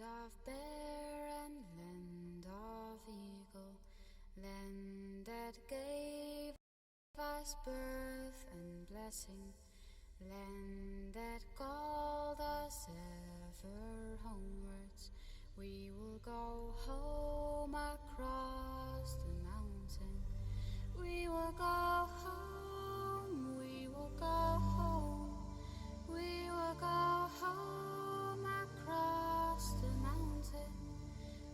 of bear and land of eagle, land that gave us birth and blessing, land that called us ever homewards. We will go home across the mountain. We will go home, we will go home, we will go home across the mountain.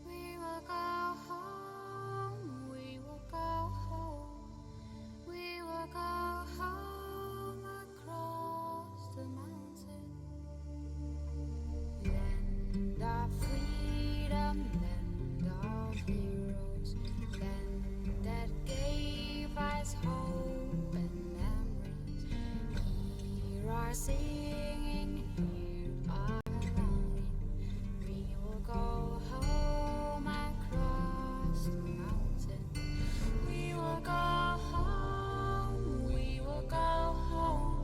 We will go home, we will go home, we will go home across the mountain. Land of freedom, land of heroes, land that gave us hope and memories. Hear our singing, hear our longing. We will go home across the mountain. We will go home, we will go home,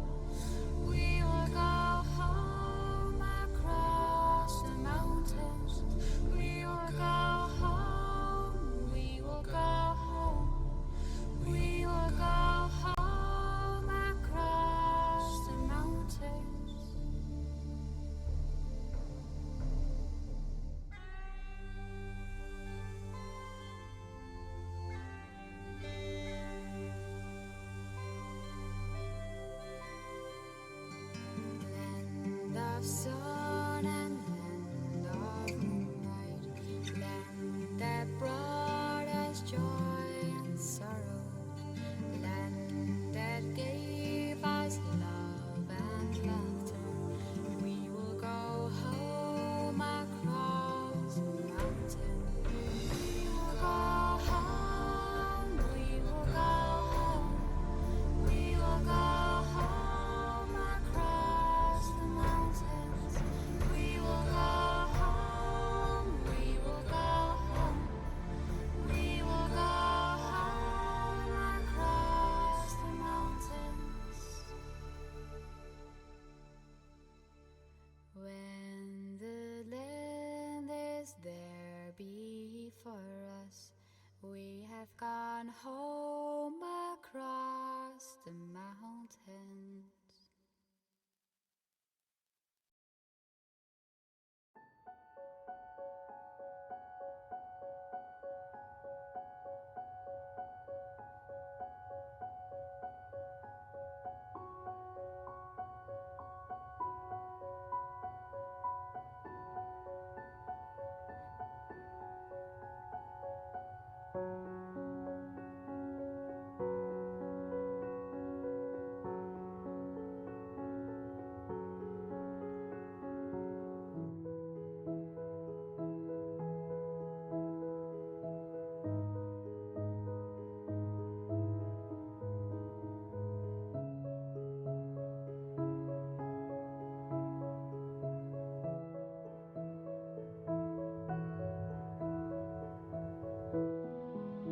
we will go home across the mountains. We will go home, we will go home, we will go home across the mountains. Land of sun and land of moonlight, land that brought us joy and sorrow, land that gave us love and laughter. We will go home across the mountain. We will go home, we will go home, we will go home across the mountains. We will go home, we will go home, we will go home across the mountains. When the land is there before us, we have gone home across the mountains.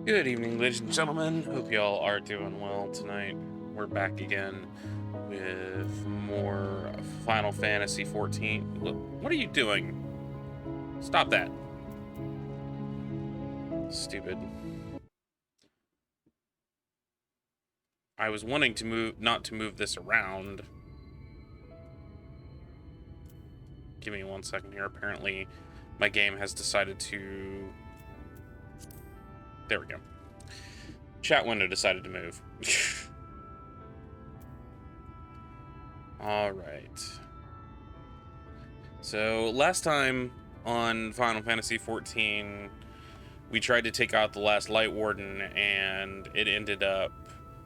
Good evening, ladies and gentlemen. Hope y'all are doing well tonight. We're back again with more Final Fantasy 14. Look, what are you doing? Stop that. Stupid. I was wanting to not to move this around. Give me 1 second here. Apparently, my game has decided to... There we go. Chat window decided to move. Alright. So, last time on Final Fantasy 14, we tried to take out the last Light Warden, and it ended up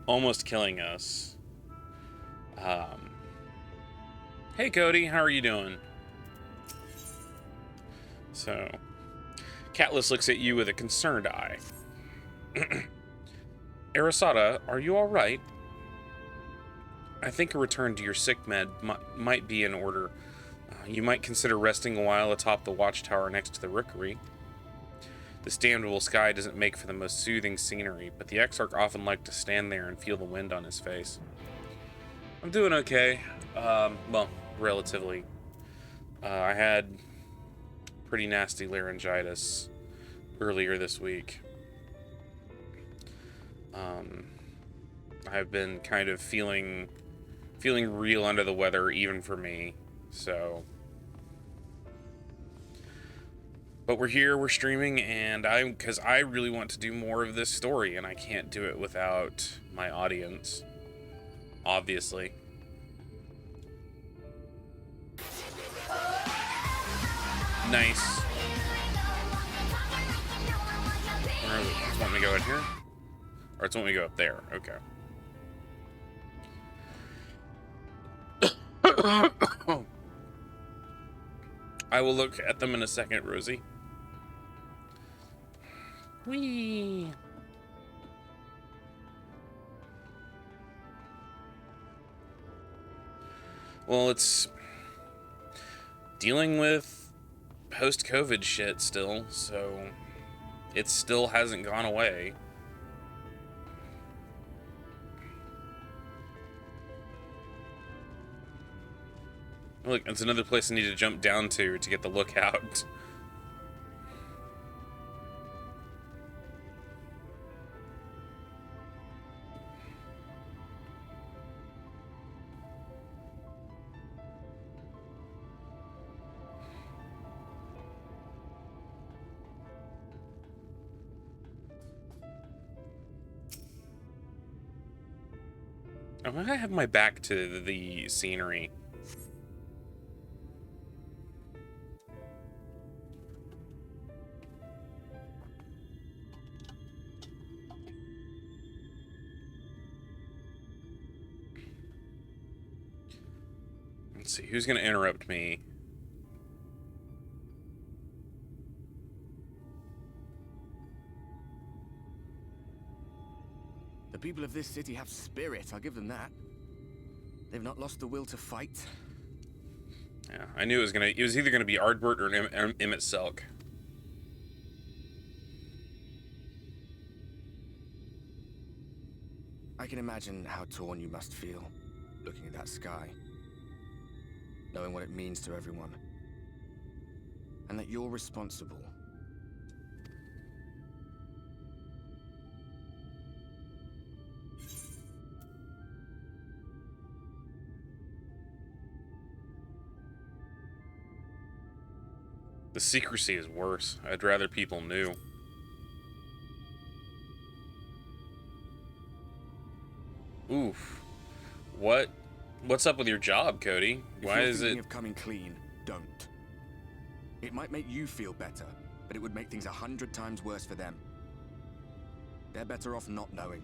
almost killing us. Hey Cody, how are you doing? So, Catless looks at you with a concerned eye. Arasada, are you alright? I think a return to your sick med might be in order. You might consider resting a while atop the watchtower next to the rookery. This damnable sky doesn't make for the most soothing scenery, but the Exarch often liked to stand there and feel the wind on his face. I'm doing okay. Well, relatively. I had pretty nasty laryngitis earlier this week. I've been kind of feeling real under the weather, even for me. So, but we're here, we're streaming, and because I really want to do more of this story, and I can't do it without my audience, obviously. Nice. It's want me to go in here? Or it's want me to go up there? Okay. I will look at them in a second, Rosie. Whee! Well, it's dealing with post-COVID shit still, so it still hasn't gone away. Look, it's another place I need to jump down to get the lookout. I might have my back to the scenery. Let's see, who's going to interrupt me? The people of this city have spirit, I'll give them that. They've not lost the will to fight. Yeah, I knew it was either gonna be Ardbert or Emmett Selk. I can imagine how torn you must feel, looking at that sky. Knowing what it means to everyone. And that you're responsible. The secrecy is worse. I'd rather people knew. Oof. What's up with your job, Cody? Why is it... If you're thinking of coming clean, don't. It might make you feel better, but it would make things 100 times worse for them. They're better off not knowing.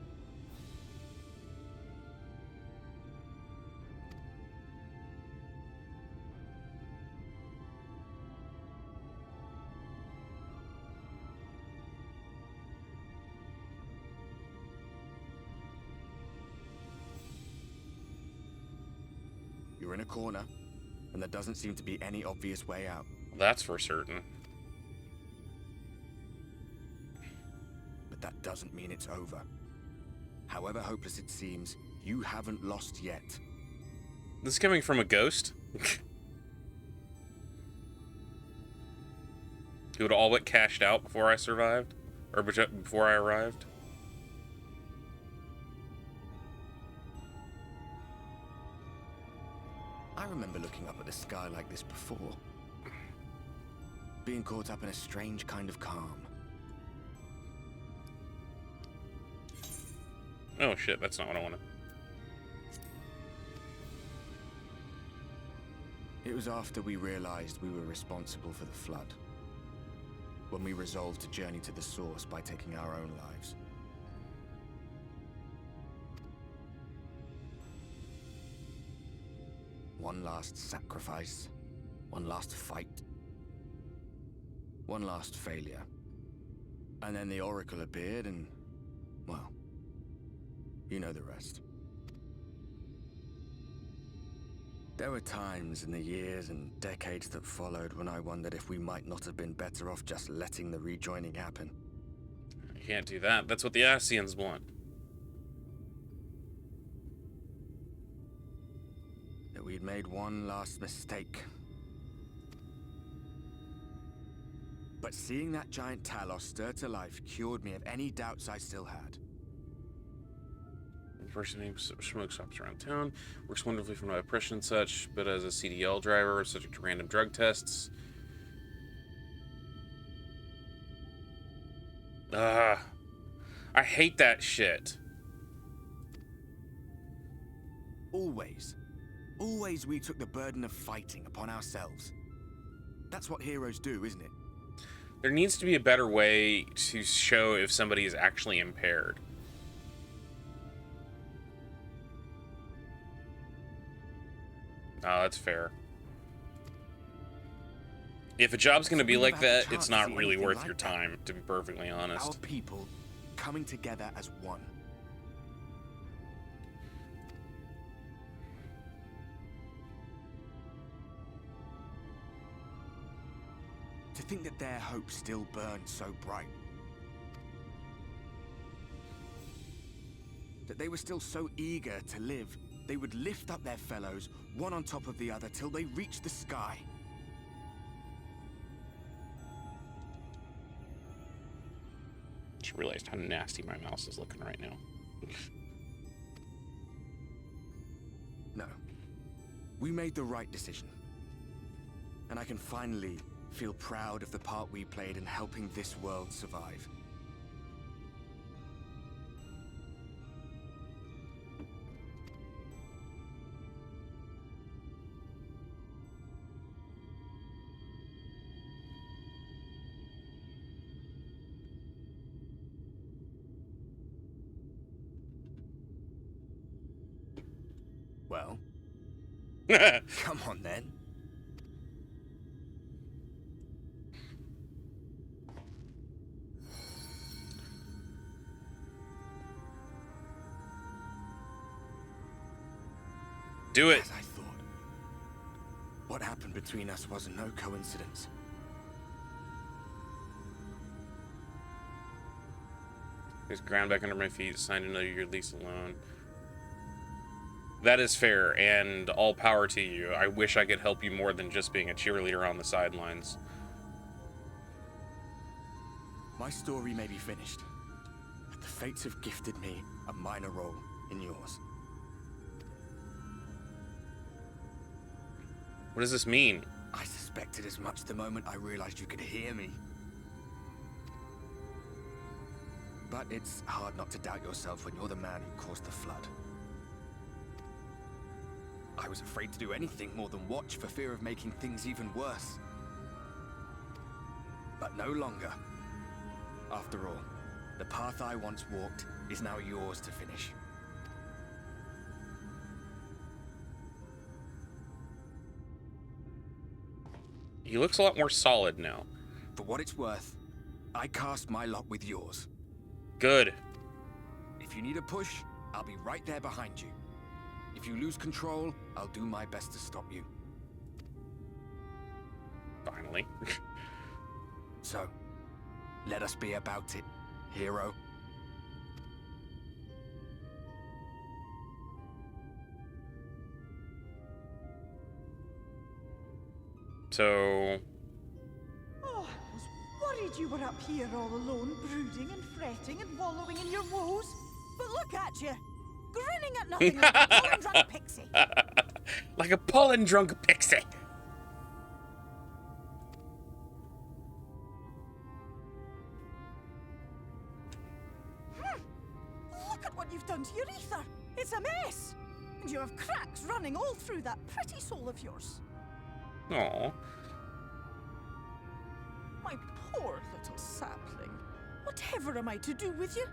You're in a corner, and there doesn't seem to be any obvious way out. That's for certain. But that doesn't mean it's over. However hopeless it seems, you haven't lost yet. This is coming from a ghost? Who had all but cashed out before I survived? Or before I arrived? I remember looking up at the sky like this before. Being caught up in a strange kind of calm. Oh shit, that's not what I wanted. It was after we realized we were responsible for the flood. When we resolved to journey to the source by taking our own lives. One last sacrifice. One last fight. One last failure. And then the Oracle appeared and, well, you know the rest. There were times in the years and decades that followed when I wondered if we might not have been better off just letting the rejoining happen. You can't do that. That's what the Ascians want. That we'd made one last mistake. But seeing that giant Talos stir to life cured me of any doubts I still had. The person named smoke shops around town. Works wonderfully for my oppression and such, but as a CDL driver, subject to random drug tests. I hate that shit. Always we took the burden of fighting upon ourselves. That's what heroes do, isn't it? There needs to be a better way to show if somebody is actually impaired. Oh, that's fair. If a job's going to be like that, it's not really worth your time, to be perfectly honest. Our people coming together as one. To think that their hope still burns so bright. That they were still so eager to live, they would lift up their fellows, one on top of the other, till they reached the sky. Just realized how nasty my mouse is looking right now. No. We made the right decision. And I can finally feel proud of the part we played in helping this world survive. Well, come on then. Do it. As I thought. What happened between us was no coincidence. There's ground back under my feet. It's time to know you're at least alone. That is fair, and all power to you. I wish I could help you more than just being a cheerleader on the sidelines. My story may be finished, but the fates have gifted me a minor role in yours. What does this mean? I suspected as much the moment I realized you could hear me. But it's hard not to doubt yourself when you're the man who caused the flood. I was afraid to do anything more than watch for fear of making things even worse. But no longer. After all, the path I once walked is now yours to finish. He looks a lot more solid now. For what it's worth, I cast my lot with yours. Good. If you need a push, I'll be right there behind you. If you lose control, I'll do my best to stop you. Finally. So, let us be about it, hero. So... Oh, I was worried you were up here all alone, brooding and fretting and wallowing in your woes. But look at you, grinning at nothing like a pollen-drunk pixie. like a pollen-drunk pixie. Look at what you've done to your ether. It's a mess. And you have cracks running all through that pretty soul of yours. Aww. My poor little sapling. Whatever am I to do with you?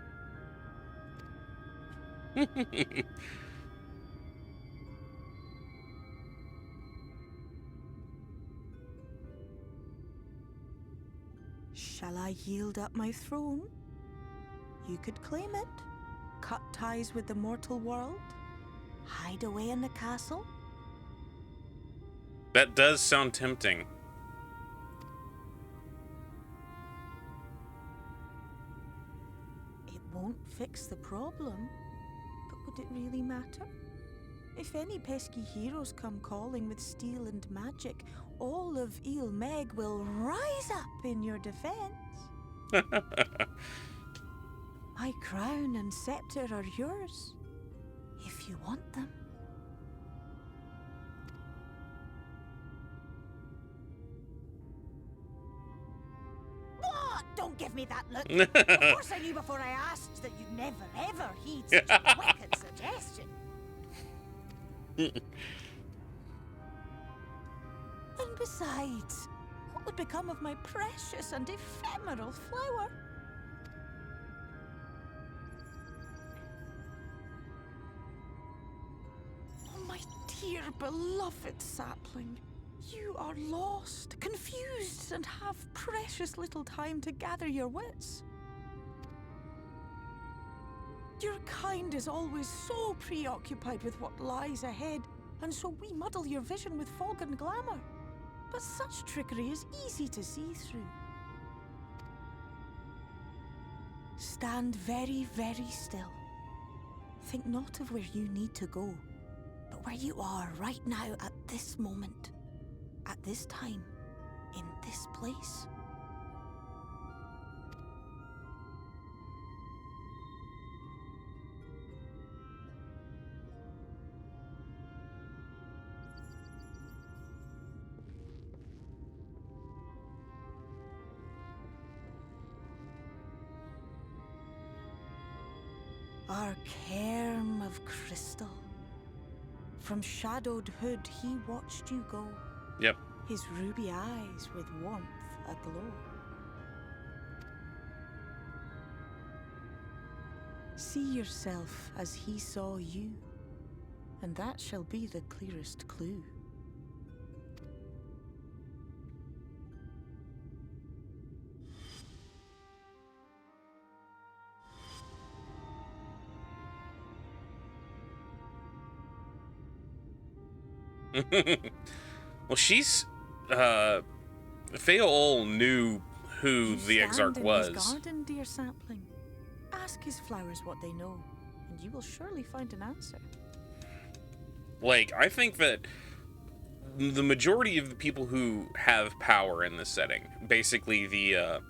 Shall I yield up my throne? You could claim it, cut ties with the mortal world, hide away in the castle. That does sound tempting. It won't fix the problem, but would it really matter? If any pesky heroes come calling with steel and magic, all of Il Meg will rise up in your defense. My crown and scepter are yours, if you want them. What? Don't give me that look. Of course I knew before I asked that you'd never ever heed such a wicked suggestion. And besides, what would become of my precious and ephemeral flower? Oh, my dear beloved sapling. You are lost, confused, and have precious little time to gather your wits. Your kind is always so preoccupied with what lies ahead, and so we muddle your vision with fog and glamour. But such trickery is easy to see through. Stand very, very still. Think not of where you need to go, but where you are right now at this moment, at this time, in this place. Our cairn of crystal. From shadowed hood he watched you go. Yep. His ruby eyes with warmth aglow. See yourself as he saw you, and that shall be the clearest clue. Well, she's Feol knew who You the stand Exarch in was. his garden, dear sapling. Ask his flowers what they know, and you will surely find an answer. Like, I think that the majority of the people who have power in this setting, basically the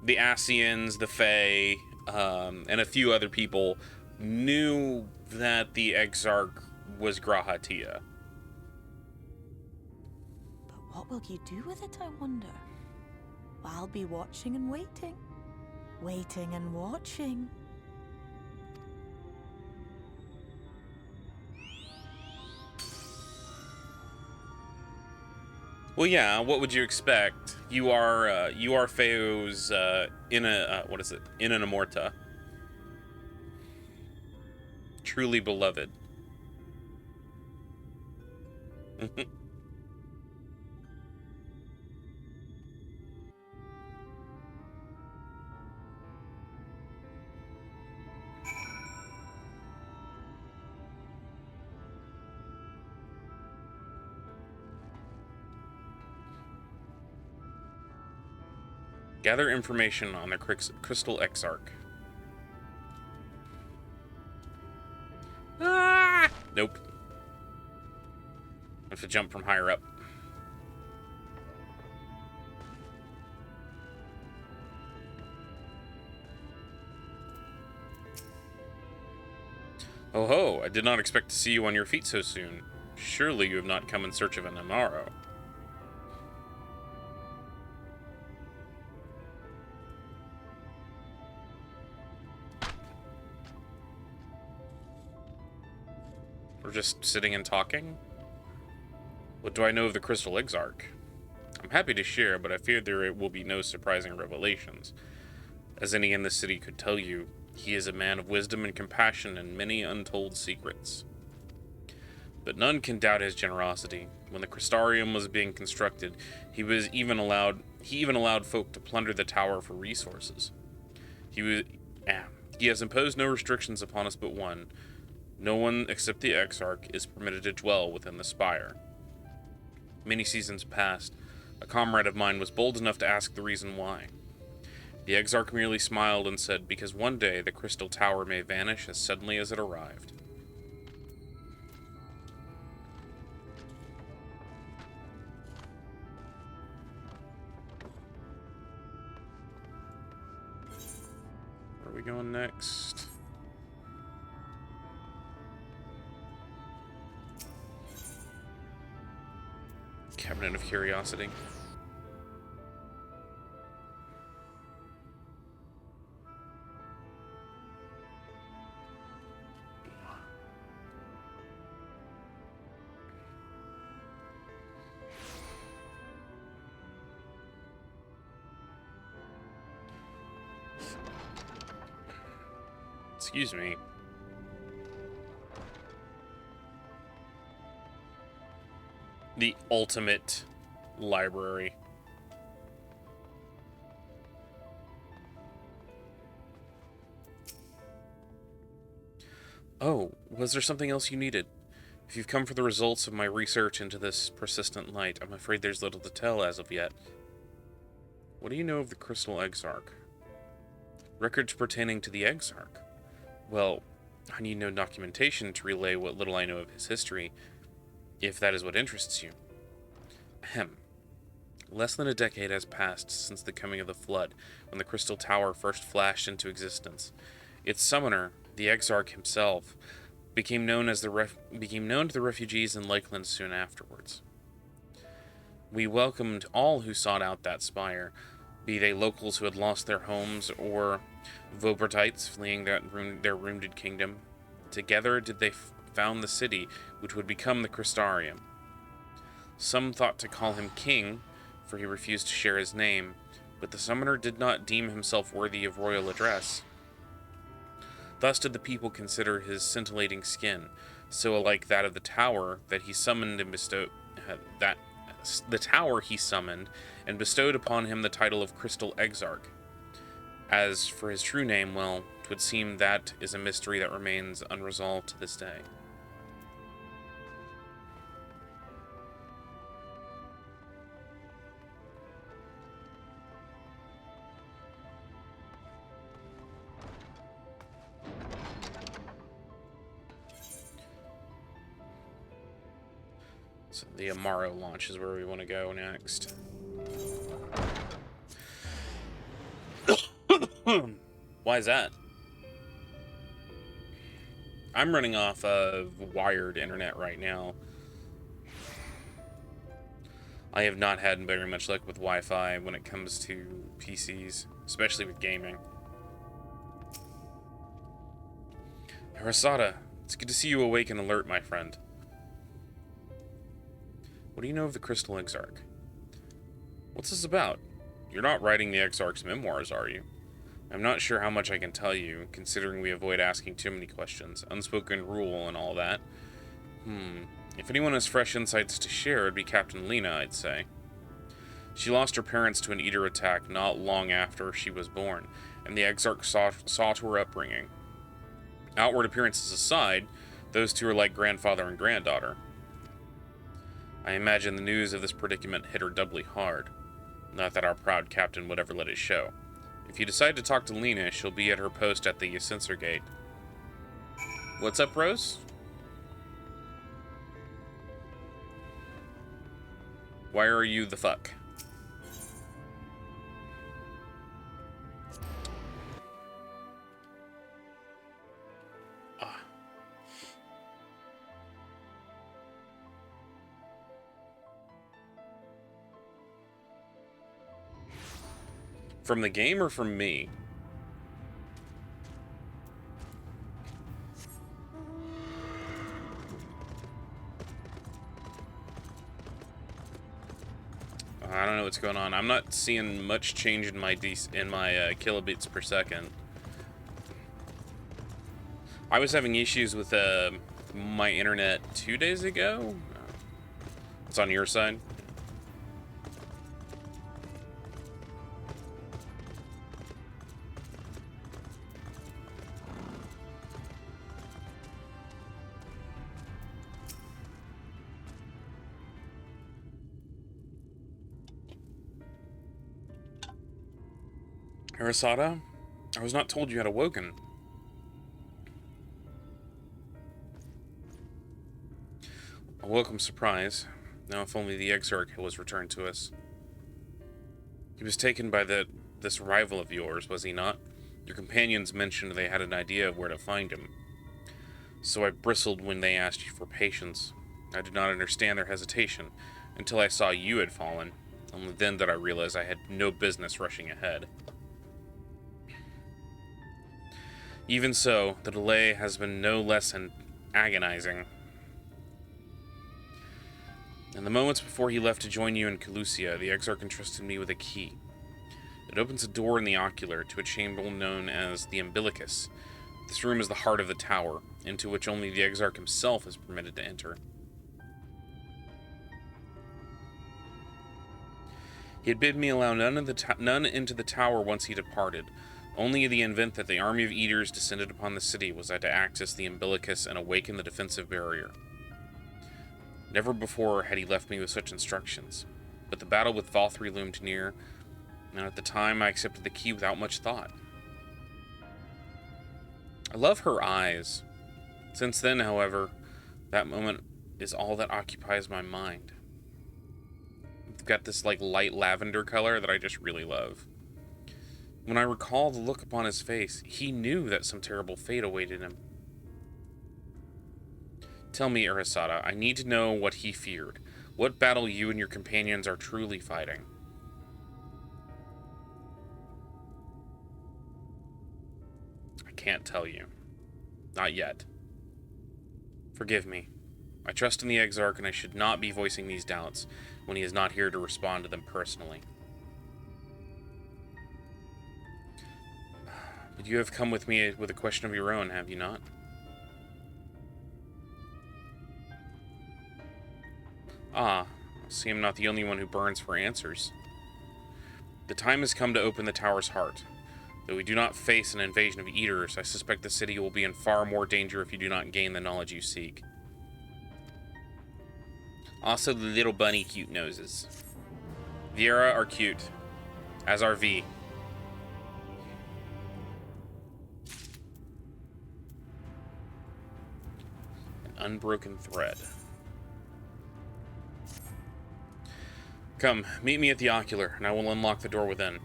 Ascians, the Fae, and a few other people, knew that the Exarch was Grahatia. But what will you do with it, I wonder? I'll be watching and waiting. Waiting and watching. Well, yeah. What would you expect? You are Feo's what is it? In an Amorta. Truly beloved. Gather information on the Crystal Exarch. Ah! Nope. I have to jump from higher up. Oh ho, I did not expect to see you on your feet so soon. Surely you have not come in search of an Amaro. We're just sitting and talking? What do I know of the Crystal Exarch? I'm happy to share, but I fear there will be no surprising revelations. As any in the city could tell you, he is a man of wisdom and compassion and many untold secrets. But none can doubt his generosity. When the Crystarium was being constructed, he even allowed folk to plunder the tower for resources. He has imposed no restrictions upon us but one. No one except the Exarch is permitted to dwell within the spire. Many seasons passed. A comrade of mine was bold enough to ask the reason why. The Exarch merely smiled and said, because one day the Crystal Tower may vanish as suddenly as it arrived. you on next? Cabinet of Curiosity. Excuse me. The ultimate library. Oh, was there something else you needed? If you've come for the results of my research into this persistent light, I'm afraid there's little to tell as of yet. What do you know of the Crystal Exarch? Records pertaining to the Exarch? Well, I need no documentation to relay what little I know of his history, if that is what interests you. Ahem. Less than a decade has passed since the coming of the Flood, when the Crystal Tower first flashed into existence. Its summoner, the Exarch himself, became known to the refugees in Lakeland soon afterwards. We welcomed all who sought out that spire, be they locals who had lost their homes or Vobertites fleeing their wounded kingdom. Together did they found the city which would become the Crystarium. Some thought to call him king, for he refused to share his name, but the summoner did not deem himself worthy of royal address. Thus did the people consider his scintillating skin, so alike that of the tower that he summoned and bestowed upon him the title of Crystal Exarch. As for his true name, well, 'twould seem that is a mystery that remains unresolved to this day. So the Amaro launch is where we want to go next. Why is that? I'm running off of wired internet right now. I have not had very much luck with Wi-Fi when it comes to PCs, especially with gaming. Arasada, it's good to see you awake and alert, my friend. What do you know of the Crystal Exarch? What's this about? You're not writing the Exarch's memoirs, are you? I'm not sure how much I can tell you, considering we avoid asking too many questions. Unspoken rule and all that. If anyone has fresh insights to share, it'd be Captain Lena, I'd say. She lost her parents to an Eater attack not long after she was born, and the Exarch saw to her upbringing. Outward appearances aside, those two are like grandfather and granddaughter. I imagine the news of this predicament hit her doubly hard. Not that our proud captain would ever let it show. If you decide to talk to Lena, she'll be at her post at the censor gate. What's up, Rose? Why are you the fuck? From the game or from me? I don't know what's going on. I'm not seeing much change in my kilobits per second. I was having issues with my internet 2 days ago. It's on your side. Arasada, I was not told you had awoken. A welcome surprise. Now if only the Exarch was returned to us. He was taken by this rival of yours, was he not? Your companions mentioned they had an idea of where to find him, so I bristled when they asked you for patience. I did not understand their hesitation until I saw you had fallen. Only then did I realize I had no business rushing ahead. Even so, the delay has been no less agonizing. In the moments before he left to join you in Calusia, the Exarch entrusted me with a key. It opens a door in the ocular to a chamber known as the Umbilicus. This room is the heart of the tower, into which only the Exarch himself is permitted to enter. He had bid me allow none into the tower once he departed. Only in the event that the army of eaters descended upon the city was I to access the Umbilicus and awaken the defensive barrier. Never before had he left me with such instructions, but the battle with Valthree loomed near, and at the time I accepted the key without much thought. I love her eyes. Since then, however, that moment is all that occupies my mind. It's got this light lavender color that I just really love. When I recall the look upon his face, he knew that some terrible fate awaited him. Tell me, Arasada, I need to know what he feared. What battle you and your companions are truly fighting. I can't tell you. Not yet. Forgive me. I trust in the Exarch, and I should not be voicing these doubts when he is not here to respond to them personally. But you have come with me with a question of your own, have you not? Ah, I see I'm not the only one who burns for answers. The time has come to open the tower's heart. Though we do not face an invasion of eaters, I suspect the city will be in far more danger if you do not gain the knowledge you seek. Also the little bunny cute noses. Viera are cute, as are V. An unbroken thread. Come, meet me at the ocular, and I will unlock the door within.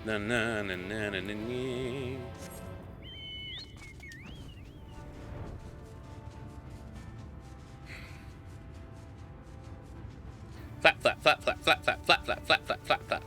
Na na na na na na na. Flap, flap, flap, flap, flap, flap, flap, flap, flap, flap, flap, flap.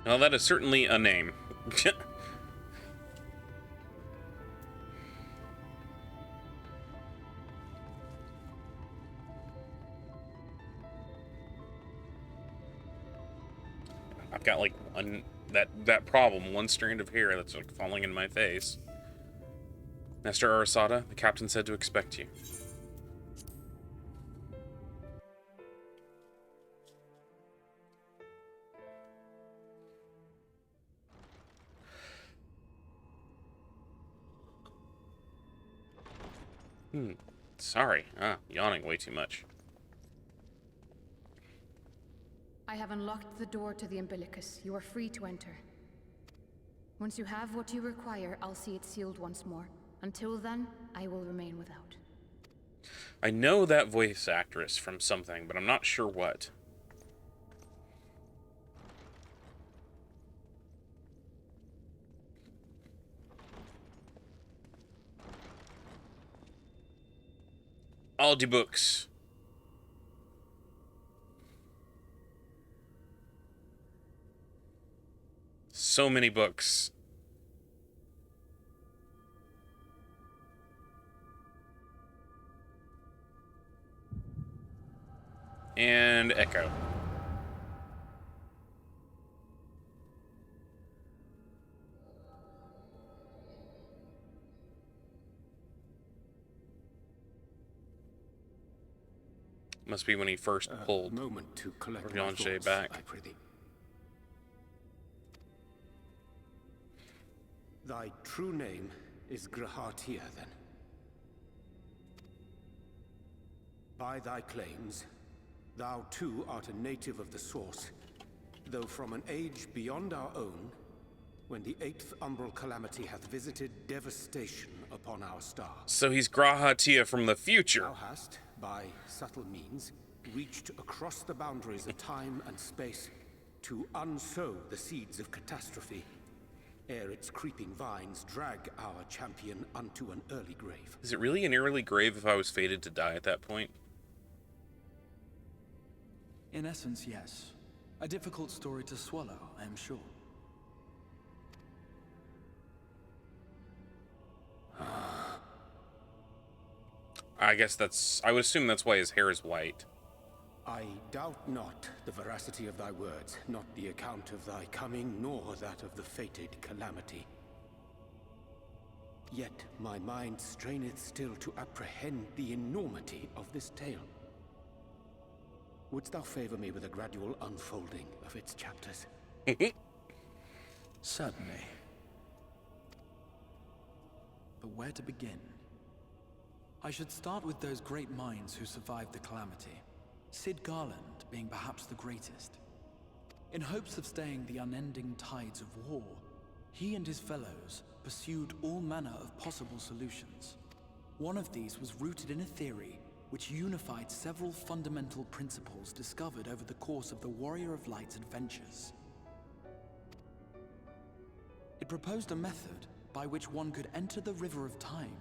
Well, that is certainly a name. I've got that problem, one strand of hair that's falling in my face. Master Arasada, the captain said to expect you. Sorry. Yawning way too much. I have unlocked the door to the Umbilicus. You are free to enter. Once you have what you require, I'll see it sealed once more. Until then, I will remain without. I know that voice actress from something, but I'm not sure what. All the books. So many books. And echo. Must be when he first pulled moment to collect my Rianche thoughts, back. I prithee. Thy true name is Grahatia, then. By thy claims, thou too art a native of the Source, though from an age beyond our own, when the 8th umbral calamity hath visited devastation upon our star. So he's Grahatia from the future. Thou hast, by subtle means, reached across the boundaries of time and space to unsow the seeds of catastrophe, ere its creeping vines drag our champion unto an early grave. Is it really an early grave if I was fated to die at that point? In essence, yes. A difficult story to swallow, I am sure. I guess I would assume that's why his hair is white. I doubt not the veracity of thy words, not the account of thy coming, nor that of the fated calamity. Yet my mind straineth still to apprehend the enormity of this tale. Wouldst thou favor me with a gradual unfolding of its chapters? Certainly. But where to begin? I should start with those great minds who survived the calamity. Sid Garland being perhaps the greatest. In hopes of staying the unending tides of war, he and his fellows pursued all manner of possible solutions. One of these was rooted in a theory which unified several fundamental principles discovered over the course of the Warrior of Light's adventures. It proposed a method by which one could enter the River of Time.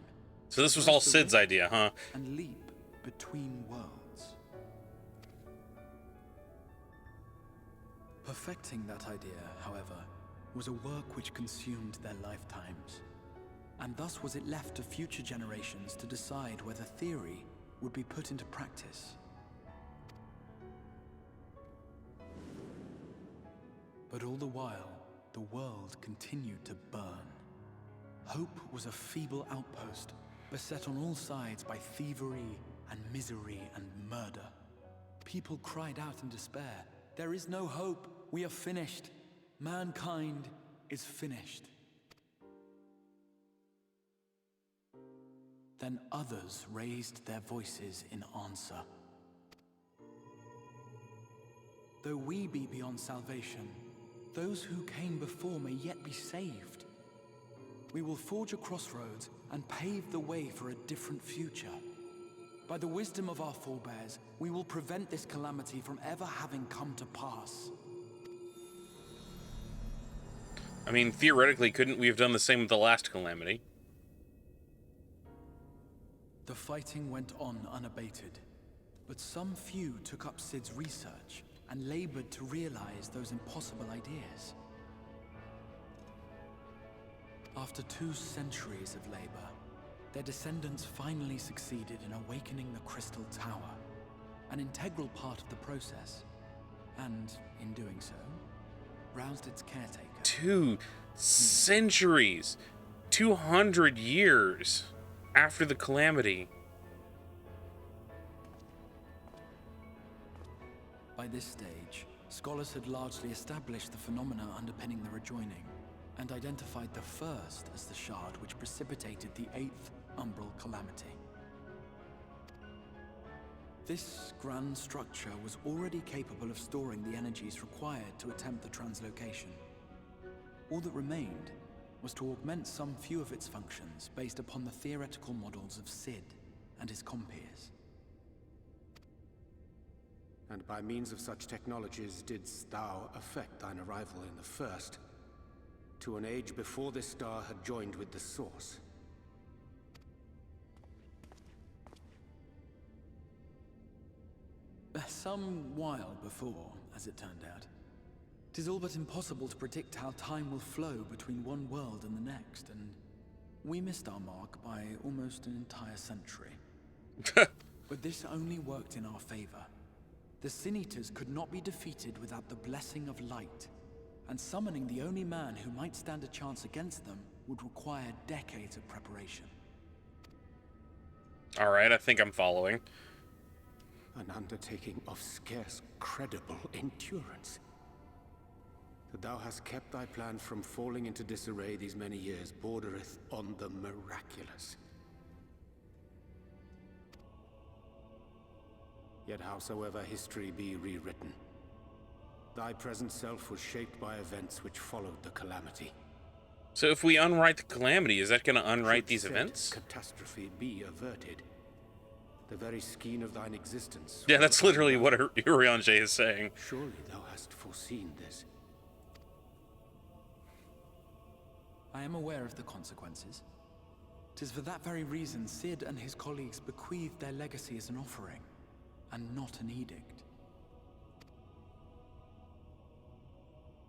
So this was all Sid's idea, huh? And leap between worlds. Perfecting that idea, however, was a work which consumed their lifetimes. And thus was it left to future generations to decide whether theory would be put into practice. But all the while, the world continued to burn. Hope was a feeble outpost, beset on all sides by thievery and misery and murder. People cried out in despair, "There is no hope, we are finished. Mankind is finished." Then others raised their voices in answer. Though we be beyond salvation, those who came before may yet be saved. We will forge a crossroads and pave the way for a different future. By the wisdom of our forebears, we will prevent this calamity from ever having come to pass. I mean, theoretically, couldn't we have done the same with the last calamity? The fighting went on unabated, but some few took up Sid's research and labored to realize those impossible ideas. After 2 centuries of labor, their descendants finally succeeded in awakening the Crystal Tower, an integral part of the process, and, in doing so, roused its caretaker. 2 centuries! 200 years after the calamity. By this stage, scholars had largely established the phenomena underpinning the rejoining, and identified the first as the shard which precipitated the 8th umbral calamity. This grand structure was already capable of storing the energies required to attempt the translocation. All that remained was to augment some few of its functions based upon the theoretical models of Sid and his compeers. And by means of such technologies didst thou effect thine arrival in the first, to an age before this star had joined with the Source. Some while before, as it turned out. 'Tis all but impossible to predict how time will flow between one world and the next, and we missed our mark by almost an entire century. But this only worked in our favor. The Sin Eaters could not be defeated without the blessing of light, and summoning the only man who might stand a chance against them would require decades of preparation. All right, I think I'm following. An undertaking of scarce credible endurance. That thou hast kept thy plan from falling into disarray these many years bordereth on the miraculous. Yet howsoever history be rewritten, thy present self was shaped by events which followed the calamity. So if we unwrite the calamity, is that going to unwrite Should these said events? catastrophe be averted, the very skein of thine existence. Yeah, that's literally what Urianger is saying. Surely thou hast foreseen this. I am aware of the consequences. 'Tis for that very reason Cid and his colleagues bequeathed their legacy as an offering, and not an edict.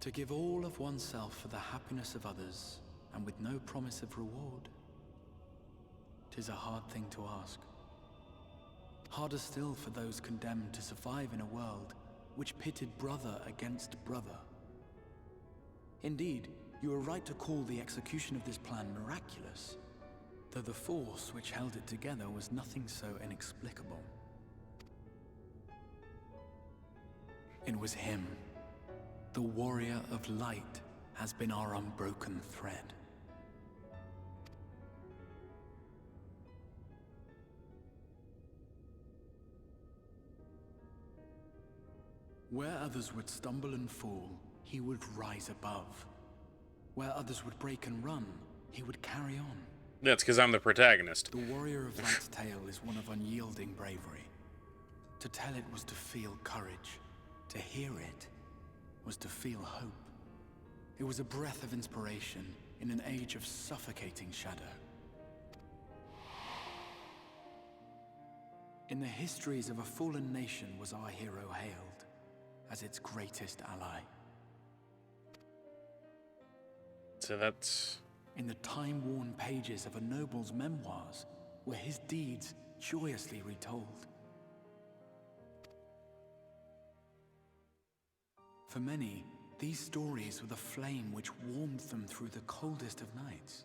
To give all of oneself for the happiness of others, and with no promise of reward. 'Tis a hard thing to ask. Harder still for those condemned to survive in a world which pitted brother against brother. Indeed, you are right to call the execution of this plan miraculous, though the force which held it together was nothing so inexplicable. It was him. The warrior of light has been our unbroken thread. Where others would stumble and fall, he would rise above. Where others would break and run, he would carry on. That's because I'm the protagonist. The warrior of light's tale is one of unyielding bravery. To tell it was to feel courage. To hear it was to feel hope. It was a breath of inspiration in an age of suffocating shadow. In the histories of a fallen nation was our hero hailed as its greatest ally. So that's... In the time-worn pages of a noble's memoirs were his deeds joyously retold. For many, these stories were the flame which warmed them through the coldest of nights.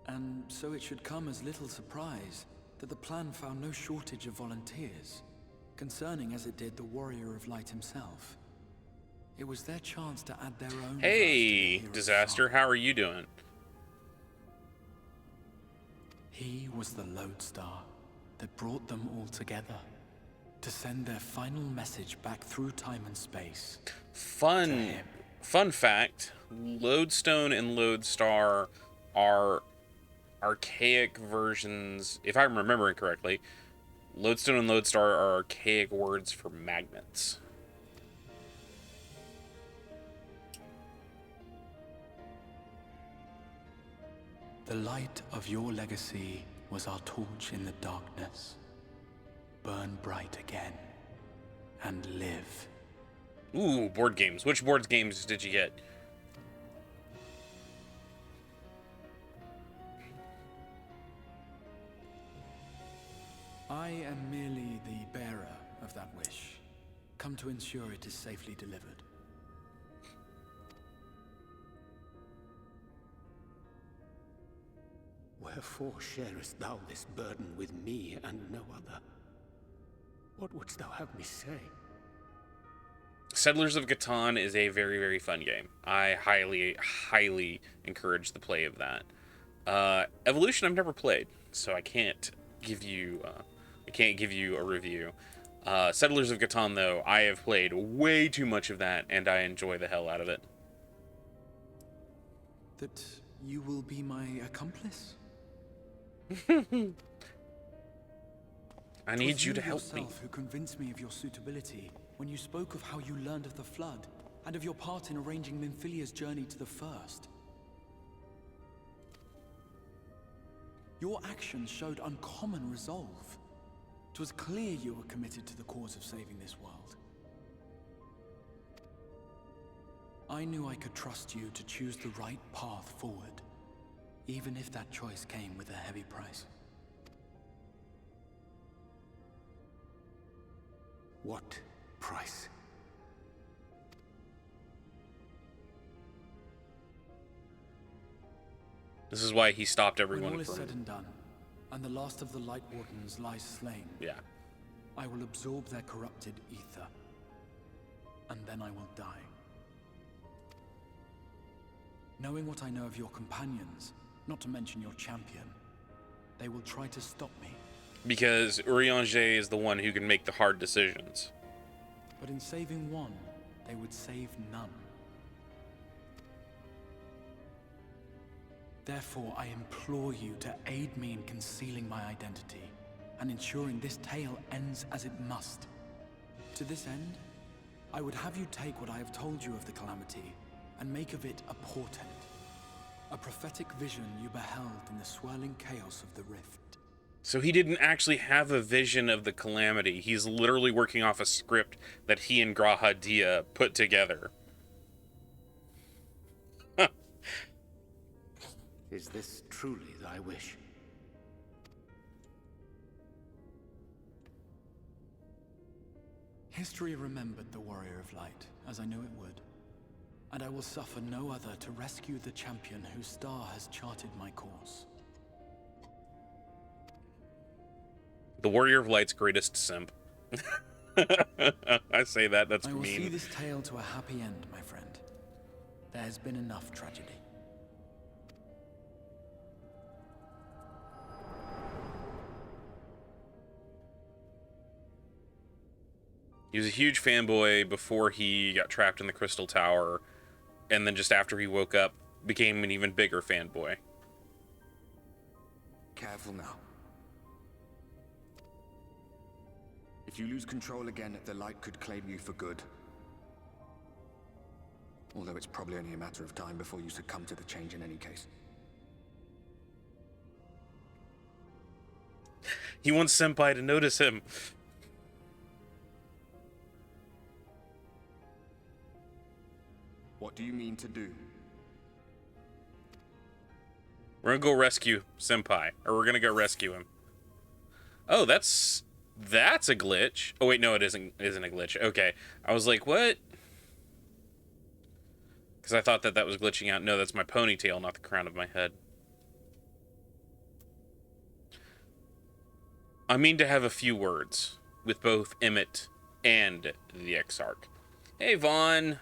And so it should come as little surprise that the plan found no shortage of volunteers, concerning as it did the warrior of light himself. It was their chance to add their own. Hey, Disaster, how are you doing? He was the lodestar that brought them all together to send their final message back through time and space. Fun fact, Lodestone and Lodestar are archaic versions, if I'm remembering correctly. Lodestone and Lodestar are archaic words for magnets. The light of your legacy was our torch in the darkness. Burn bright again and live. Ooh, board games. Which board games did you get? I am merely the bearer of that wish, come to ensure it is safely delivered. Wherefore sharest thou this burden with me and no other? What wouldst thou have me say? Settlers of Catan is a very, very fun game. I highly, highly encourage the play of that. Evolution I've never played, so I can't give you a review. Settlers of Catan, though, I have played way too much of that, and I enjoy the hell out of it. That you will be my accomplice? I need you to help me. Who convinced me of your suitability when you spoke of how you learned of the Flood and of your part in arranging Minfilia's journey to the First. Your actions showed uncommon resolve. 'Twas clear you were committed to the cause of saving this world. I knew I could trust you to choose the right path forward. even if that choice came with a heavy price. What price? This is why he stopped When everyone all is from... said and done, and the last of the Light Wardens lies slain, Yeah. I will absorb their corrupted ether, and then I will die. Knowing what I know of your companions, not to mention your champion, they will try to stop me. Because Urianger is the one who can make the hard decisions. But in saving one, they would save none. Therefore, I implore you to aid me in concealing my identity, and ensuring this tale ends as it must. To this end, I would have you take what I have told you of the Calamity, and make of it a portent. A prophetic vision you beheld in the swirling chaos of the rift. So he didn't actually have a vision of the Calamity. He's literally working off a script that he and Graha Dia put together. Is this truly thy wish? History remembered the Warrior of Light, as I knew it would. And I will suffer no other to rescue the champion whose star has charted my course. The Warrior of Light's greatest simp. I say that, that's I will see mean. this tale to a happy end, my friend. There has been enough tragedy. He was a huge fanboy before he got trapped in the Crystal Tower, and then just after he woke up, became an even bigger fanboy. Careful now. If you lose control again, the light could claim you for good. Although it's probably only a matter of time before you succumb to the change in any case. He wants Senpai to notice him. What do you mean to do? We're gonna go rescue Senpai, or we're gonna go rescue him. Oh, that's a glitch. Oh wait, no, it isn't a glitch. Okay, I was like, what? Because I thought that was glitching out. No, that's my ponytail, not the crown of my head. I mean to have a few words with both Emmett and the Exarch. Hey, Vaughn.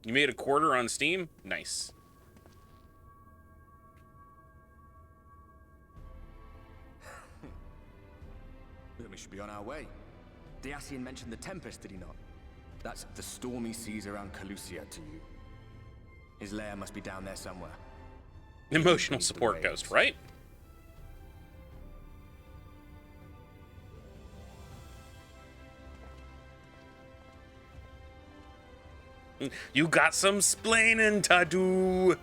You made a quarter on Steam? Nice. Then we should be on our way. Diassian mentioned the Tempest, did he not? That's the stormy seas around Calusia to you. His lair must be down there somewhere. Emotional support ghost, right? You got some splaining to do.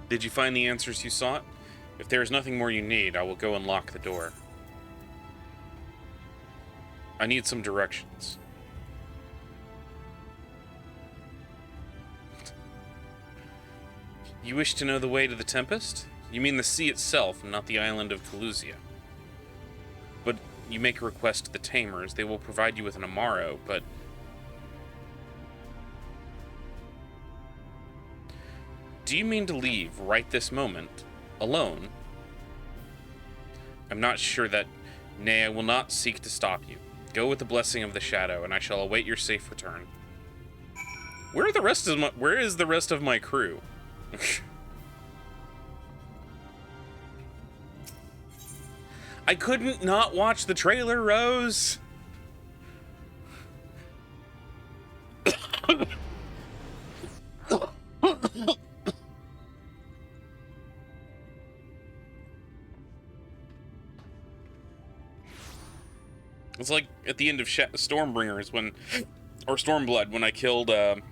Did you find the answers you sought? If there is nothing more you need, I will go and lock the door. I need some directions. You wish to know the way to the Tempest? You mean the sea itself, and not the island of Calusia. But you make a request to the Tamers. They will provide you with an Amaro, but... Do you mean to leave right this moment, alone? I'm not sure that... Nay, I will not seek to stop you. Go with the blessing of the Shadow, and I shall await your safe return. Where is the rest of my crew? I couldn't not watch the trailer, Rose. It's like at the end of Stormbringers when or Stormblood when I killed. I'm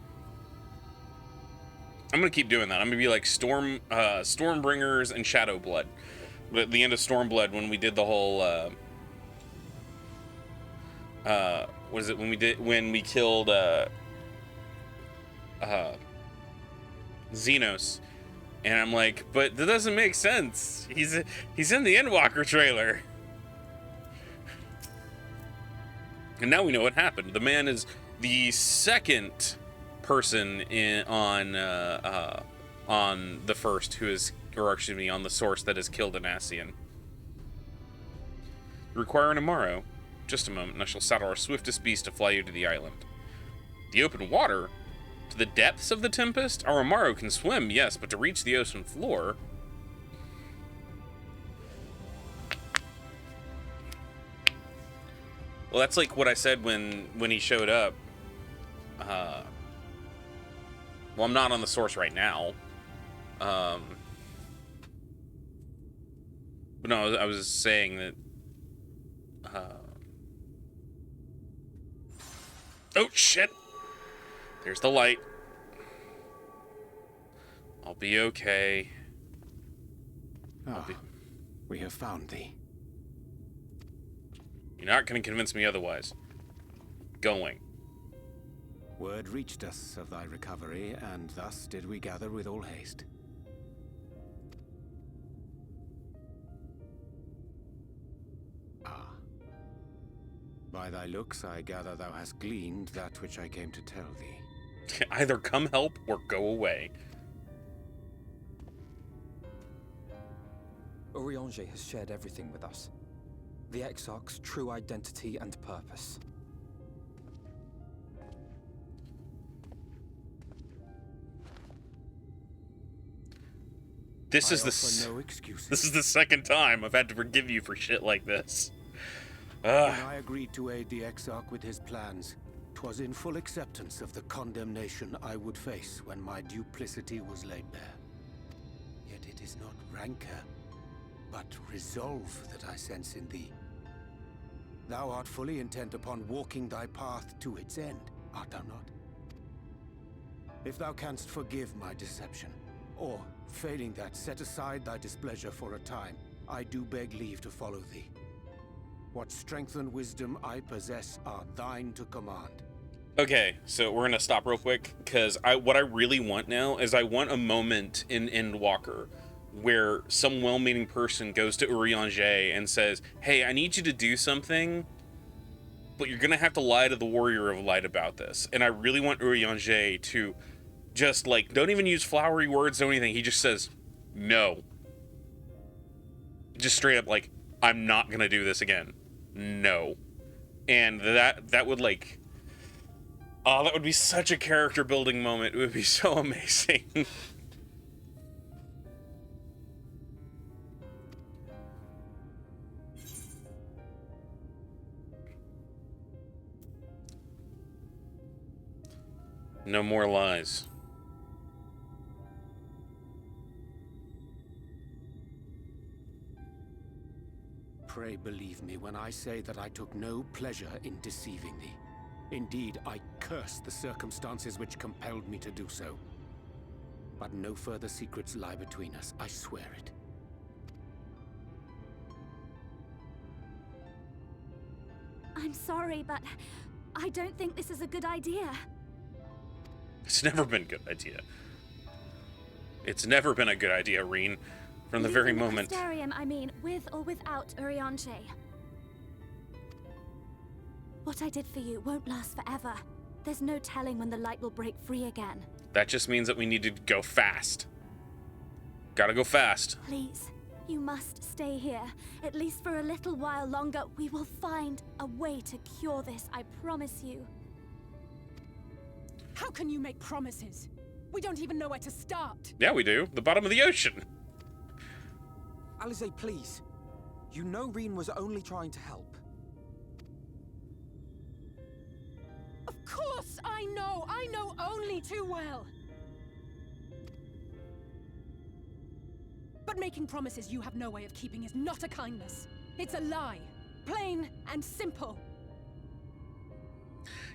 gonna keep doing that. I'm gonna be like Stormbringers and Shadowblood. But at the end of Stormblood, when we did the whole, what is it? When we killed Xenos, and I'm like, but that doesn't make sense. He's in the Endwalker trailer. And now we know what happened. The man is the second person on the first who is, or excuse me, on the source that has killed an Ascian. Require an Amaro. Just a moment, and I shall saddle our swiftest beast to fly you to the island. The open water? To the depths of the Tempest? Our Amaro can swim, yes, but to reach the ocean floor... Well, that's like what I said when he showed up. Well, I'm not on the source right now. But no, I was saying that... Oh, shit! There's the light. I'll be okay. We have found thee. You're not going to convince me otherwise. Going. Word reached us of thy recovery, and thus did we gather with all haste. By thy looks, I gather thou hast gleaned that which I came to tell thee. Either come help or go away. Urianger has shared everything with us. The Exarch's true identity and purpose. This is the second time I've had to forgive you for shit like this. When I agreed to aid the Exarch with his plans, 'twas in full acceptance of the condemnation I would face when my duplicity was laid bare. Yet it is not rancor, but resolve that I sense in thee. Thou art fully intent upon walking thy path to its end, art thou not? If thou canst forgive my deception, or, failing that, set aside thy displeasure for a time, I do beg leave to follow thee. What strength and wisdom I possess are thine to command. Okay, so we're gonna stop real quick, because what I really want now is I want a moment in Endwalker where some well-meaning person goes to Urianger and says, hey, I need you to do something, but you're gonna have to lie to the Warrior of Light about this. And I really want Urianger to just, like, don't even use flowery words or anything. He just says, no. Just straight up, like, I'm not gonna do this again. No. And that would, like... Oh, that would be such a character building moment. It would be so amazing. No more lies. Pray believe me when I say that I took no pleasure in deceiving thee. Indeed, I curse the circumstances which compelled me to do so. But no further secrets lie between us, I swear it. I'm sorry, but I don't think this is a good idea. It's never been a good idea. It's never been a good idea, Reen. From the very moment. Astarium, I mean, with or without Urianger. What I did for you won't last forever. There's no telling when the light will break free again. That just means that we need to go fast. Gotta go fast. Please, you must stay here. At least for a little while longer. We will find a way to cure this, I promise you. How can you make promises? We don't even know where to start. Yeah, we do. The bottom of the ocean. Alize, please. You know Reen was only trying to help. Of course I know! I know only too well! But making promises you have no way of keeping is not a kindness. It's a lie. Plain and simple.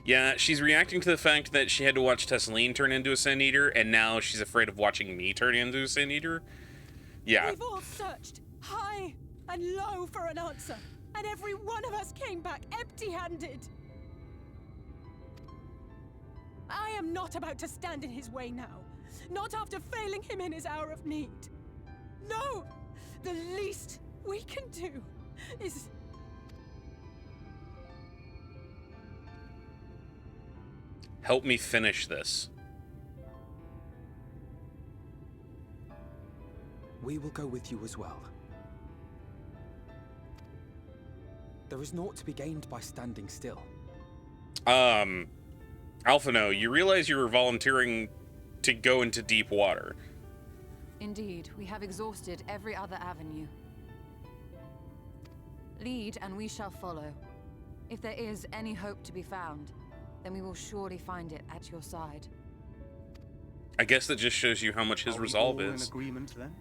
Yeah, she's reacting to the fact that she had to watch Tessaline turn into a Sin Eater, and now she's afraid of watching me turn into a Sin Eater. Yeah. We've all searched high and low for an answer, and every one of us came back empty-handed. I am not about to stand in his way now. Not after failing him in his hour of need. No! The least we can do is... Help me finish this. We will go with you as well. There is naught to be gained by standing still. Alphino, you realize you were volunteering to go into deep water. Indeed, we have exhausted every other avenue. Lead, and we shall follow. If there is any hope to be found, then we will surely find it at your side. I guess that just shows you how much his resolve in is. agreement then?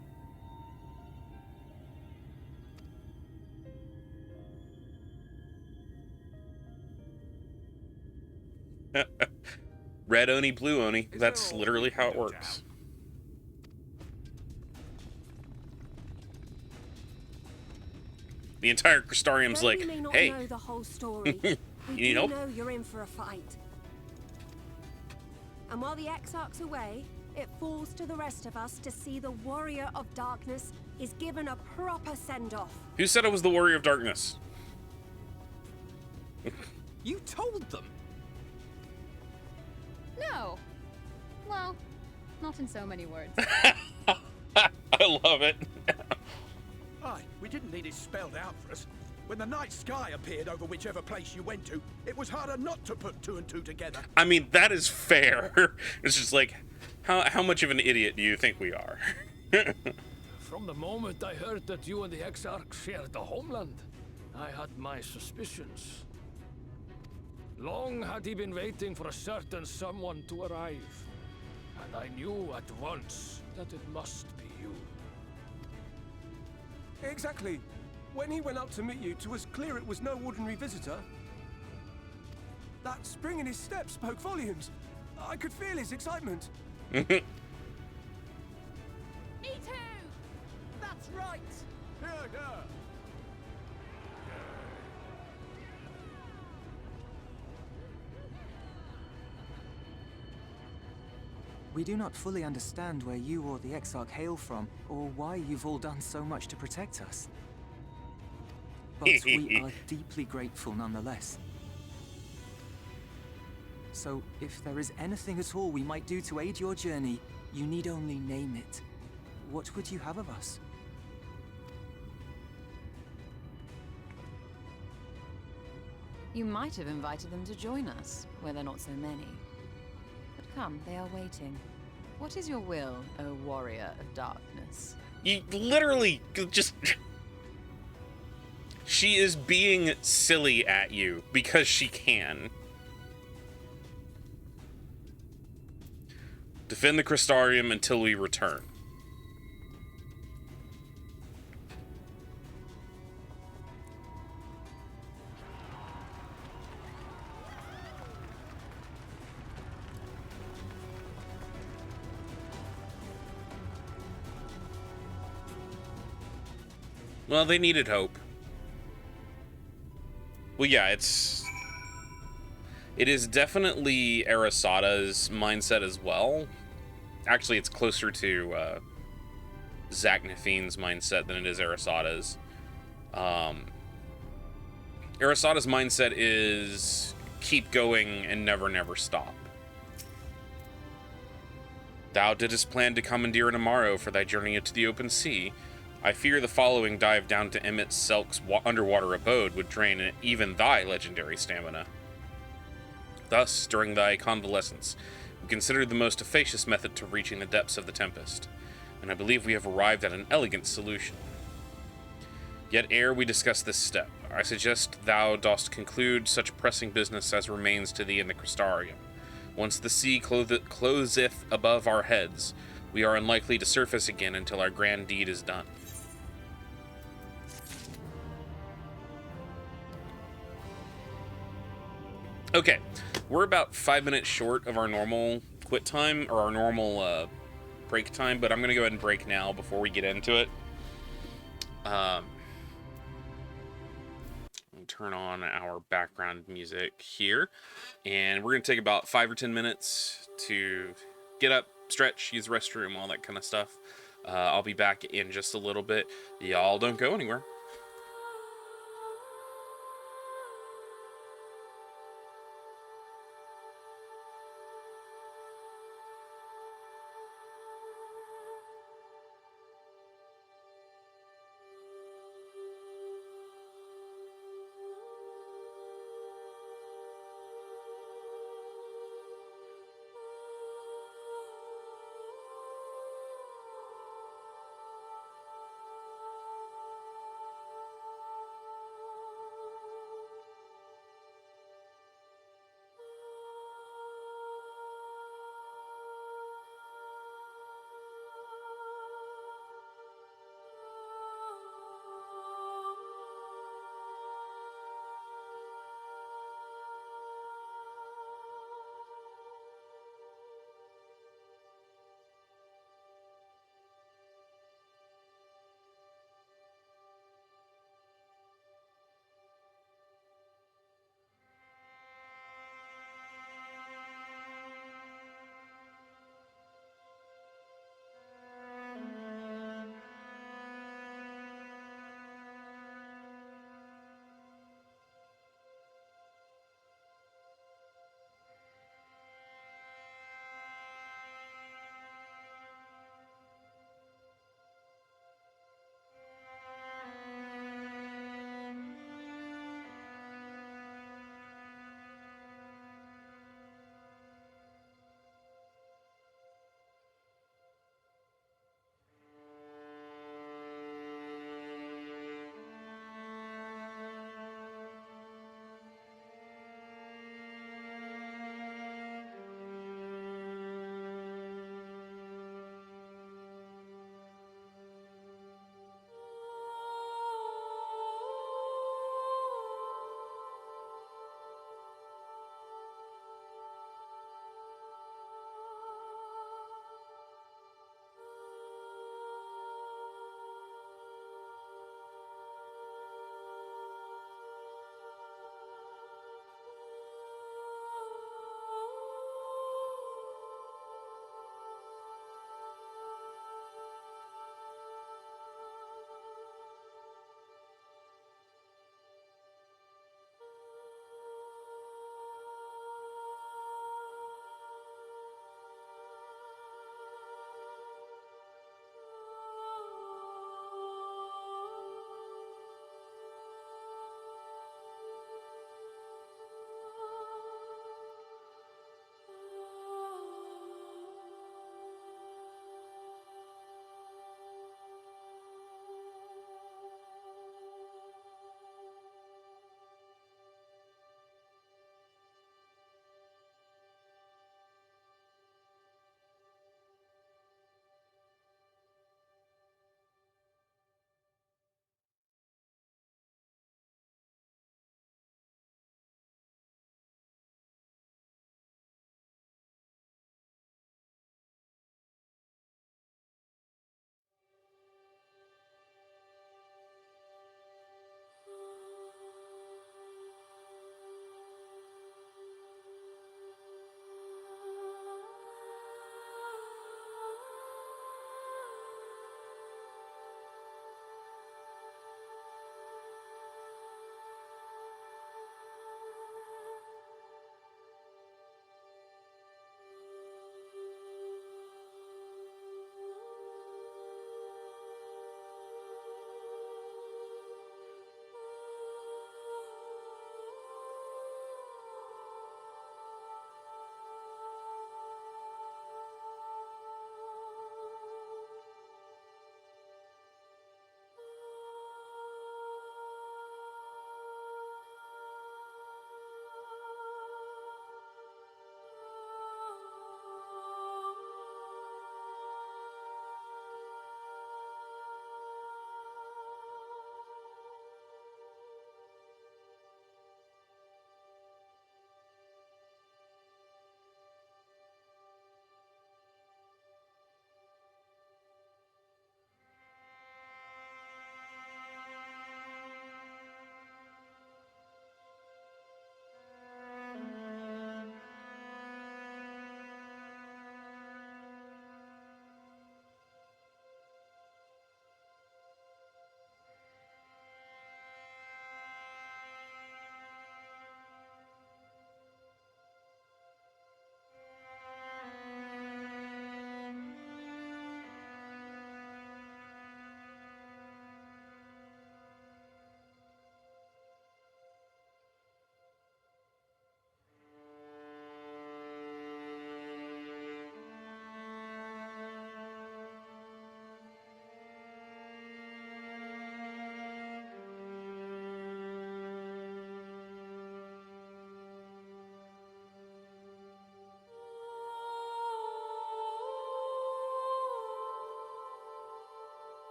Red Oni, blue Oni. That's literally how it works. The entire Crystarium's Though like, we may not hey, know the whole story, we need do help? know you're in for a fight. And while the Exarch's away, it falls to the rest of us to see the Warrior of Darkness is given a proper send-off. Who said I was the Warrior of Darkness? You told them! No. Well, not in so many words. I love it. Aye, we didn't need it spelled out for us. When the night sky appeared over whichever place you went to, it was harder not to put two and two together. I mean, that is fair. It's just like, how much of an idiot do you think we are? From the moment I heard that you and the Exarch shared the homeland, I had my suspicions. Long had he been waiting for a certain someone to arrive, and I knew at once that it must be you. Exactly. When he went up to meet you, it was clear it was no ordinary visitor. That spring in his step spoke volumes. I could feel his excitement. Me too! That's right! Yeah, yeah. We do not fully understand where you or the Exarch hail from, or why you've all done so much to protect us. But we are deeply grateful nonetheless. So, if there is anything at all we might do to aid your journey, you need only name it. What would you have of us? You might have invited them to join us, where there are not so many. But come, they are waiting. What is your will, O Warrior of Darkness? You literally just... She is being silly at you because she can. Defend the Crystarium until we return. Well, they needed hope. Well, yeah, it is definitely Arasada's mindset as well. Actually, it's closer to Zach Nafine's mindset than it is Arasada's. Arasada's mindset is keep going and never, never stop. Thou didst plan to commandeer an Amaro for thy journey into the open sea. I fear the following dive down to Emmett Selk's underwater abode would drain even thy legendary stamina. Thus, during thy convalescence, we considered the most efficacious method to reaching the depths of the Tempest, and I believe we have arrived at an elegant solution. Yet ere we discuss this step, I suggest thou dost conclude such pressing business as remains to thee in the Crystarium. Once the sea closeth above our heads, we are unlikely to surface again until our grand deed is done. Okay, we're about 5 minutes short of our normal quit time, or our normal break time, but I'm going to go ahead and break now before we get into it. Turn on our background music here, and we're going to take about 5 or 10 minutes to get up, stretch, use the restroom, all that kind of stuff. I'll be back in just a little bit. Y'all don't go anywhere.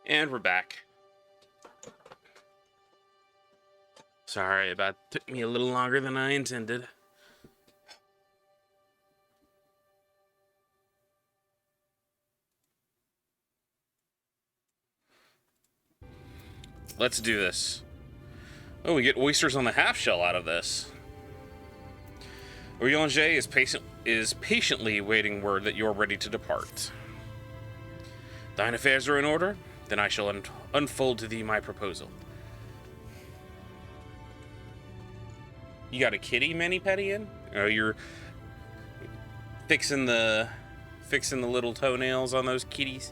And we're back. Sorry, that took me a little longer than I intended. Let's do this. Oh, we get oysters on the half shell out of this. Unjust is patiently waiting word that you're ready to depart. Thine affairs are in order? Then I shall unfold to thee my proposal. You got a kitty mani-pedi in? Oh, you're fixing the little toenails on those kitties?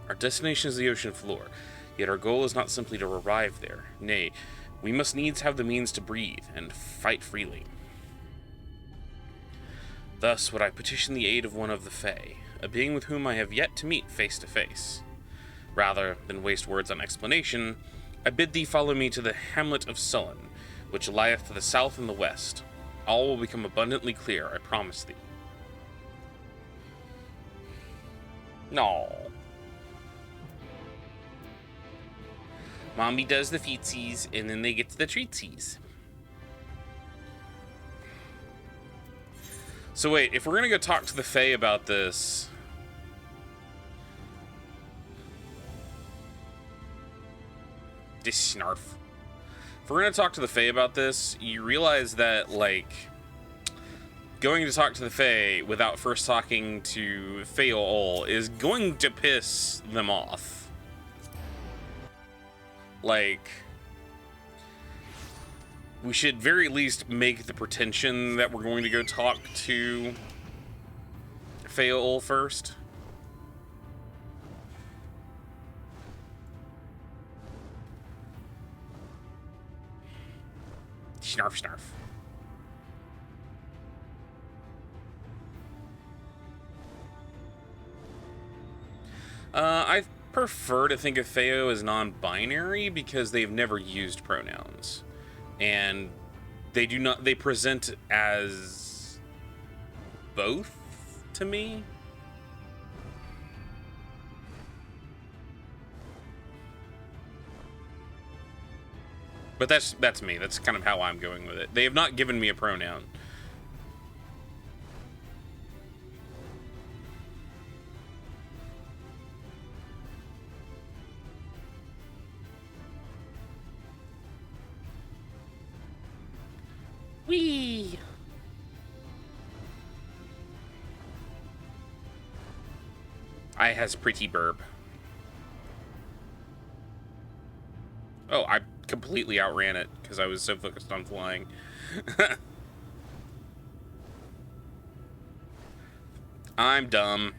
Our destination is the ocean floor, yet our goal is not simply to arrive there. Nay, we must needs have the means to breathe and fight freely. Thus would I petition the aid of one of the Fae, a being with whom I have yet to meet face to face. Rather than waste words on explanation, I bid thee follow me to the hamlet of Sullen, which lieth to the south and the west. All will become abundantly clear, I promise thee. No. Mommy does the feetsies, and then they get to the treatsies. So wait, if we're gonna go talk to the Fae about this... This snarf. If we're gonna talk to the Fae about this, you realize that, like, going to talk to the Fae without first talking to Faol is going to piss them off. Like, we should very least make the pretension that we're going to go talk to Faol first. Snarf, snarf. I prefer to think of Feo as non-binary because they've never used pronouns. And they present as both to me. But that's me. That's kind of how I'm going with it. They have not given me a pronoun. Whee! I has pretty burb. Oh, I completely outran it because I was so focused on flying. I'm dumb.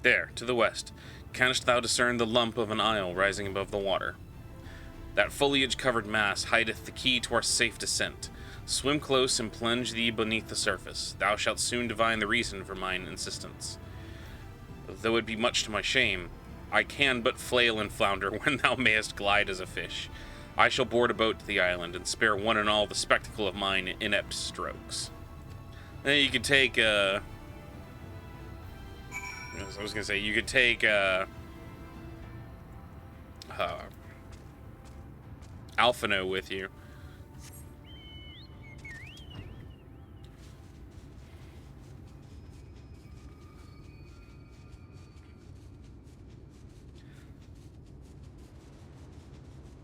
There, to the west, canst thou discern the lump of an isle rising above the water? That foliage-covered mass hideth the key to our safe descent. Swim close and plunge thee beneath the surface. Thou shalt soon divine the reason for mine insistence. Though it be much to my shame, I can but flail and flounder when thou mayest glide as a fish. I shall board a boat to the island and spare one and all the spectacle of mine inept strokes. Then you could take, I was gonna say, you could take, Alphino with you.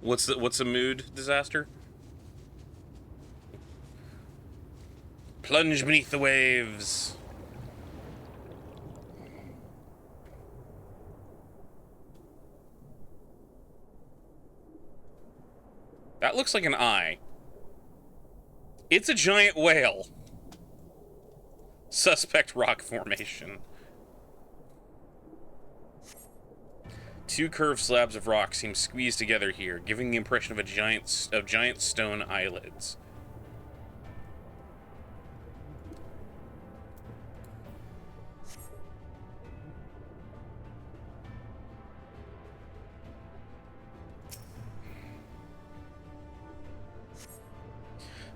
What's the mood, Disaster? Plunge beneath the waves. That looks like an eye. It's a giant whale. Suspect rock formation. Two curved slabs of rock seem squeezed together here, giving the impression of giant stone eyelids.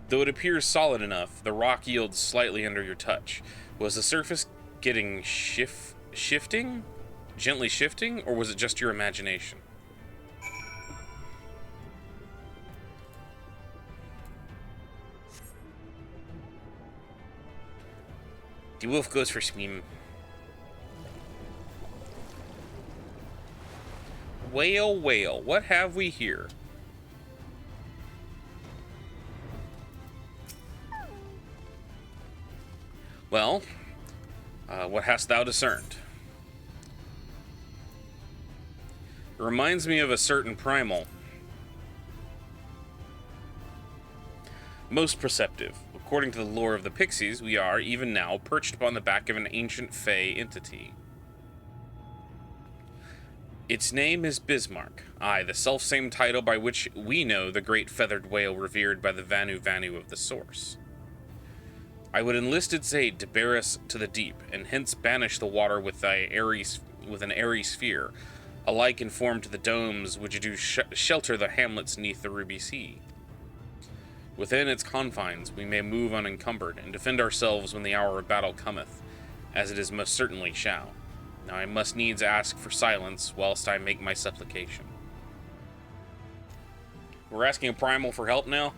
Though it appears solid enough, the rock yields slightly under your touch. Was the surface getting shifting? Gently shifting? Or was it just your imagination? The wolf goes for swim. Whale, whale, what have we here? Well, what hast thou discerned? It reminds me of a certain primal. Most perceptive. According to the lore of the Pixies, we are, even now, perched upon the back of an ancient Fey entity. Its name is Bismarck, aye, the selfsame title by which we know the great feathered whale revered by the Vanu Vanu of the Source. I would enlist its aid to bear us to the deep, and hence banish the water with an airy sphere, alike informed to the domes which do shelter the hamlets neath the ruby sea. Within its confines we may move unencumbered, and defend ourselves when the hour of battle cometh, as it is most certainly shall. Now I must needs ask for silence, whilst I make my supplication. We're asking a primal for help now?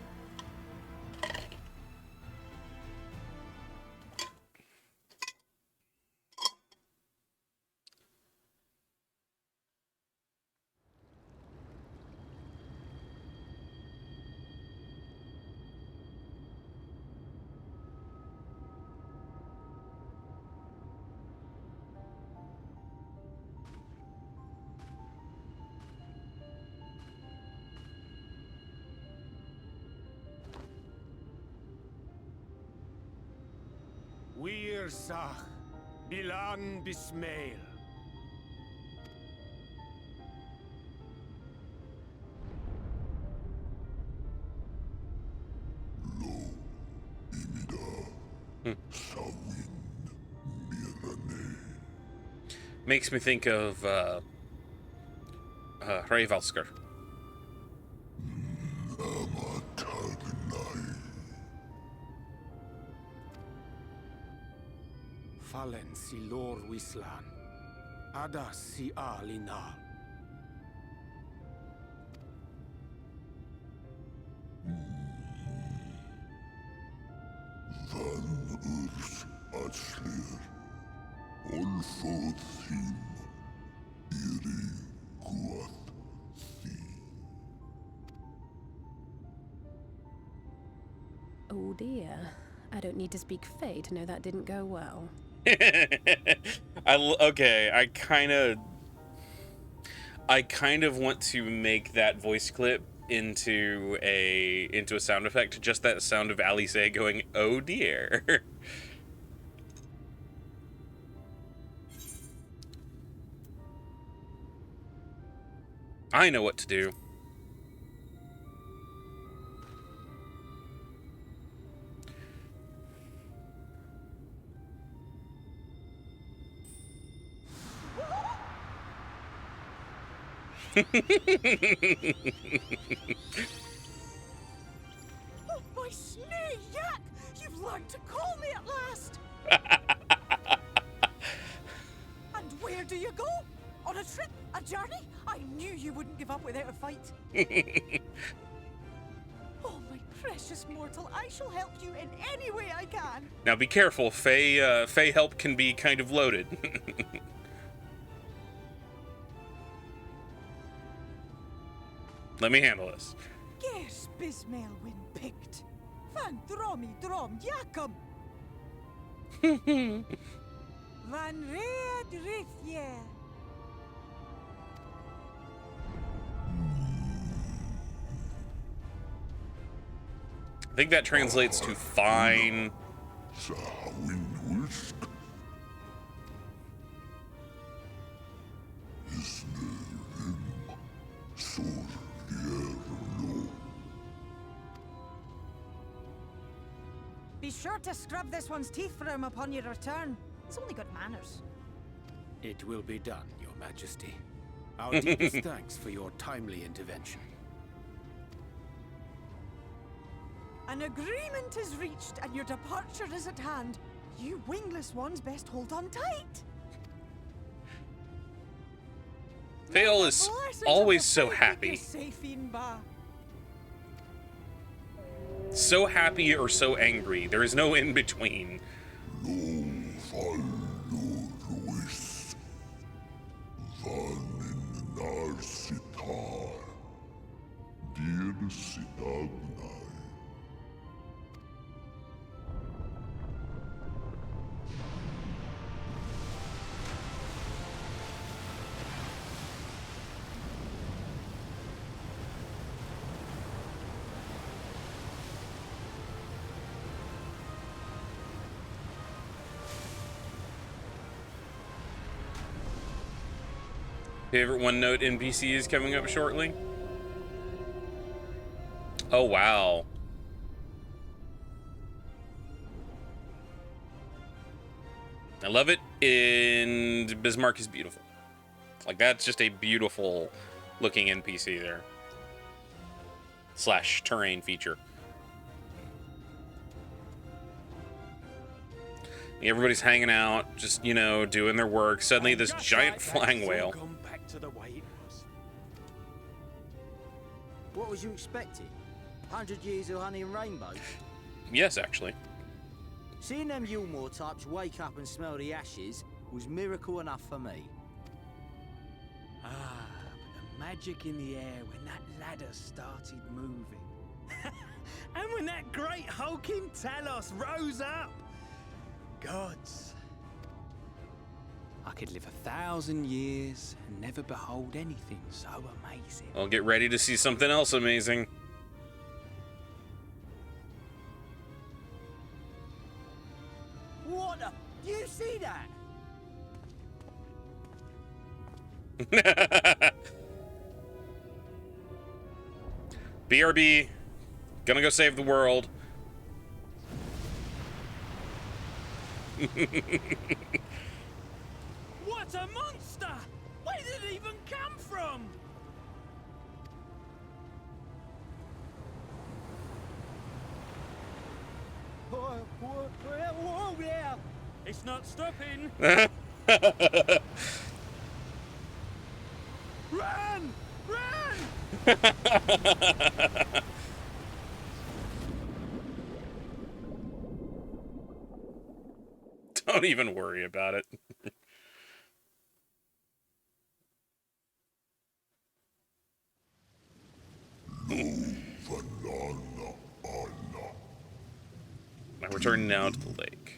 Wir Sach, Bilan Bismail. Makes me think of Hrevalskr. Fallen si lor wislan. Adas si alinal. Van urs atslir. Olfod thim. Iri guath thi. Oh dear. I don't need to speak Fey to know that didn't go well. Okay, I kind of want to make that voice clip into a sound effect, just that sound of Alice going, "Oh dear." I know what to do. Oh, my snake yak! You've learned to call me at last! And where do you go? On a trip? A journey? I knew you wouldn't give up without a fight. Oh, my precious mortal, I shall help you in any way I can. Now be careful, Fey help can be kind of loaded. Let me handle this. Gers Bismail win picked. Van dromi drom jakum. Van red rithye. I think that translates to fine. Be sure to scrub this one's teeth for him upon your return. He's only got manners. It will be done, Your Majesty. Our deepest thanks for your timely intervention. An agreement is reached and your departure is at hand. You wingless ones best hold on tight. Vale is always so happy. So happy or so angry. There is no in between. Favorite one-note NPC is coming up shortly. Oh, wow. I love it, and Bismarck is beautiful. Like, that's just a beautiful looking NPC there. / terrain feature. Everybody's hanging out, just, you know, doing their work. Suddenly, this giant flying whale. What was you expecting? 100 years of honey and rainbows? Yes, actually. Seeing them Yulmore types wake up and smell the ashes was miracle enough for me. Ah, but the magic in the air when that ladder started moving. And when that great hulking Talos rose up. Gods. I could live 1,000 years and never behold anything so amazing. Well, get ready to see something else amazing. What the? Do you see that? BRB, gonna go save the world. What a monster! Where did it even come from? Whoa, yeah! It's not stopping! Run! Run! Don't even worry about it. I return now to the lake.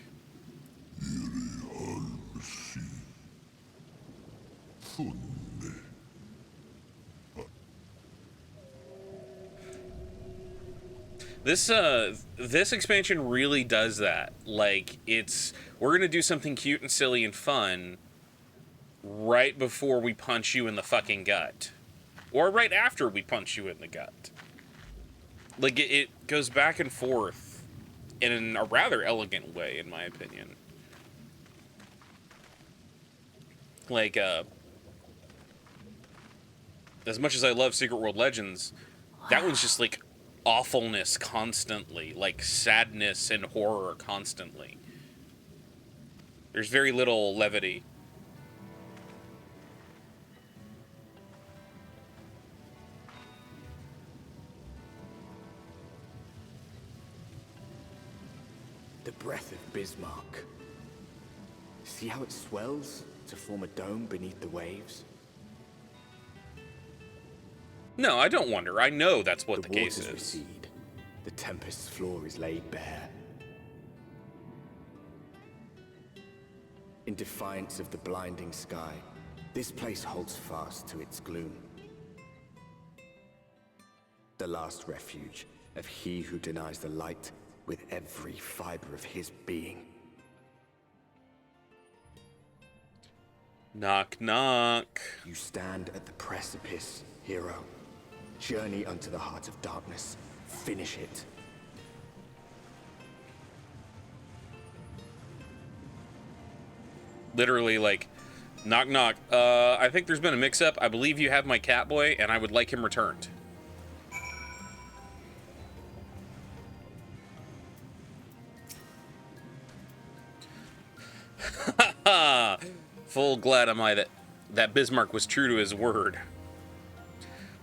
This expansion really does that. Like, we're gonna do something cute and silly and fun right before we punch you in the fucking gut. Or right after we punch you in the gut. Like, it goes back and forth in a rather elegant way, in my opinion. Like, as much as I love Secret World Legends, that one's just, like, awfulness constantly. Like, sadness and horror constantly. There's very little levity. The breath of Bismarck. See how it swells to form a dome beneath the waves? No, I don't wonder. I know that's what the case is. The waters recede. The tempest's floor is laid bare. In defiance of the blinding sky, this place holds fast to its gloom. The last refuge of he who denies the light with every fiber of his being. Knock, knock. You stand at the precipice, hero. Journey unto the heart of darkness. Finish it. Literally, like, knock, knock. I think there's been a mix-up. I believe you have my Catboy, and I would like him returned. Ha! Full glad am I that Bismarck was true to his word.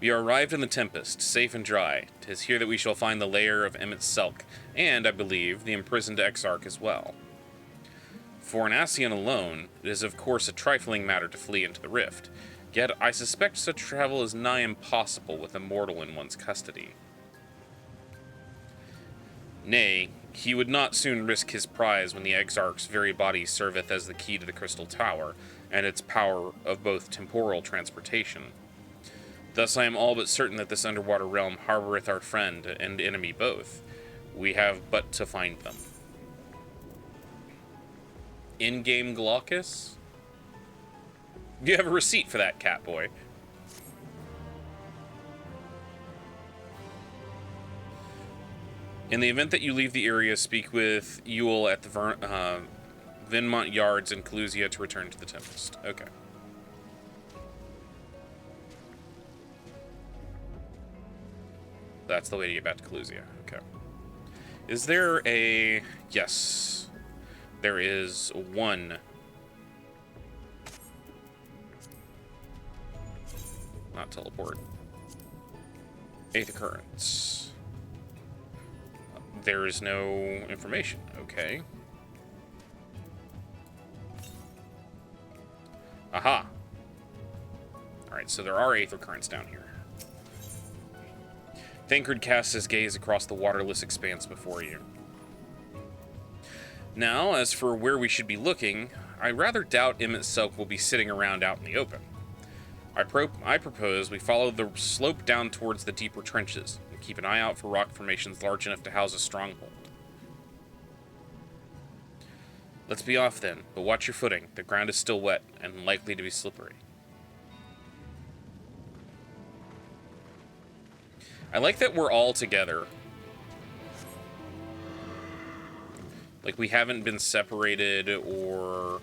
We are arrived in the Tempest, safe and dry. 'Tis here that we shall find the lair of Emmett Selk, and, I believe, the imprisoned Exarch as well. For an Ascian alone, it is of course a trifling matter to flee into the rift, yet I suspect such travel is nigh impossible with a mortal in one's custody. Nay, he would not soon risk his prize when the Exarch's very body serveth as the key to the Crystal Tower, and its power of both temporal transportation. Thus I am all but certain that this underwater realm harboreth our friend and enemy both. We have but to find them. In-game Glaucus? You have a receipt for that, Catboy. In the event that you leave the area, speak with Ewell at the Vinmont Yards in Calusia to return to the Tempest. Okay. That's the way to get back to Calusia. Okay. Is there a... Yes. There is one. Not teleport. 8th occurrence. There is no information. Okay. Aha. Alright, so there are 8th occurrence down here. Thancred casts his gaze across the waterless expanse before you. Now, as for where we should be looking, I rather doubt Emmett Selk will be sitting around out in the open. I propose we follow the slope down towards the deeper trenches, and keep an eye out for rock formations large enough to house a stronghold. Let's be off then, but watch your footing. The ground is still wet, and likely to be slippery. I like that we're all together. Like, we haven't been separated, or...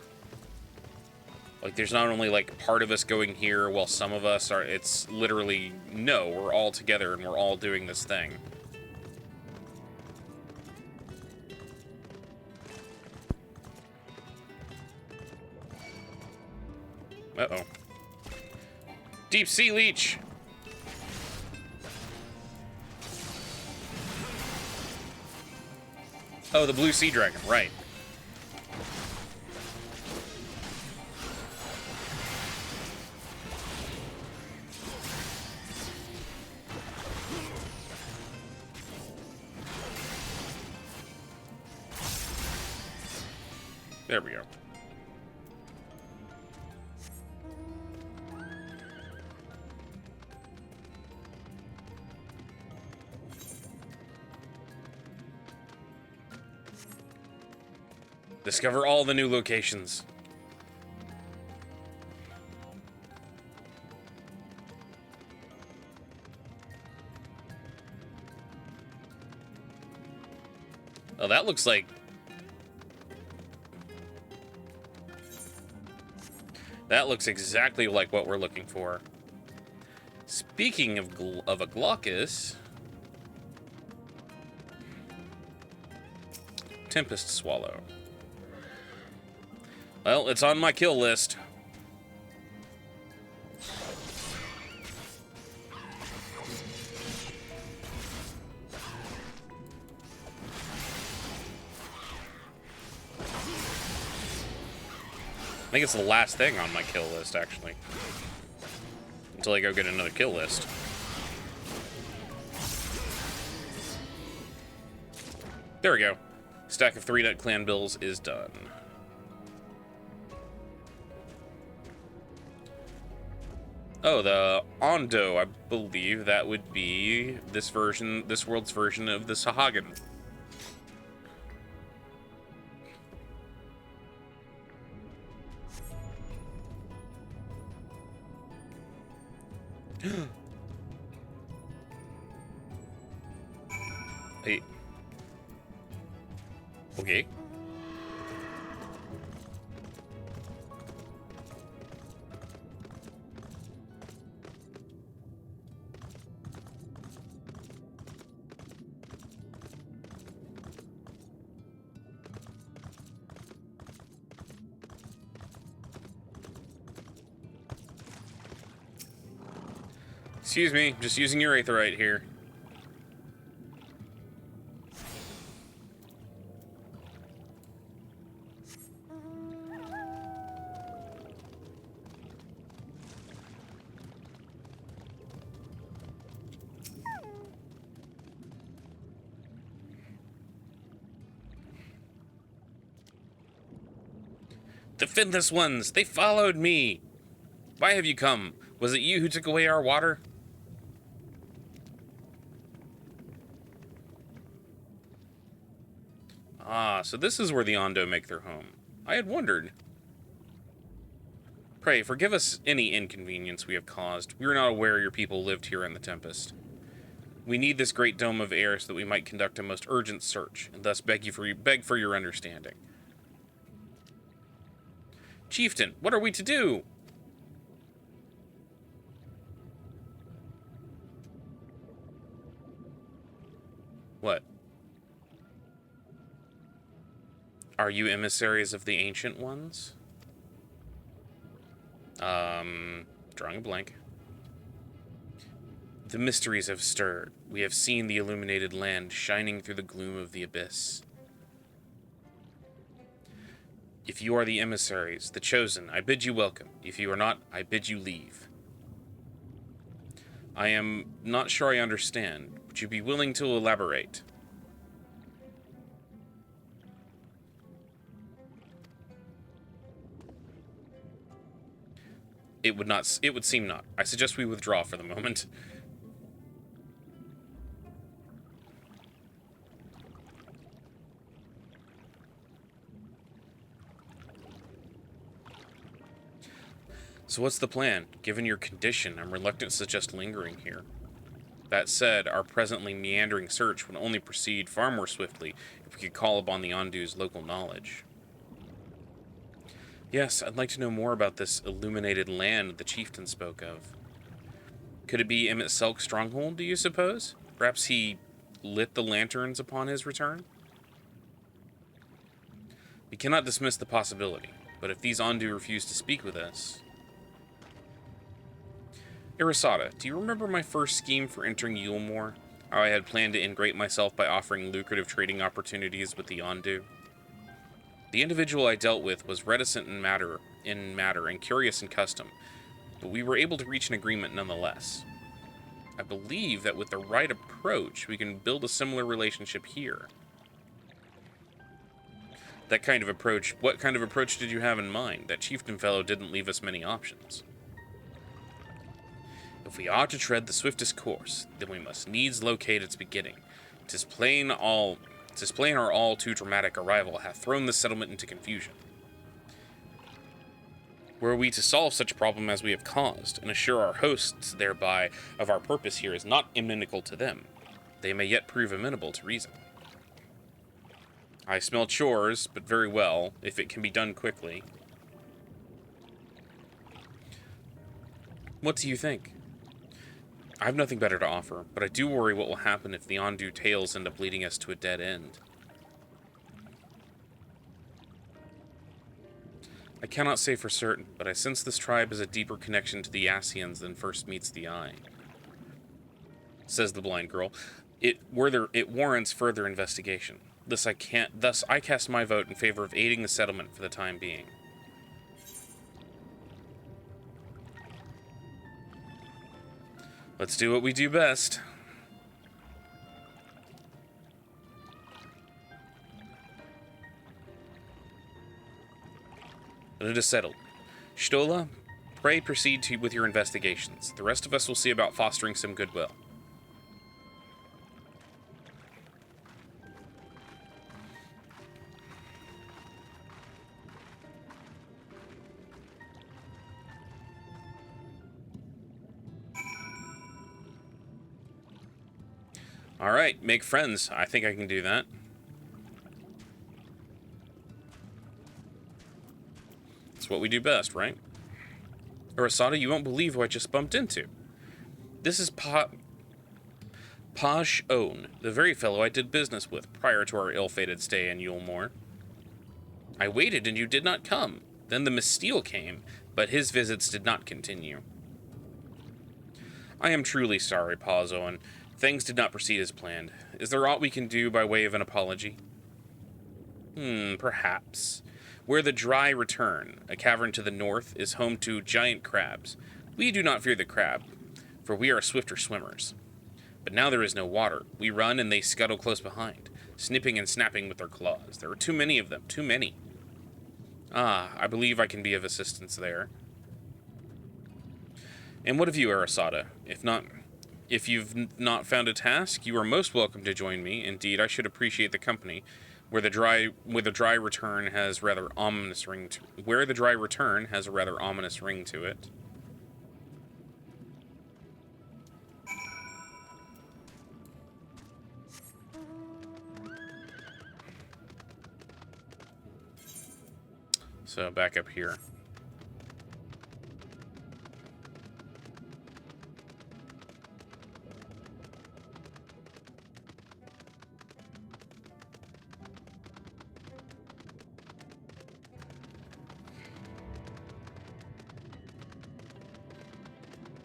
Like, there's not only, like, part of us going here while some of us are... It's literally, no, we're all together and we're all doing this thing. Uh-oh. Deep Sea Leech! Oh, the Blue Sea Dragon, right. There we go. Discover all the new locations. Oh, that looks like... That looks exactly like what we're looking for. Speaking of a Glaucus... Tempest Swallow. Well, it's on my kill list. I think it's the last thing on my kill list, actually. Until I go get another kill list. There we go. Stack of 3-nut clan bills is done. Oh, the Ondo, I believe that would be this world's version of the Sahagin. Hey. Okay. Excuse me, just using your aetherite here. The finless ones, they followed me. Why have you come? Was it you who took away our water? Ah, so this is where the Ondo make their home. I had wondered. Pray, forgive us any inconvenience we have caused. We were not aware your people lived here in the Tempest. We need this great dome of air so that we might conduct a most urgent search, and thus beg for your understanding. Chieftain, what are we to do? What? Are you emissaries of the Ancient Ones? Drawing a blank. The mysteries have stirred. We have seen the illuminated land shining through the gloom of the abyss. If you are the emissaries, the chosen, I bid you welcome. If you are not, I bid you leave. I am not sure I understand. Would you be willing to elaborate? It would seem not. I suggest we withdraw for the moment. So what's the plan? Given your condition, I'm reluctant to suggest lingering here. That said, our presently meandering search would only proceed far more swiftly if we could call upon the Ondu's local knowledge. Yes, I'd like to know more about this illuminated land the chieftain spoke of. Could it be Emmett Selk's stronghold, do you suppose? Perhaps he lit the lanterns upon his return? We cannot dismiss the possibility, but if these Ondu refuse to speak with us... Arasada, do you remember my first scheme for entering Yulemoor? How I had planned to ingrate myself by offering lucrative trading opportunities with the Ondu? The individual I dealt with was reticent in matter and curious in custom, but we were able to reach an agreement nonetheless. I believe that with the right approach, we can build a similar relationship here. That kind of approach, what kind of approach did you have in mind? That chieftain fellow didn't leave us many options. If we are to tread the swiftest course, then we must needs locate its beginning. 'Tis plain our all too dramatic arrival hath thrown this settlement into confusion. Were we to solve such a problem as we have caused, and assure our hosts thereby of our purpose here is not inimical to them, they may yet prove amenable to reason. I smell chores, but very well, if it can be done quickly. What do you think? I have nothing better to offer, but I do worry what will happen if the Ondu tales end up leading us to a dead end. I cannot say for certain, but I sense this tribe has a deeper connection to the Ascians than first meets the eye. Says the blind girl. It warrants further investigation. Thus I cast my vote in favor of aiding the settlement for the time being. Let's do what we do best. Then it is settled. Stola, pray proceed with your investigations. The rest of us will see about fostering some goodwill. Alright, make friends. I think I can do that. It's what we do best, right? Arasada, you won't believe who I just bumped into. This is Paj Own, the very fellow I did business with prior to our ill-fated stay in Yulemoor. I waited and you did not come. Then the Misteel came, but his visits did not continue. I am truly sorry, Pazzo, and things did not proceed as planned. Is there aught we can do by way of an apology? Perhaps. Where the Dry return, a cavern to the north, is home to giant crabs. We do not fear the crab, for we are swifter swimmers. But now there is no water. We run and they scuttle close behind, snipping and snapping with their claws. There are too many of them, too many. Ah, I believe I can be of assistance there. And what of you, Arasada? If you've not found a task, you are most welcome to join me. Indeed, I should appreciate the company. Where the dry return has a rather ominous ring to it. So back up here.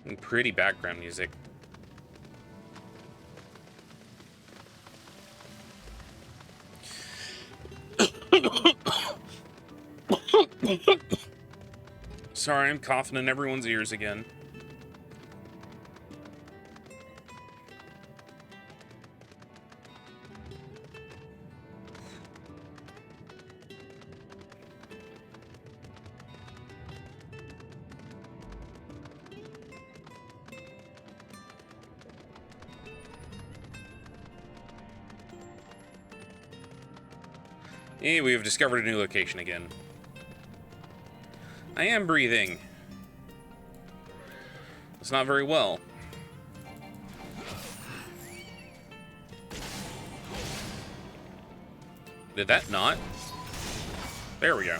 And pretty background music. Sorry, I'm coughing in everyone's ears again. Hey, we have discovered a new location again. I am breathing. It's not very well. Did that not? There we go.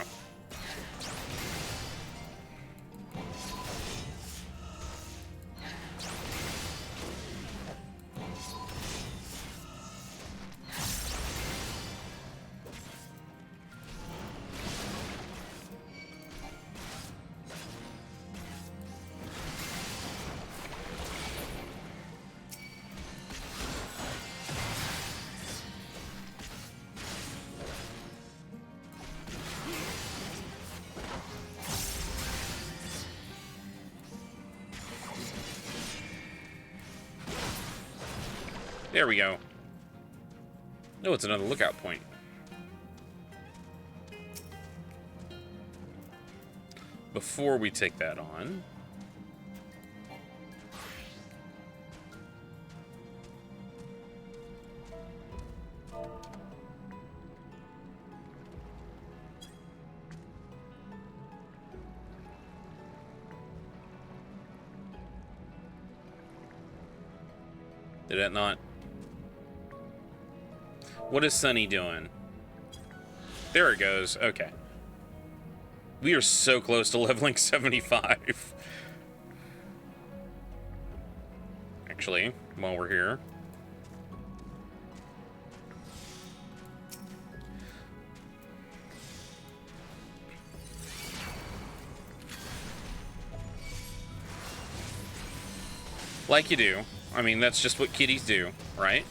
There we go. Oh, it's another lookout point. Before we take that on... Did it not? What is Sunny doing? There it goes. Okay. We are so close to leveling 75. Actually, while we're here. Like you do. I mean, that's just what kitties do, right?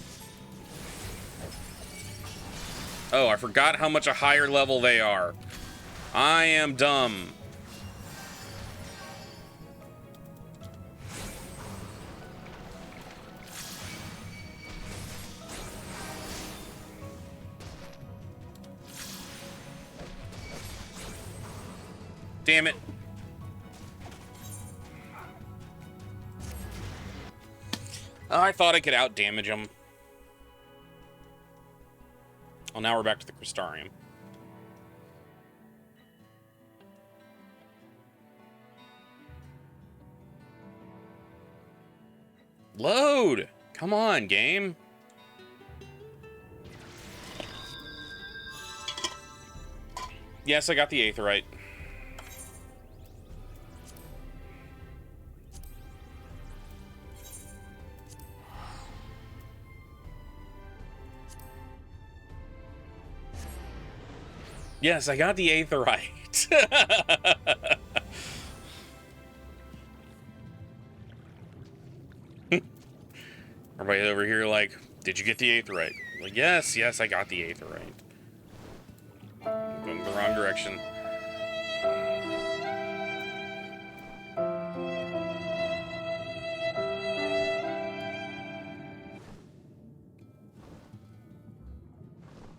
Oh, I forgot how much a higher level they are. I am dumb. Damn it. I thought I could out-damage them. Well, now we're back to the Crystarium. Load! Come on, game. Yes, I got the Aetheryte. Yes, I got the Aetheryte. Everybody over here like, did you get the aetheryte? Like, yes, I got the aetheryte. I'm going the wrong direction.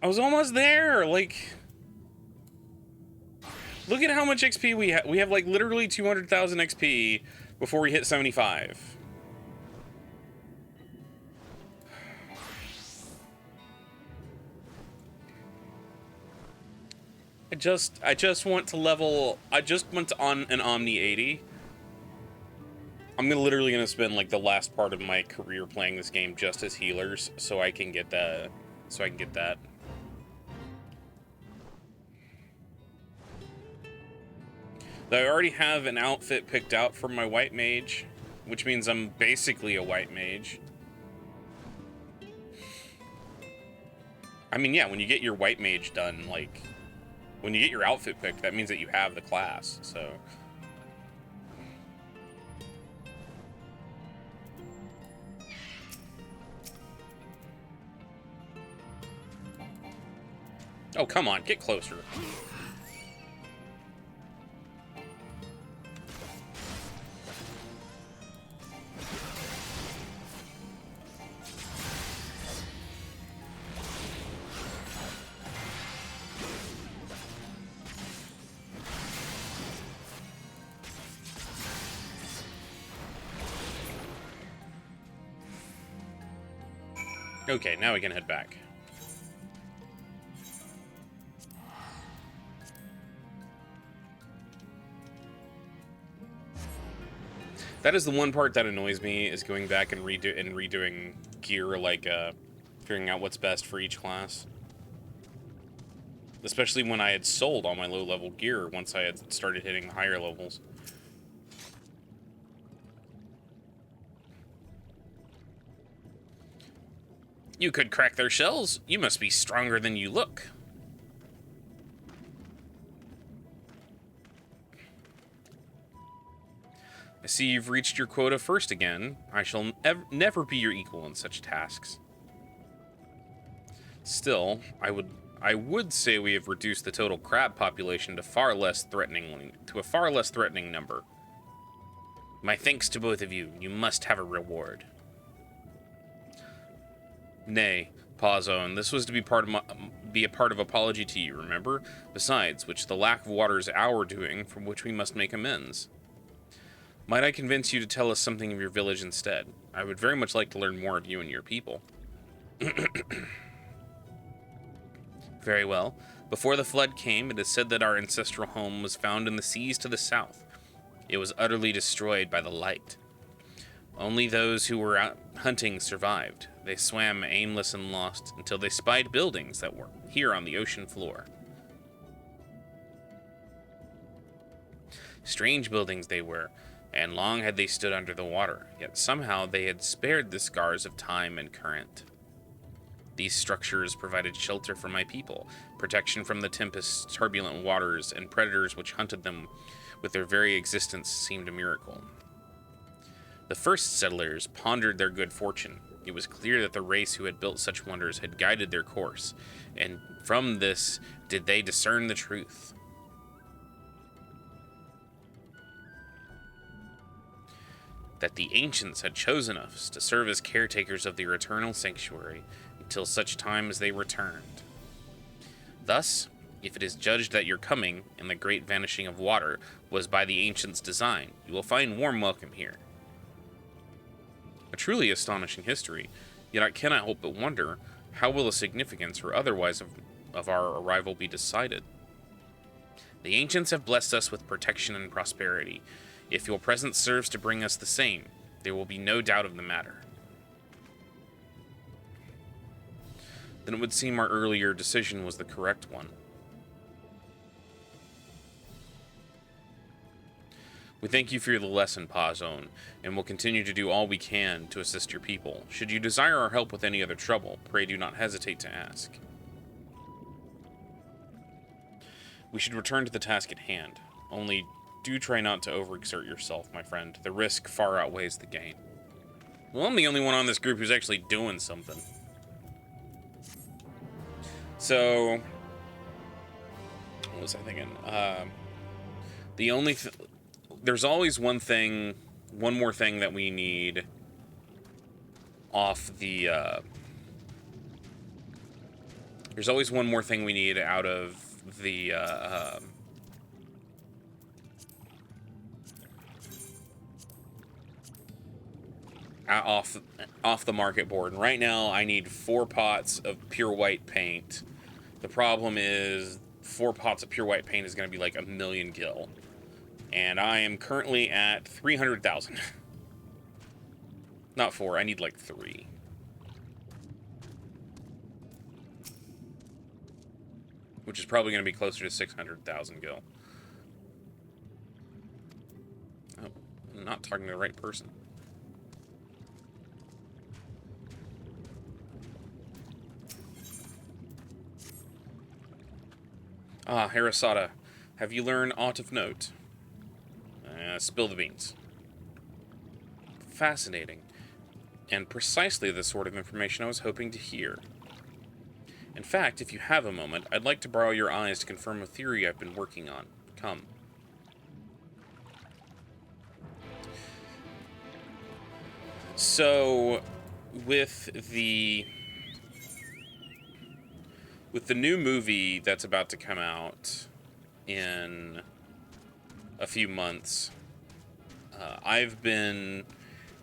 I was almost there, like... Look at how much XP we have. We have, like, literally 200,000 XP before we hit 75. I just want to level... I just want to on an Omni 80. I'm literally gonna spend, like, the last part of my career playing this game just as healers, so I can get that. Though I already have an outfit picked out for my white mage, which means I'm basically a white mage. I mean, yeah, when you get your white mage done, like, when you get your outfit picked, that means that you have the class, so... Oh, come on, get closer. Okay, now we can head back. That is the one part that annoys me, is going back and redoing gear, like figuring out what's best for each class. Especially when I had sold all my low-level gear once I had started hitting higher levels. You could crack their shells. You must be stronger than you look. I see you've reached your quota first again. I shall never be your equal in such tasks. Still, I would say we have reduced the total crab population to a far less threatening number. My thanks to both of you. You must have a reward. Nay, Pawzone, this was to be a part of apology to you, remember? Besides which, the lack of water is our doing, from which we must make amends. Might I convince you to tell us something of your village instead? I would very much like to learn more of you and your people. Very well. Before the flood came, it is said that our ancestral home was found in the seas to the south. It was utterly destroyed by the light. Only those who were out hunting survived. They swam aimless and lost until they spied buildings that were here on the ocean floor. Strange buildings they were, and long had they stood under the water, yet somehow they had spared the scars of time and current. These structures provided shelter for my people, protection from the tempest's turbulent waters, and predators which hunted them with their very existence seemed a miracle. The first settlers pondered their good fortune. It was clear that the race who had built such wonders had guided their course, and from this did they discern the truth. That the ancients had chosen us to serve as caretakers of their eternal sanctuary until such time as they returned. Thus, if it is judged that your coming and the great vanishing of water was by the ancients' design, you will find warm welcome here. A truly astonishing history, yet I cannot help but wonder, how will the significance or otherwise of our arrival be decided? The ancients have blessed us with protection and prosperity. If your presence serves to bring us the same, there will be no doubt of the matter. Then it would seem our earlier decision was the correct one. We thank you for the lesson, Pawzone, and will continue to do all we can to assist your people. Should you desire our help with any other trouble, pray do not hesitate to ask. We should return to the task at hand. Only do try not to overexert yourself, my friend. The risk far outweighs the gain. Well, I'm the only one on this group who's actually doing something. So, what was I thinking? The only there's always one more thing that we need off the. There's always one more thing we need out of the. Off the market board. And right now, I need 4 pots of pure white paint. The problem is 4 pots of pure white paint is going to be like 1,000,000 gil. And I am currently at 300,000. Not 4, I need like 3. Which is probably going to be closer to 600,000 gil. Oh, I'm not talking to the right person. Ah, Harasada, have you learned aught of note? Spill the beans. Fascinating, and precisely the sort of information I was hoping to hear. In fact, if you have a moment, I'd like to borrow your eyes to confirm a theory I've been working on. Come. So, with the new movie that's about to come out in a few months, I've been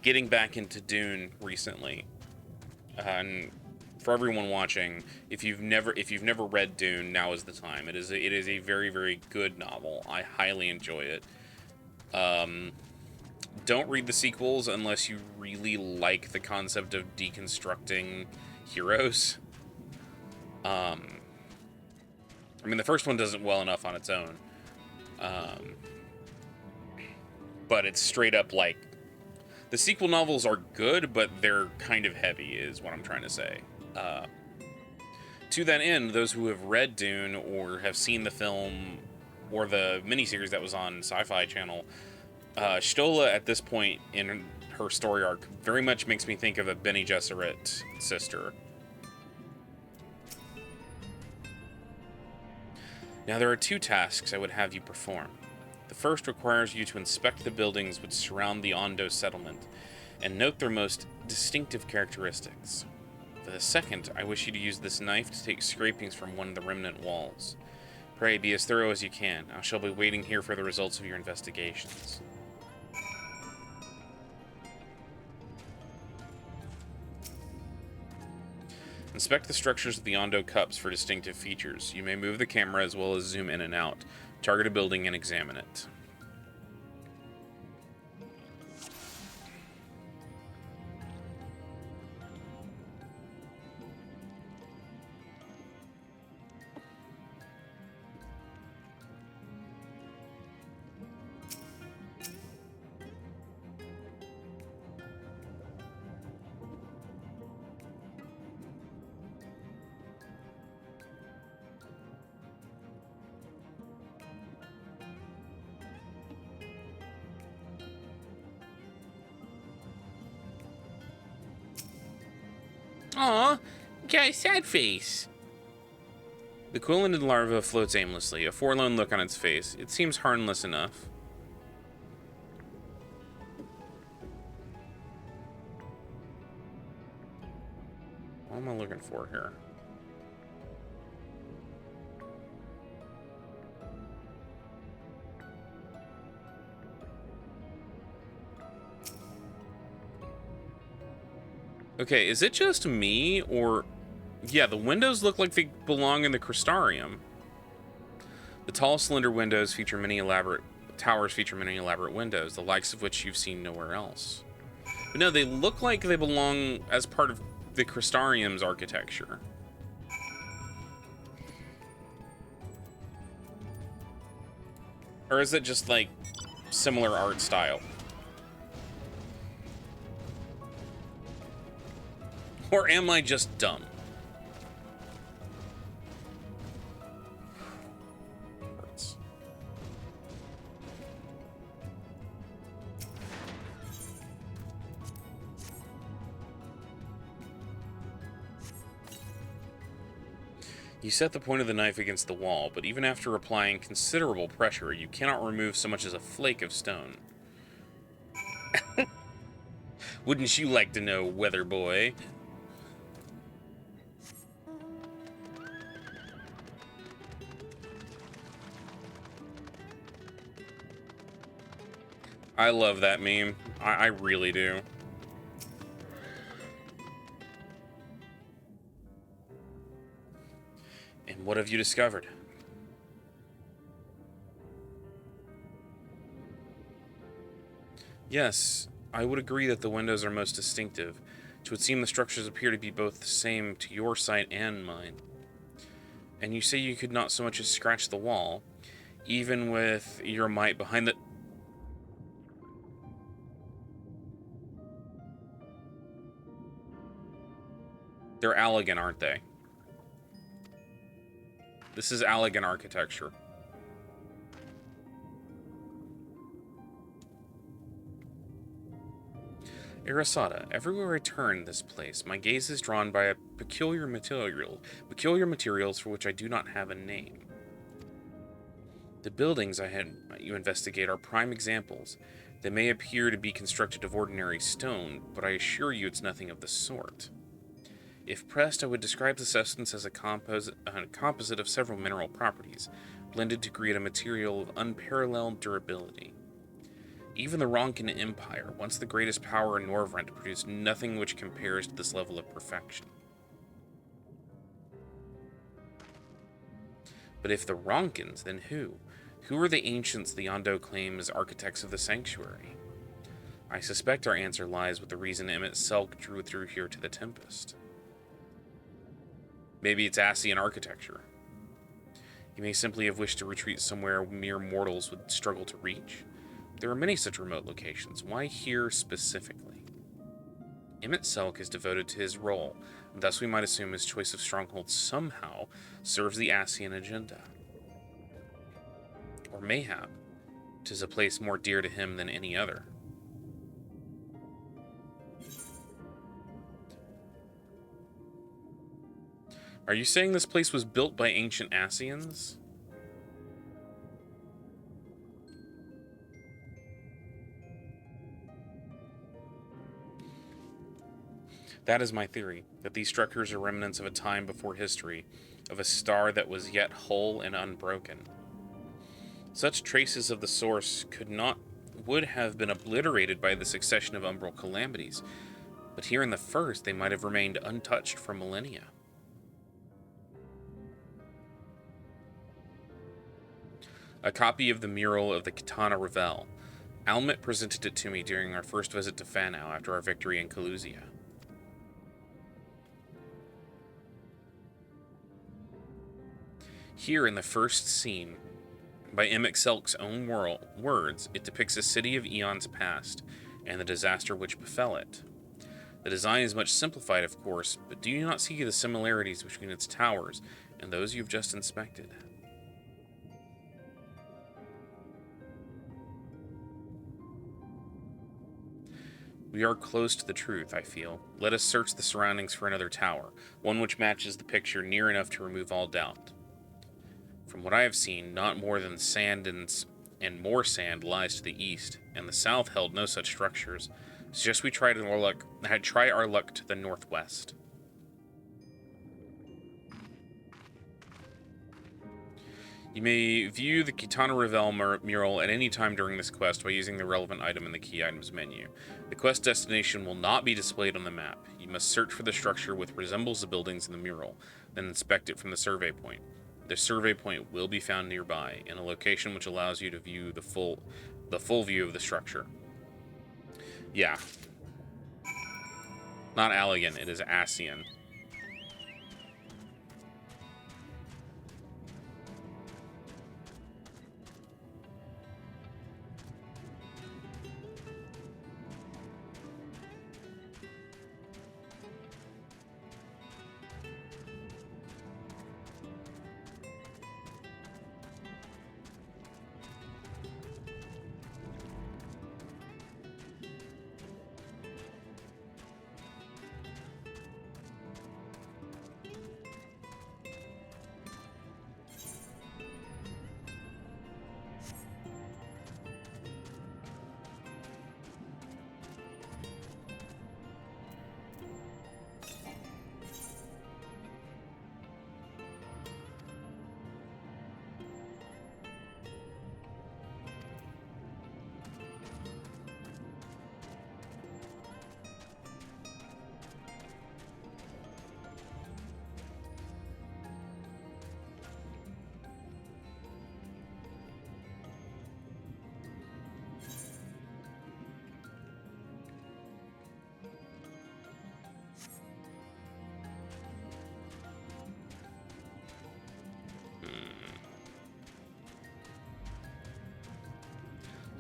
getting back into Dune recently. And for everyone watching, if you've never read Dune, now is the time. It is a very, very good novel. I highly enjoy it. Don't read the sequels unless you really like the concept of deconstructing heroes. I mean, the first one does it well enough on its own. But it's straight up like... The sequel novels are good, but they're kind of heavy, is what I'm trying to say. To that end, those who have read Dune or have seen the film or the miniseries that was on Sci-Fi Channel, Stola at this point in her story arc very much makes me think of a Bene Gesserit sister. Now, there are 2 tasks I would have you perform. The first requires you to inspect the buildings which surround the Ondo settlement and note their most distinctive characteristics. For the second, I wish you to use this knife to take scrapings from one of the remnant walls. Pray be as thorough as you can. I shall be waiting here for the results of your investigations. Inspect the structures of the Ondo cups for distinctive features. You may move the camera as well as zoom in and out. Target a building and examine it. Aw, got a sad face. The Quillanded larva floats aimlessly, a forlorn look on its face. It seems harmless enough. What am I looking for here? Okay, is it just me, or... Yeah, the windows look like they belong in the Crystarium. The tall, slender windows feature many elaborate... Towers feature many elaborate windows, the likes of which you've seen nowhere else. But no, they look like they belong as part of the Crystarium's architecture. Or is it just, like, similar art style? Or am I just dumb? You set the point of the knife against the wall, but even after applying considerable pressure, you cannot remove so much as a flake of stone. Wouldn't you like to know, weather boy? I love that meme. I really do. And what have you discovered? Yes, I would agree that the windows are most distinctive. It would seem the structures appear to be both the same to your sight and mine. And you say you could not so much as scratch the wall, even with your might behind the... They're Allegan, aren't they? This is Allegan architecture. Arasada, everywhere I turn this place, my gaze is drawn by a peculiar materials for which I do not have a name. The buildings I had you investigate are prime examples. They may appear to be constructed of ordinary stone, but I assure you it's nothing of the sort. If pressed, I would describe the substance as a composite of several mineral properties, blended to create a material of unparalleled durability. Even the Ronkin Empire, once the greatest power in Norvrent, produced nothing which compares to this level of perfection. But if the Ronkins, then who? Who are the ancients the Yondo claim as architects of the sanctuary? I suspect our answer lies with the reason Emmett Selk drew through here to the Tempest. Maybe it's Ascian architecture. He may simply have wished to retreat somewhere mere mortals would struggle to reach. There are many such remote locations. Why here specifically? Emmett Selk is devoted to his role, and thus we might assume his choice of strongholds somehow serves the Ascian agenda. Or mayhap, 'tis a place more dear to him than any other. Are you saying this place was built by ancient Ascians? That is my theory, that these structures are remnants of a time before history, of a star that was yet whole and unbroken. Such traces of the source would have been obliterated by the succession of umbral calamities, but here in the first they might have remained untouched for millennia. A copy of the mural of the Kitana Revel. Almet presented it to me during our first visit to Fanau after our victory in Calusia. Here in the first scene, by Emmett Selk's own words, it depicts a city of eons past and the disaster which befell it. The design is much simplified, of course, but do you not see the similarities between its towers and those you've just inspected? We are close to the truth, I feel. Let us search the surroundings for another tower, one which matches the picture near enough to remove all doubt. From what I have seen, not more than sand and more sand lies to the east, and the south held no such structures. Suggest we try our luck to the northwest. You may view the Kitana Revel mural at any time during this quest by using the relevant item in the key items menu. The quest destination will not be displayed on the map. You must search for the structure which resembles the buildings in the mural, then inspect it from the survey point. The survey point will be found nearby, in a location which allows you to view the full view of the structure. Yeah. Not Allegan, it is Ascian.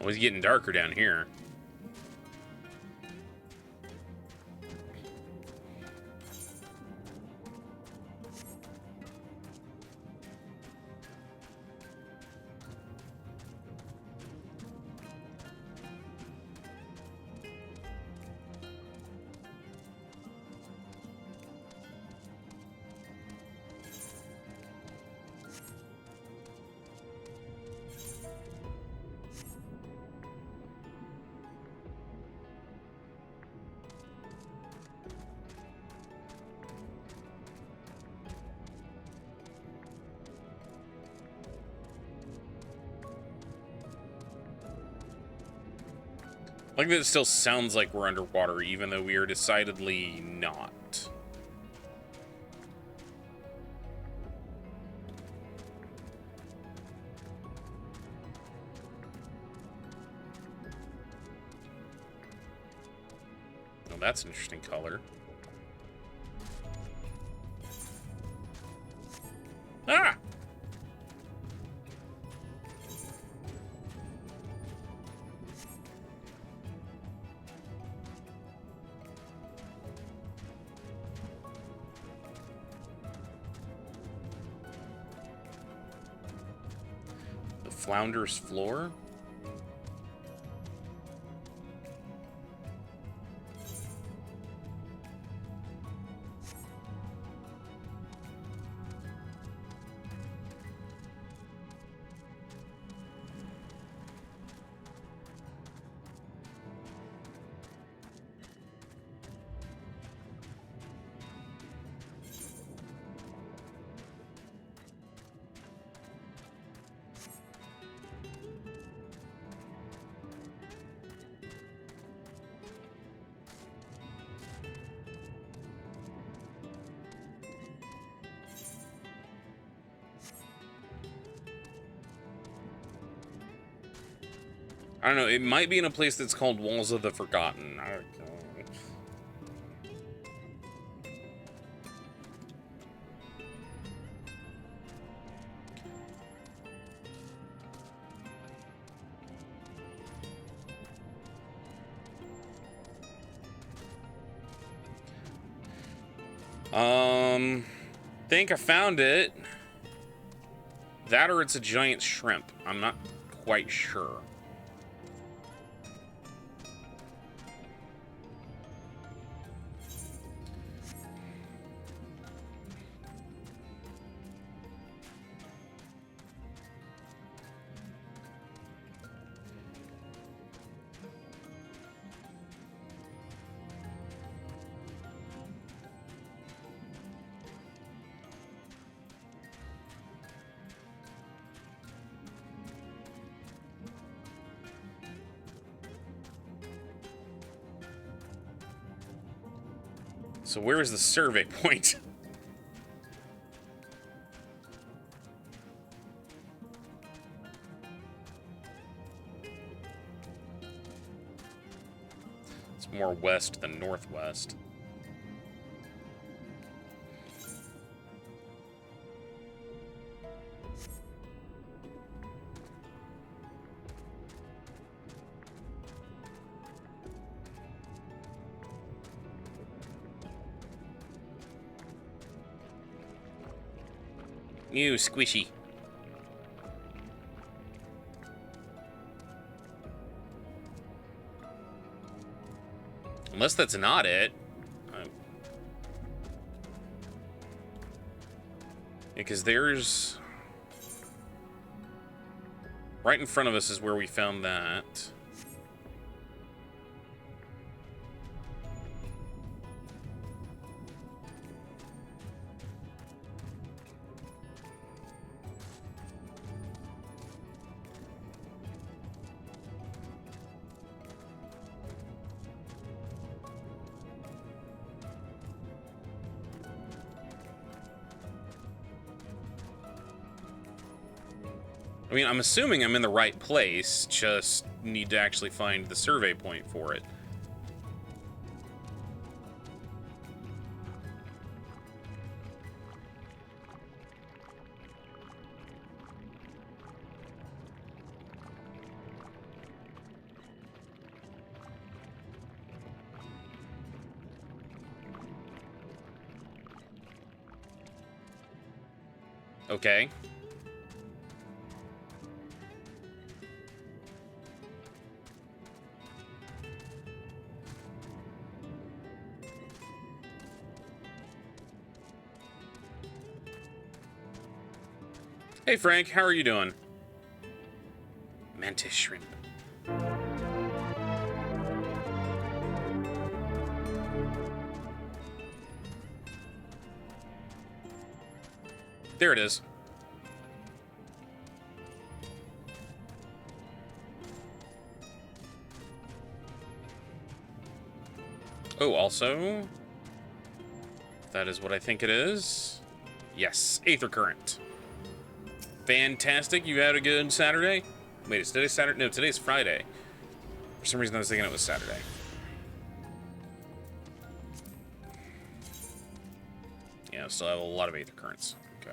Was getting darker down here. Like that it still sounds like we're underwater, even though we are decidedly not. Well, that's an interesting color. Ah! Flounder's floor? I don't know, it might be in a place that's called Walls of the Forgotten. I don't know. Think I found it. That or it's a giant shrimp. I'm not quite sure. So where is the survey point? It's more west than northwest. Ew, squishy. Unless that's not it. Because there's... Right in front of us is where we found that. I mean, I'm assuming I'm in the right place, just need to actually find the survey point for it. Okay. Hey Frank, how are you doing? Mantis shrimp. There it is. Oh, also, that is what I think it is. Yes, Aether Current. Fantastic. You had a good Saturday? Wait, is today Saturday? No, today's Friday. For some reason, I was thinking it was Saturday. Yeah, I still have a lot of Aether Currents. Okay.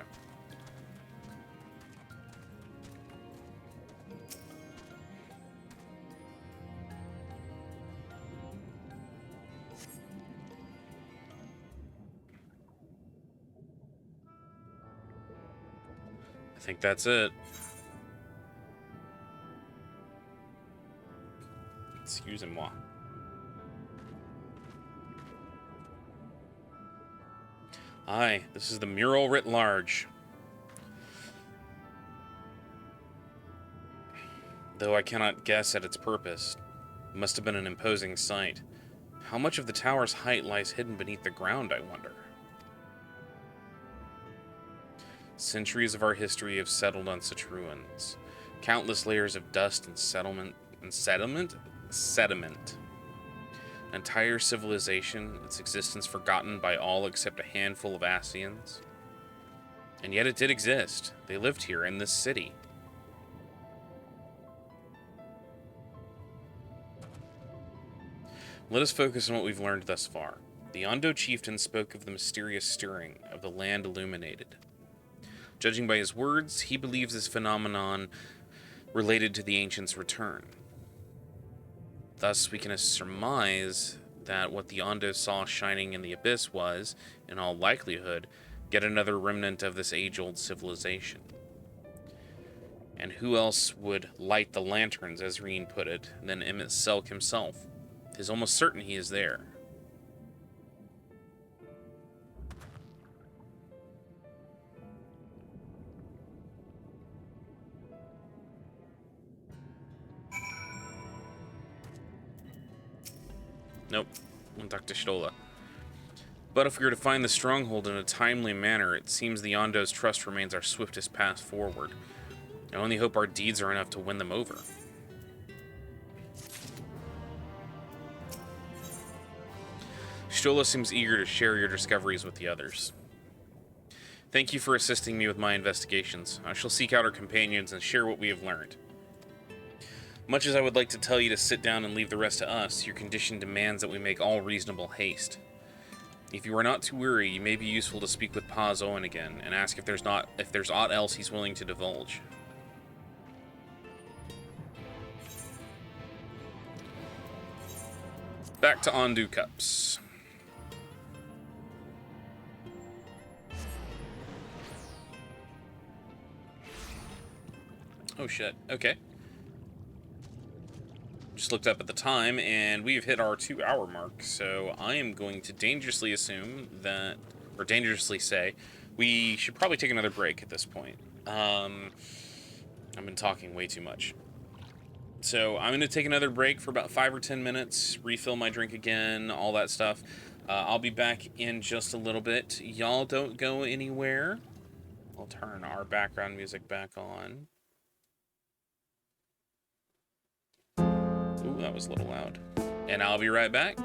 I think that's it. Excusez-moi. Aye, this is the mural writ large. Though I cannot guess at its purpose. It must have been an imposing sight. How much of the tower's height lies hidden beneath the ground, I wonder? Centuries of our history have settled on such ruins. Countless layers of dust and sediment. An entire civilization, its existence forgotten by all except a handful of Ascians. And yet it did exist. They lived here in this city. Let us focus on what we've learned thus far. The Ondo chieftain spoke of the mysterious stirring of the land illuminated. Judging by his words, he believes this phenomenon related to the ancients' return. Thus, we can surmise that what the Ondo saw shining in the abyss was, in all likelihood, yet another remnant of this age-old civilization. And who else would light the lanterns, as Reen put it, than Emmett Selk himself? It is almost certain he is there. Nope, won't talk to Stola. But if we are to find the stronghold in a timely manner, it seems the Ondo's trust remains our swiftest path forward. I only hope our deeds are enough to win them over. Stola seems eager to share your discoveries with the others. Thank you for assisting me with my investigations. I shall seek out our companions and share what we have learned. Much as I would like to tell you to sit down and leave the rest to us, your condition demands that we make all reasonable haste. If you are not too weary, you may be useful to speak with Paz Owen again and ask if there's aught else he's willing to divulge. Back to Ondu Cups. Oh shit, okay. Just looked up at the time, and we've hit our 2-hour mark, so I am going to dangerously assume that, or dangerously say, we should probably take another break at this point. I've been talking way too much. So I'm going to take another break for about 5 or 10 minutes, refill my drink again, all that stuff. I'll be back in just a little bit. Y'all don't go anywhere. I'll turn our background music back on. Ooh, that was a little loud. And I'll be right back.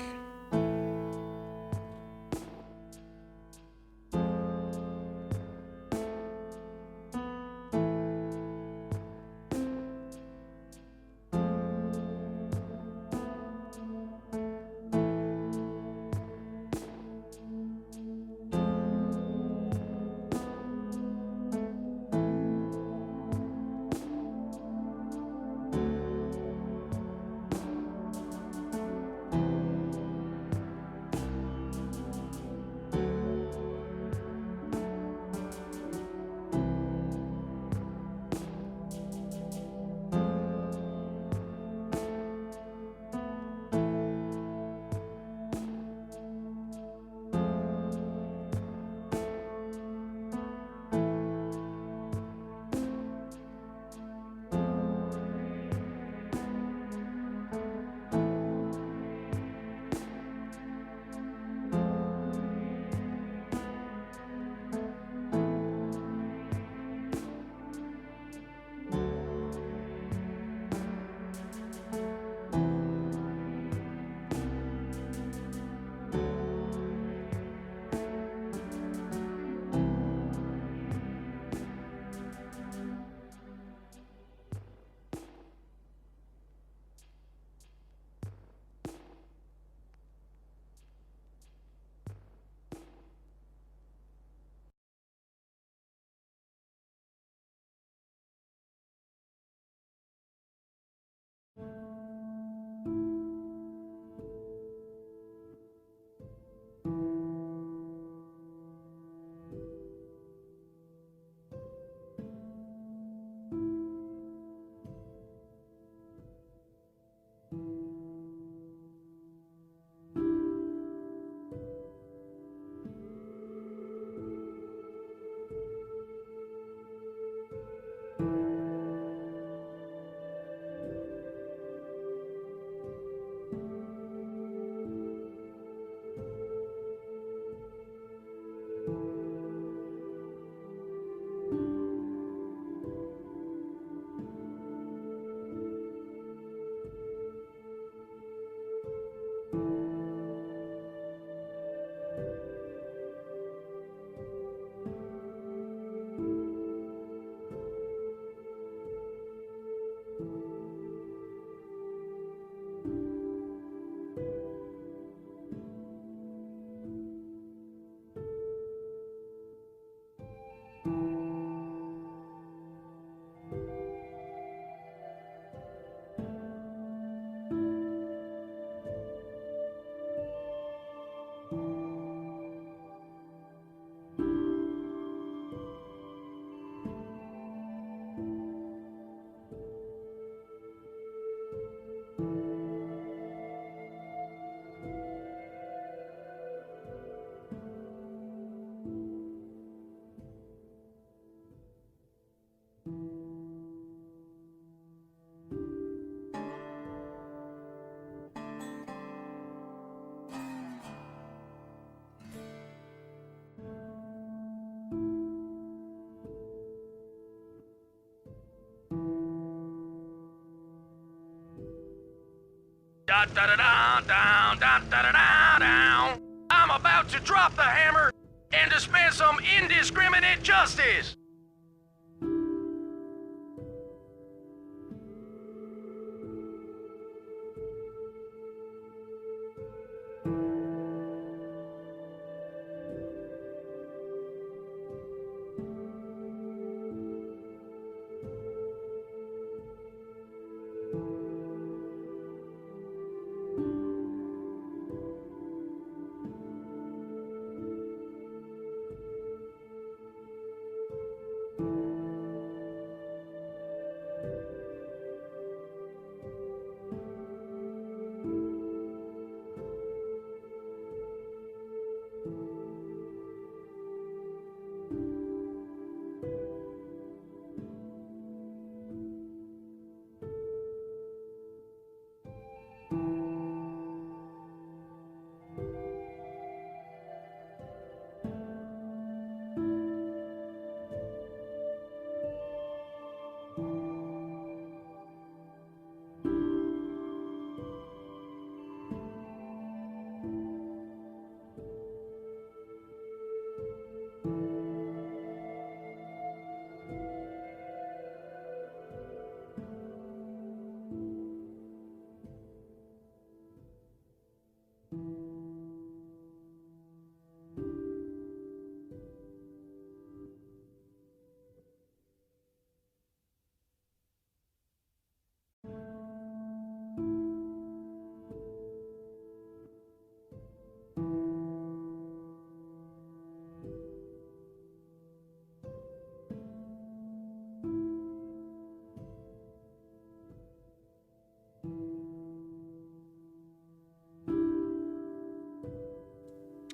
Da da da da down da da da da down. I'm about to drop the hammer and dispense some indiscriminate justice.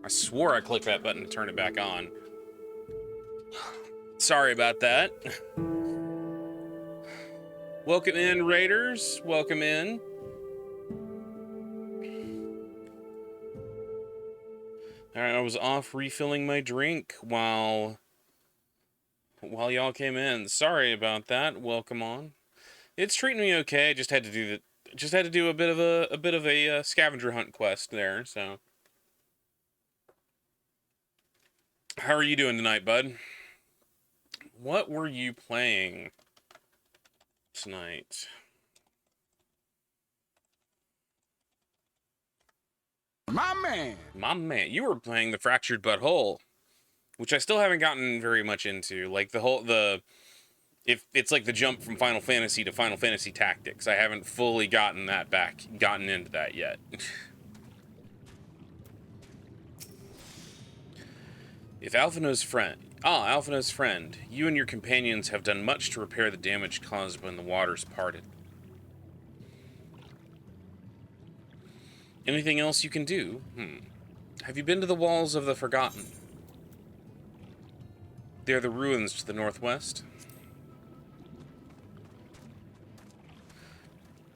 I swore I clicked that button to turn it back on. Sorry about that. Welcome in, Raiders. Welcome in. Alright, I was off refilling my drink while y'all came in. Sorry about that. Welcome on. It's treating me okay. I just had to do a bit of a scavenger hunt quest there, so. How are you doing tonight, bud? What were you playing tonight? My man! My man. You were playing the Fractured But Whole, which I still haven't gotten very much into. Like, if it's like the jump from Final Fantasy to Final Fantasy Tactics. I haven't fully gotten into that yet. If Alphinaud's friend, you and your companions have done much to repair the damage caused when the waters parted. Anything else you can do? Have you been to the Walls of the Forgotten? They are the ruins to the northwest.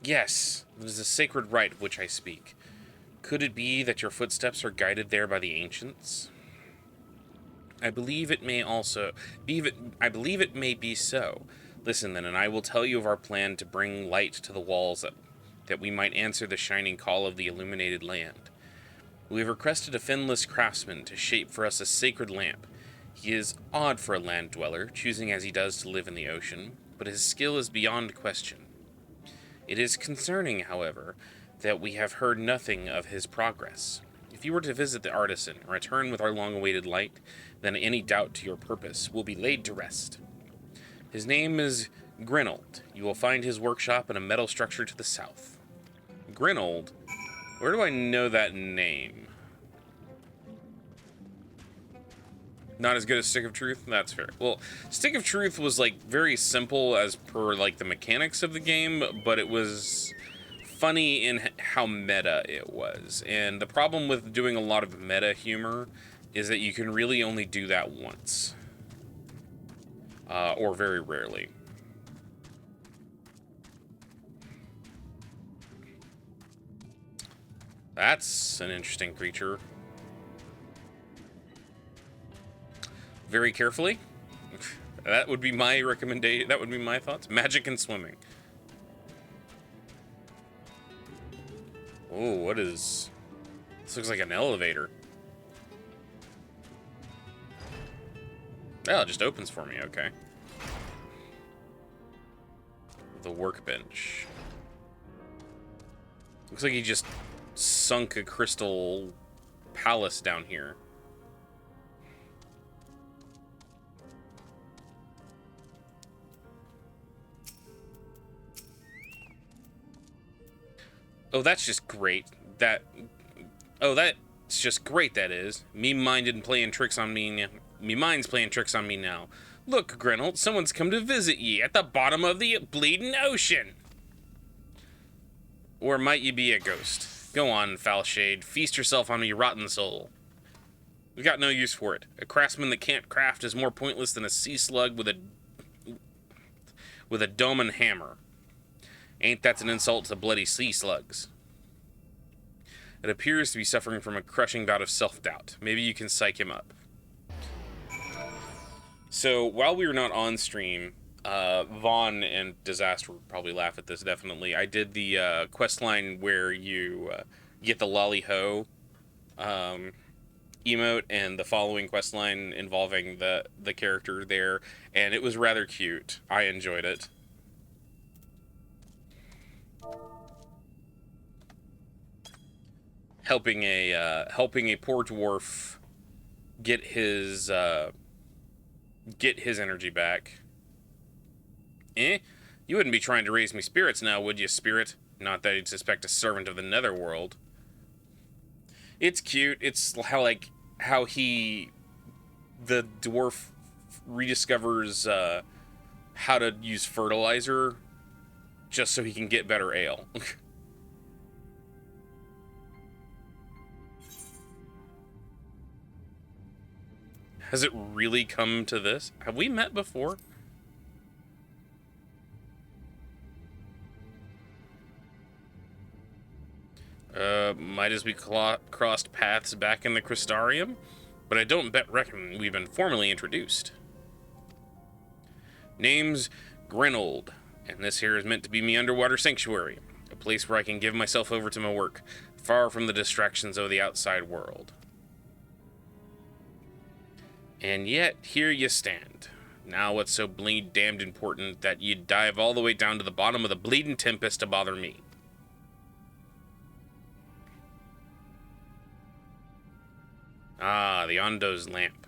Yes, it is a sacred rite of which I speak. Could it be that your footsteps are guided there by the ancients? I believe it may be so. Listen then, and I will tell you of our plan to bring light to the walls that we might answer the shining call of the illuminated land. We have requested a finless craftsman to shape for us a sacred lamp. He is odd for a land dweller, choosing as he does to live in the ocean, but his skill is beyond question. It is concerning, however, that we have heard nothing of his progress. If you were to visit the artisan and return with our long-awaited light, then any doubt to your purpose will be laid to rest. His name is Grinold. You will find his workshop in a metal structure to the south. Grinold? Where do I know that name? Not as good as Stick of Truth? That's fair. Well, Stick of Truth was, like, very simple as per, like, the mechanics of the game, but it was funny in how meta it was. And the problem with doing a lot of meta humor is that you can really only do that once. Or very rarely. That's an interesting creature. Very carefully. That would be my recommendation. That would be my thoughts. Magic and swimming. Oh, what is... This looks like an elevator. Oh, it just opens for me, okay. The workbench. Looks like he just sunk a crystal palace down here. Oh, that's just great. Oh, that's just great, that is. Me minded playing tricks on me. Me mind's playing tricks on me now. Look, Grenold, someone's come to visit ye at the bottom of the bleeding ocean. Or might ye be a ghost? Go on, foul shade. Feast yourself on me rotten soul. We got no use for it. A craftsman that can't craft is more pointless than a sea slug with a dome and hammer. Ain't that an insult to bloody sea slugs? It appears to be suffering from a crushing bout of self-doubt. Maybe you can psych him up. So, while we were not on stream, Vaughn and Disaster would probably laugh at this, definitely. I did the quest line where you get the lolly ho emote and the following quest line involving the character there, and it was rather cute. I enjoyed it. Helping a poor dwarf get his energy back. Eh? You wouldn't be trying to raise me spirits now, would you, spirit? Not that you'd suspect a servant of the netherworld. It's cute. It's how the dwarf rediscovers how to use fertilizer just so he can get better ale. Has it really come to this? Have we met before? Might as we crossed paths back in the Crystarium? But I don't reckon we've been formally introduced. Name's Grenold, and this here is meant to be me underwater sanctuary. A place where I can give myself over to my work, far from the distractions of the outside world. And yet, here you stand. Now what's so bleed damned important that you'd dive all the way down to the bottom of the bleeding tempest to bother me? Ah, the Ondo's lamp.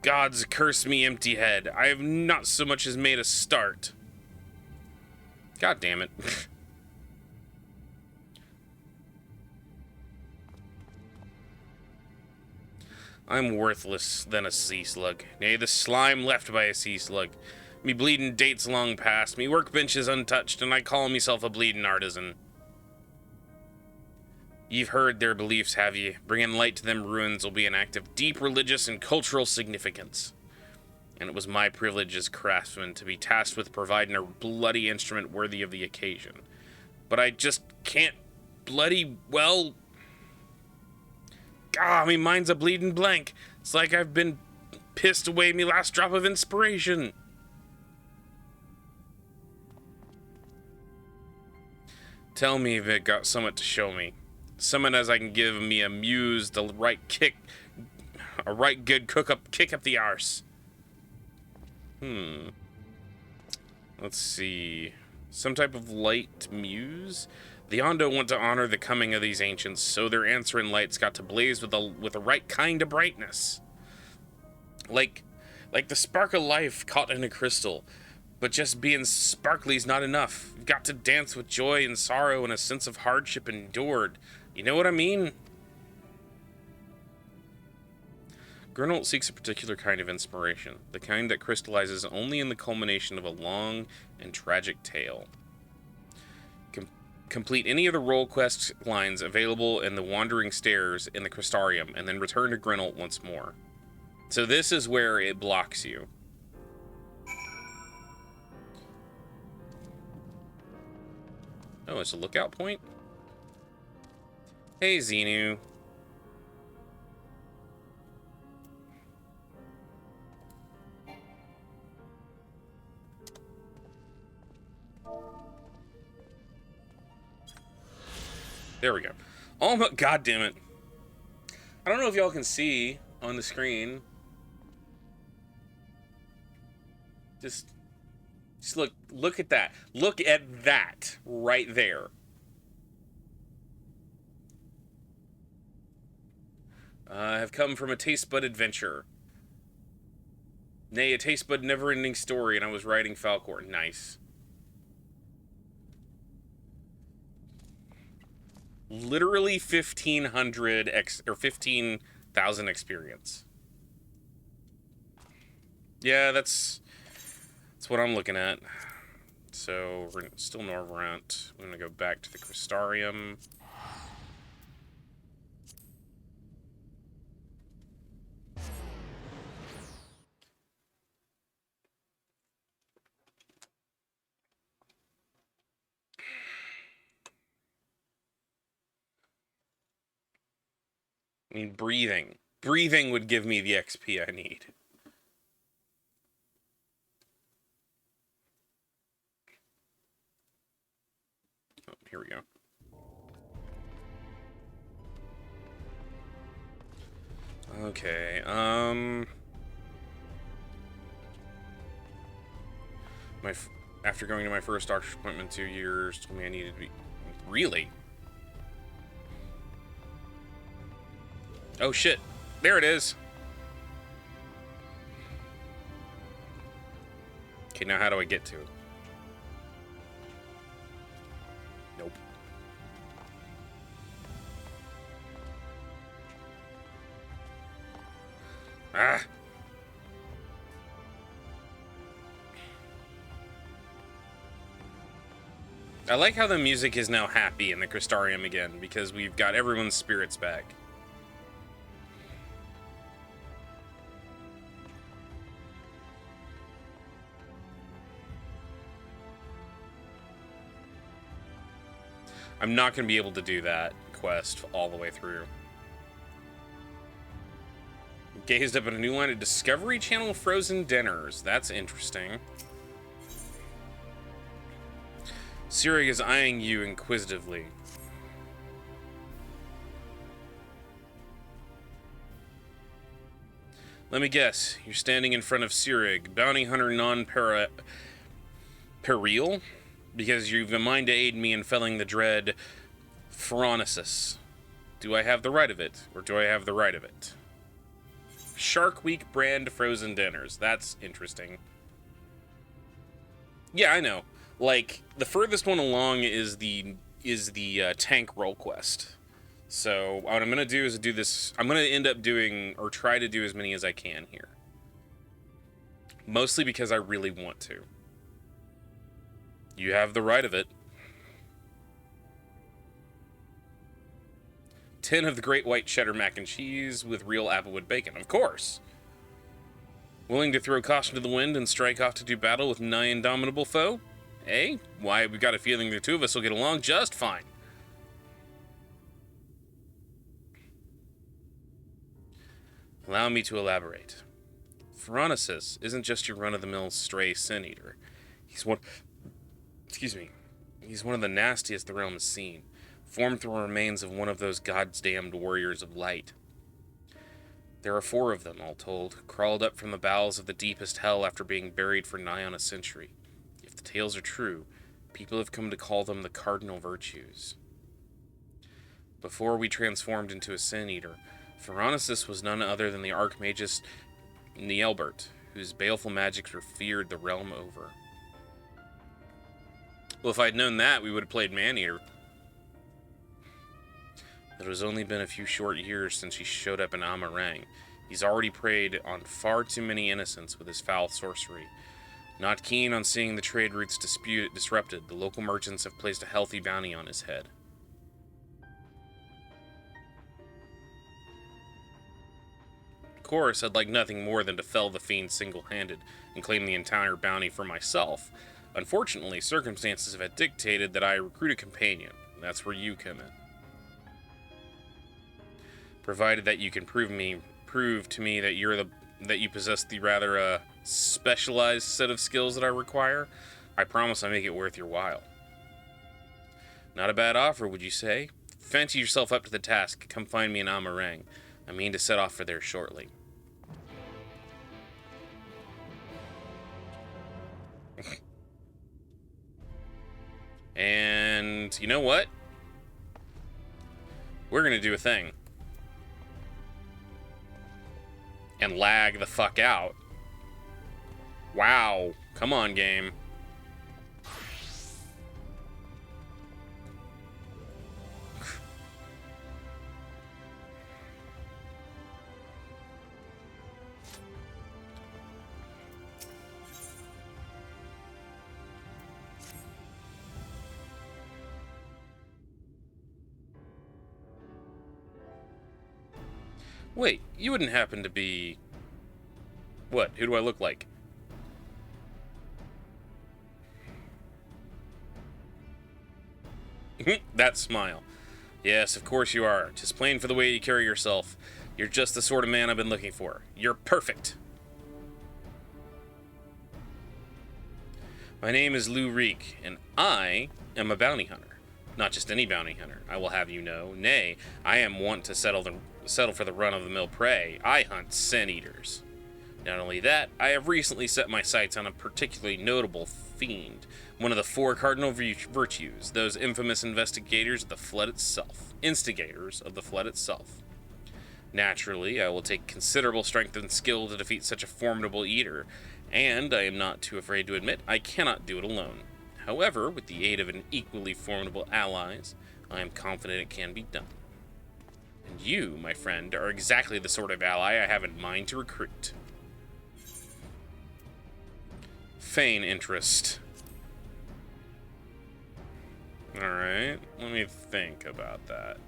Gods curse me, empty head. I have not so much as made a start. God damn it. I'm worthless than a sea slug. Nay, the slime left by a sea slug. Me bleedin' dates long past, me workbench is untouched, and I call myself a bleedin' artisan. You've heard their beliefs, have ye? Bringing light to them ruins will be an act of deep religious and cultural significance. And it was my privilege as craftsman to be tasked with providing a bloody instrument worthy of the occasion. But I just can't bloody well... Ah, me mind's a bleeding blank. It's like I've been pissed away me last drop of inspiration. Tell me if it got somewhat to show me. Something as I can give me a muse the right kick, a right good kick up the arse. Let's see. Some type of light muse? The Ondo want to honor the coming of these ancients, so their answering lights got to blaze with the right kind of brightness. Like the spark of life caught in a crystal. But just being sparkly's not enough. You've got to dance with joy and sorrow and a sense of hardship endured. You know what I mean? Grenold seeks a particular kind of inspiration, the kind that crystallizes only in the culmination of a long and tragic tale. Complete any of the role quest lines available in the Wandering Stairs in the Crystarium, and then return to Grenold once more. So this is where it blocks you. Oh, it's a lookout point? Hey, Xenu. There we go. Almost, God damn it. I don't know if y'all can see on the screen. Just look at that. Look at that right there. I have come from a taste bud adventure. Nay, a taste bud never-ending story, and I was riding Falcor. Nice. Literally 1,500 or 15,000 experience. Yeah, that's what I'm looking at. So we're still Norvrant. We're gonna go back to the Crystarium. I mean, breathing. Breathing would give me the XP I need. Oh, here we go. Okay, after going to my first doctor's appointment 2 years, told me I needed to be... Really? Oh shit. There it is. Okay, now how do I get to it? Nope. Ah! I like how the music is now happy in the Crystarium again, because we've got everyone's spirits back. I'm not going to be able to do that quest all the way through. Gazed up at a new line of Discovery Channel frozen dinners. That's interesting. Sirig is eyeing you inquisitively. Let me guess. You're standing in front of Sirig, bounty hunter non-peril? Because you've a mind to aid me in felling the dread Phronesis. Do I have the right of it, or do I have the right of it? Shark Week brand frozen dinners. That's interesting. Yeah, I know. Like, the furthest one along is the tank roll quest. So what I'm gonna do is do this. I'm gonna end up doing, or try to do, as many as I can here. Mostly because I really want to. You have the right of it. 10 of the great white cheddar mac and cheese with real applewood bacon. Of course. Willing to throw caution to the wind and strike off to do battle with nigh indomitable foe? Eh? Why, we've got a feeling the two of us will get along just fine. Allow me to elaborate. Phronesis isn't just your run-of-the-mill stray sin-eater. He's one... Excuse me. He's one of the nastiest the realm has seen, formed through the remains of one of those goddamned warriors of light. There are 4 of them, all told, crawled up from the bowels of the deepest hell after being buried for nigh on a century. If the tales are true, people have come to call them the cardinal virtues. Before we transformed into a sin-eater, Phronesis was none other than the Archmagus Nielbert, whose baleful magics were feared the realm over. Well, if I'd known that, we would have played Maneater. It has only been a few short years since he showed up in Amarang. He's already preyed on far too many innocents with his foul sorcery. Not keen on seeing the trade routes disrupted, the local merchants have placed a healthy bounty on his head. Of course, I'd like nothing more than to fell the fiend single-handed and claim the entire bounty for myself. Unfortunately, circumstances have dictated that I recruit a companion. That's where you come in. Provided that you can prove to me that you possess the rather specialized set of skills that I require, I promise I make it worth your while. Not a bad offer, would you say? fancy yourself up to the task, come find me in Amarang. I mean to set off for there shortly. And you know what? We're gonna do a thing. And lag the fuck out. Wow. Come on, game. Wait, you wouldn't happen to be... What? Who do I look like? That smile. Yes, of course you are. 'Tis plain for the way you carry yourself. You're just the sort of man I've been looking for. You're perfect. My name is Lou Reek, and I am a bounty hunter. Not just any bounty hunter, I will have you know. Nay, I am wont to settle for the run-of-the-mill prey. I hunt sin eaters. Not only that, I have recently set my sights on a particularly notable fiend, one of the four cardinal virtues, those infamous instigators of the flood itself. Naturally, I will take considerable strength and skill to defeat such a formidable eater, and I am not too afraid to admit I cannot do it alone. However, with the aid of an equally formidable allies, I am confident it can be done. And you, my friend, are exactly the sort of ally I have in mind to recruit. Feign interest. Alright, let me think about that.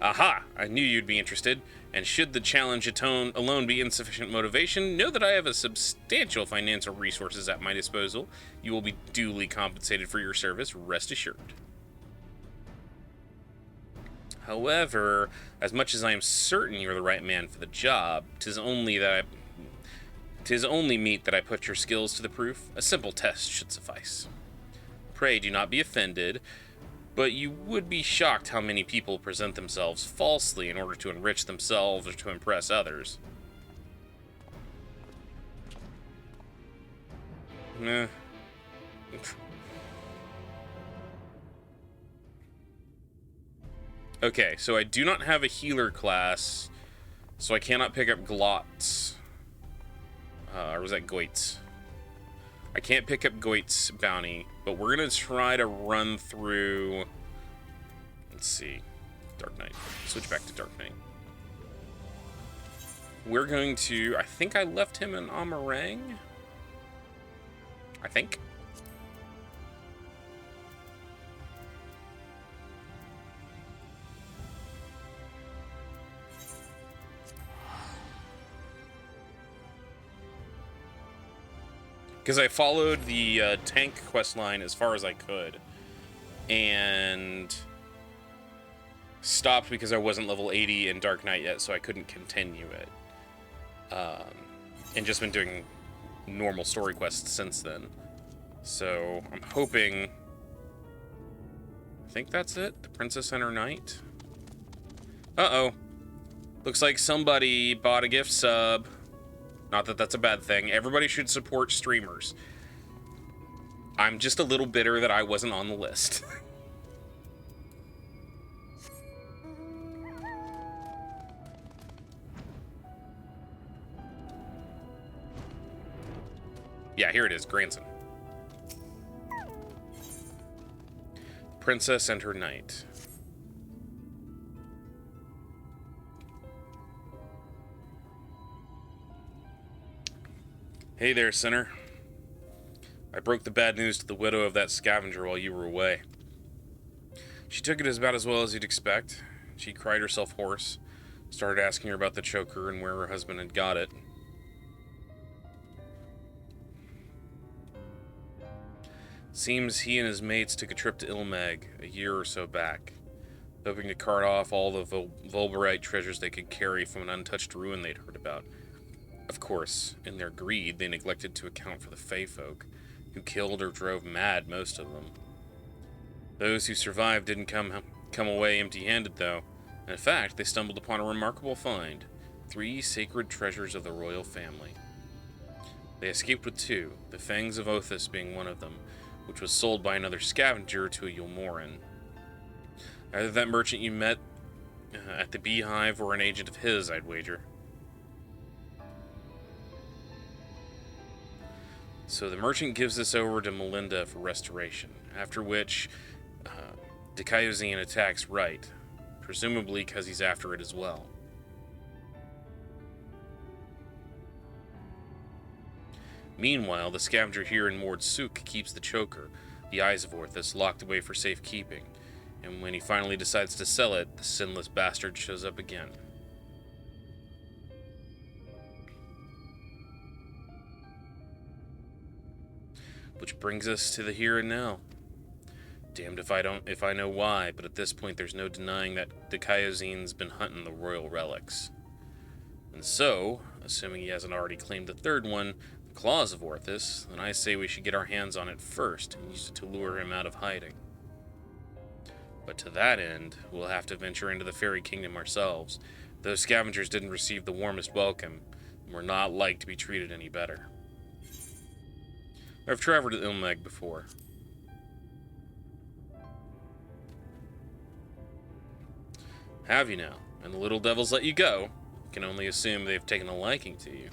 Aha! I knew you'd be interested, and should the challenge alone be insufficient motivation, know that I have a substantial financial resources at my disposal. You will be duly compensated for your service, rest assured. However, as much as I am certain you're the right man for the job, 'tis only meet that I put your skills to the proof. A simple test should suffice. Pray do not be offended, but you would be shocked how many people present themselves falsely in order to enrich themselves or to impress others. Meh. Okay, so I do not have a healer class, so I cannot pick up Glot's. Or was that Goit's? I can't pick up Goit's bounty, but we're going to try to run through... Let's see. Dark Knight. Switch back to Dark Knight. We're going to... I think I left him in Amarang? I think. Because I followed the tank quest line as far as I could, and stopped because I wasn't level 80 in Dark Knight yet, so I couldn't continue it. And just been doing normal story quests since then. So I'm hoping... I think that's it? The Princess and her Knight? Uh-oh. Looks like somebody bought a gift sub. Not that that's a bad thing. Everybody should support streamers. I'm just a little bitter that I wasn't on the list. Yeah, here it is, Granson. Princess and her Knight. Hey there, sinner. I broke the bad news to the widow of that scavenger while you were away. She took it about as well as you'd expect. She cried herself hoarse, started asking her about the choker and where her husband had got it. Seems he and his mates took a trip to Ilmag a year or so back, hoping to cart off all the Volberite treasures they could carry from an untouched ruin they'd heard about. Of course, in their greed, they neglected to account for the Fey folk, who killed or drove mad most of them. Those who survived didn't come come away empty-handed, though. In fact, they stumbled upon a remarkable find. 3 sacred treasures of the royal family. They escaped with 2, the Fangs of Othis being one of them, which was sold by another scavenger to a Yulmoran. Either that merchant you met at the Beehive or an agent of his, I'd wager. So the merchant gives this over to Melinda for restoration, after which Dikaiozine attacks Right, presumably because he's after it as well. Meanwhile, the scavenger here in Mord Sook keeps the choker, the Eyes of Orthus, locked away for safekeeping, and when he finally decides to sell it, the sinless bastard shows up again. Which brings us to the here and now. Damned if I know why, but at this point there's no denying that Dikaiozine's been hunting the royal relics. And so, assuming he hasn't already claimed the third one, the Claws of Orthus, then I say we should get our hands on it first and use it to lure him out of hiding. But to that end, we'll have to venture into the Fairy Kingdom ourselves. Those scavengers didn't receive the warmest welcome, and were not like to be treated any better. I've traveled to Ilmeg before. Have you now? And the little devils let you go? You can only assume they've taken a liking to you.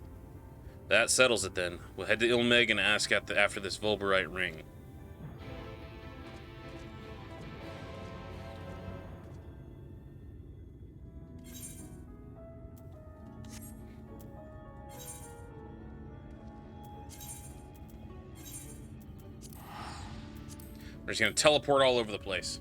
That settles it then. We'll head to Ilmeg and ask after this Vulberite ring. We're just gonna teleport all over the place.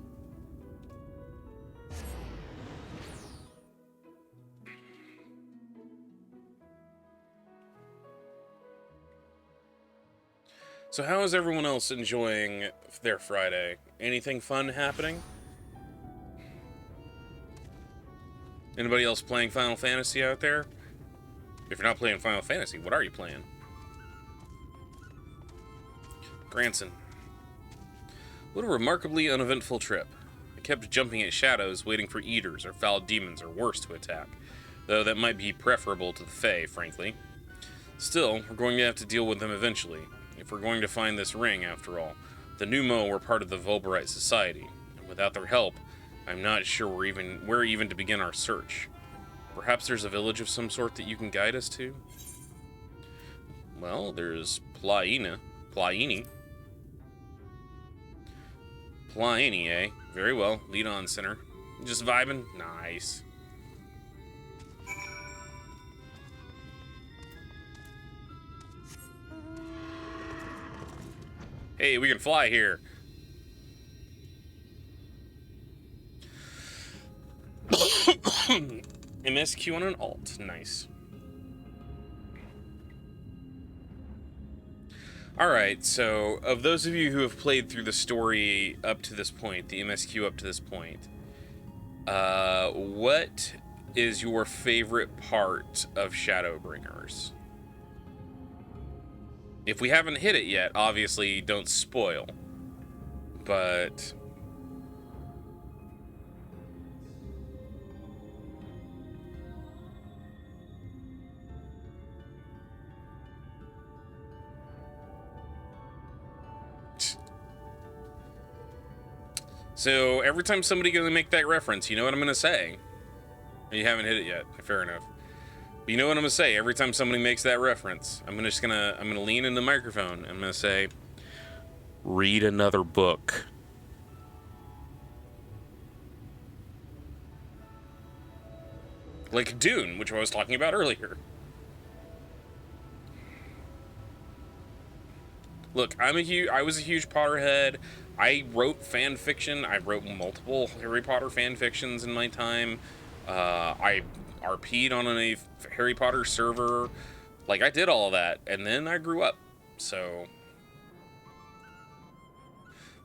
So how is everyone else enjoying their Friday? Anything fun happening? Anybody else playing Final Fantasy out there? If you're not playing Final Fantasy, what are you playing? Granson. What a remarkably uneventful trip. I kept jumping at shadows, waiting for eaters or foul demons or worse to attack, though that might be preferable to the Fae, frankly. Still, we're going to have to deal with them eventually, if we're going to find this ring, after all. The Numo were part of the Vulberite Society, and without their help, I'm not sure where even to begin our search. Perhaps there's a village of some sort that you can guide us to? Well, there's Plaini, eh? Very well. Lead on, Sinner. Just vibing? Nice. Hey, we can fly here. MSQ on an alt. Nice. Alright, so of those of you who have played through the story up to this point, the MSQ up to this point, what is your favorite part of Shadowbringers? If we haven't hit it yet, obviously don't spoil, but... So, every time somebody gonna make that reference, you know what I'm gonna say? You haven't hit it yet, fair enough. But you know what I'm gonna say every time somebody makes that reference? I'm gonna lean in the microphone. I'm gonna say, read another book. Like Dune, which I was talking about earlier. Look, I was a huge Potterhead. I wrote fan fiction. I wrote multiple Harry Potter fan fictions in my time. I RP'd on a Harry Potter server. Like, I did all of that, and then I grew up. So,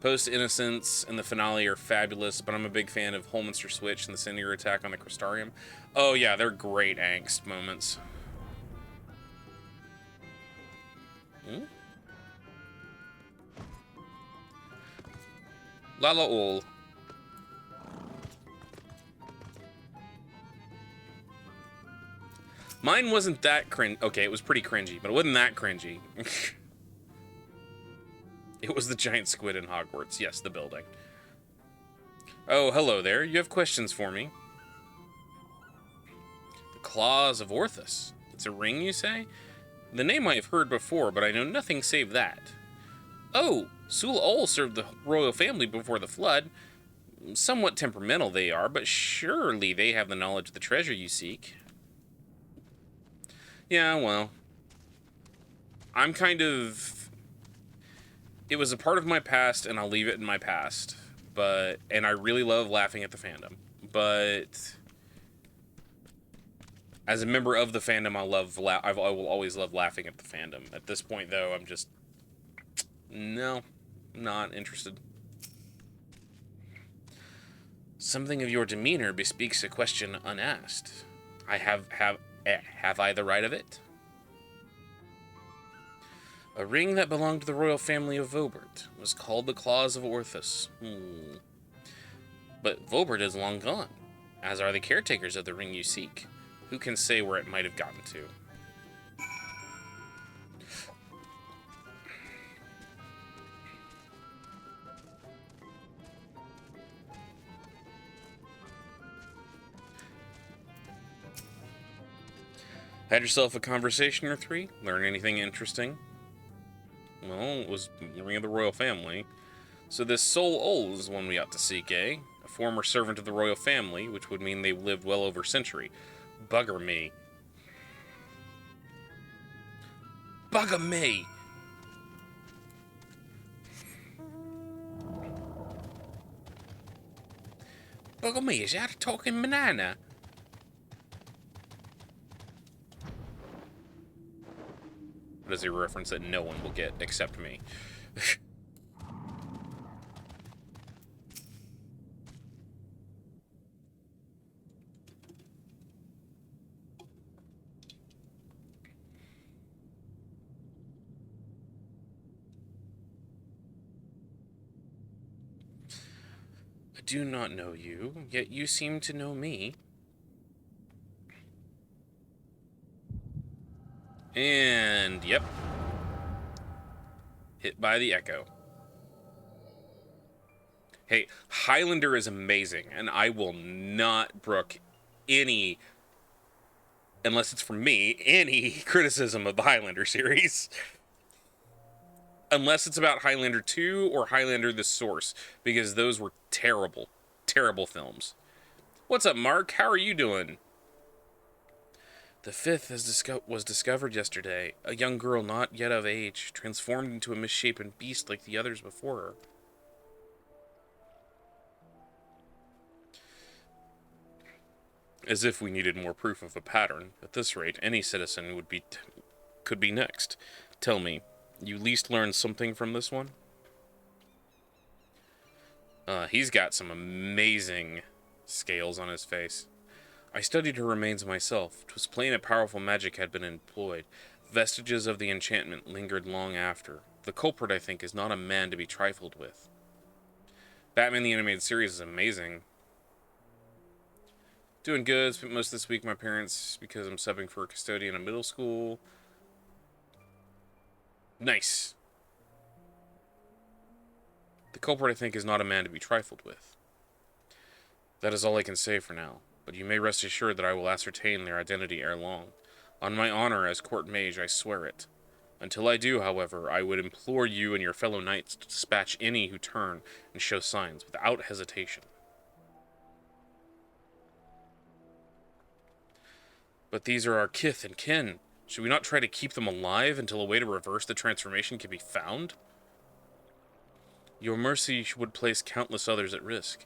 Post Innocence and the finale are fabulous, but I'm a big fan of Holminster Switch and the Cinder attack on the Crystarium. Oh yeah, they're great angst moments. Lala all. Mine wasn't that cringe. Okay, it was pretty cringy, but it wasn't that cringy. It was the giant squid in Hogwarts. Yes, the building. Oh, hello there. You have questions for me? The Claws of Orthus. It's a ring, you say? The name I have heard before, but I know nothing save that. Oh, Sul Ol served the royal family before the flood. Somewhat temperamental they are, but surely they have the knowledge of the treasure you seek. Yeah, well, I'm kind of... It was a part of my past, and I'll leave it in my past. And I really love laughing at the fandom. But as a member of the fandom, I will always love laughing at the fandom. At this point, though, I'm just... No, not interested. Something of your demeanor bespeaks a question unasked. Have I the right of it? A ring that belonged to the royal family of Vobert was called the Claws of Orthus. But Vobert is long gone, as are the caretakers of the ring you seek. Who can say where it might have gotten to? Had yourself a conversation or three? Learn anything interesting? Well, it was the ring of the royal family. So this Sol Ol is one we ought to seek, eh? A former servant of the royal family, which would mean they lived well over a century. Bugger me. Bugger me! Bugger me, is that a talking banana? That is a reference that no one will get except me. I do not know you, yet you seem to know me. And, yep. Hit by the echo. Hey, Highlander is amazing, and I will not brook any, unless it's from me, any criticism of the Highlander series. Unless it's about Highlander 2 or Highlander the Source, because those were terrible, terrible films. What's up, Mark? How are you doing? The fifth was discovered yesterday. A young girl not yet of age, transformed into a misshapen beast like the others before her. As if we needed more proof of a pattern. At this rate, any citizen could be next. Tell me, you at least learned something from this one? He's got some amazing scales on his face. I studied her remains myself. 'Twas plain a powerful magic had been employed. Vestiges of the enchantment lingered long after. The culprit, I think, is not a man to be trifled with. Batman the Animated Series is amazing. Doing good. Spent most of this week with my parents because I'm subbing for a custodian in middle school. Nice. The culprit, I think, is not a man to be trifled with. That is all I can say for now, but you may rest assured that I will ascertain their identity ere long. On my honor as court mage, I swear it. Until I do, however, I would implore you and your fellow knights to dispatch any who turn and show signs without hesitation. But these are our kith and kin. Should we not try to keep them alive until a way to reverse the transformation can be found? Your mercy would place countless others at risk.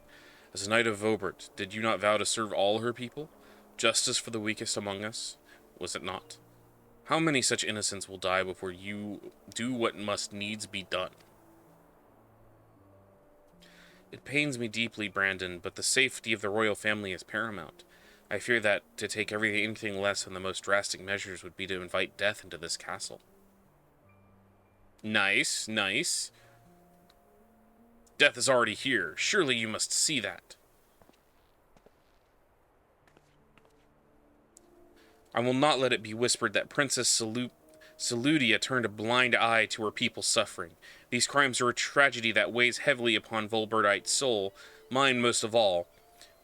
As a knight of Vobert, did you not vow to serve all her people? Justice for the weakest among us? Was it not? How many such innocents will die before you do what must needs be done? It pains me deeply, Brandon, but the safety of the royal family is paramount. I fear that to take anything less than the most drastic measures would be to invite death into this castle. Nice, nice. Death is already here. Surely you must see that. I will not let it be whispered that Princess Saludia turned a blind eye to her people's suffering. These crimes are a tragedy that weighs heavily upon Volberdite's soul, mine most of all,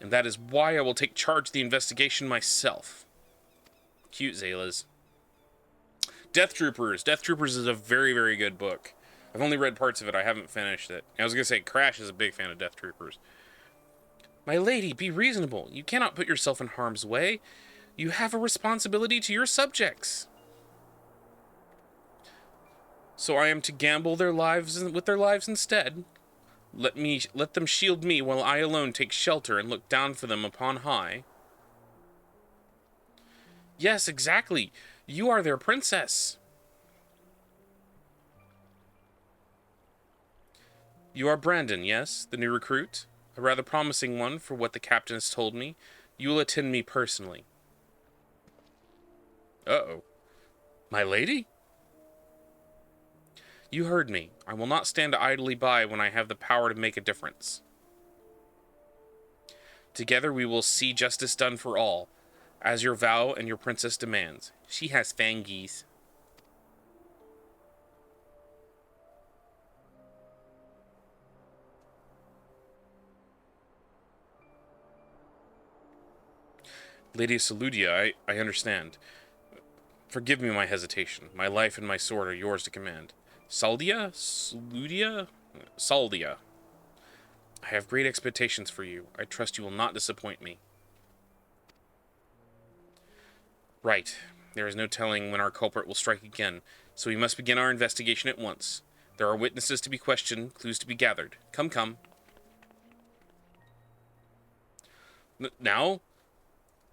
and that is why I will take charge of the investigation myself. Cute Zaylas. Death Troopers. Death Troopers is a very, very good book. I've only read parts of it. I haven't finished it. I was going to say, Crash is a big fan of Death Troopers. My lady, be reasonable. You cannot put yourself in harm's way. You have a responsibility to your subjects. So I am to gamble their lives with their lives instead. Let them shield me while I alone take shelter and look down for them upon high. Yes, exactly. You are their princess. You are Brandon, yes? The new recruit? A rather promising one for what the captain has told me. You will attend me personally. Uh-oh. My lady? You heard me. I will not stand idly by when I have the power to make a difference. Together we will see justice done for all, as your vow and your princess demands. She has fangies. Lady Saludia, I understand. Forgive me my hesitation. My life and my sword are yours to command. Saldia? Saludia? Saldia. I have great expectations for you. I trust you will not disappoint me. Right. There is no telling when our culprit will strike again, so we must begin our investigation at once. There are witnesses to be questioned, clues to be gathered. Come, come. Now?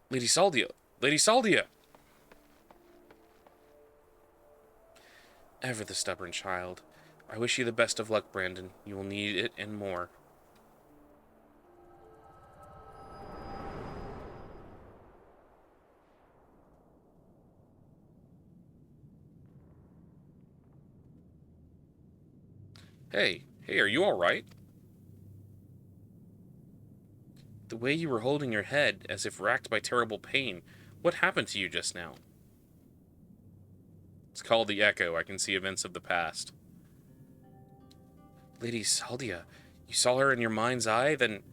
Lady Saldia. Lady Saldia! Ever the stubborn child. I wish you the best of luck, Brandon. You will need it and more. Hey, are you alright? The way you were holding your head, as if racked by terrible pain. What happened to you just now? It's called the Echo. I can see events of the past. Lady Saldia, you saw her in your mind's eye? Then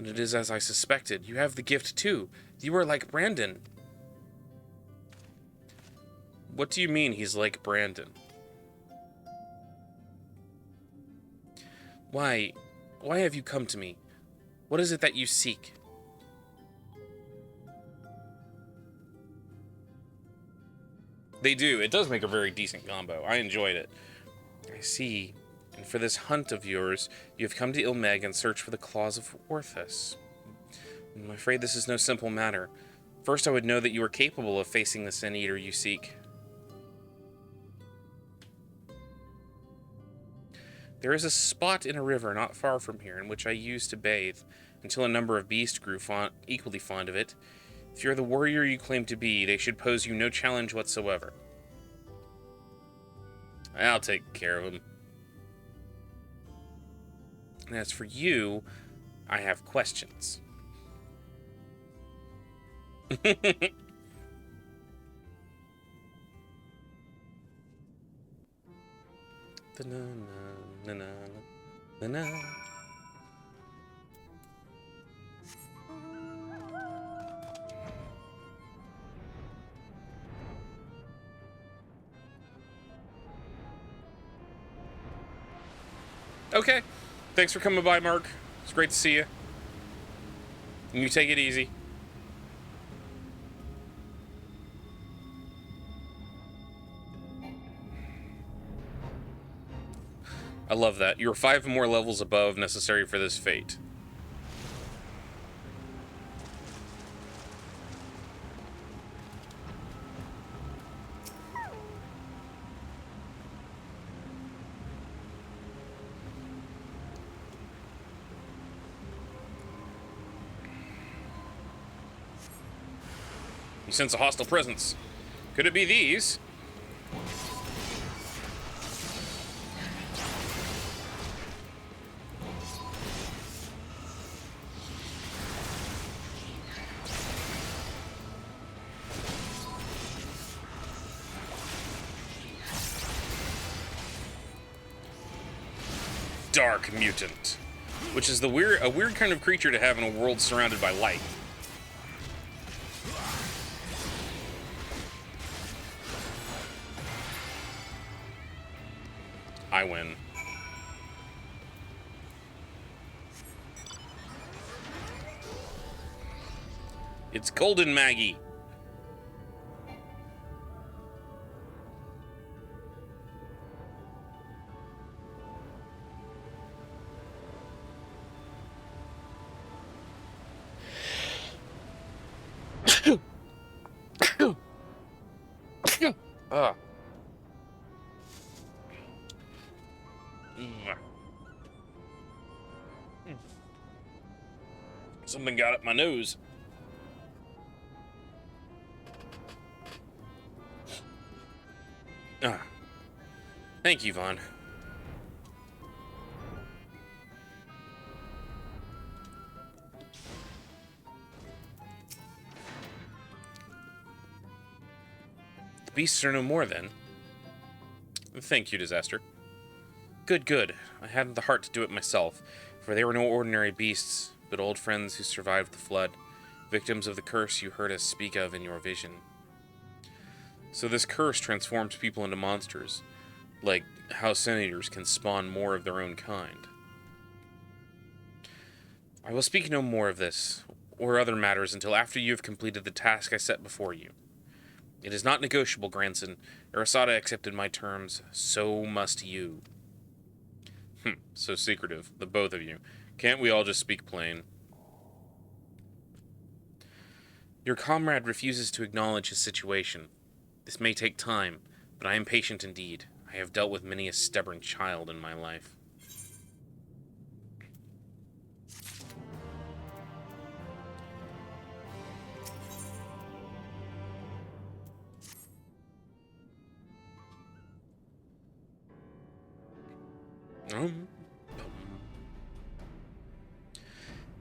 it is as I suspected. You have the gift, too. You are like Brandon. What do you mean he's like Brandon? Why have you come to me? What is it that you seek? They do. It does make a very decent combo. I enjoyed it. I see. And for this hunt of yours, you have come to Ilmeg in search for the claws of Orthus. I'm afraid this is no simple matter. First, I would know that you are capable of facing the Sin Eater you seek. There is a spot in a river not far from here in which I used to bathe, until a number of beasts grew equally fond of it. If you're the warrior you claim to be, they should pose you no challenge whatsoever. I'll take care of him. And as for you, I have questions. Okay. Thanks for coming by, Mark. It's great to see you. And you take it easy. I love that. You're 5 more levels above necessary for this fate. You sense a hostile presence. Could it be these? dark mutant, which is a weird kind of creature to have in a world surrounded by light. I win. It's Golden Maggie. Something got up my nose. Thank you, Vaughn. The beasts are no more, then. Thank you, Disaster. Good. I hadn't the heart to do it myself, for they were no ordinary beasts, but old friends who survived the flood, victims of the curse you heard us speak of in your vision. So this curse transforms people into monsters, like how Sin Eaters can spawn more of their own kind. I will speak no more of this, or other matters, until after you have completed the task I set before you. It is not negotiable, grandson. Arasada accepted my terms, so must you. So secretive, the both of you. Can't we all just speak plain? Your comrade refuses to acknowledge his situation. This may take time, but I am patient indeed. I have dealt with many a stubborn child in my life.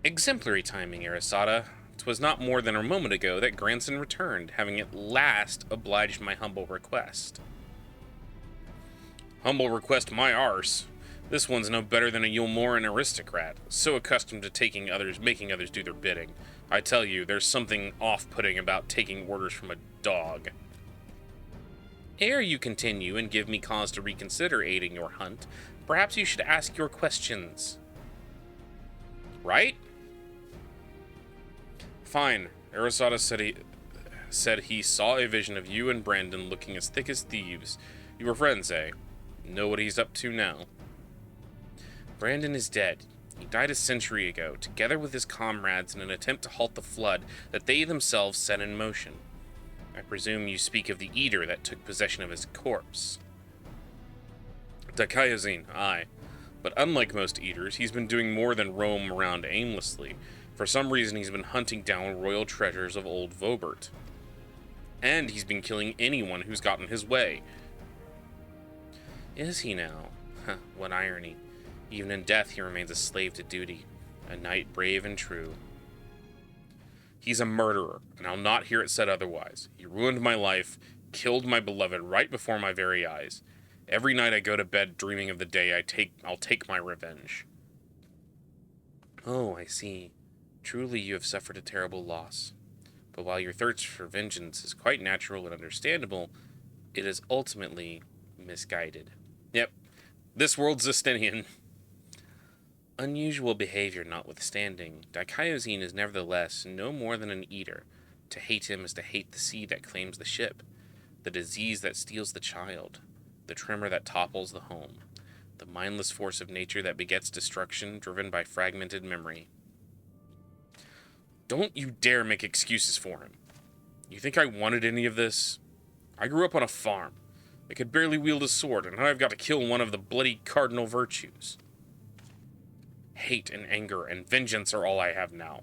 Exemplary timing, Arasada. 'Twas not more than a moment ago that Granson returned, having at last obliged my humble request. Humble request my arse. This one's no better than a Yulmoran aristocrat, so accustomed to making others do their bidding. I tell you, there's something off-putting about taking orders from a dog. Ere you continue and give me cause to reconsider aiding your hunt, perhaps you should ask your questions. Right? Fine. Arasada said he saw a vision of you and Brandon looking as thick as thieves. You were friends, eh? Know what he's up to now? Brandon is dead. He died a century ago, together with his comrades in an attempt to halt the flood that they themselves set in motion. I presume you speak of the eater that took possession of his corpse. Dakayazin, aye. But unlike most eaters, he's been doing more than roam around aimlessly. For some reason, he's been hunting down royal treasures of old Vobert. And he's been killing anyone who's gotten his way. Is he now? What irony. Even in death, he remains a slave to duty, a knight brave and true. He's a murderer, and I'll not hear it said otherwise. He ruined my life, killed my beloved right before my very eyes. Every night I go to bed dreaming of the day I'll take my revenge. Oh, I see. Truly you have suffered a terrible loss. But while your thirst for vengeance is quite natural and understandable, it is ultimately misguided. Yep, this world's Justinian. Unusual behavior notwithstanding, Daikaiozine is nevertheless no more than an eater. To hate him is to hate the sea that claims the ship, the disease that steals the child, the tremor that topples the home, the mindless force of nature that begets destruction driven by fragmented memory. Don't you dare make excuses for him. You think I wanted any of this? I grew up on a farm. I could barely wield a sword, and now I've got to kill one of the bloody cardinal virtues. Hate and anger and vengeance are all I have now.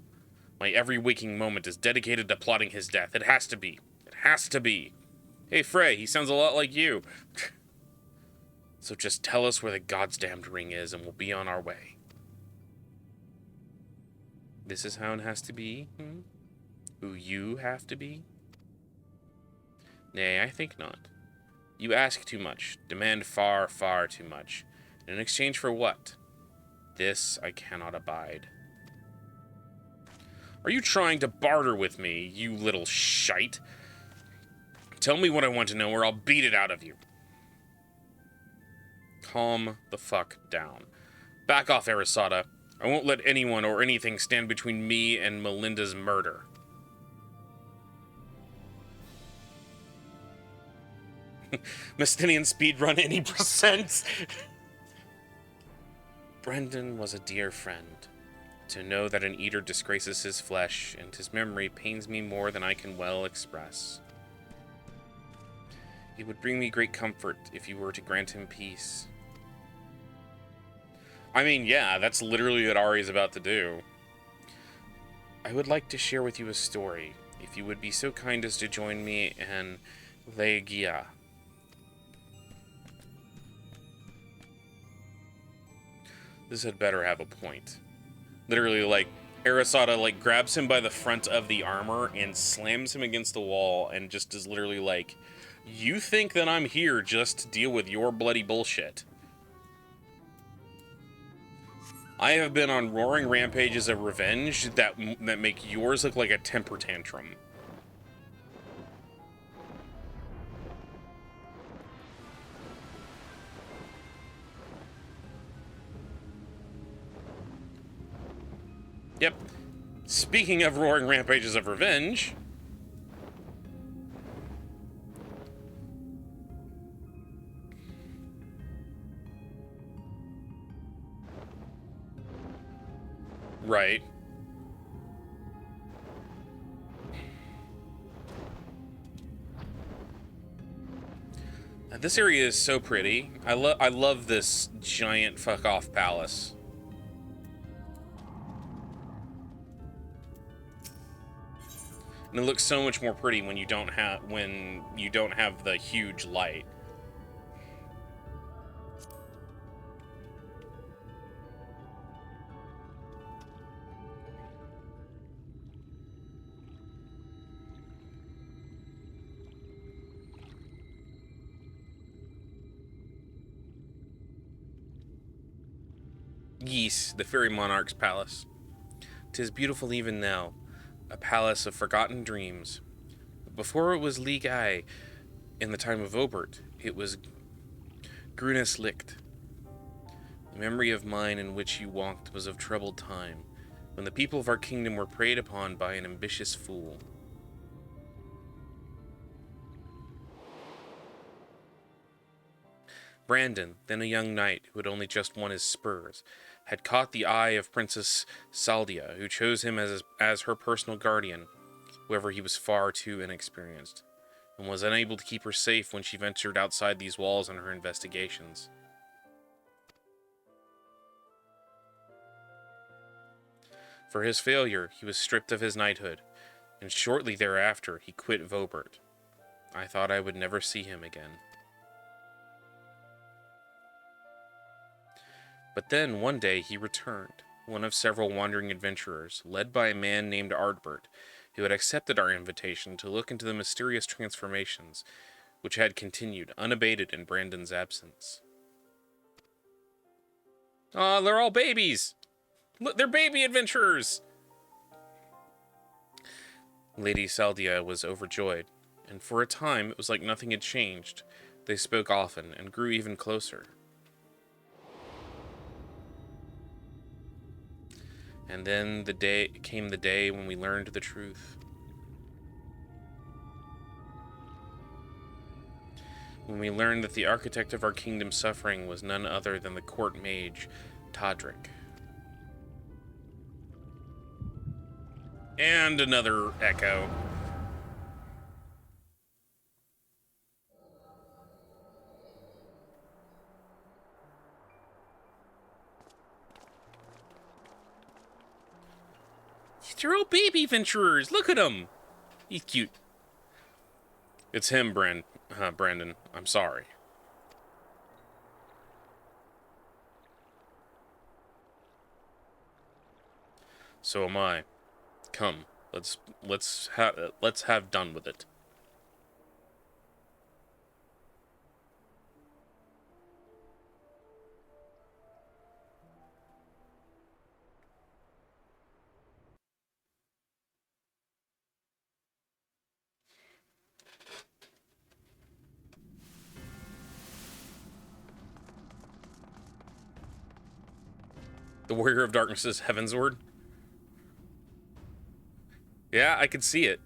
My every waking moment is dedicated to plotting his death. It has to be. It has to be. Hey, Frey, he sounds a lot like you. So just tell us where the goddamned ring is, and we'll be on our way. This is how it has to be? Who you have to be? Nay, I think not. You ask too much, demand far, far too much. In exchange for what? This I cannot abide. Are you trying to barter with me, you little shite? Tell me what I want to know or I'll beat it out of you. Calm the fuck down. Back off, Arasada. I won't let anyone or anything stand between me and Melinda's murder. Mystinian speedrun any percent. Brendan was a dear friend. To know that an eater disgraces his flesh and his memory pains me more than I can well express. It would bring me great comfort if you were to grant him peace. I mean, yeah, that's literally what Ari is about to do. I would like to share with you a story, if you would be so kind as to join me in Legia. This had better have a point. Literally, like, Arasada, like, grabs him by the front of the armor and slams him against the wall and just is literally like, you think that I'm here just to deal with your bloody bullshit? I have been on roaring rampages of revenge that make yours look like a temper tantrum. Yep. Speaking of roaring rampages of revenge... Right. This area is so pretty. I love this giant fuck off palace. And it looks so much more pretty when you don't have the huge light. Ys, the fairy monarch's palace. 'Tis beautiful even now, a palace of forgotten dreams. Before it was League in the time of Obert, it was Grünes Licht. The memory of mine in which you walked was of troubled time, when the people of our kingdom were preyed upon by an ambitious fool. Brandon, then a young knight who had only just won his spurs, had caught the eye of Princess Saldia, who chose him as her personal guardian, however he was far too inexperienced, and was unable to keep her safe when she ventured outside these walls on her investigations. For his failure, he was stripped of his knighthood, and shortly thereafter he quit Vobert. I thought I would never see him again. But then, one day, he returned, one of several wandering adventurers, led by a man named Ardbert, who had accepted our invitation to look into the mysterious transformations which had continued unabated in Brandon's absence. Aw, they're all babies! Look, they're baby adventurers! Lady Saldia was overjoyed, and for a time it was like nothing had changed. They spoke often and grew even closer. And then came the day when we learned the truth. When we learned that the architect of our kingdom's suffering was none other than the court mage, Todrick. And another echo. They're all baby adventurers. Look at him. He's cute. It's him, Brandon. I'm sorry. So am I. Come, let's have done with it. The Warrior of Darkness's Heavensward. Yeah, I could see it.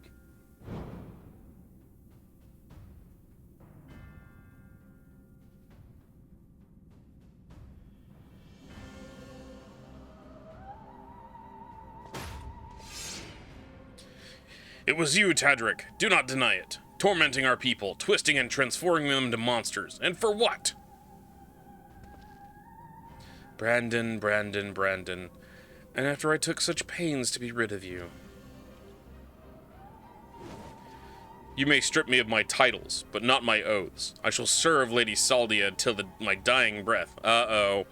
It was you, Tadric. Do not deny it. Tormenting our people, twisting and transforming them into monsters. And for what? Brandon, Brandon, Brandon. And after I took such pains to be rid of you. You may strip me of my titles, but not my oaths. I shall serve Lady Saldia till my dying breath. Uh-oh.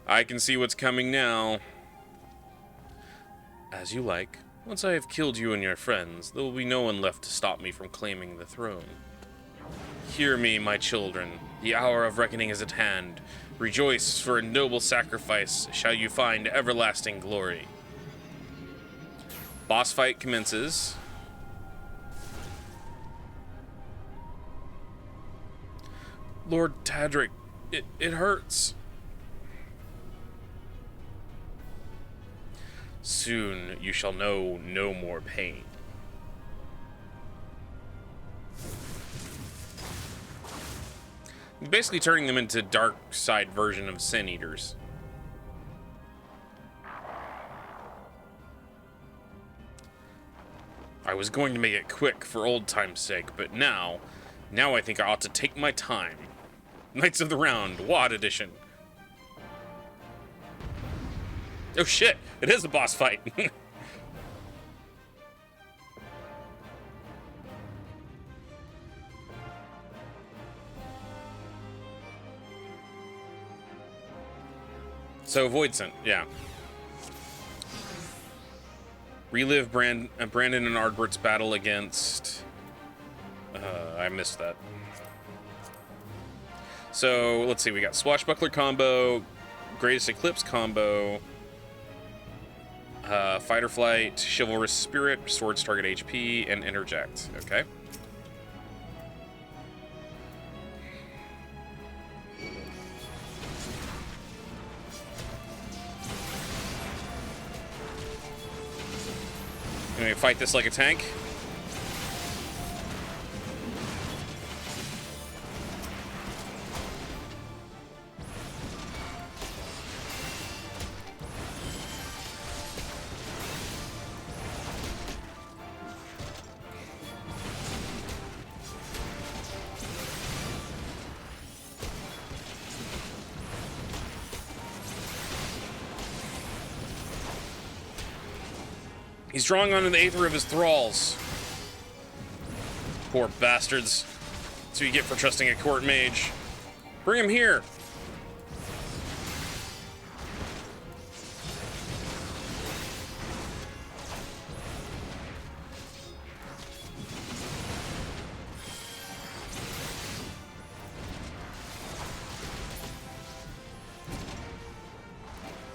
I can see what's coming now. As you like. Once I have killed you and your friends, there will be no one left to stop me from claiming the throne. Hear me, my children. The hour of reckoning is at hand. Rejoice, for a noble sacrifice shall you find everlasting glory. Boss fight commences. Lord Tadric, it hurts. Soon you shall know no more pain. Basically turning them into dark side version of Sin Eaters. I was going to make it quick for old time's sake, but now I think I ought to take my time. Knights of the Round, WAD edition. Oh shit, it is a boss fight. So Voidsent, yeah. Relive Brandon and Ardbert's battle against... I missed that. So, let's see, we got Swashbuckler combo, Greatest Eclipse combo, Fight or Flight, Chivalrous Spirit, Restores target HP, and Interject. Okay. Anyway, fight this like a tank. He's drawing onto the aether of his thralls. Poor bastards. That's what you get for trusting a court mage. Bring him here.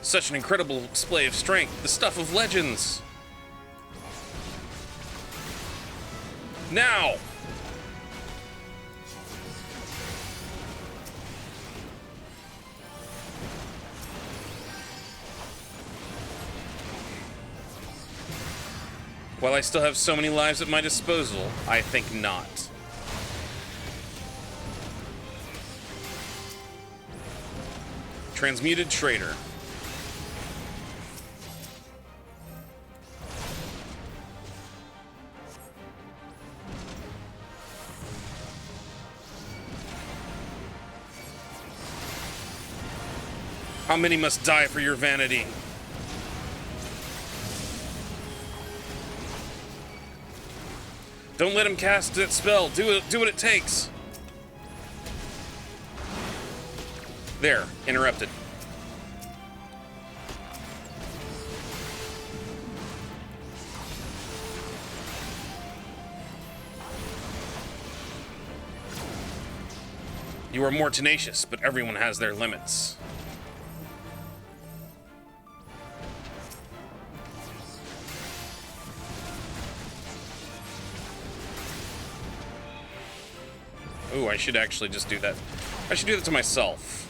Such an incredible display of strength. The stuff of legends. Now! While I still have so many lives at my disposal, I think not. Transmuted Trader. How many must die for your vanity? Don't let him cast that spell. Do what it takes. There, interrupted. You are more tenacious, but everyone has their limits. Ooh, I should actually just do that. I should do that to myself.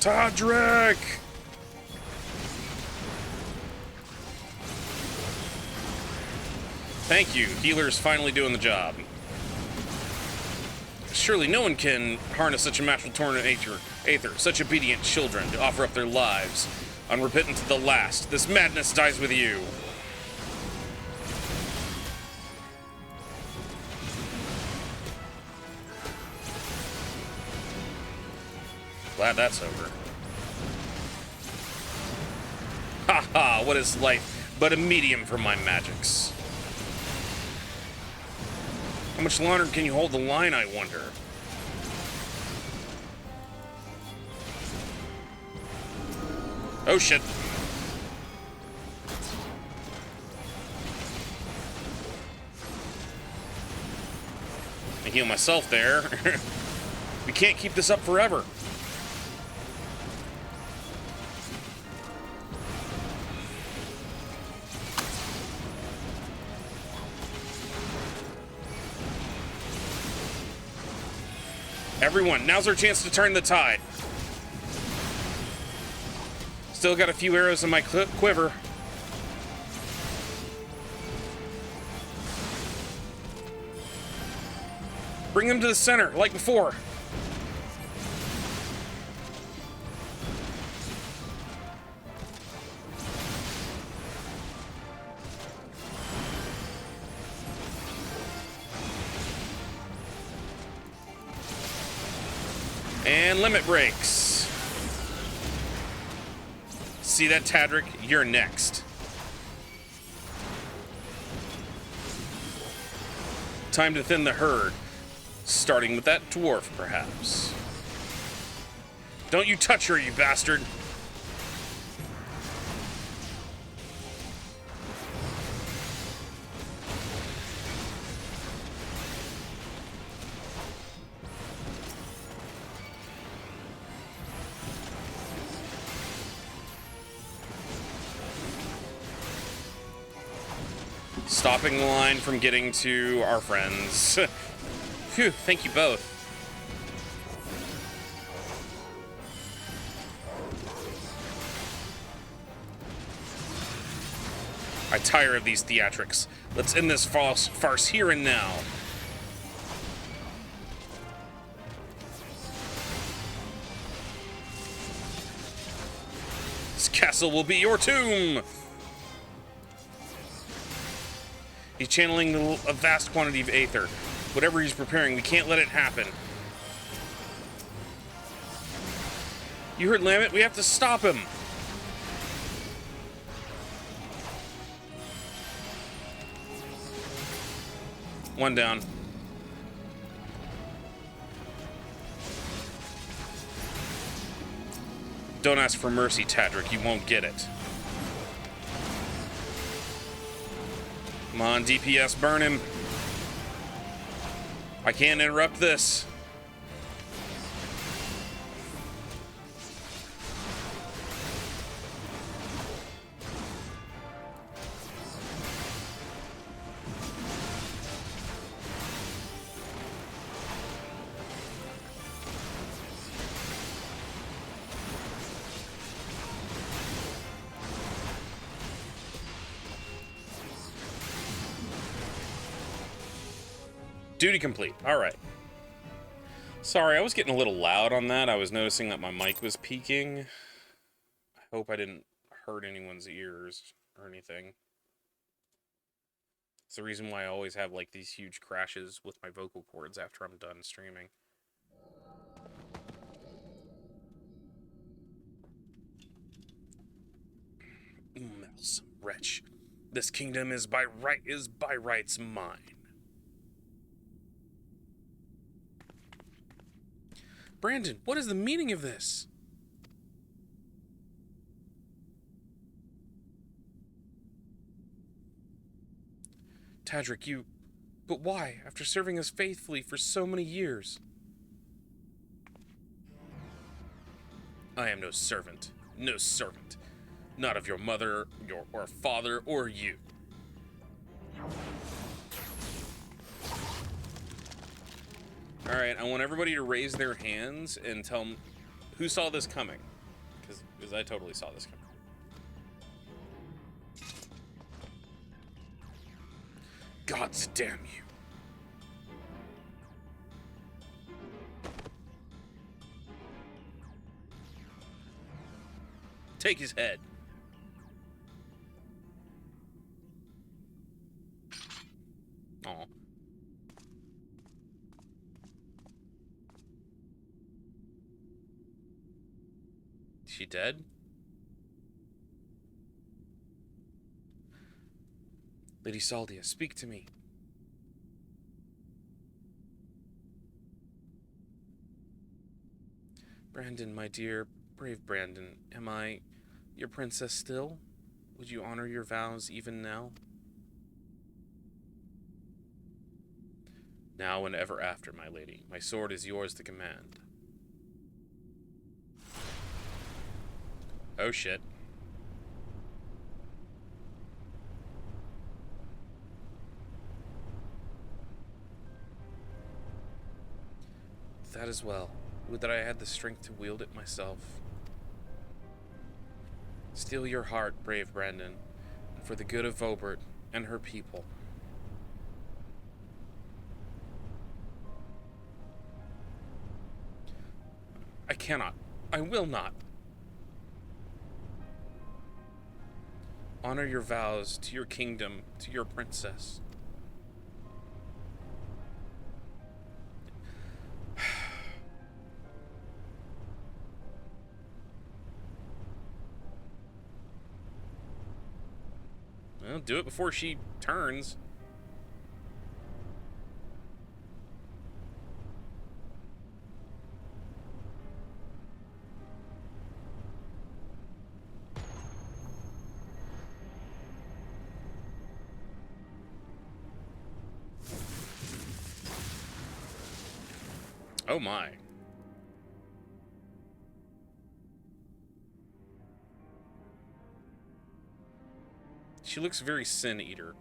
Tadric! Thank you. Healer's finally doing the job. Surely no one can harness such a magical torrent of aether, such obedient children to offer up their lives, unrepentant to the last. This madness dies with you. Glad that's over. Ha ha, what is life but a medium for my magics? How much longer can you hold the line, I wonder? Oh shit. I heal myself there. We can't keep this up forever. Everyone, now's our chance to turn the tide. Still got a few arrows in my quiver. Bring them to the center, like before. And limit breaks. See that, Tadric? You're next. Time to thin the herd. Starting with that dwarf, perhaps. Don't you touch her, you bastard! Stopping the line from getting to our friends. Phew, thank you both. I tire of these theatrics. Let's end this farce here and now. This castle will be your tomb! He's channeling a vast quantity of aether. Whatever he's preparing, we can't let it happen. You heard Lamet? We have to stop him. One down. Don't ask for mercy, Tadric. You won't get it. Come on, DPS, burn him. I can't interrupt this. Duty complete. All right. Sorry, I was getting a little loud on that. I was noticing that my mic was peaking. I hope I didn't hurt anyone's ears or anything. It's the reason why I always have like these huge crashes with my vocal cords after I'm done streaming. Meddlesome wretch. This kingdom is by rights mine. Brandon, what is the meaning of this? Tadric, you... But why, after serving us faithfully for so many years? I am no servant. No servant. Not of your mother, or father, or you. Alright, I want everybody to raise their hands and tell them Who saw this coming? Because I totally saw this coming. Gods damn you. Take his head. Aw. Is she dead? Lady Saldia, speak to me. Brandon, my dear, brave Brandon, am I your princess still? Would you honor your vows even now? Now and ever after, my lady. My sword is yours to command. Oh shit. That as well. Would that I had the strength to wield it myself. Steel your heart, brave Brandon, and for the good of Vobert and her people. I cannot. I will not. Honor your vows to your kingdom, to your princess. Well, do it before she turns. Oh my. She looks very sin eater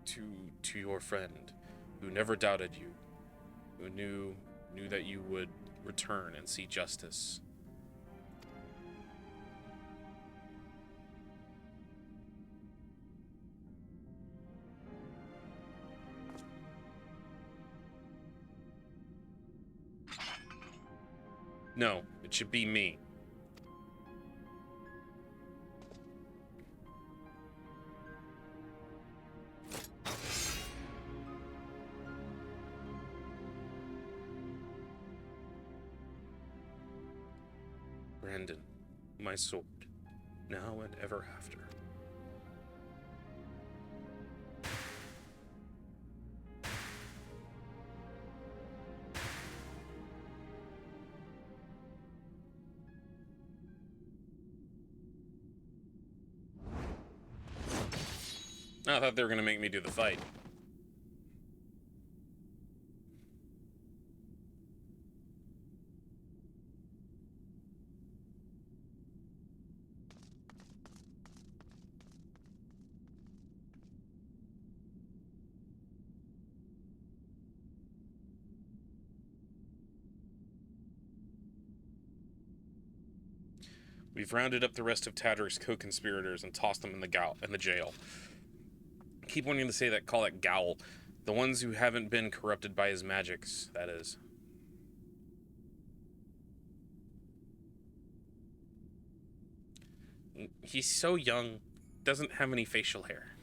to your friend, who never doubted you, who knew that you would return and see justice. No, it should be me. Brandon, my sword, now and ever after. I thought they were gonna make me do the fight. We've rounded up the rest of Tadrick's co-conspirators and tossed them in the jail. Keep wanting to say that, call it Gowl. The ones who haven't been corrupted by his magics, that is. He's so young, doesn't have any facial hair.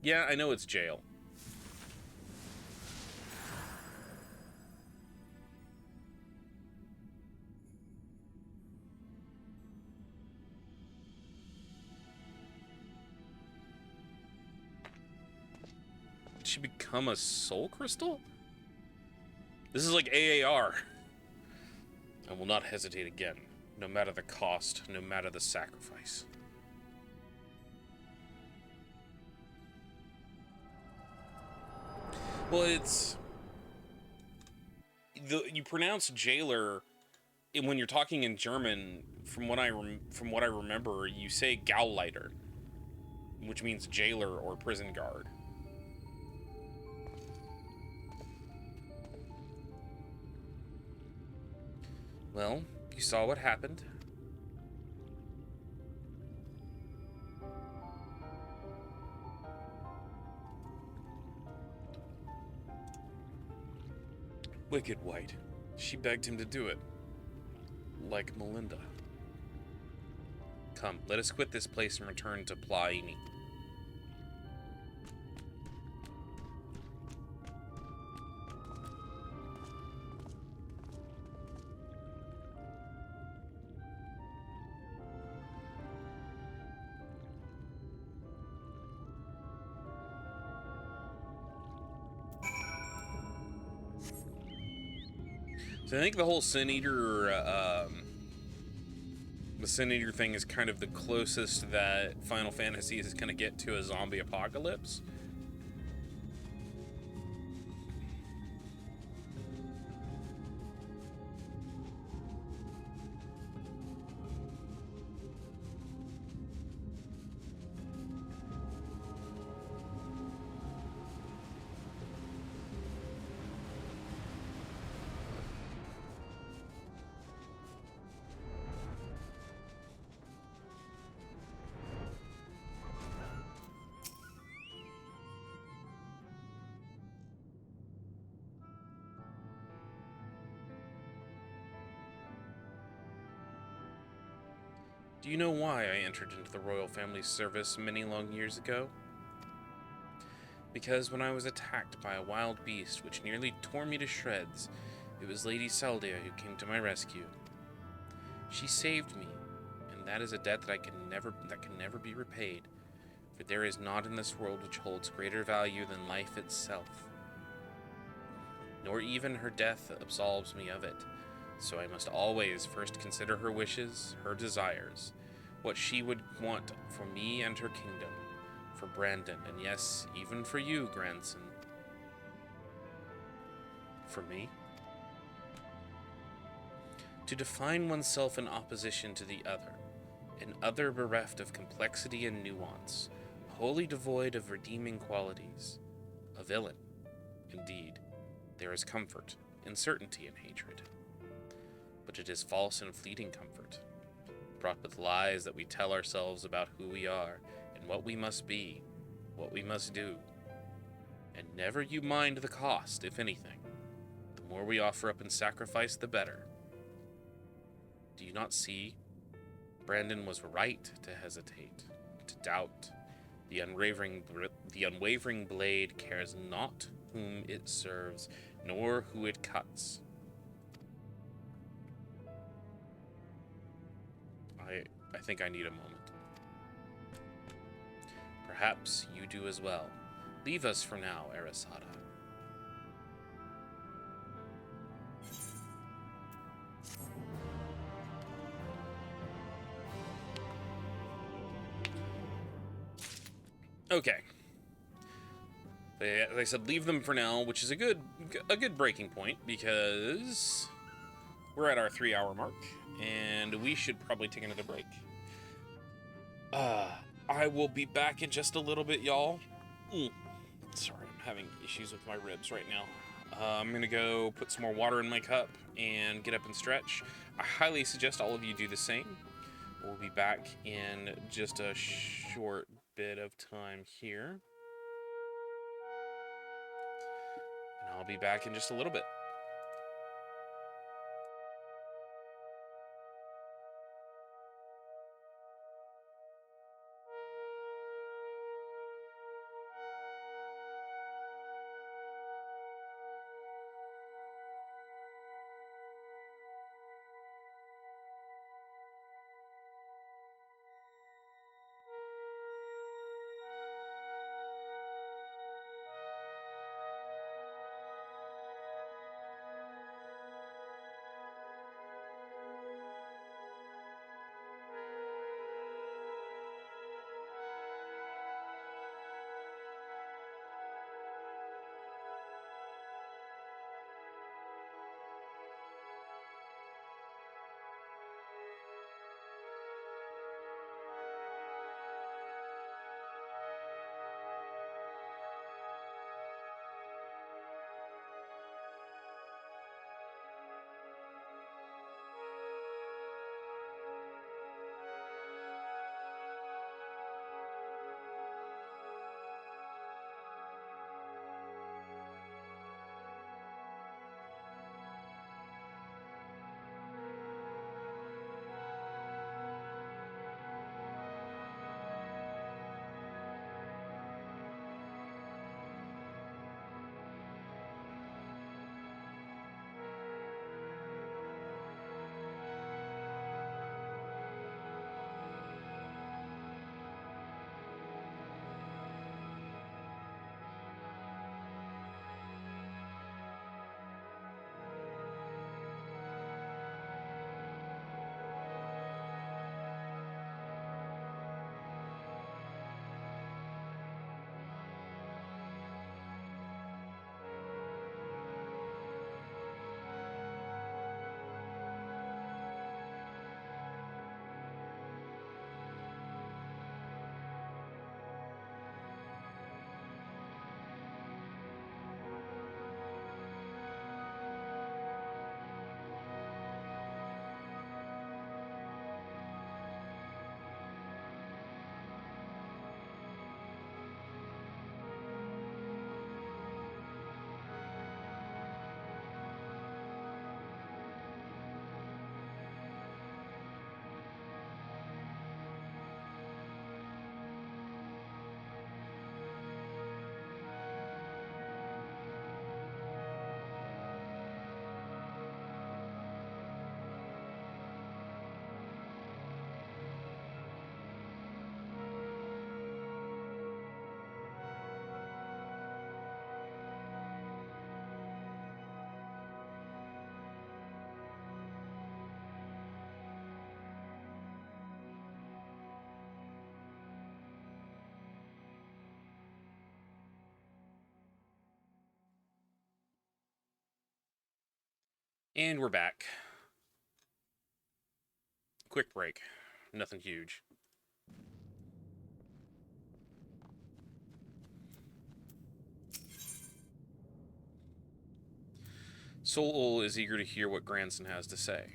Yeah, I know it's jail. Did she become a soul crystal? This is like AAR. I will not hesitate again, no matter the cost, no matter the sacrifice. Well, it's... you pronounce jailer when you're talking in German. From what I remember, you say Gauleiter, which means jailer or prison guard. Well, you saw what happened. Wicked White. She begged him to do it. Like Melinda. Come, let us quit this place and return to Plaini. So I think the whole Sin Eater, the Sin Eater thing is kind of the closest that Final Fantasy is going to get to a zombie apocalypse. Do you know why I entered into the royal family's service many long years ago? Because when I was attacked by a wild beast which nearly tore me to shreds, it was Lady Saldia who came to my rescue. She saved me, and that is a debt that can never be repaid, for there is naught in this world which holds greater value than life itself. Nor even her death absolves me of it, so I must always first consider her wishes, her desires, what she would want for me and her kingdom, for Brandon, and yes, even for you, grandson. For me? To define oneself in opposition to the other, an other bereft of complexity and nuance, wholly devoid of redeeming qualities, a villain. Indeed, there is comfort in certainty and hatred. But it is false and fleeting comfort, brought with lies that we tell ourselves about who we are and what we must be, what we must do. And never you mind the cost, if anything. The more we offer up in sacrifice, the better. Do you not see? Brandon was right to hesitate, to doubt. The unwavering blade cares not whom it serves, nor who it cuts. I think I need a moment. Perhaps you do as well. Leave us for now, Arasada. Okay. They said leave them for now, which is a good breaking point, because we're at our 3-hour mark, and we should probably take another break. I will be back in just a little bit, y'all. Sorry, I'm having issues with my ribs right now. I'm gonna go put some more water in my cup and get up and stretch. I highly suggest all of you do the same. We'll be back in just a short bit of time here. And I'll be back in just a little bit. And we're back. Quick break. Nothing huge. Soul is eager to hear what Granson has to say.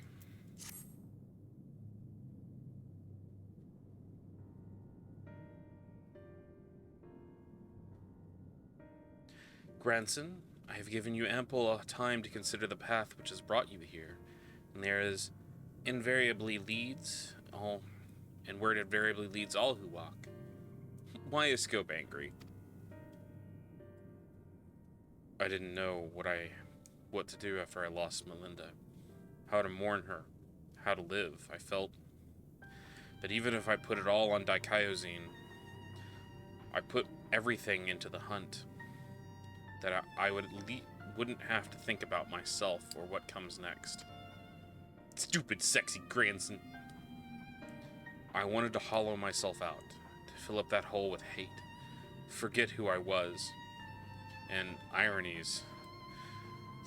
Granson, I have given you ample time to consider the path which has brought you here, and there is invariably leads all, and where it invariably leads all who walk. Why is Scope angry? I didn't know what to do after I lost Melinda, how to mourn her, how to live. I felt that even if I put it all on dikaiosine, I put everything into the hunt, that I wouldn't have to think about myself or what comes next. Stupid, sexy Granson. I wanted to hollow myself out, to fill up that hole with hate, forget who I was. And ironies,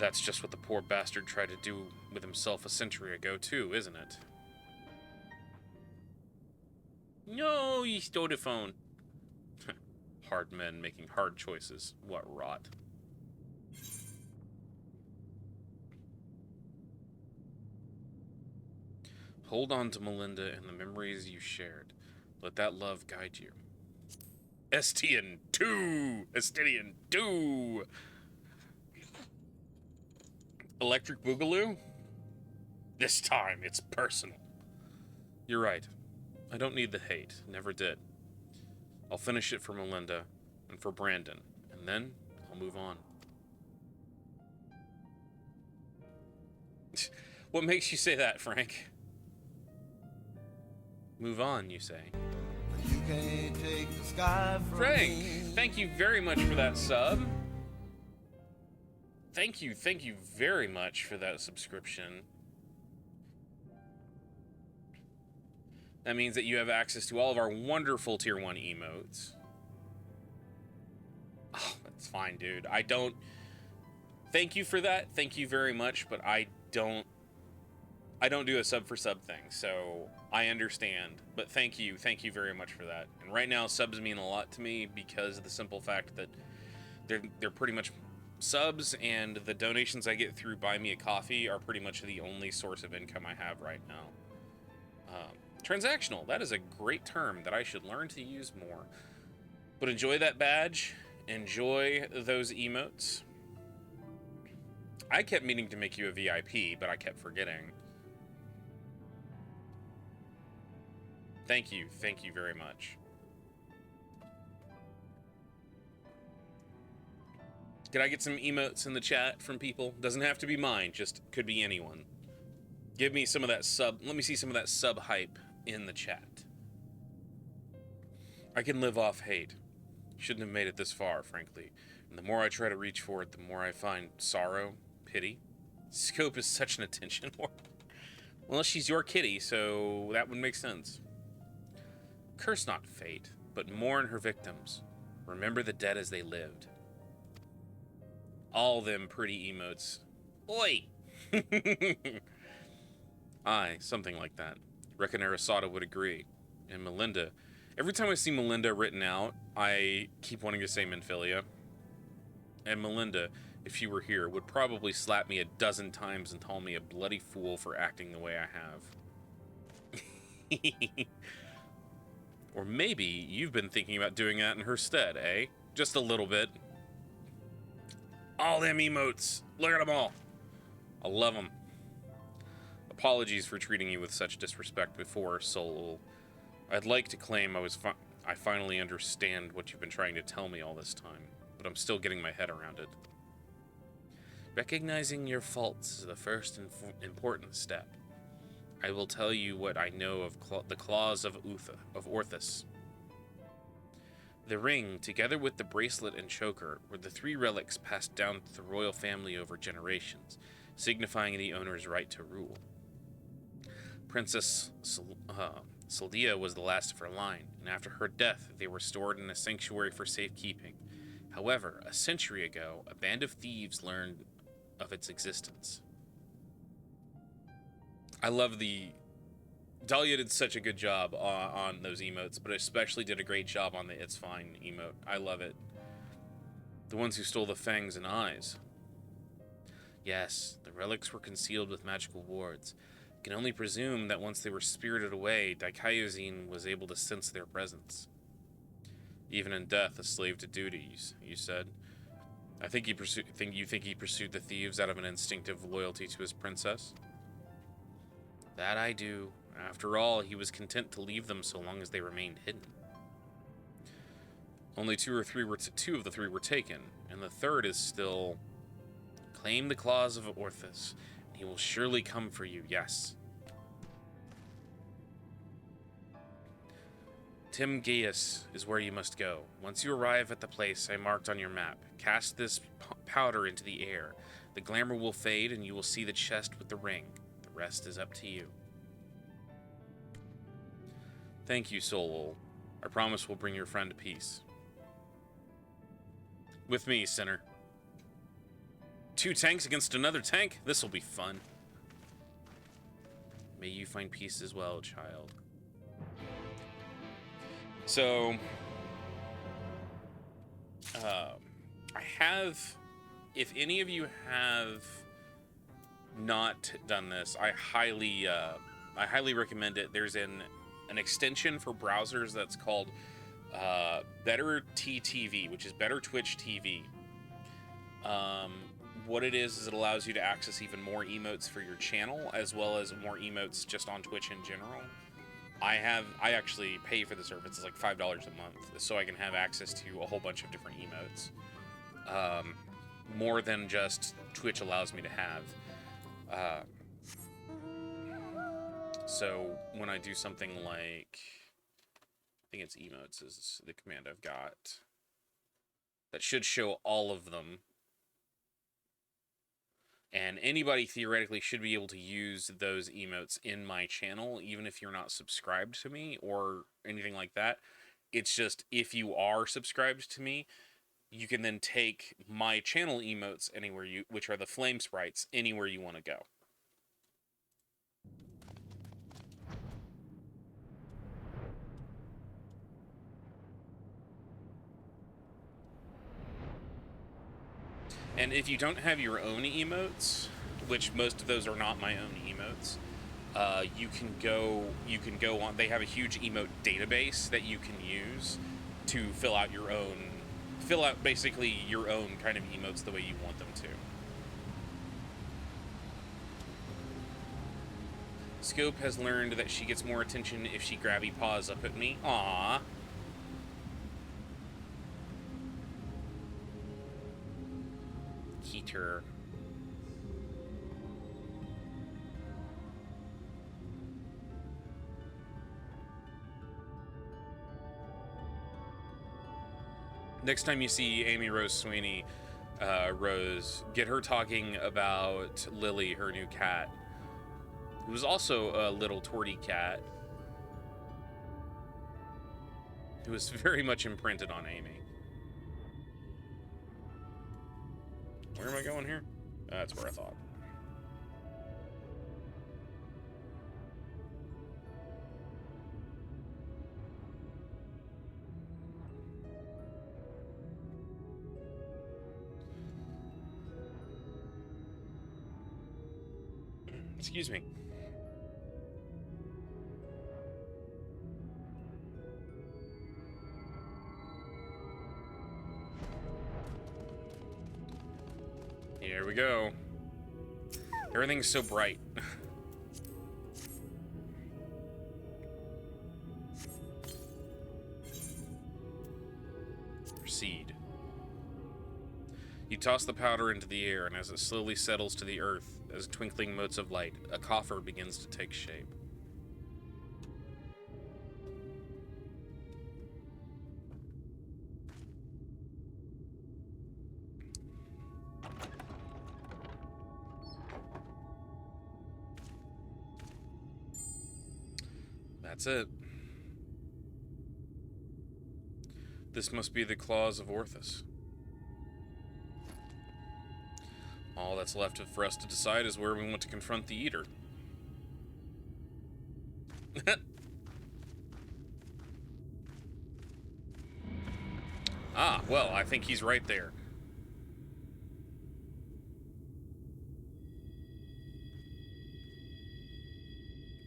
that's just what the poor bastard tried to do with himself a century ago too, isn't it? No, he stole the phone. Hard men making hard choices. What rot. Hold on to Melinda and the memories you shared. Let that love guide you. Estienne 2! Estienne 2! Electric Boogaloo? This time it's personal. You're right. I don't need the hate. Never did. I'll finish it for Melinda and for Brandon, and then I'll move on. What makes you say that, Frank? Move on, you say. You can't take the sky from Frank, me. Thank you very much for that sub. Thank you very much for that subscription. That means that you have access to all of our wonderful Tier 1 emotes. Oh, that's fine, dude. I don't... Thank you for that. Thank you very much, but I don't do a sub for sub thing, so I understand. But thank you very much for that. And right now, subs mean a lot to me because of the simple fact that they're pretty much subs, and the donations I get through Buy Me a Coffee are pretty much the only source of income I have right now. Transactional, that is a great term that I should learn to use more. But enjoy that badge, enjoy those emotes. I kept meaning to make you a VIP, but I kept forgetting. Thank you very much. Could I get some emotes in the chat from people? Doesn't have to be mine, just could be anyone. Give me some of that sub, let me see some of that sub hype in the chat. I can live off hate. Shouldn't have made it this far, frankly. And the more I try to reach for it, the more I find sorrow, pity. Scope is such an attention whore. Well, she's your kitty, so that would make sense. Curse not fate, but mourn her victims. Remember the dead as they lived. All them pretty emotes. Oi! Aye, something like that. Reckon Arasada would agree. And Melinda. Every time I see Melinda written out, I keep wanting to say Minfilia. And Melinda, if she were here, would probably slap me a dozen times and call me a bloody fool for acting the way I have. Or maybe you've been thinking about doing that in her stead, eh? Just a little bit. All them emotes. Look at them all. I love them. Apologies for treating you with such disrespect before, Soul. I'd like to claim I finally understand what you've been trying to tell me all this time, but I'm still getting my head around it. Recognizing your faults is the first important step. I will tell you what I know of the claws of Orthus. The ring, together with the bracelet and choker, were the three relics passed down to the royal family over generations, signifying the owner's right to rule. Princess Saldia was the last of her line, and after her death, they were stored in a sanctuary for safekeeping. However, a century ago, a band of thieves learned of its existence. I love the... Dahlia did such a good job on those emotes, but especially did a great job on the It's Fine emote. I love it. The ones who stole the fangs and eyes. Yes, the relics were concealed with magical wards. I can only presume that once they were spirited away, Daikaiozine was able to sense their presence. Even in death, a slave to duties, you said. I think you think he pursued the thieves out of an instinctive loyalty to his princess? That I do. After all, he was content to leave them so long as they remained hidden. Only two of the three were taken, and the third is still... Claim the claws of Orthus, and he will surely come for you, yes. Tim Gaius is where you must go. Once you arrive at the place I marked on your map, cast this powder into the air. The glamour will fade, and you will see the chest with the ring. The rest is up to you. Thank you, Solol. I promise we'll bring your friend peace. With me, sinner. 2 tanks against another tank? This'll be fun. May you find peace as well, child. So, I have, if any of you have not done this, I highly recommend it. There's an extension for browsers that's called Better TTV, which is Better Twitch TV. What it is it allows you to access even more emotes for your channel, as well as more emotes just on Twitch in general. I actually pay for the service. It's like $5 a month, so I can have access to a whole bunch of different emotes. More than just Twitch allows me to have. So when I do something like, I think it's emotes is the command I've got, that should show all of them. And anybody theoretically should be able to use those emotes in my channel, even if you're not subscribed to me or anything like that. It's just, if you are subscribed to me, you can then take my channel emotes anywhere which are the flame sprites, anywhere you want to go. And if you don't have your own emotes, which most of those are not my own emotes, you can go on. They have a huge emote database that you can use to fill out basically your own kind of emotes the way you want them to. Scope has learned that she gets more attention if she grabby paws up at me. Aww. Keter. Next time you see Amy Rose Sweeney, Rose, get her talking about Lily, her new cat, who was also a little torty cat, who was very much imprinted on Amy. Where am I going here? That's where I thought. Excuse me. Here we go. Everything's so bright. Proceed. You toss the powder into the air, and as it slowly settles to the earth, as twinkling motes of light, a coffer begins to take shape. That's it. This must be the claws of Orthus. All that's left for us to decide is where we want to confront the Eater. Ah, well, I think he's right there.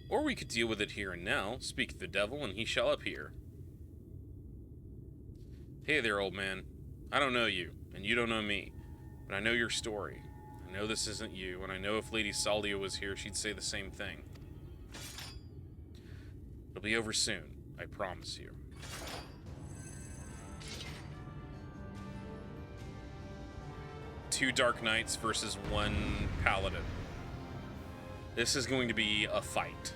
Or we could deal with it here and now. Speak to the devil, and he shall appear. Hey there, old man. I don't know you, and you don't know me, but I know your story. I know this isn't you, and I know if Lady Saldia was here, she'd say the same thing. It'll be over soon, I promise you. Two Dark Knights versus one Paladin. This is going to be a fight.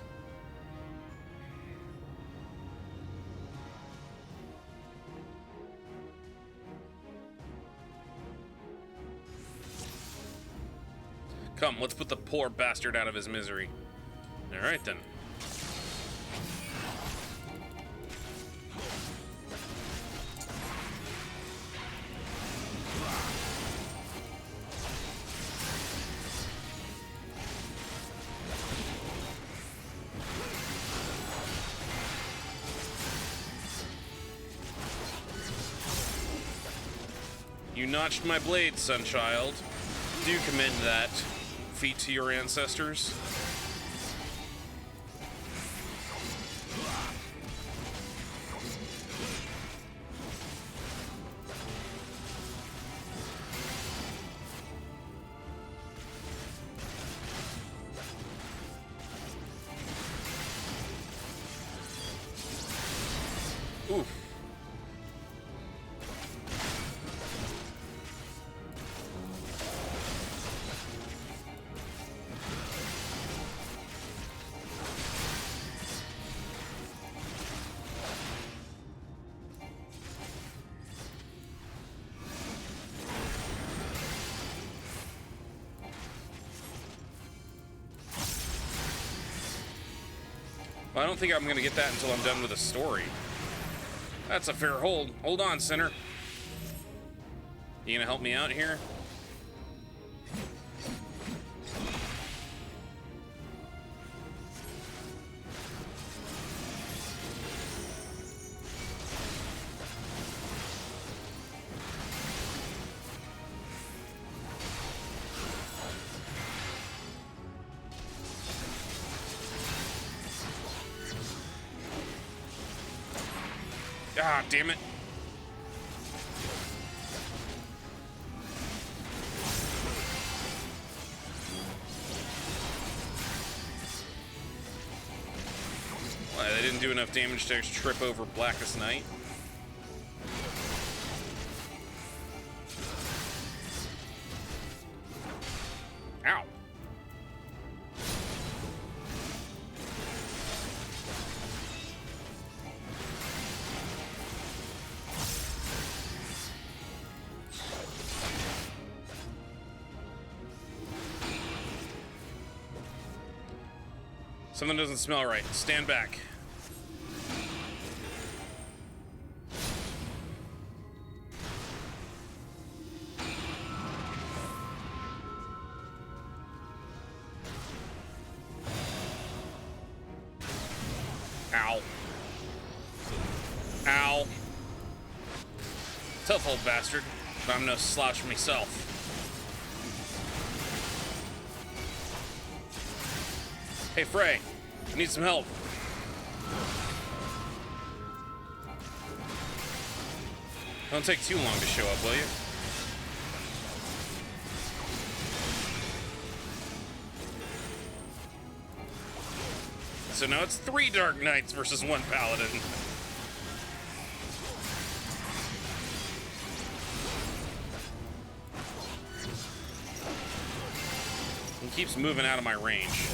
Come, let's put the poor bastard out of his misery. Alright then. You notched my blade, sonchild. Do commend that feat to your ancestors. Oof. Well, I don't think I'm going to get that until I'm done with the story. That's a fair hold. Hold on, sinner. You gonna help me out here? Ah, damn it. Well, they didn't do enough damage to trip over Blackest Night. Ow. Something doesn't smell right. Stand back. Ow. Ow. Tough old bastard, but I'm no slouch myself. Hey, Frey, I need some help. Don't take too long to show up, will you? So now it's 3 Dark Knights versus 1 Paladin. He keeps moving out of my range.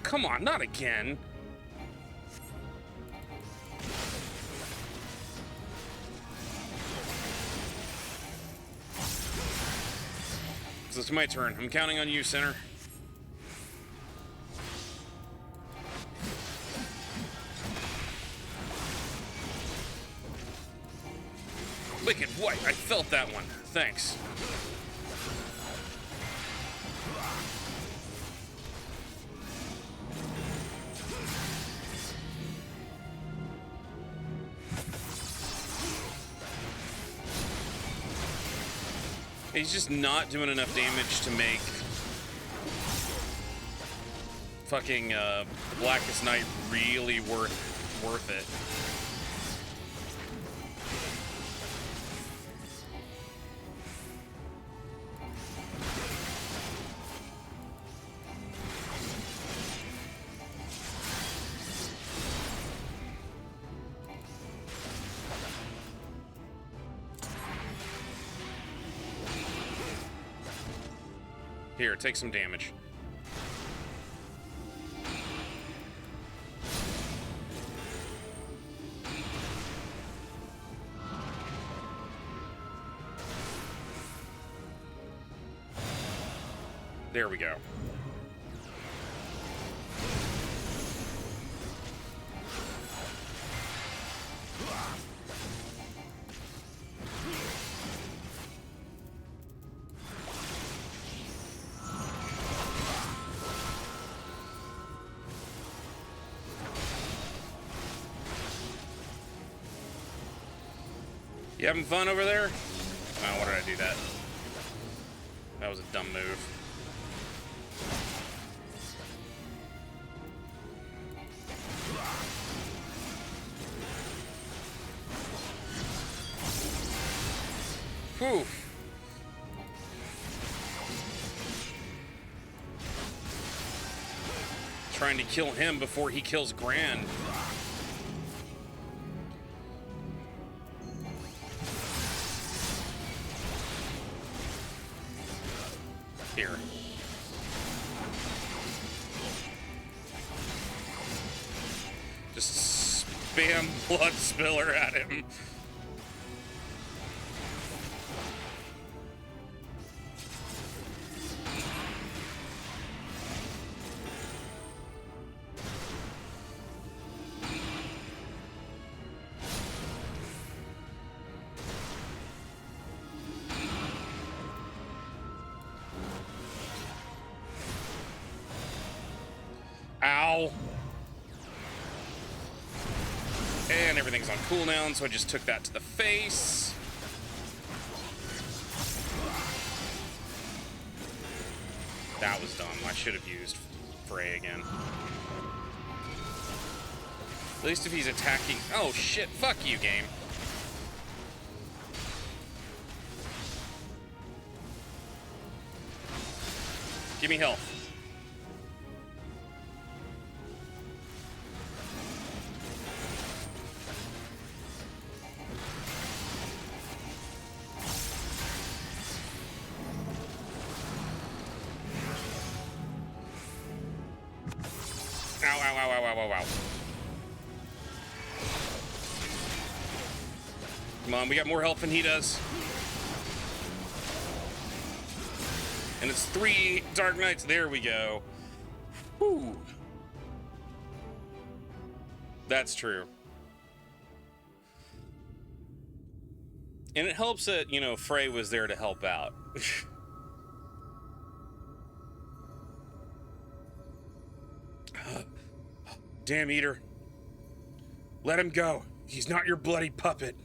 Come on, not again. This So it's my turn. I'm counting on you, Sinner. Wicked White. I felt that one. Thanks. He's just not doing enough damage to make fucking Blackest Night really worth it. Here, take some damage. There we go. You having fun over there? Oh, why did I do that? That was a dumb move. Whew. Trying to kill him before he kills Gran. Here. Just spam Blood Spiller at him. Ow. And everything's on cooldown, so I just took that to the face. That was dumb. I should have used Frey again. At least if he's attacking... Oh, shit. Fuck you, game. Give me health. Ow, ow, ow, ow, ow, ow, ow. Come on, we got more health than he does. And it's 3 Dark Knights. There we go. Whew. That's true. And it helps that, you know, Frey was there to help out. Damn Eater. Let him go. He's not your bloody puppet.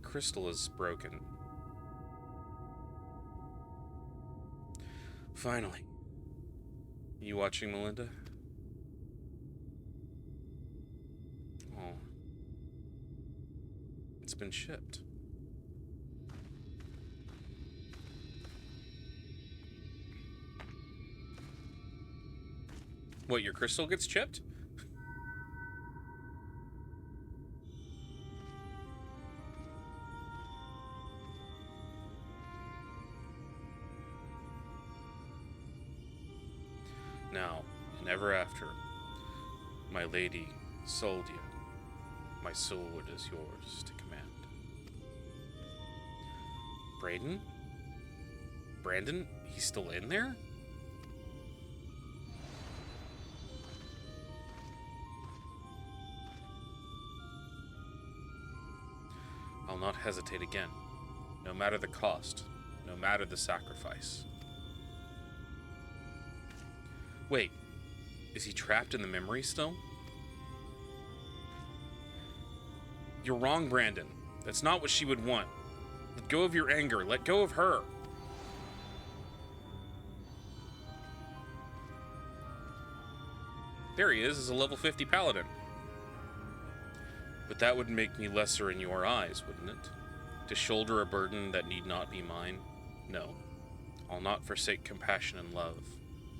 Crystal is broken. Finally. You watching, Melinda? Oh. It's been shipped. What, your crystal gets chipped? Now, in and ever after, my lady Soldia, my sword is yours to command. Brayden? Brandon? He's still in there? I'll not hesitate again, no matter the cost, no matter the sacrifice. Wait, is he trapped in the memory still? You're wrong, Brandon. That's not what she would want. Let go of your anger. Let go of her. There he is, as a level 50 paladin. But that would make me lesser in your eyes, wouldn't it? To shoulder a burden that need not be mine? No. I'll not forsake compassion and love.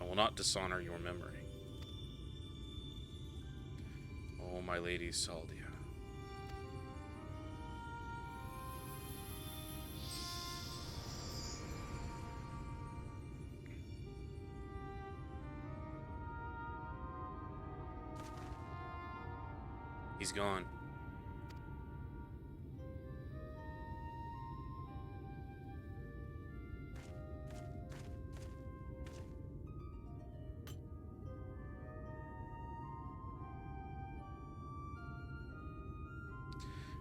I will not dishonor your memory. Oh, my lady Saldia. He's gone.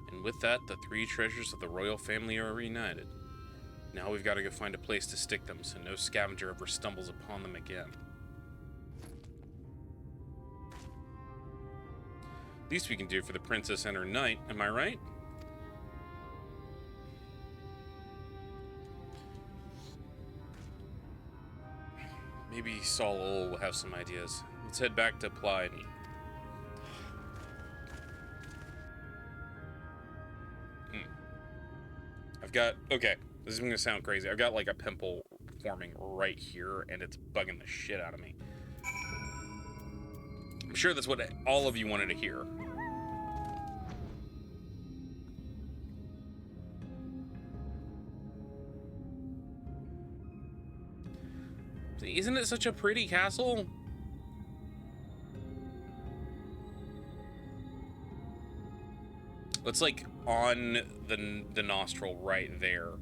And with that, the three treasures of the royal family are reunited. Now we've got to go find a place to stick them so no scavenger ever stumbles upon them again. Least we can do for the princess and her knight, am I right? Maybe Saul Ol will have some ideas. Let's head back to Pliny. Okay, this is gonna sound crazy. I've got like a pimple forming right here, and it's bugging the shit out of me. I'm sure that's what all of you wanted to hear. Isn't it such a pretty castle? It's like on the nostril right there.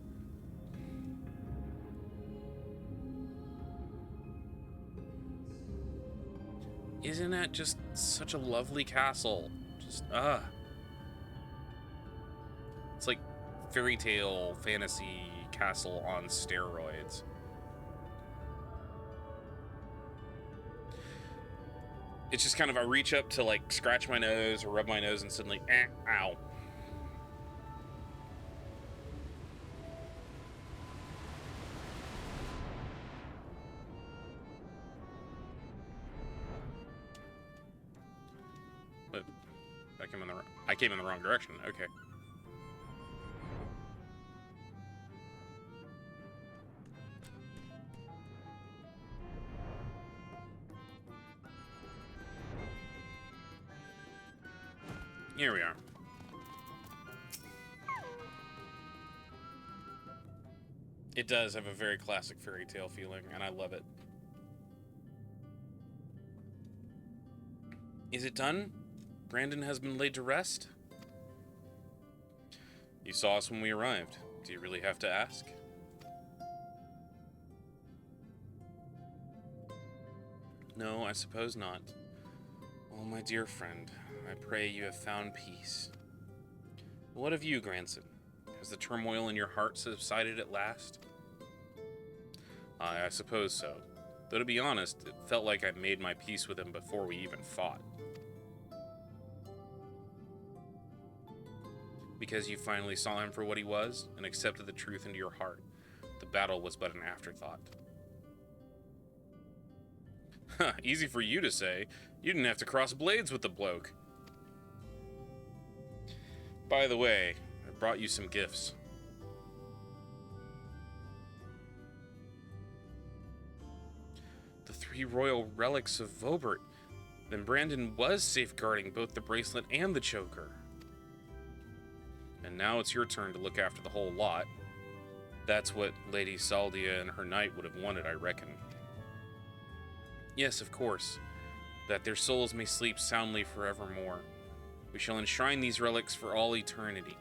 Isn't that just such a lovely castle? Just, It's like fairy tale fantasy castle on steroids. It's just kind of, I reach up to like scratch my nose or rub my nose and suddenly, ow. But I came in the wrong direction. Okay. Here we are. It does have a very classic fairy tale feeling, and I love it. Is it done? Brandon has been laid to rest? You saw us when we arrived. Do you really have to ask? No, I suppose not. Oh, my dear friend, I pray you have found peace. What of you, grandson? Has the turmoil in your heart subsided at last? I suppose so. Though to be honest, it felt like I made my peace with him before we even fought. Because you finally saw him for what he was and accepted the truth into your heart, the battle was but an afterthought. Easy for you to say. You didn't have to cross blades with the bloke. By the way, I brought you some gifts. The 3 royal relics of Vobert. Then Brandon was safeguarding both the bracelet and the choker. And now it's your turn to look after the whole lot. That's what Lady Saldia and her knight would have wanted, I reckon. Yes, of course. that their souls may sleep soundly forevermore. We shall enshrine these relics for all eternity.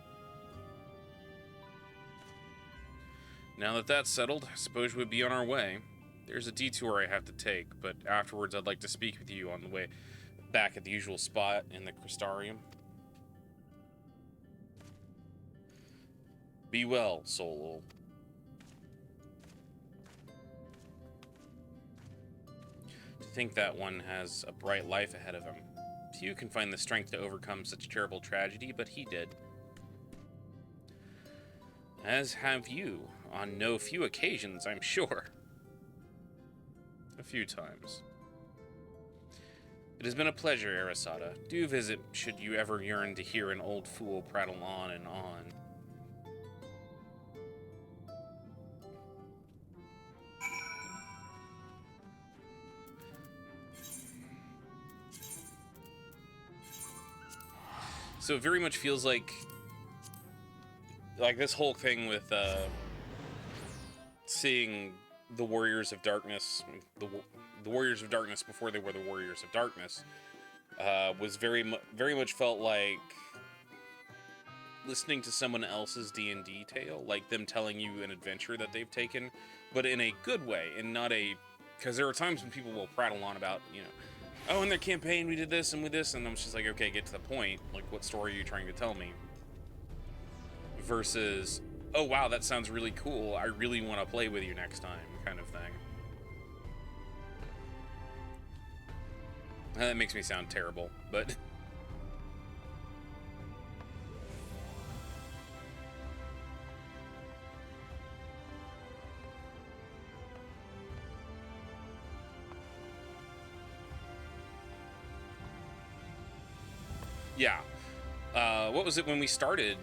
Now that that's settled, I suppose we'd be on our way. There's a detour I have to take, but afterwards I'd like to speak with you on the way back at the usual spot in the Crystarium. Be well, Soul. To think that one has a bright life ahead of him. Few can find the strength to overcome such terrible tragedy, but he did. As have you, on no few occasions, I'm sure. A few times. It has been a pleasure, Arasada. Do visit should you ever yearn to hear an old fool prattle on and on. So it very much feels like this whole thing with seeing the Warriors of Darkness, the Warriors of Darkness before they were the Warriors of Darkness, was very much felt like listening to someone else's D&D tale, like them telling you an adventure that they've taken, but in a good way, and not a, because there are times when people will prattle on about, you know, oh, in their campaign we did this and with this, and I'm just like, okay, get to the point. Like, what story are you trying to tell me? Versus, oh wow, that sounds really cool. I really want to play with you next time, kind of thing. That makes me sound terrible, but yeah. What was it when we started?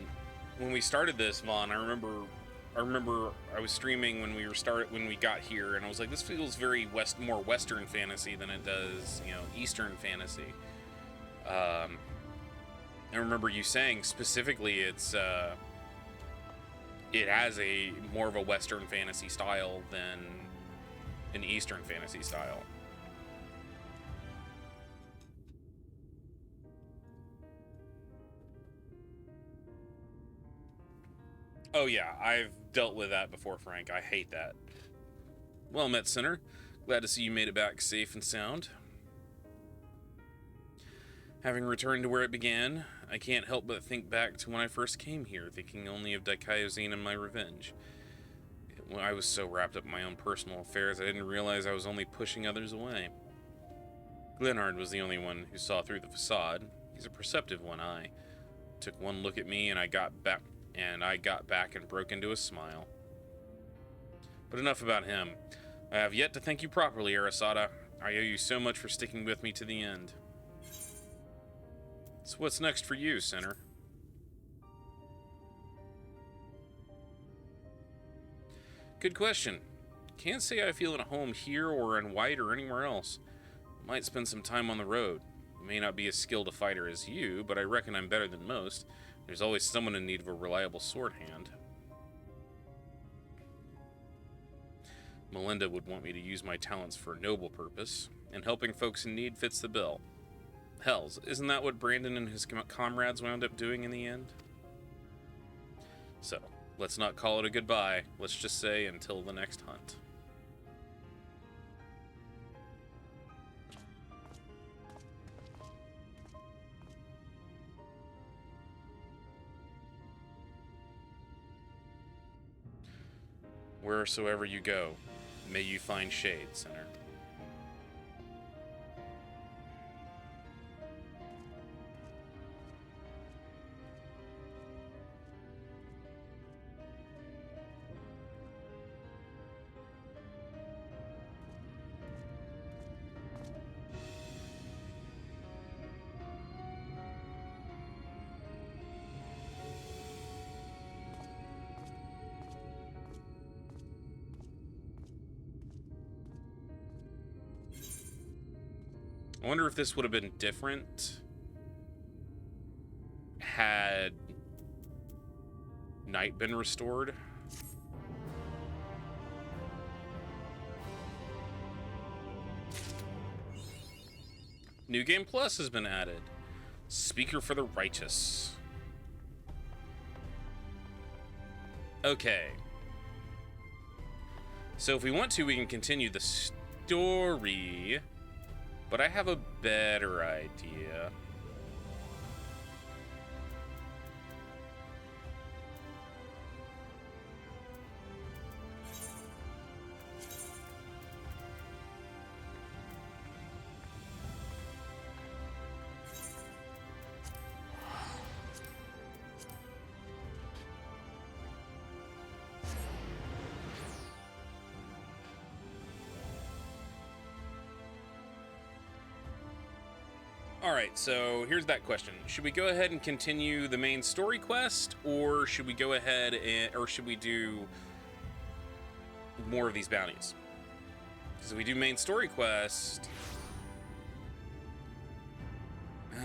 When we started this, Vaughn, I remember I was streaming when we got here, and I was like, this feels very more Western fantasy than it does, you know, Eastern fantasy. I remember you saying specifically it has a more of a Western fantasy style than an Eastern fantasy style. Oh yeah, I've dealt with that before, Frank. I hate that. Well met, Sinner. Glad to see you made it back safe and sound. Having returned to where it began, I can't help but think back to when I first came here, thinking only of Daikaiozine and my revenge. When I was so wrapped up in my own personal affairs, I didn't realize I was only pushing others away. Glenhard was the only one who saw through the facade. He's a perceptive one. I took one look at me, and I got back and broke into a smile. But enough about him. I have yet to thank you properly, Arasada. I owe you so much for sticking with me to the end. So what's next for you, Sinner? Good question. Can't say I feel at home here or in White or anywhere else. Might spend some time on the road. May not be as skilled a fighter as you, but I reckon I'm better than most. There's always someone in need of a reliable sword hand. Melinda would want me to use my talents for a noble purpose, and helping folks in need fits the bill. Hells, isn't that what Brandon and his comrades wound up doing in the end? So, let's not call it a goodbye. Let's just say until the next hunt. Wheresoever you go, may you find shade, Sinner. I wonder if this would have been different had night been restored. New Game Plus has been added. Speaker for the Righteous. Okay. So if we want to, we can continue the story. But I have a better idea. Alright, so here's that question. Should we go ahead and continue the main story quest, or should we go ahead and, or should we do more of these bounties? Because if we do main story quest...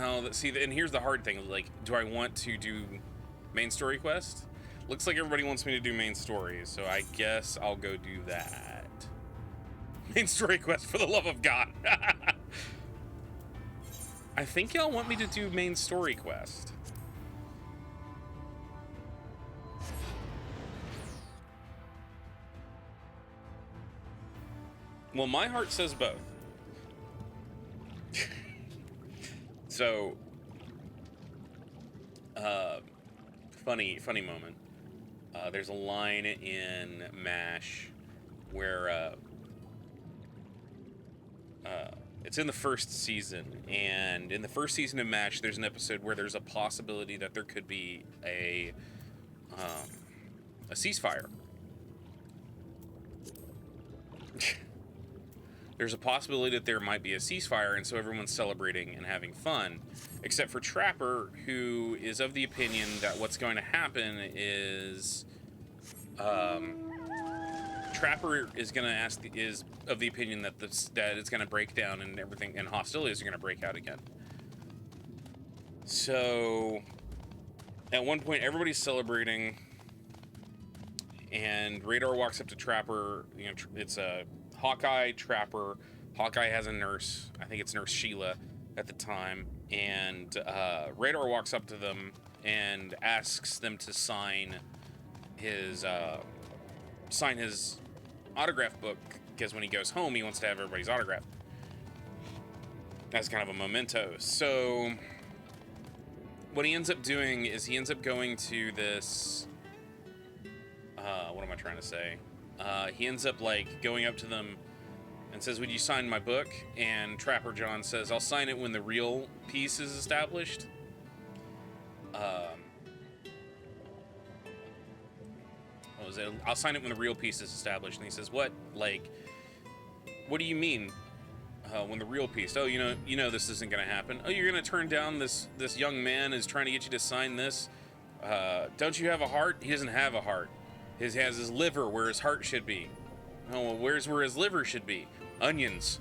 Oh, let's see, and here's the hard thing, like, do I want to do main story quest? Looks like everybody wants me to do main story, so I guess I'll go do that. Main story quest, for the love of God! I think y'all want me to do main story quest. Well, my heart says both. So, funny moment. There's a line in MASH where, it's in the first season, and in the first season of MASH, there's an episode where there's a possibility that there could be a ceasefire. There's a possibility that there might be a ceasefire, and so everyone's celebrating and having fun, except for Trapper, who is of the opinion that what's going to happen is, Trapper is going to is of the opinion that that it's going to break down and everything, and hostilities are going to break out again. So, at one point, everybody's celebrating, and Radar walks up to Trapper. You know, it's a Hawkeye, Trapper. Hawkeye has a nurse. I think it's Nurse Sheila at the time, and Radar walks up to them and asks them to sign his autograph book, because when he goes home, he wants to have everybody's autograph as kind of a memento. So what he ends up doing is he ends up going to this, what am I trying to say? He ends up like going up to them and says, "Would you sign my book?" And Trapper John says, "I'll sign it when the real peace is established." What was it? "I'll sign it when the real peace is established." And he says, "What? Like, what do you mean? When the real peace? Oh, you know this isn't gonna happen. Oh, you're gonna turn down this young man is trying to get you to sign this? Don't you have a heart?" He doesn't have a heart. He has his liver where his heart should be. Oh, well, where's where his liver should be? Onions.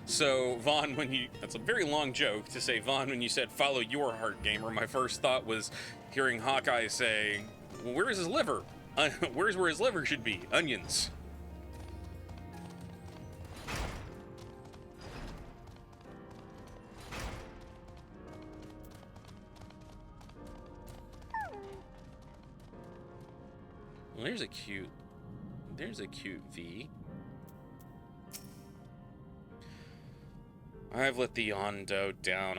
So, Vaughn, that's a very long joke to say, Vaughn, when you said, "Follow your heart, gamer," my first thought was hearing Hawkeye say, "Well, where is his liver? Where's where his liver should be? Onions." Well, there's a cute V. I've let the Ondo down,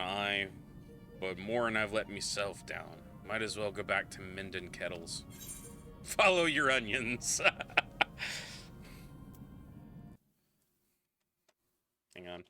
but more'n I've let myself down. Might as well go back to mending kettles. Follow your onions. Hang on.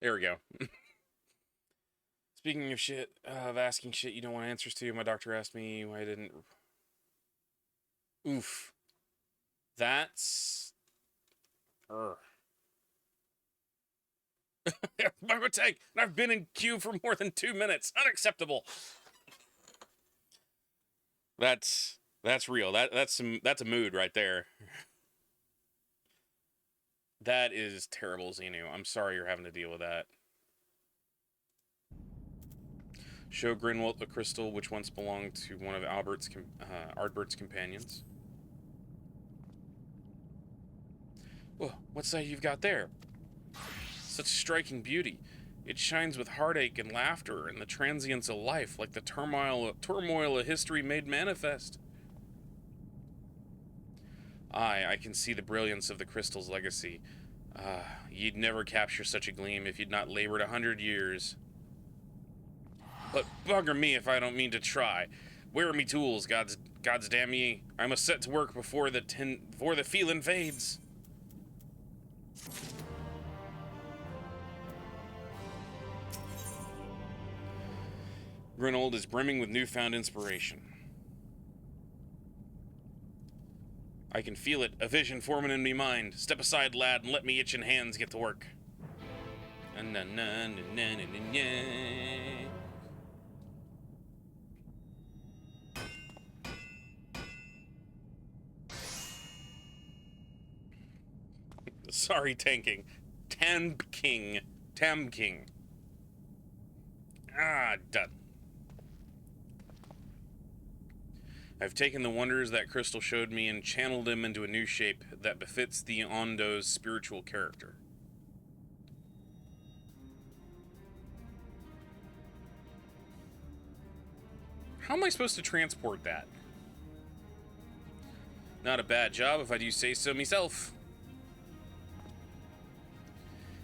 There we go. Speaking of shit, of asking shit you don't want answers to, my doctor asked me why I didn't... Oof. That's... My tank, and I've been in queue for more than 2 minutes. Unacceptable. That's That's real. That's a mood right there. That is terrible, Xenu. I'm sorry you're having to deal with that. Show Grinwald the crystal which once belonged to one of Ardbert's companions. Whoa, what's that you've got there? Such striking beauty. It shines with heartache and laughter and the transience of life, like the turmoil of history made manifest. Aye, I can see the brilliance of the crystal's legacy. You'd never capture such a gleam if you'd not labored 100 years. But bugger me if I don't mean to try. Where are me tools, gods damn ye? I must set to work before the feeling fades. Grinwald is brimming with newfound inspiration. I can feel it, a vision forming in me mind. Step aside, lad, and let me itching hands get to work. Sorry, tanking. Tam King. Done. I've taken the wonders that crystal showed me and channeled them into a new shape that befits the Ondo's spiritual character. How am I supposed to transport that? Not a bad job if I do say so myself.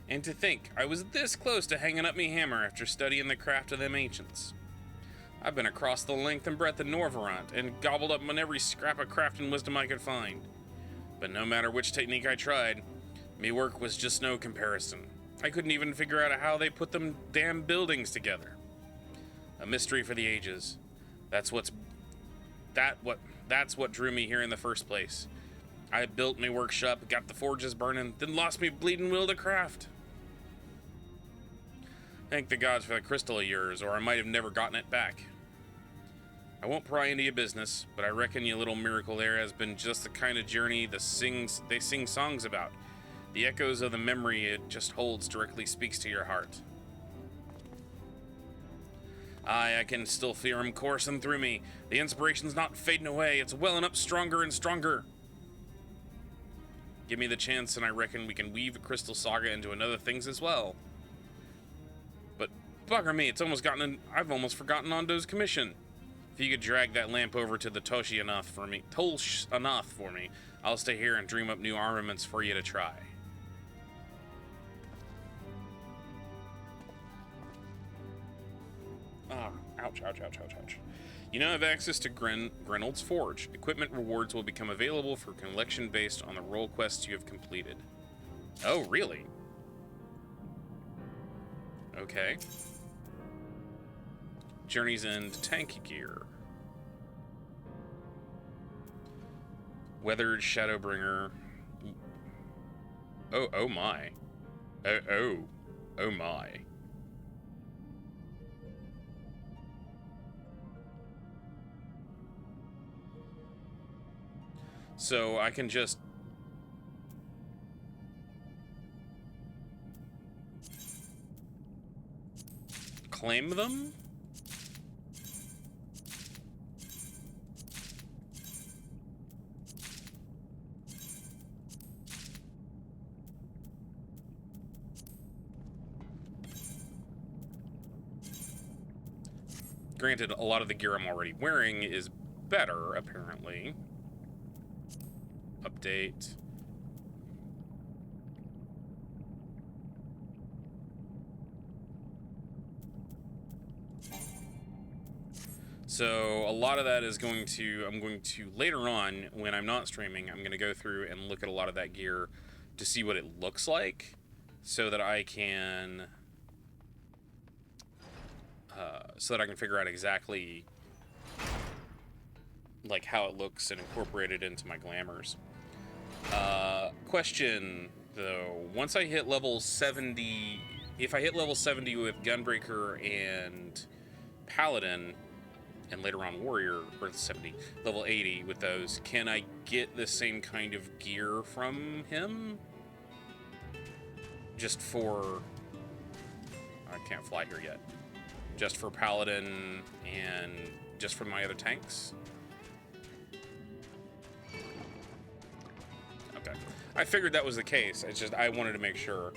And to think, I was this close to hanging up me hammer after studying the craft of them ancients. I've been across the length and breadth of Norvarant and gobbled up on every scrap of crafting wisdom I could find. But no matter which technique I tried, me work was just no comparison. I couldn't even figure out how they put them damn buildings together. A mystery for the ages. That's what drew me here in the first place. I built me workshop, got the forges burning, then lost me bleeding will to craft. Thank the gods for the crystal of yours, or I might have never gotten it back. I won't pry into your business, but I reckon your little miracle there has been just the kind of journey they sing songs about. The echoes of the memory it just holds directly speaks to your heart. Aye, I can still feel him coursing through me. The inspiration's not fading away, it's welling up stronger and stronger. Give me the chance and I reckon we can weave a crystal saga into other things as well. But bugger me, I've almost forgotten Ondo's commission. If you could drag that lamp over to the Tosh enough for me, I'll stay here and dream up new armaments for you to try. Ouch. You now have access to Grinwald's Forge. Equipment rewards will become available for collection based on the role quests you have completed. Oh, really? Okay. Journey's End tank gear. Weathered Shadowbringer. Oh my. Oh my. So I can just claim them? Granted, a lot of the gear I'm already wearing is better, apparently. Update. So a lot of that is I'm going to later on, when I'm not streaming, I'm going to go through and look at a lot of that gear to see what it looks like so that I can figure out exactly like how it looks and incorporate it into my glamours. Question though, once I hit level 70, if I hit level 70 with Gunbreaker and Paladin, and later on warrior, or 70, level 80 with those. Can I get the same kind of gear from him? Just for... I can't fly here yet. Just for Paladin and just for my other tanks? Okay. I figured that was the case. It's just I wanted to make sure.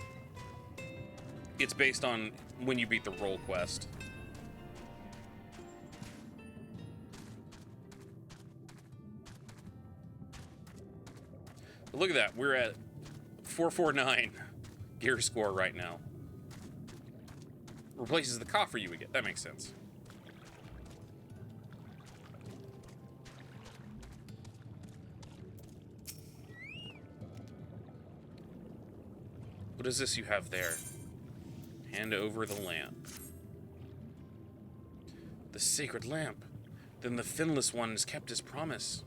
It's based on when you beat the role quest. But look at that. We're at 449 gear score right now. Replaces the coffer you would get. That makes sense. What is this you have there? Hand over the lamp. The sacred lamp. Then the finless one has kept his promise.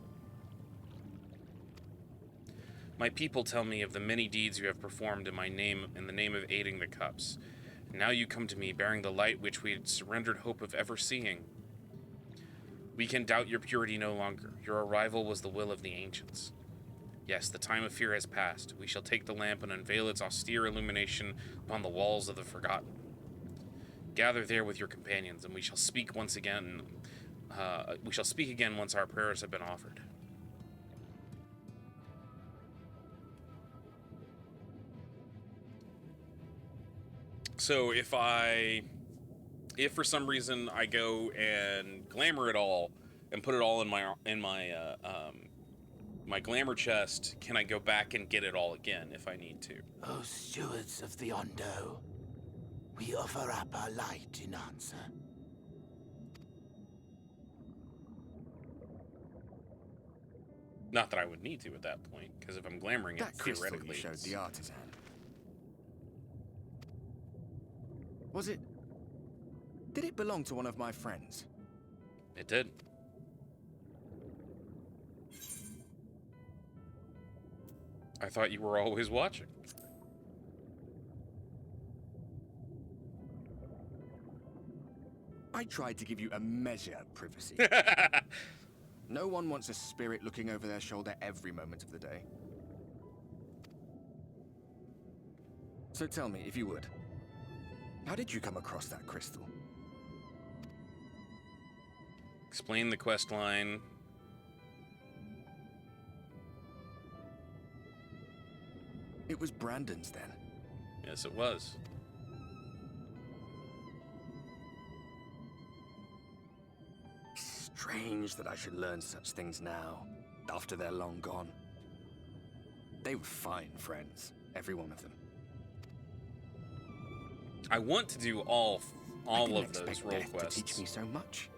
My people tell me of the many deeds you have performed in my name, in the name of aiding the cups. Now you come to me bearing the light which we had surrendered hope of ever seeing. We can doubt your purity no longer. Your arrival was the will of the ancients. Yes, the time of fear has passed. We shall take the lamp and unveil its austere illumination upon the walls of the forgotten. Gather there with your companions, and we shall speak once again. We shall speak again once our prayers have been offered. So if for some reason I go and glamour it all and put it all in my glamour chest, can I go back and get it all again if I need to? O stewards of the Ondo, we offer up our light in answer. Not that I would need to at that point, because if I'm glamoring it, theoretically, you showed the artisan. Was it? Did it belong to one of my friends? It did. I thought you were always watching. I tried to give you a measure of privacy. No one wants a spirit looking over their shoulder every moment of the day. So tell me, if you would, how did you come across that crystal? Explain the quest line. It was Brandon's then. Yes, it was. Strange that I should learn such things now, after they're long gone. They were fine friends, every one of them. I want to do all of those role Death quests. to teach me so much.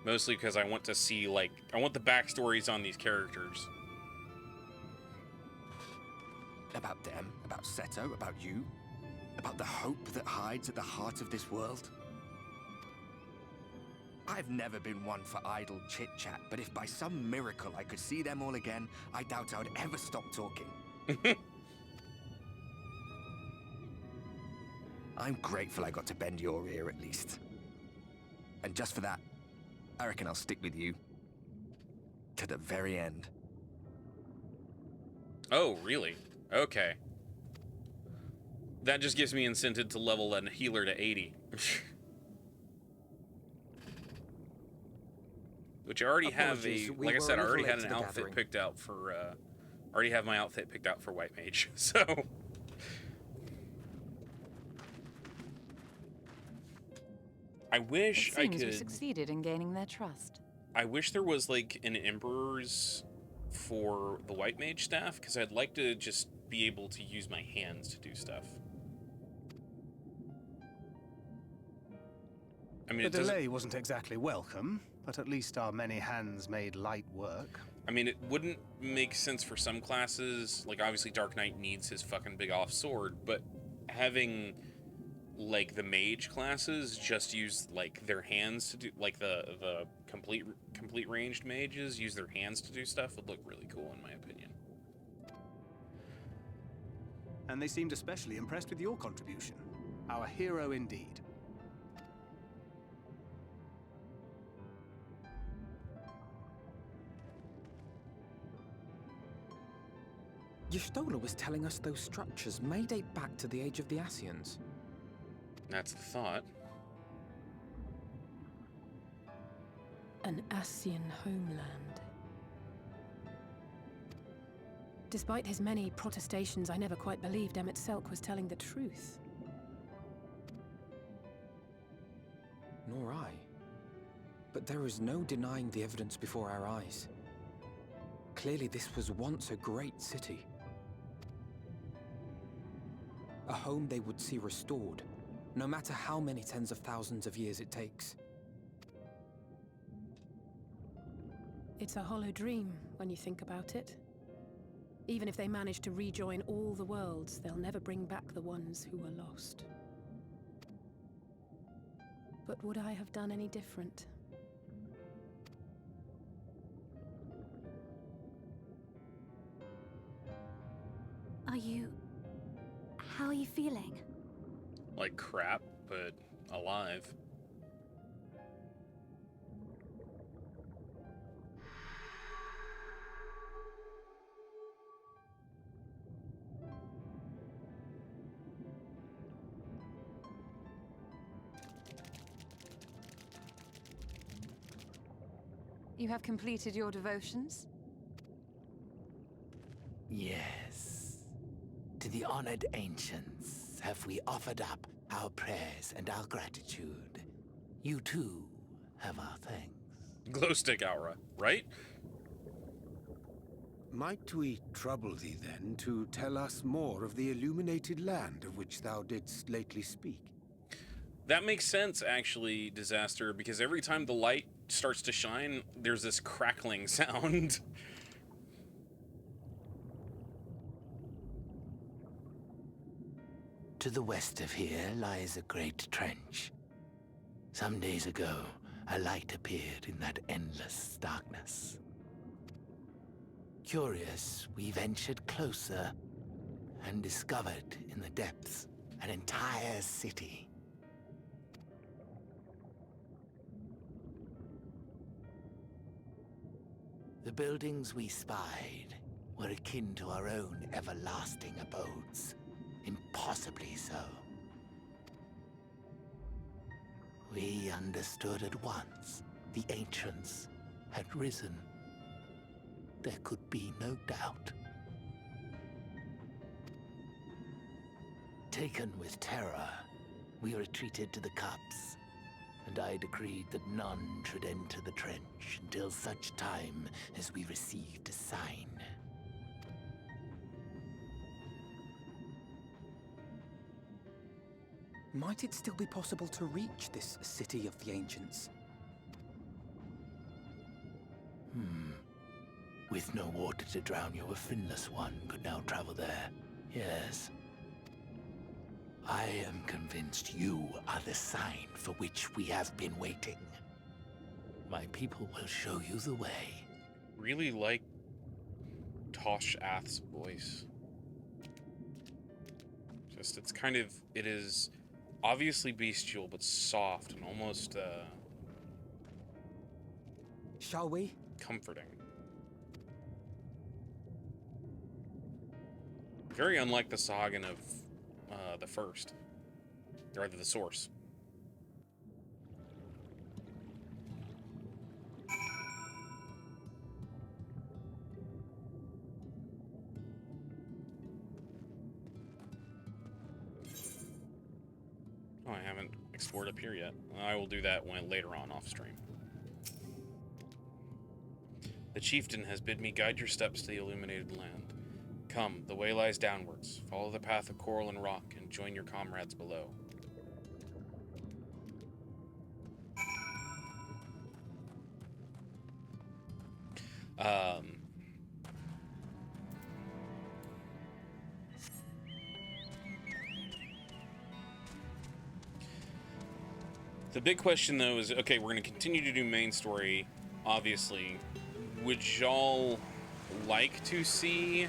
Mostly because I want to see, like, I want the backstories on these characters. About them, about Seto, about you, about the hope that hides at the heart of this world. I've never been one for idle chit-chat, but if by some miracle I could see them all again, I doubt I would ever stop talking. I'm grateful I got to bend your ear at least. And just for that, I reckon I'll stick with you to the very end. Oh, really? Okay. That just gives me incentive to level a healer to 80. Which I already have like I said, I already had an outfit picked out for, already have my outfit picked out for White Mage, so. I wish I could. It seems we succeeded in gaining their trust. I wish there was like an Emperor's for the White Mage staff, because I'd like to just be able to use my hands to do stuff. I mean, the delay wasn't exactly welcome, but at least our many hands made light work. I mean, it wouldn't make sense for some classes. Like, obviously, Dark Knight needs his fucking big off sword, but having, like, the mage classes just use, like, their hands to do, like, the complete ranged mages use their hands to do stuff would look really cool, in my opinion. And they seemed especially impressed with your contribution. Our hero indeed. Y'shtola was telling us those structures may date back to the age of the Ascians. That's the thought. An Ascian homeland. Despite his many protestations, I never quite believed Emmett Selk was telling the truth. Nor I. But there is no denying the evidence before our eyes. Clearly this was once a great city. A home they would see restored, no matter how many tens of thousands of years it takes. It's a hollow dream when you think about it. Even if they manage to rejoin all the worlds, they'll never bring back the ones who were lost. But would I have done any different? How are you feeling? Like crap, but alive. You have completed your devotions? Yes. To the honored ancients have we offered up our prayers and our gratitude. You too have our thanks. Glowstick aura, right? Might we trouble thee then to tell us more of the illuminated land of which thou didst lately speak? That makes sense, actually, Disaster, because every time the light starts to shine, there's this crackling sound. To the west of here lies a great trench. Some days ago, a light appeared in that endless darkness. Curious, we ventured closer and discovered in the depths an entire city. The buildings we spied were akin to our own everlasting abodes. Impossibly so. We understood at once the ancients had risen. There could be no doubt. Taken with terror, we retreated to the cups, and I decreed that none should enter the trench until such time as we received a sign. Might it still be possible to reach this city of the ancients? With no water to drown you, a finless one could now travel there. Yes. I am convinced you are the sign for which we have been waiting. My people will show you the way. Really like Tosh Ath's voice. Just, it's kind of, it is obviously bestial, but soft and almost, Shall we? Comforting. Very unlike the Sagan of the first, or rather the source. Oh, I haven't explored up here yet. I will do that when later on off stream. The chieftain has bid me guide your steps to the illuminated land. Come, the way lies downwards. Follow the path of coral and rock, and join your comrades below. The big question, though, is, okay, we're going to continue to do main story, obviously. Would y'all like to see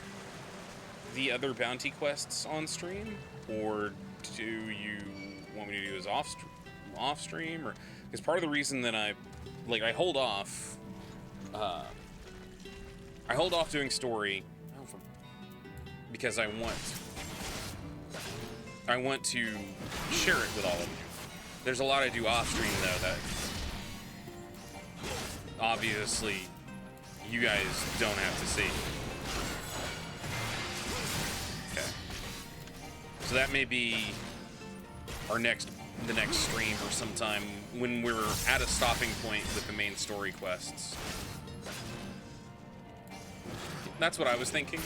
the other bounty quests on stream? Or do you want me to do this off stream? Or, because part of the reason that I hold off, doing story. Oh, because I want to share it with all of you. There's a lot I do off stream though that obviously you guys don't have to see. Okay. So that may be the next stream or sometime when we're at a stopping point with the main story quests. That's what I was thinking.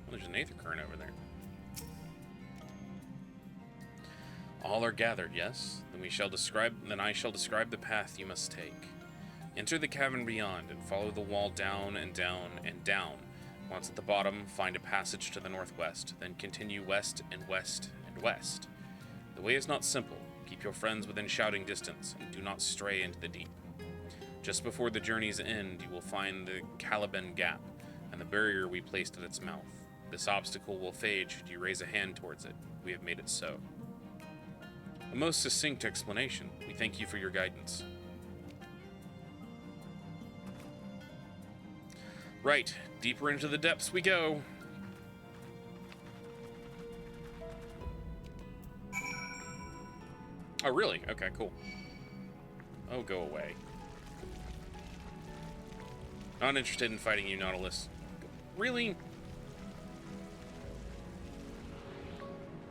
Well, there's an aether current over there. All are gathered, yes? Then I shall describe the path you must take. Enter the cavern beyond and follow the wall down and down and down. Once at the bottom, find a passage to the northwest, then continue west and west and west. The way is not simple. Keep your friends within shouting distance, and do not stray into the deep. Just before the journey's end, you will find the Caliban Gap, and the barrier we placed at its mouth. This obstacle will fade should you raise a hand towards it. We have made it so. A most succinct explanation. We thank you for your guidance. Right, deeper into the depths we go. Oh, really? Okay, cool. Oh, go away. Not interested in fighting you, Nautilus. Really?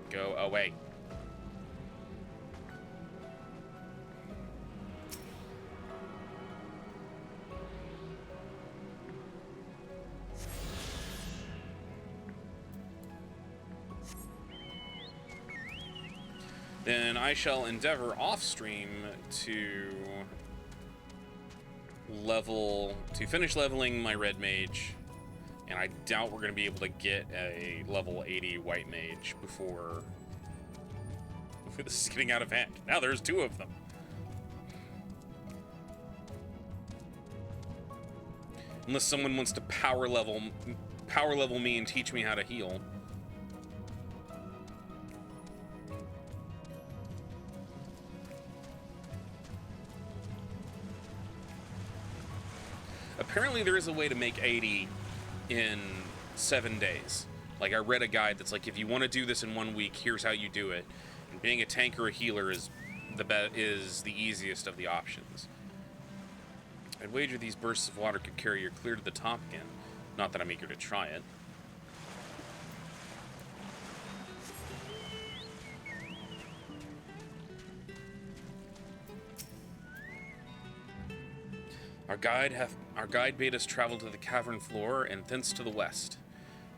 Go away. Then I shall endeavor off-stream to finish leveling my red mage, and I doubt we're going to be able to get a level 80 white mage before this is getting out of hand. Now there's 2 of them. Unless someone wants to power level me and teach me how to heal. Apparently there is a way to make 80 in 7 days. Like, I read a guide that's like, if you want to do this in 1 week, here's how you do it. And being a tank or a healer is the easiest of the options. I'd wager these bursts of water could carry you clear to the top again. Not that I'm eager to try it. Our guide bade us travel to the cavern floor and thence to the west.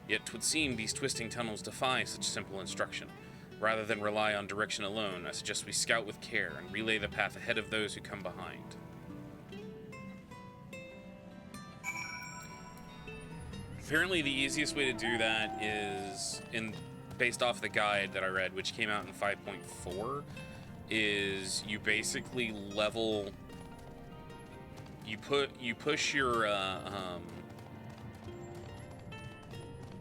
Yet 'twould seem these twisting tunnels defy such simple instruction. Rather than rely on direction alone, I suggest we scout with care and relay the path ahead of those who come behind. Apparently the easiest way to do that is, based off the guide that I read, which came out in 5.4, is you basically level... You push your,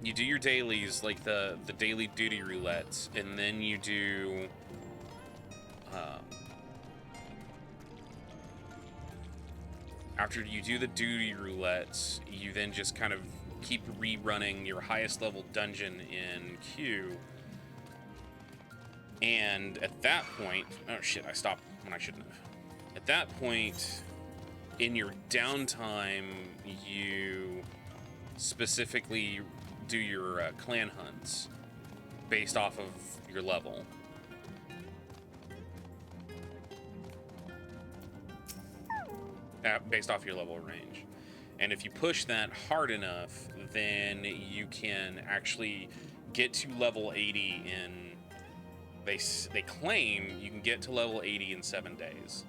you do your dailies, like the daily duty roulettes, and then you do, after you do the duty roulettes, you then just kind of keep rerunning your highest level dungeon in queue, and at that point, oh shit, I stopped when I shouldn't have. At that point, in your downtime, you specifically do your clan hunts based off of your level. Based off your level range. And if you push that hard enough, then you can actually get to level 80 in... They claim you can get to level 80 in 7 days.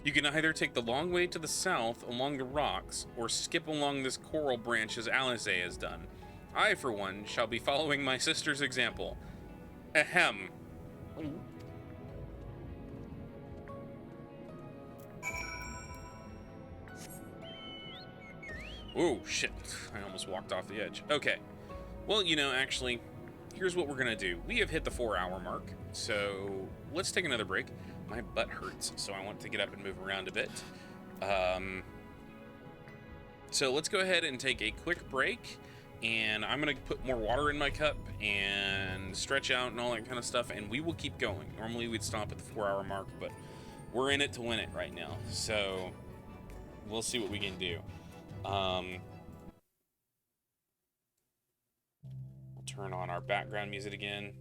You can either take the long way to the south along the rocks, or skip along this coral branch as Alizé has done. I, for one, shall be following my sister's example. Ahem. Ooh, shit. I almost walked off the edge. Okay. Well, you know, actually, here's what we're gonna do. We have hit the 4-hour mark, so let's take another break. My butt hurts, so I want to get up and move around a bit. So let's go ahead and take a quick break, and I'm gonna put more water in my cup and stretch out and all that kind of stuff, and we will keep going. Normally we'd stop at the 4-hour mark, but we're in it to win it right now, so we'll see what we can do. We'll turn on our background music again,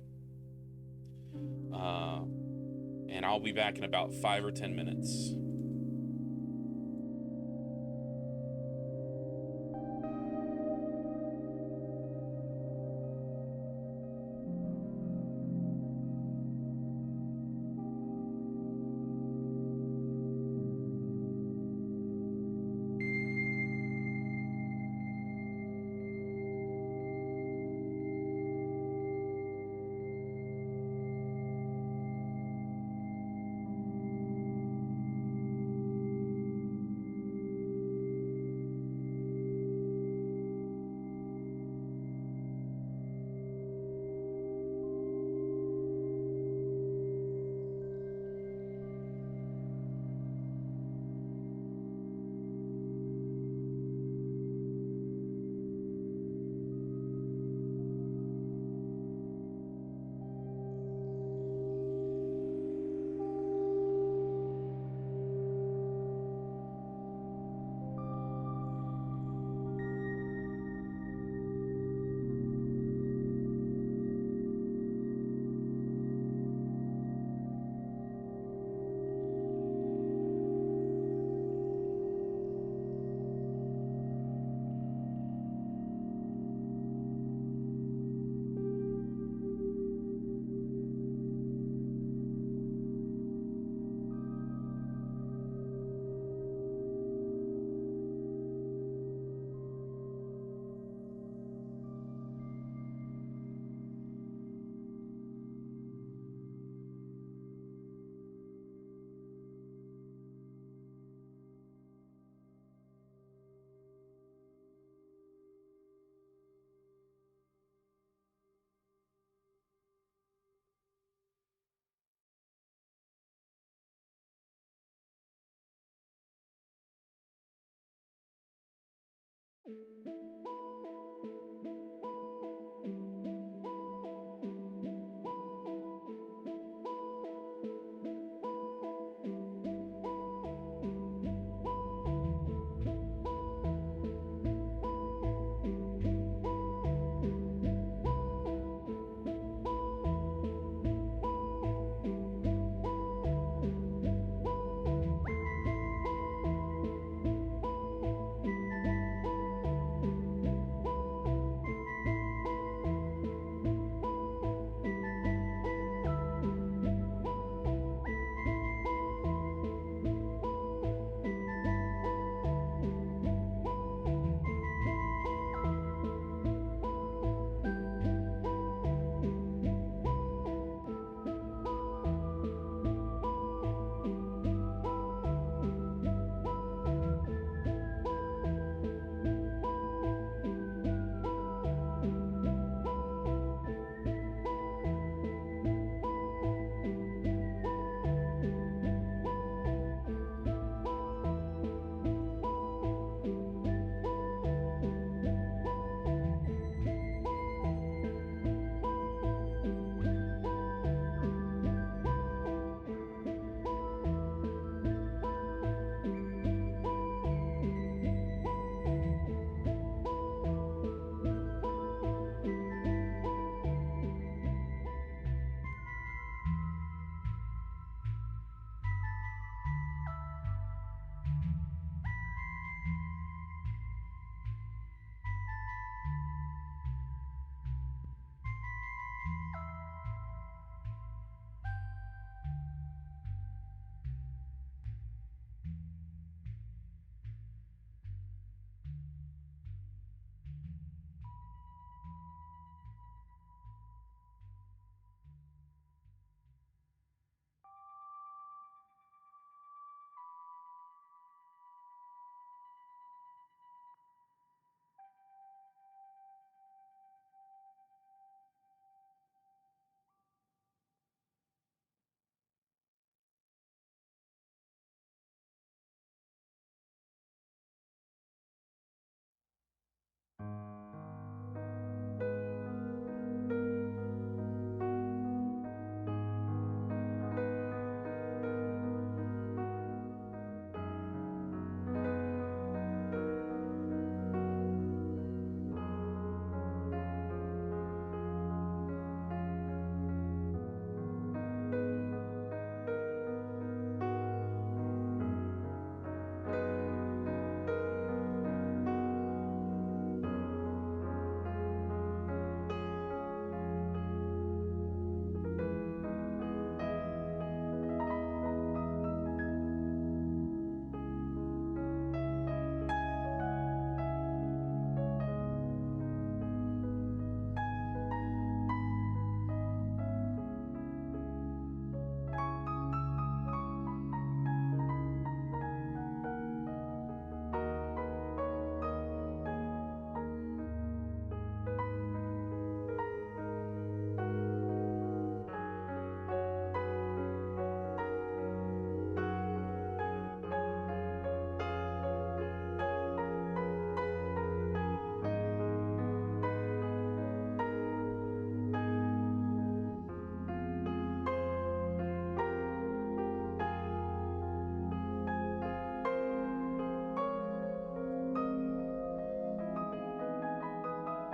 and I'll be back in about 5 or 10 minutes.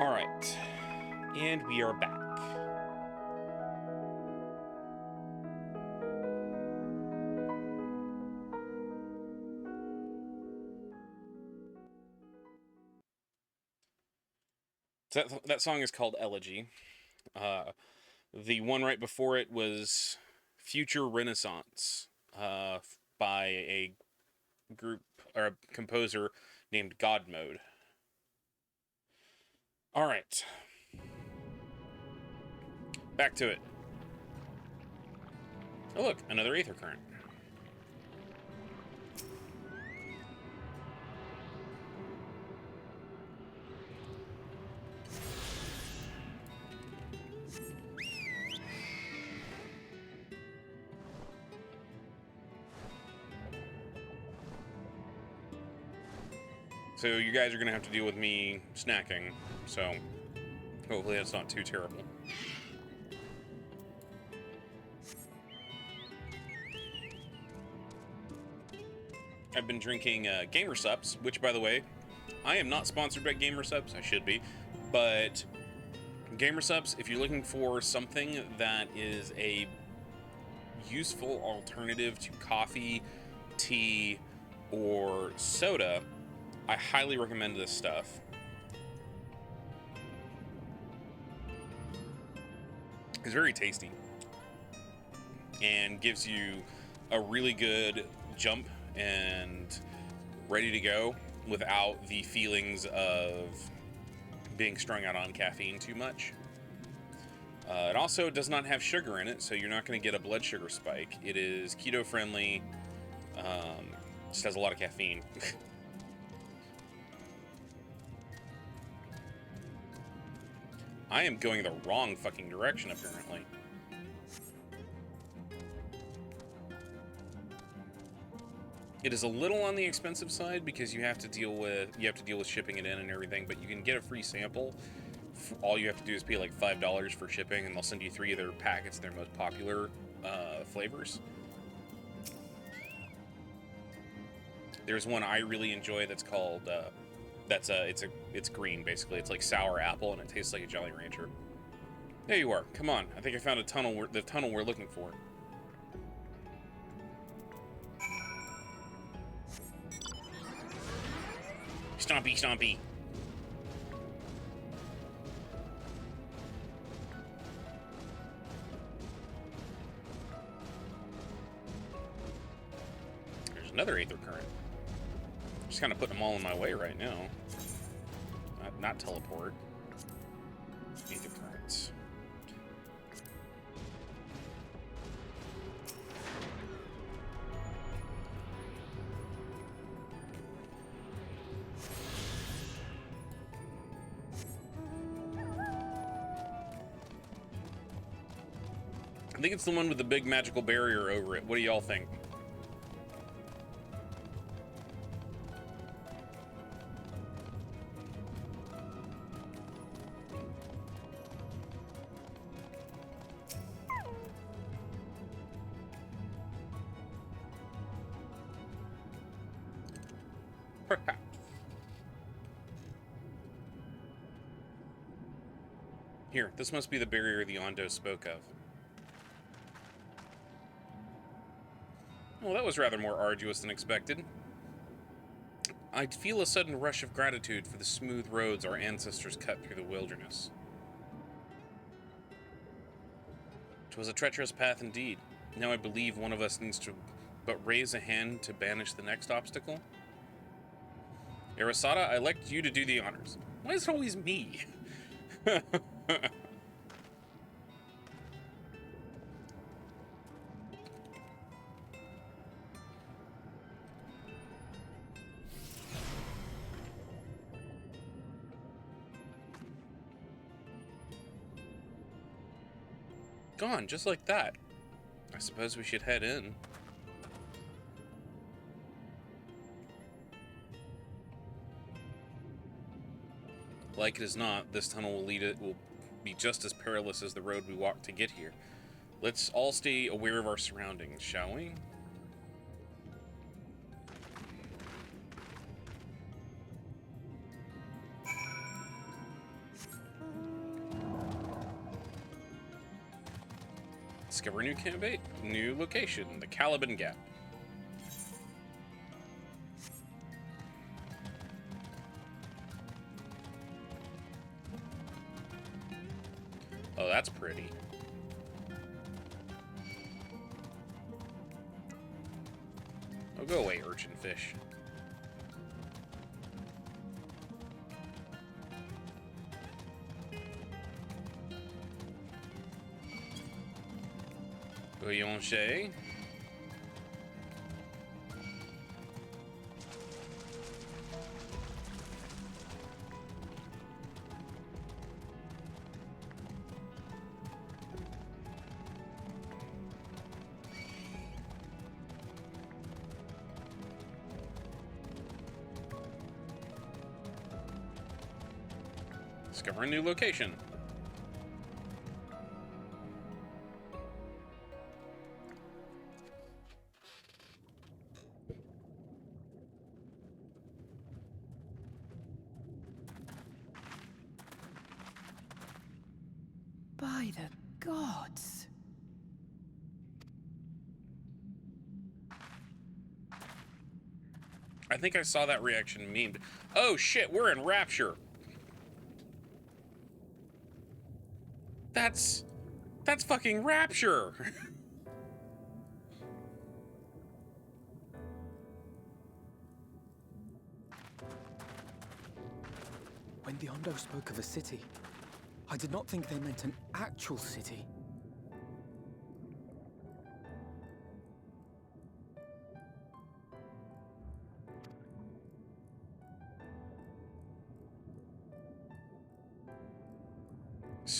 Alright. And we are back. So that song is called Elegy. The one right before it was Future Renaissance by a group or a composer named God Mode. All right. Back to it. Oh, look, another Aether Current. So you guys are going to have to deal with me snacking, so hopefully that's not too terrible. I've been drinking Gamer Sups, which, by the way, I am not sponsored by Gamer Sups. I should be, but Gamer Sups, if you're looking for something that is a useful alternative to coffee, tea, or soda, I highly recommend this stuff. It's very tasty and gives you a really good jump and ready to go without the feelings of being strung out on caffeine too much. It also does not have sugar in it, so you're not going to get a blood sugar spike. It is keto friendly, just has a lot of caffeine. I am going the wrong fucking direction, apparently. It is a little on the expensive side because you have to deal with shipping it in and everything, but you can get a free sample. All you have to do is pay like $5 for shipping, and they'll send you 3 of their packets, their most popular flavors. There's one I really enjoy that's called it's green basically. It's like sour apple and it tastes like a Jolly Rancher. There you are. Come on. I think I found a tunnel. The tunnel we're looking for. Stompy, stompy. There's another Aether Current. Just kind of putting them all in my way right now. Not teleport. Aether Currents. I think it's the one with the big magical barrier over it. What do y'all think? Here, this must be the barrier the Ondo spoke of. Well, that was rather more arduous than expected. I feel a sudden rush of gratitude for the smooth roads our ancestors cut through the wilderness. 'Twas a treacherous path indeed. Now I believe one of us needs to but raise a hand to banish the next obstacle. Arasada, I elect you to do the honors. Why is it always me? Gone, just like that. I suppose we should head in. Like it is not, this tunnel will be just as perilous as the road we walked to get here. Let's all stay aware of our surroundings, shall we? Discover a new location, the Caliban Gap. Oh, that's pretty. Oh, go away, urchin fish. Voyons. Discover a new location. By the gods. I think I saw that reaction memed. Oh shit, we're in Rapture. That's fucking Rapture. When the Ondo spoke of a city, I did not think they meant an actual city.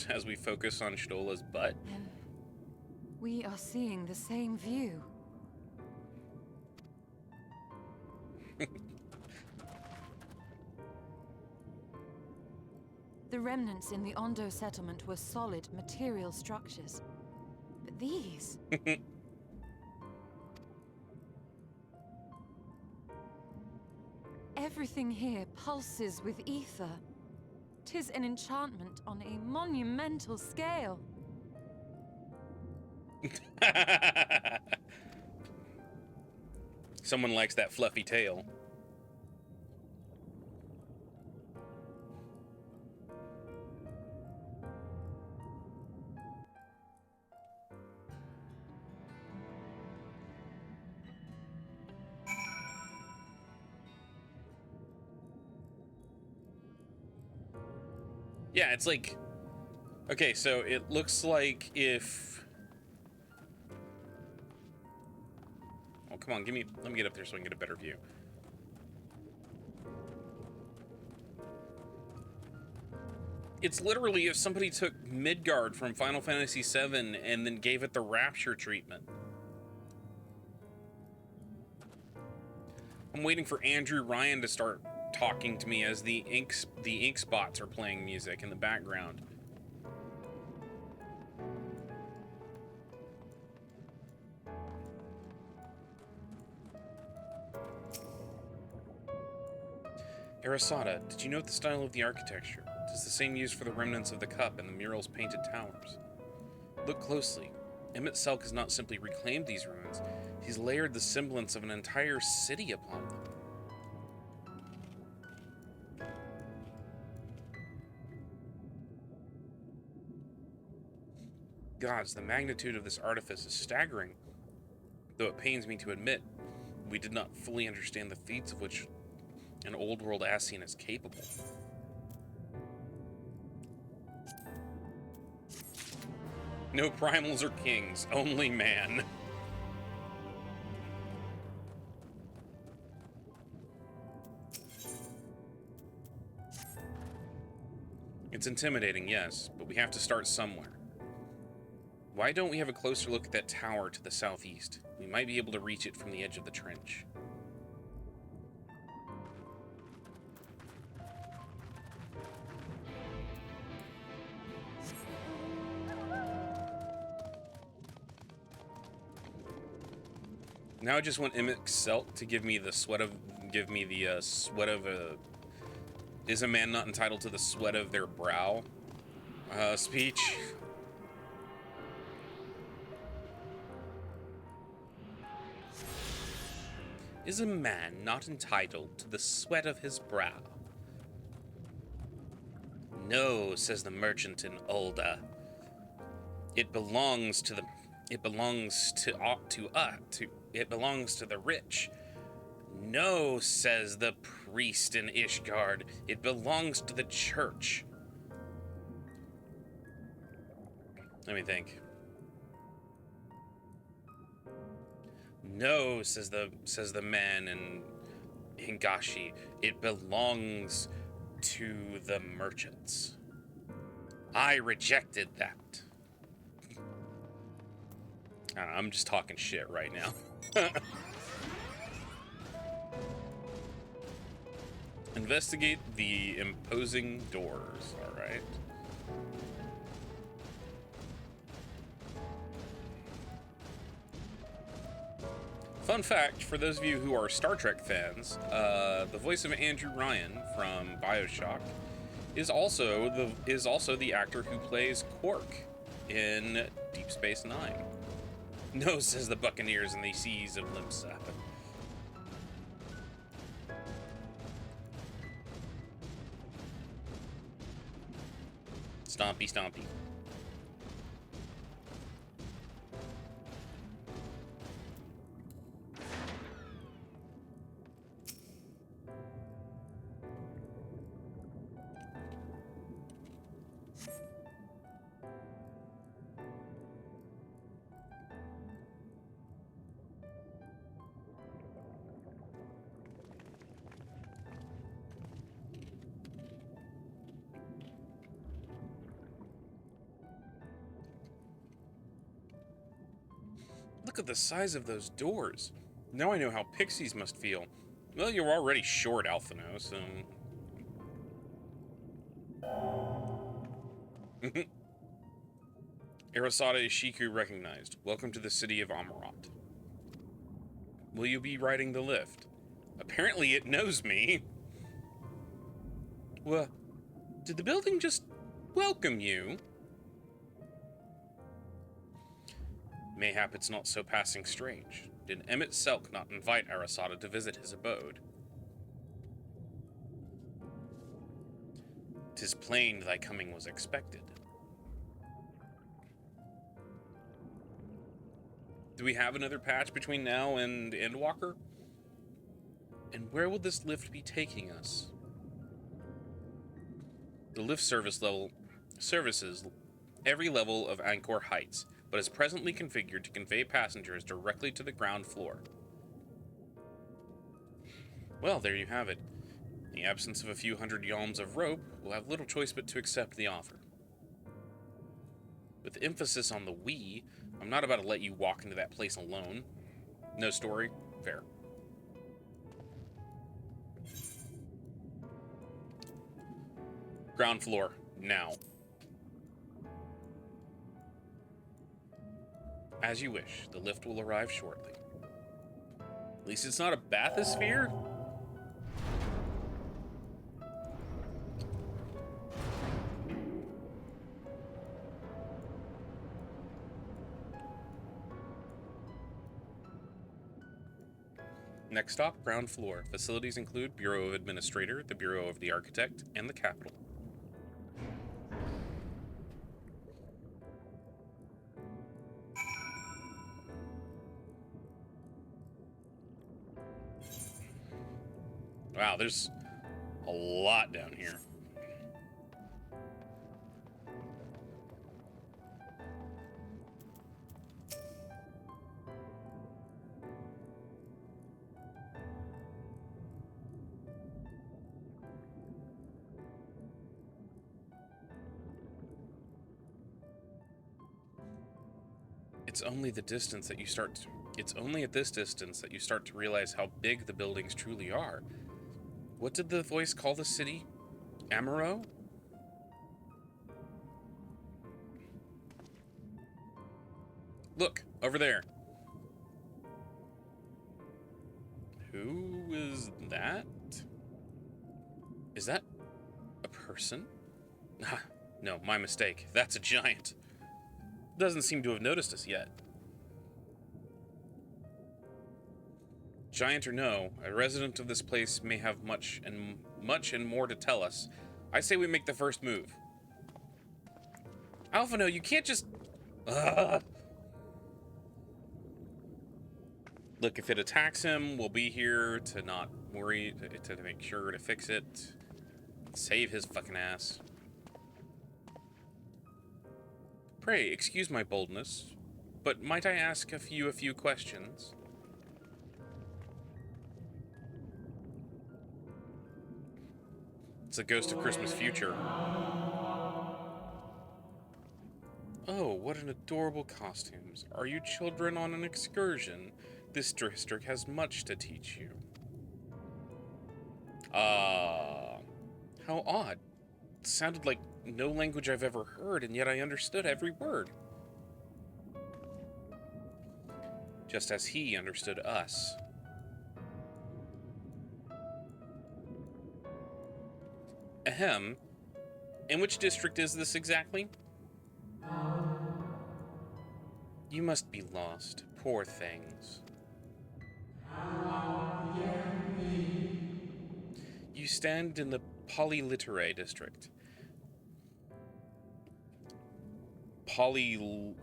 As we focus on Stola's butt. Then we are seeing the same view. The remnants in the Ondo settlement were solid material structures. But these... Everything here pulses with ether. 'Tis an enchantment on a monumental scale. Someone likes that fluffy tail. Yeah, it's like... Okay, so it looks like if... Oh, come on, let me get up there so I can get a better view. It's literally if somebody took Midgard from Final Fantasy VII and then gave it the Rapture treatment. I'm waiting for Andrew Ryan to start talking to me as the ink spots are playing music in the background. Arasada, did you note the style of the architecture? It is the same used for the remnants of the cup and the mural's painted towers. Look closely. Emmett Selk has not simply reclaimed these ruins, he's layered the semblance of an entire city upon them. Gods, the magnitude of this artifice is staggering. Though it pains me to admit, we did not fully understand the feats of which an old world Ascian is capable. No primals or kings, only man. It's intimidating, yes, but we have to start somewhere. Why don't we have a closer look at that tower to the southeast? We might be able to reach it from the edge of the trench. Now I just want Emmett Selk to give me the sweat of is a man not entitled to the sweat of their brow speech. is a man not entitled to the sweat of his brow. No, says the merchant in Ulda. It belongs to the rich. No, says the priest in Ishgard. It belongs to the church. Let me think. No, says the man in Hingashi. It belongs to the merchants. I rejected that. I don't know, I'm just talking shit right now. Investigate the imposing doors. All right. Fun fact, for those of you who are Star Trek fans, the voice of Andrew Ryan from BioShock is also the actor who plays Quark in Deep Space Nine. No, says the Buccaneers in the seas of Limsa. Stompy, stompy. Look at the size of those doors. Now I know how pixies must feel. Well, you're already short, Alphino, so... Arasada Ishiku recognized. Welcome to the city of Amarat. Will you be riding the lift? Apparently it knows me. Well, did the building just welcome you? Mayhap it's not so passing strange. Did Emmett Selk not invite Arasada to visit his abode? 'Tis plain thy coming was expected. Do we have another patch between now and Endwalker? And where will this lift be taking us? The lift services every level of Angkor Heights, but is presently configured to convey passengers directly to the ground floor. Well, there you have it. In the absence of a few hundred yalms of rope, we'll have little choice but to accept the offer. With emphasis on the we, I'm not about to let you walk into that place alone. No story? Fair. Ground floor, now. As you wish, the lift will arrive shortly. At least it's not a bathysphere? Next stop, ground floor. Facilities include Bureau of Administrator, the Bureau of the Architect, and the Capitol. Wow, there's a lot down here. It's only at this distance that you start to realize how big the buildings truly are. What did the voice call the city? Amaro? Look, over there. Who is that? Is that a person? Ah, no, my mistake. That's a giant. Doesn't seem to have noticed us yet. Giant or no, a resident of this place may have much and more to tell us. I say we make the first move. Alphino, you can't just... Look, if it attacks him, we'll be here to not worry, to make sure to fix it. Save his fucking ass. Pray, excuse my boldness, but might I ask a few questions? It's a ghost of Christmas future. Oh, what an adorable costumes. Are you children on an excursion? This district has much to teach you. How odd. It sounded like no language I've ever heard, and yet I understood every word. Just as he understood us. Ahem. In which district is this exactly? You must be lost. Poor things. You stand in the Polyliterate district. Polyliterate,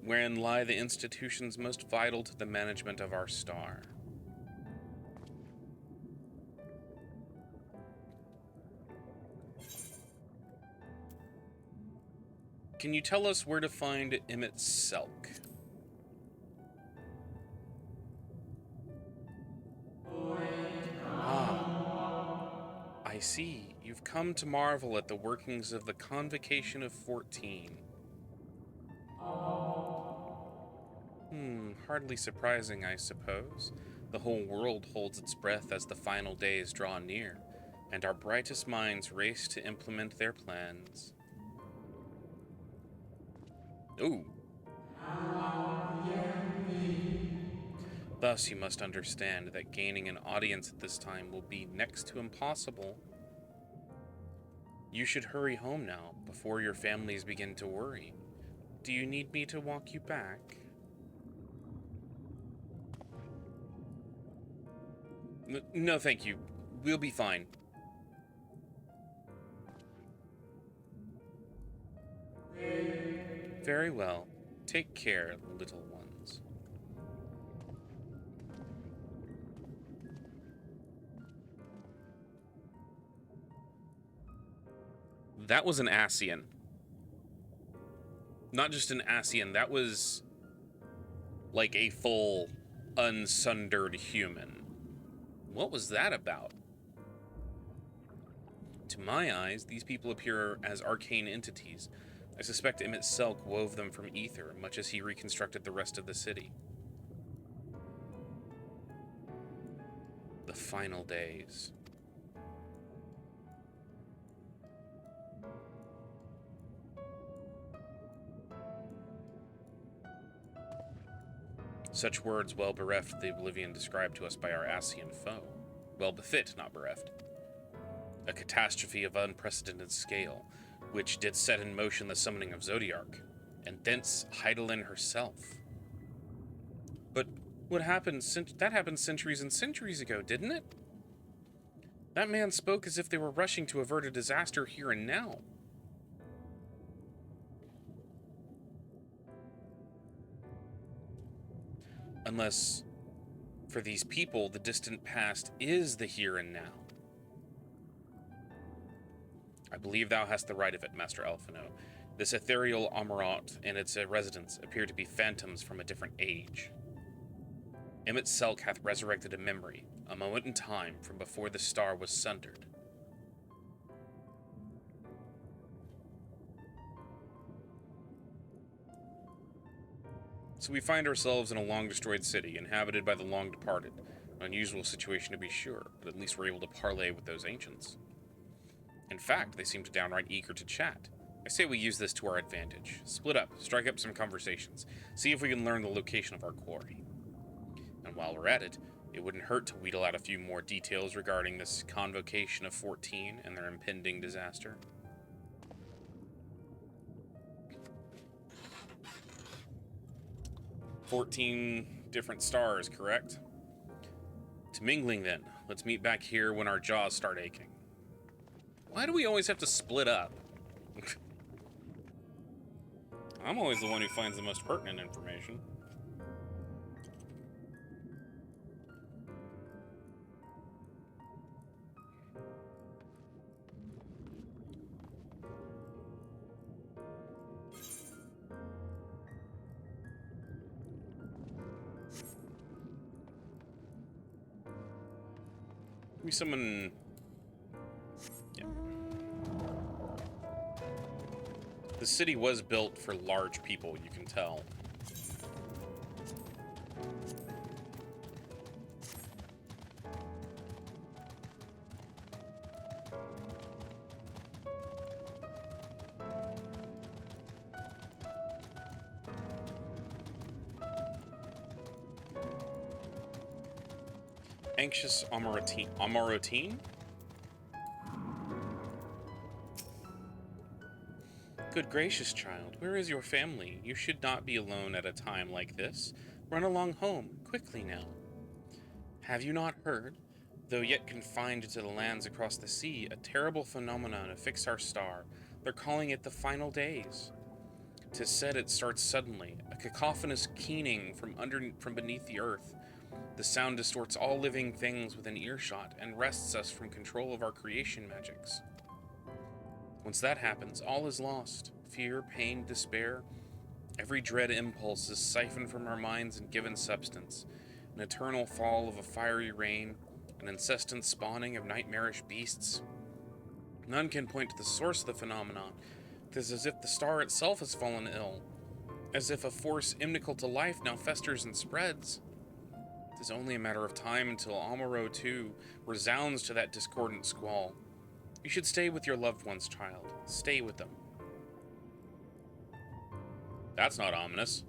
wherein lie the institutions most vital to the management of our star. Can you tell us where to find Emmett Selk? I see. You've come to marvel at the workings of the Convocation of 14. Hardly surprising, I suppose. The whole world holds its breath as the final days draw near, and our brightest minds race to implement their plans. Ooh. Thus, you must understand that gaining an audience at this time will be next to impossible. You should hurry home now, before your families begin to worry. Do you need me to walk you back? No, thank you. We'll be fine. Very well. Take care, little ones. That was an Ascian. Not just an Ascian, that was like a full unsundered human. What was that about? To my eyes, these people appear as arcane entities. I suspect Emmett Selk wove them from ether, much as he reconstructed the rest of the city. The final days. Such words well bereft the oblivion described to us by our Ascian foe. Well befit, not bereft. A catastrophe of unprecedented scale, which did set in motion the summoning of Zodiark, and thence Heidelin herself. But what happened? That happened centuries and centuries ago, didn't it? That man spoke as if they were rushing to avert a disaster here and now. Unless, for these people, the distant past is the here and now. I believe thou hast the right of it, Master Alphino. This ethereal Amarant and its residents appear to be phantoms from a different age. Emmett Selk hath resurrected a memory, a moment in time from before the star was sundered. So we find ourselves in a long-destroyed city, inhabited by the long-departed. An unusual situation to be sure, but at least we're able to parley with those ancients. In fact, they seem downright eager to chat. I say we use this to our advantage. Split up, strike up some conversations, see if we can learn the location of our quarry. And while we're at it, it wouldn't hurt to wheedle out a few more details regarding this Convocation of 14 and their impending disaster. "14 different stars, correct?" To mingling, then. Let's meet back here when our jaws start aching. Why do we always have to split up? I'm always the one who finds the most pertinent information. Maybe someone... Yeah. The city was built for large people, you can tell. Anxious Amarotine? Good gracious, child, where is your family? You should not be alone at a time like this. Run along home, quickly now. Have you not heard? Though yet confined to the lands across the sea, a terrible phenomenon affixed our star. They're calling it the final days. 'Tis said it starts suddenly, a cacophonous keening from beneath the earth. The sound distorts all living things within earshot and wrests us from control of our creation magics. Once that happens, all is lost. Fear, pain, despair. Every dread impulse is siphoned from our minds and given substance. An eternal fall of a fiery rain, an incessant spawning of nightmarish beasts. None can point to the source of the phenomenon. It is as if the star itself has fallen ill, as if a force inimical to life now festers and spreads. It is only a matter of time until Amuro too resounds to that discordant squall. You should stay with your loved ones, child. Stay with them. That's not ominous.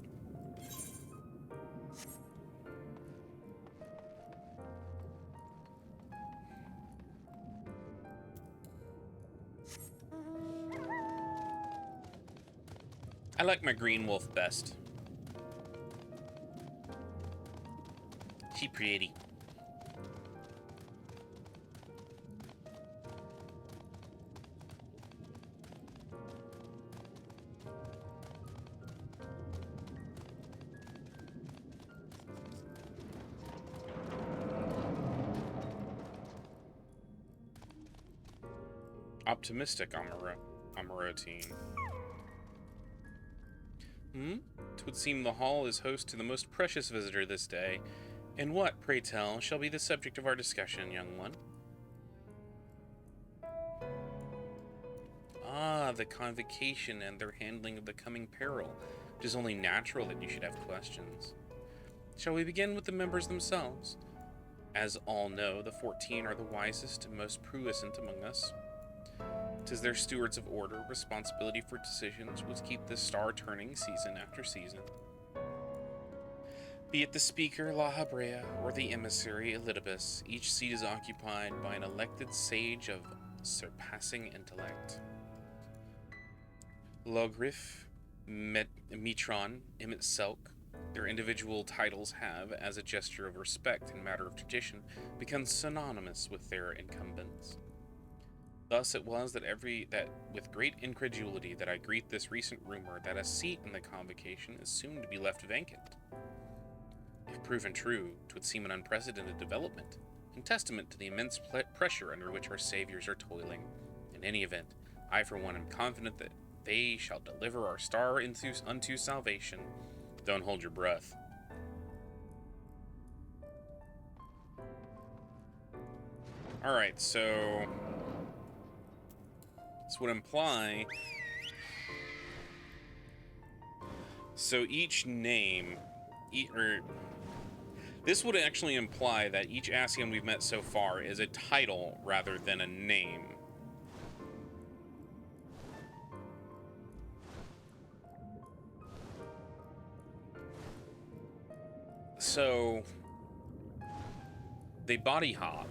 I like my green wolf best. She pretty. Optimistic Amarotine. Twould seem the hall is host to the most precious visitor this day. And what, pray tell, shall be the subject of our discussion, young one? Ah, the convocation and their handling of the coming peril. It is only natural that you should have questions. Shall we begin with the members themselves? As all know, the 14 are the wisest and most puissant among us. 'Tis their stewards of order, responsibility for decisions which keep the star turning season after season. Be it the speaker, La Habrea, or the emissary, Elidibus, each seat is occupied by an elected sage of surpassing intellect. Logrif, Mitron, Emmett Selk, their individual titles have, as a gesture of respect and matter of tradition, become synonymous with their incumbents. Thus it was that with great incredulity that I greet this recent rumor that a seat in the convocation is soon to be left vacant. If proven true, 'twould seem an unprecedented development, and testament to the immense pressure under which our saviors are toiling. In any event, I for one am confident that they shall deliver our star unto salvation. Don't hold your breath. Alright, so this would imply... So each name... This would actually imply that each Ascian we've met so far is a title rather than a name. So they body hop,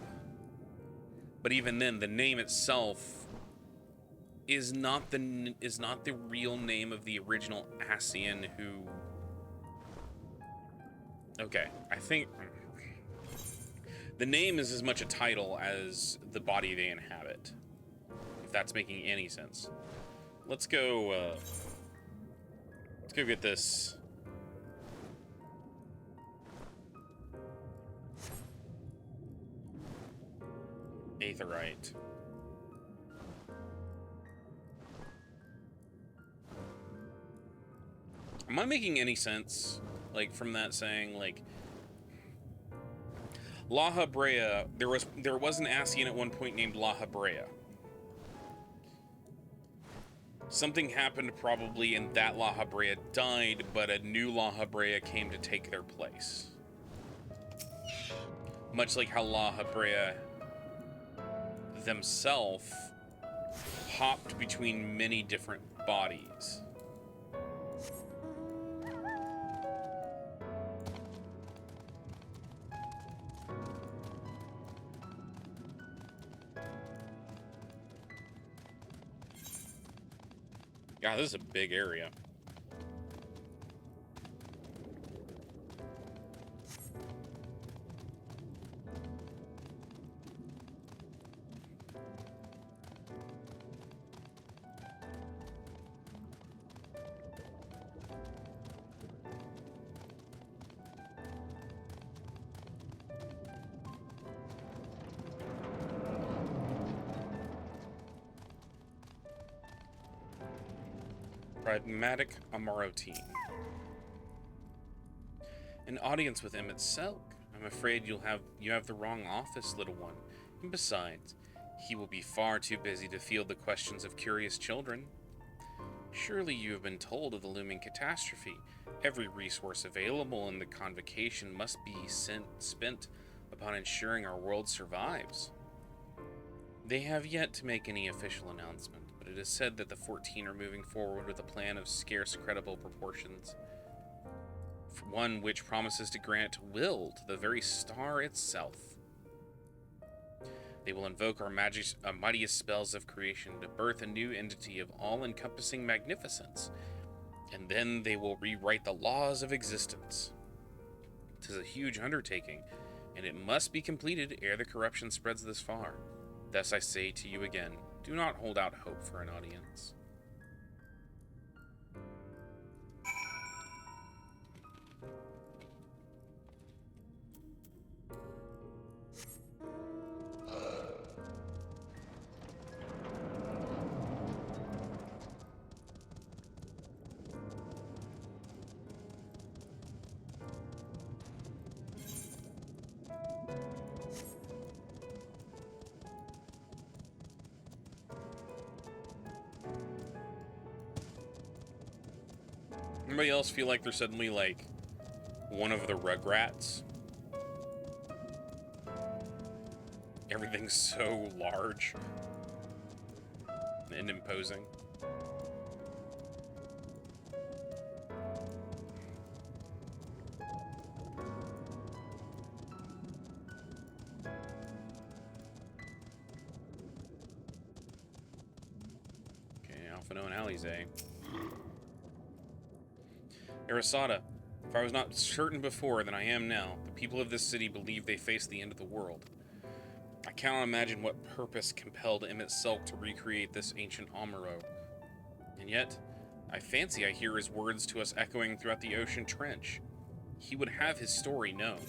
but even then, the name itself is not the real name of the original Ascian who. Okay, I think The name is as much a title as the body they inhabit, if that's making any sense. Let's go get this. Aetherite. Am I making any sense, like, from that saying, like, La Habrea, there was an Ascian at one point named La Habrea. Something happened probably, and that La Habrea died, but a new La Habrea came to take their place. Much like how La Habrea themselves hopped between many different bodies. God, this is a big area. Pragmatic Amarotine. An audience with Emmett Selk. I'm afraid you have the wrong office, little one. And besides, he will be far too busy to field the questions of curious children. Surely you have been told of the looming catastrophe. Every resource available in the convocation must be spent upon ensuring our world survives. They have yet to make any official announcement, but it is said that the 14 are moving forward with a plan of scarce credible proportions. One which promises to grant will to the very star itself. They will invoke our mightiest spells of creation to birth a new entity of all-encompassing magnificence, and then they will rewrite the laws of existence. 'Tis a huge undertaking, and it must be completed ere the corruption spreads this far. Thus I say to you again, do not hold out hope for an audience. Anybody else feel like they're suddenly like one of the Rugrats? Everything's so large and imposing. Okay, Alphino and Alize. Arasada, if I was not certain before than I am now, the people of this city believe they face the end of the world. I cannot imagine what purpose compelled Emmett Selk to recreate this ancient Amuro. And yet, I fancy I hear his words to us echoing throughout the ocean trench. He would have his story known.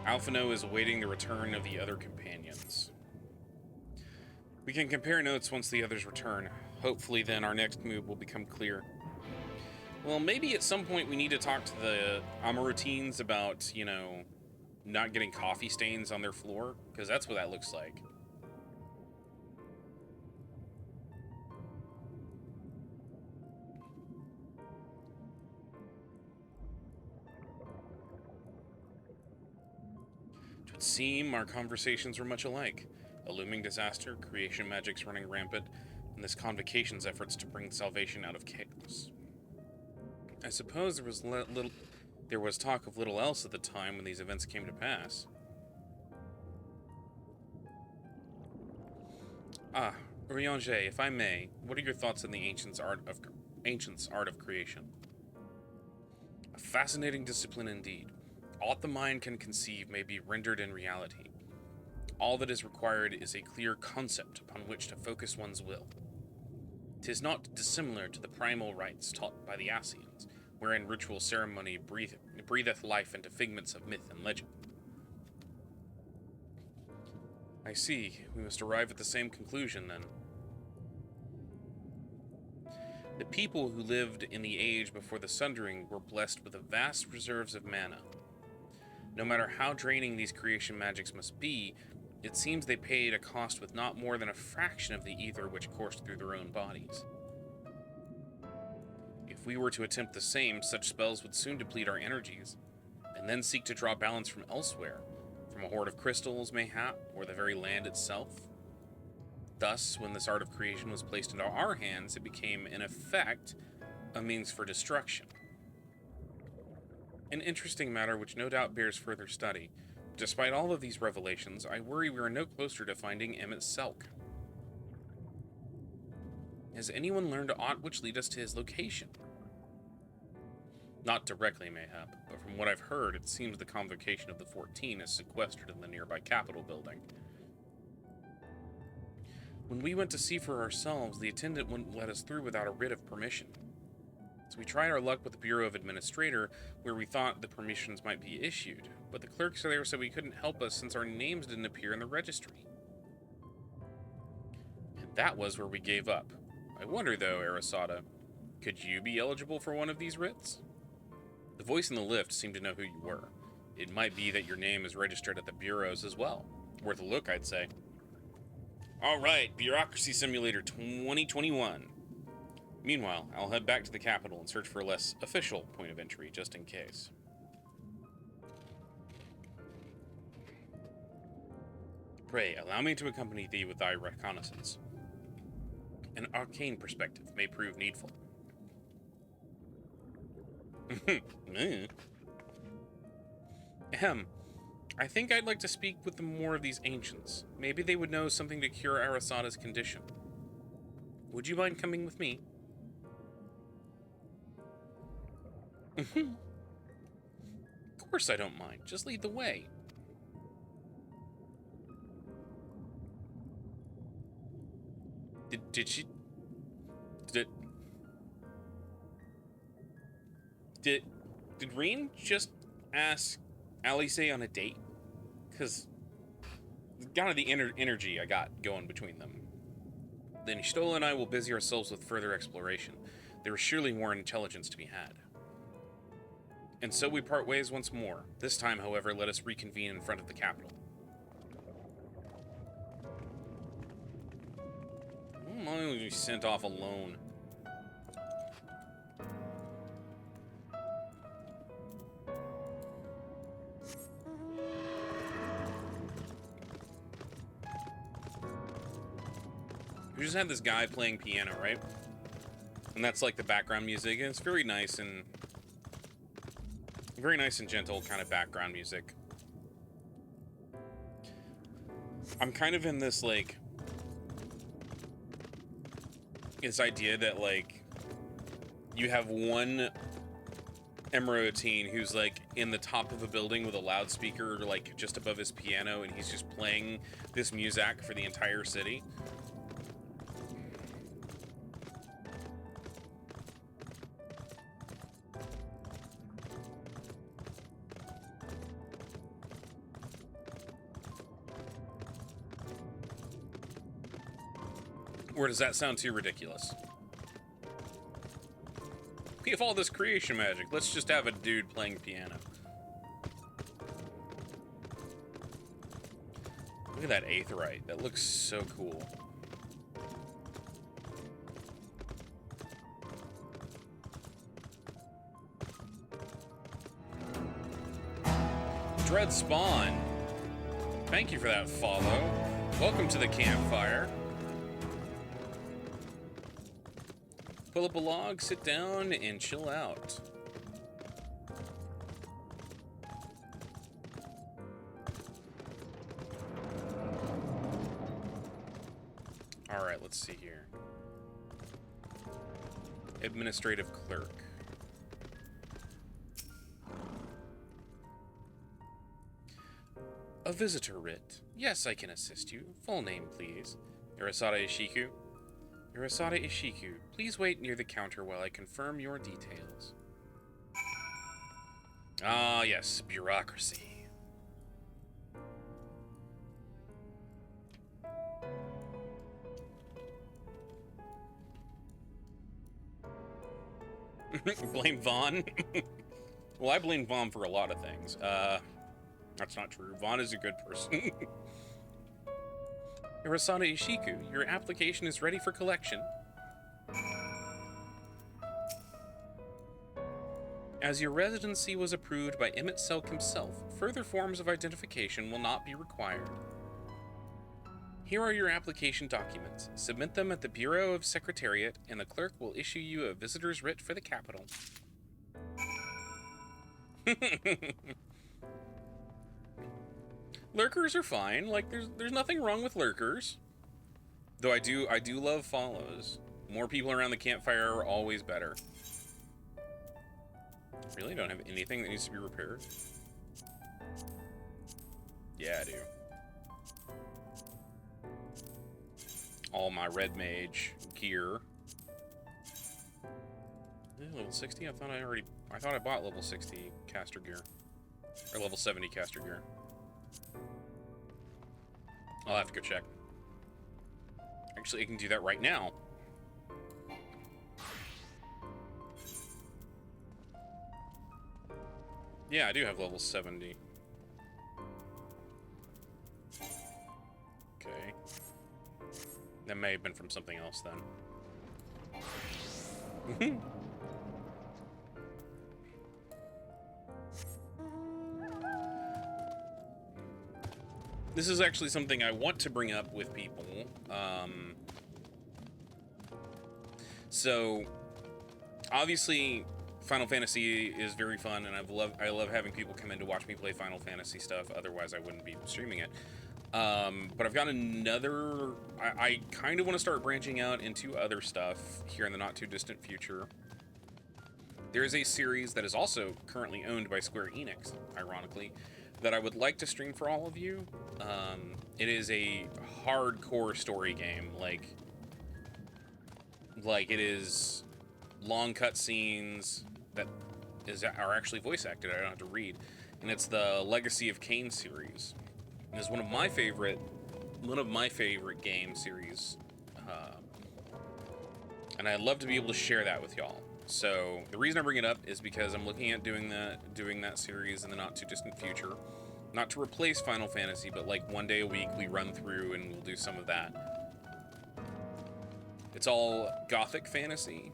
Alphino is awaiting the return of the other companions. We can compare notes once the others return. Hopefully then our next move will become clear. Well, maybe at some point we need to talk to the Amarotines about, you know, not getting coffee stains on their floor, because that's what that looks like. It would seem our conversations were much alike. A looming disaster, creation magics running rampant, and this convocation's efforts to bring salvation out of chaos. I suppose there was talk of little else at the time when these events came to pass. Ah, Urianger, if I may, what are your thoughts on the ancients' art of creation? fascinating discipline indeed. Aught the mind can conceive may be rendered in reality. All that is required is a clear concept upon which to focus one's will. 'Tis not dissimilar to the primal rites taught by the Ascians, wherein ritual ceremony breatheth life into figments of myth and legend. I see. We must arrive at the same conclusion, then. The people who lived in the age before the Sundering were blessed with vast reserves of mana. No matter how draining these creation magics must be, it seems they paid a cost with not more than a fraction of the ether which coursed through their own bodies. If we were to attempt the same, such spells would soon deplete our energies, and then seek to draw balance from elsewhere, from a hoard of crystals, mayhap, or the very land itself. Thus, when this art of creation was placed into our hands, it became, in effect, a means for destruction. An interesting matter which no doubt bears further study. Despite all of these revelations, I worry we are no closer to finding Emmett Selk. Has anyone learned aught which lead us to his location? Not directly, mayhap, but from what I've heard, it seems the convocation of the 14 is sequestered in the nearby Capitol building. When we went to see for ourselves, the attendant wouldn't let us through without a writ of permission. So we tried our luck with the Bureau of Administrator, where we thought the permissions might be issued, but the clerks there said we couldn't help us since our names didn't appear in the registry. And that was where we gave up. I wonder, though, Arasada, could you be eligible for one of these writs? The voice in the lift seemed to know who you were. It might be that your name is registered at the bureaus as well. Worth a look, I'd say. All right, Bureaucracy Simulator 2021. Meanwhile, I'll head back to the capital and search for a less official point of entry, just in case. Pray, allow me to accompany thee with thy reconnaissance. An arcane perspective may prove needful. I think I'd like to speak with more of these ancients. Maybe they would know something to cure Arasada's condition. Would you mind coming with me? Of course I don't mind. Just lead the way. Did she... Did Reen just ask Alice on a date? Because kind of the energy I got going between them. Then Stola and I will busy ourselves with further exploration. There is surely more intelligence to be had. And so we part ways once more. This time, however, let us reconvene in front of the capital. I'm only sent off alone. We just had this guy playing piano, right? And that's like the background music, and it's very nice and gentle kind of background music. I'm kind of in this, like, this idea that, like, you have one Emeraldine who's, like, in the top of a building with a loudspeaker, like, just above his piano, and he's just playing this music for the entire city. Or does that sound too ridiculous? We have all this creation magic. Let's just have a dude playing piano. Look at that aetheryte. That looks so cool. Dread Spawn. Thank you for that follow. Welcome to the campfire. Pull up a log, sit down, and chill out. Alright, let's see here. Administrative clerk. A visitor writ. Yes, I can assist you. Full name, please. Arasada Ishiku. Arasada Ishiku. Please wait near the counter while I confirm your details. Ah, yes, bureaucracy. Blame Vaughn? Well, I blame Vaughn for a lot of things. That's not true. Vaughn is a good person. Arasada Ishiku, your application is ready for collection. As your residency was approved by Emmett Selk himself, further forms of identification will not be required. Here are your application documents. Submit them at the Bureau of Secretariat, and the clerk will issue you a visitor's writ for the capital. Lurkers are fine. Like, there's nothing wrong with lurkers. Though I do love follows. More people around the campfire are always better. Really? Don't have anything that needs to be repaired? Yeah, I do. All my red mage gear. Level 60? I thought I bought level 60 caster gear. Or level 70 caster gear. I'll have to go check. Actually, I can do that right now. Yeah, I do have level 70. Okay. That may have been from something else then. This is actually something I want to bring up with people. So, obviously, Final Fantasy is very fun, and I love having people come in to watch me play Final Fantasy stuff. Otherwise, I wouldn't be streaming it. But I've got another... I kind of want to start branching out into other stuff here in the not-too-distant future. There is a series that is also currently owned by Square Enix, ironically, that I would like to stream for all of you. It is a hardcore story game. Like it is long cutscenes that are actually voice acted. I don't have to read. And it's the Legacy of Kain series. It's one of my favorite game series, and I'd love to be able to share that with y'all. So the reason I bring it up is because I'm looking at doing that series in the not too distant future, not to replace Final Fantasy, but like one day a week we run through and we'll do some of that. It's all gothic fantasy,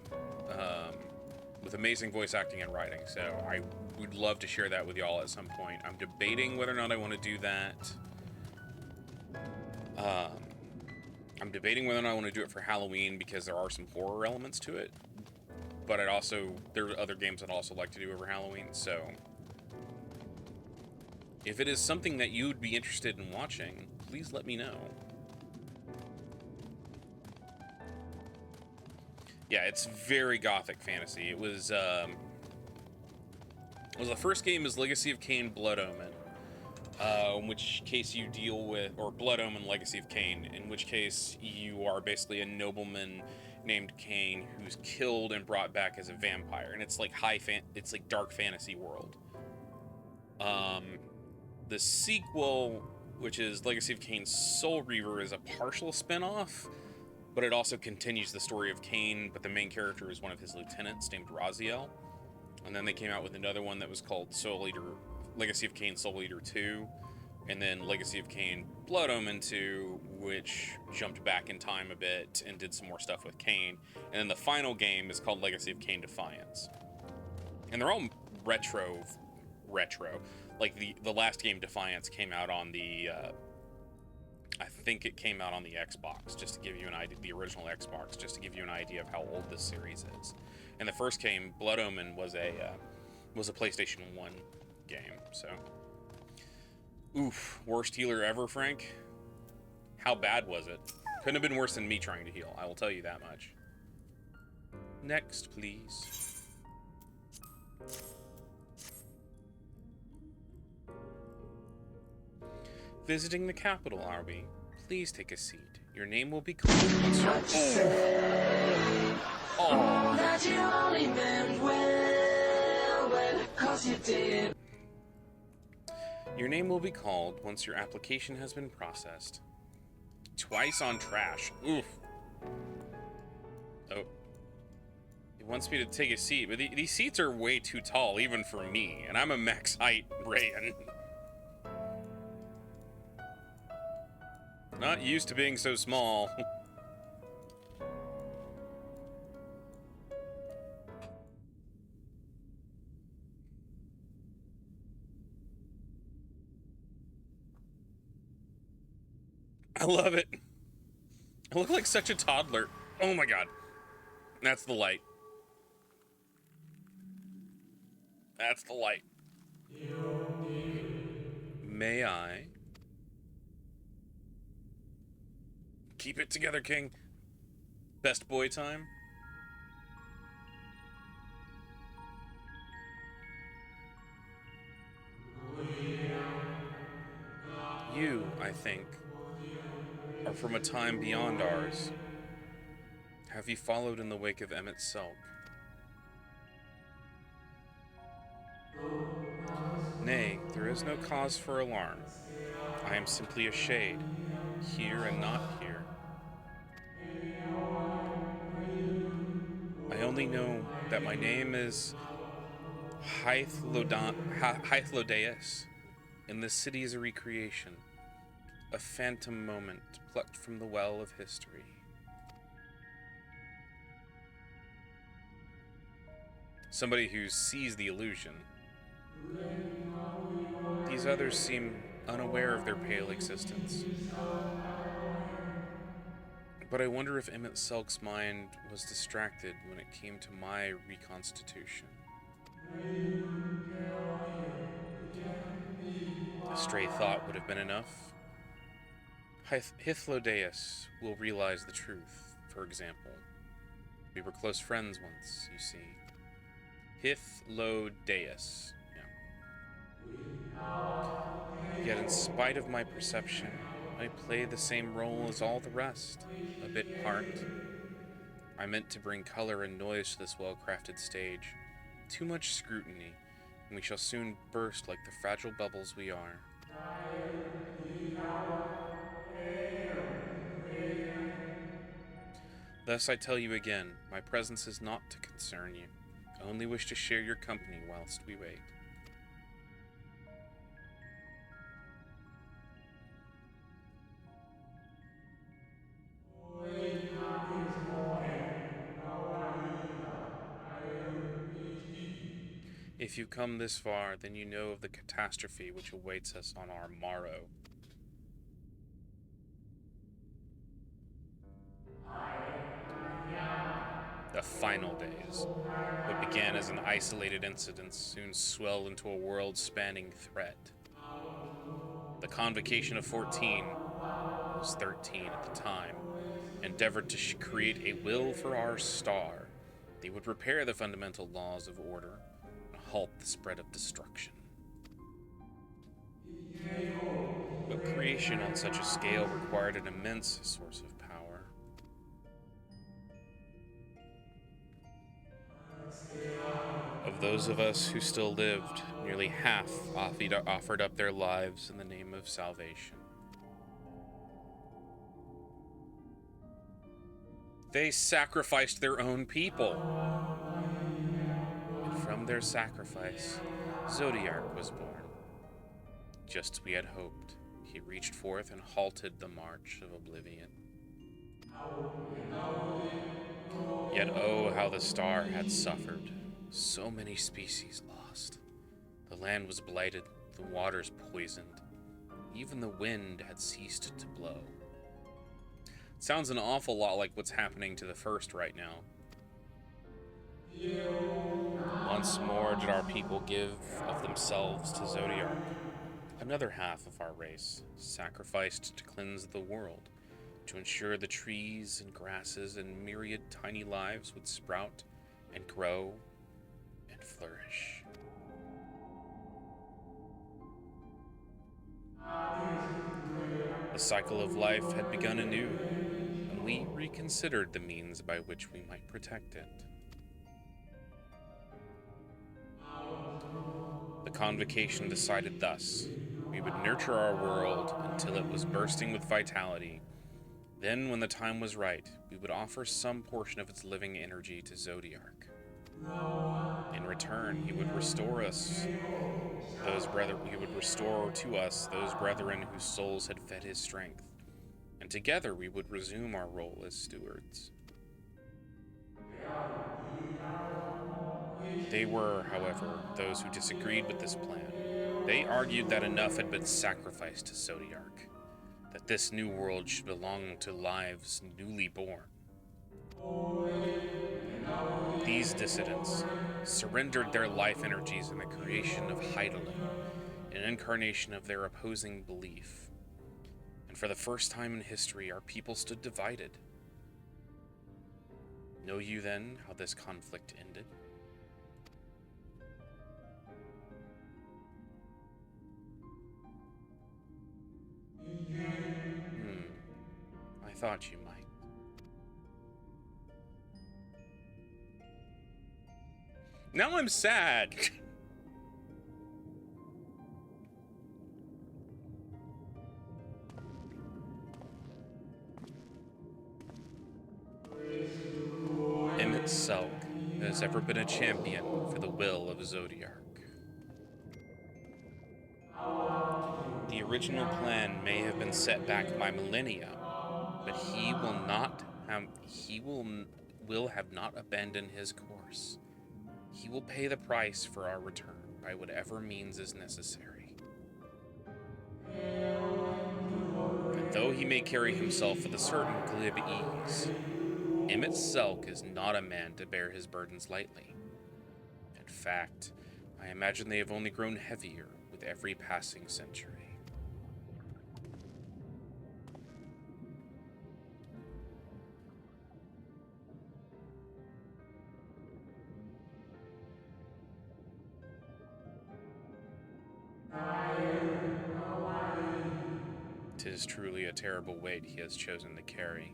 with amazing voice acting and writing. So I would love to share that with y'all at some point. I'm debating whether or not I want to do that. I'm debating whether or not I want to do it for Halloween because there are some horror elements to it. But there are other games I'd also like to do over Halloween, so if it is something that you'd be interested in watching, please let me know. Yeah, it's very gothic fantasy. It was the first game is Legacy of Kain Blood Omen. In which case you deal with, or Blood Omen Legacy of Kain, in which case you are basically a nobleman named Kain who's killed and brought back as a vampire, and it's like it's like dark fantasy world. The sequel, which is Legacy of Kain Soul Reaver, is a partial spin-off, but it also continues the story of Kain, but the main character is one of his lieutenants named Raziel. And then they came out with another one that was called Legacy of Kain Soul Eater 2, and then Legacy of Kain Blood Omen 2, which jumped back in time a bit and did some more stuff with Kain. And then the final game is called Legacy of Kain Defiance. And they're all retro. Like the last game, Defiance, came out on the I think it came out on the Xbox, just to give you an idea, the original Xbox, just to give you an idea of how old this series is. And the first game, Blood Omen, was a PlayStation 1 game, so. Oof, worst healer ever, Frank? How bad was it? Couldn't have been worse than me trying to heal, I will tell you that much. Next, please. Visiting the capital, are we? Please take a seat. Your name will be called once you're... Oh. That you only meant well, 'cause you did. Your name will be called once your application has been processed. Twice on trash. Oof. Oh. He wants me to take a seat, but these seats are way too tall, even for me, and I'm a max height Rayan. Not used to being so small. I love it. I look like such a toddler. Oh my god. That's the light. That's the light. May I? Keep it together, King. Best boy time. You, I think, are from a time beyond ours. Have you followed in the wake of Emmett Selk? Nay, there is no cause for alarm. I am simply a shade, here and not here. I only know that my name is Hythlodaeus, and this city is a recreation, a phantom moment plucked from the well of history. Somebody who sees the illusion. These others seem unaware of their pale existence. But I wonder if Emmett Selk's mind was distracted when it came to my reconstitution. A stray thought would have been enough. Hythlodaeus will realize the truth, for example. We were close friends once, you see. Hythlodaeus. Yeah. Yet in spite of my perception, I play the same role as all the rest, a bit part. I meant to bring color and noise to this well-crafted stage. Too much scrutiny, and we shall soon burst like the fragile bubbles we are. Thus I tell you again, my presence is not to concern you. I only wish to share your company whilst we wait. If you come this far, then you know of the catastrophe which awaits us on our morrow. The final days. What began as an isolated incident soon swelled into a world-spanning threat. The Convocation of 14, I was 13 at the time, endeavored to create a will for our star. They would repair the fundamental laws of order and halt the spread of destruction. But creation on such a scale required an immense source of power. Of those of us who still lived, nearly half offered up their lives in the name of salvation. They sacrificed their own people. And from their sacrifice, Zodiark was born. Just as we had hoped, he reached forth and halted the march of oblivion. Yet oh, how the star had suffered. So many species lost. The land was blighted, the waters poisoned. Even the wind had ceased to blow. It sounds an awful lot like what's happening to the First right now. Once more did our people give of themselves to Zodiark. Another half of our race, sacrificed to cleanse the world, to ensure the trees and grasses and myriad tiny lives would sprout and grow and flourish. The cycle of life had begun anew, and we reconsidered the means by which we might protect it. The convocation decided thus: we would nurture our world until it was bursting with vitality. Then, when the time was right, we would offer some portion of its living energy to Zodiark. In return, he would restore to us those brethren whose souls had fed his strength, and together we would resume our role as stewards. They were, however, those who disagreed with this plan. They argued that enough had been sacrificed to Zodiark, that this new world should belong to lives newly born. These dissidents surrendered their life energies in the creation of Hydaelyn, an incarnation of their opposing belief. And for the first time in history, our people stood divided. Know you then how this conflict ended? I thought you might. Now I'm sad. Emmett Selk has ever been a champion for the will of Zodiark. The original plan may have been set back by millennia, but he will have not abandoned his course. He will pay the price for our return by whatever means is necessary. And though he may carry himself with a certain glib ease, Emmett Selk is not a man to bear his burdens lightly. In fact, I imagine they have only grown heavier with every passing century. Tis truly a terrible weight he has chosen to carry.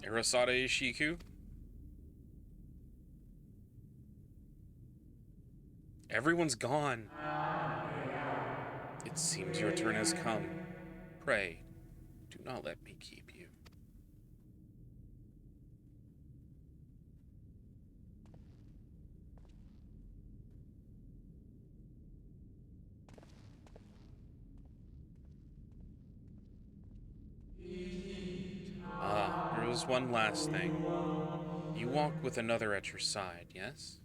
Arasada Ishiku? Everyone's gone. It seems your turn has come. Pray, do not let me keep you. There was one last thing. You walk with another at your side, yes?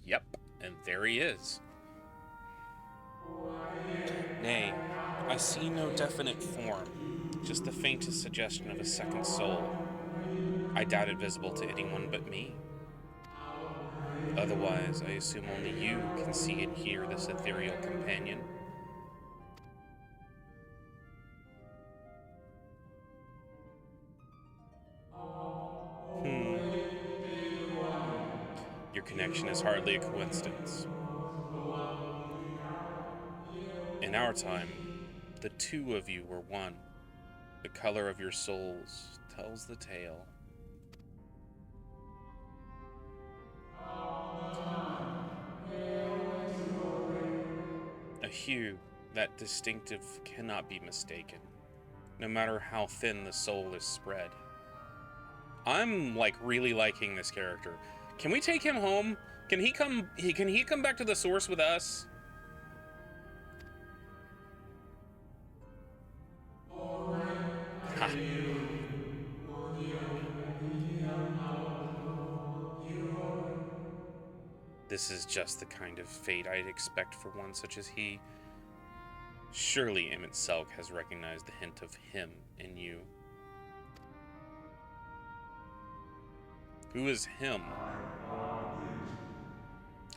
Yep, and there he is. Nay, I see no definite form, just the faintest suggestion of a second soul. I doubt it visible to anyone but me. Otherwise, I assume only you can see and hear this ethereal companion. Your connection is hardly a coincidence. In our time, the two of you were one. The color of your souls tells the tale. A hue that distinctive cannot be mistaken, no matter how thin the soul is spread. I'm really liking this character. Can we take him home? Can he come back to the source with us? Ha. This is just the kind of fate I'd expect for one such as he. Surely Emmett Selk has recognized the hint of him in you. Who is him?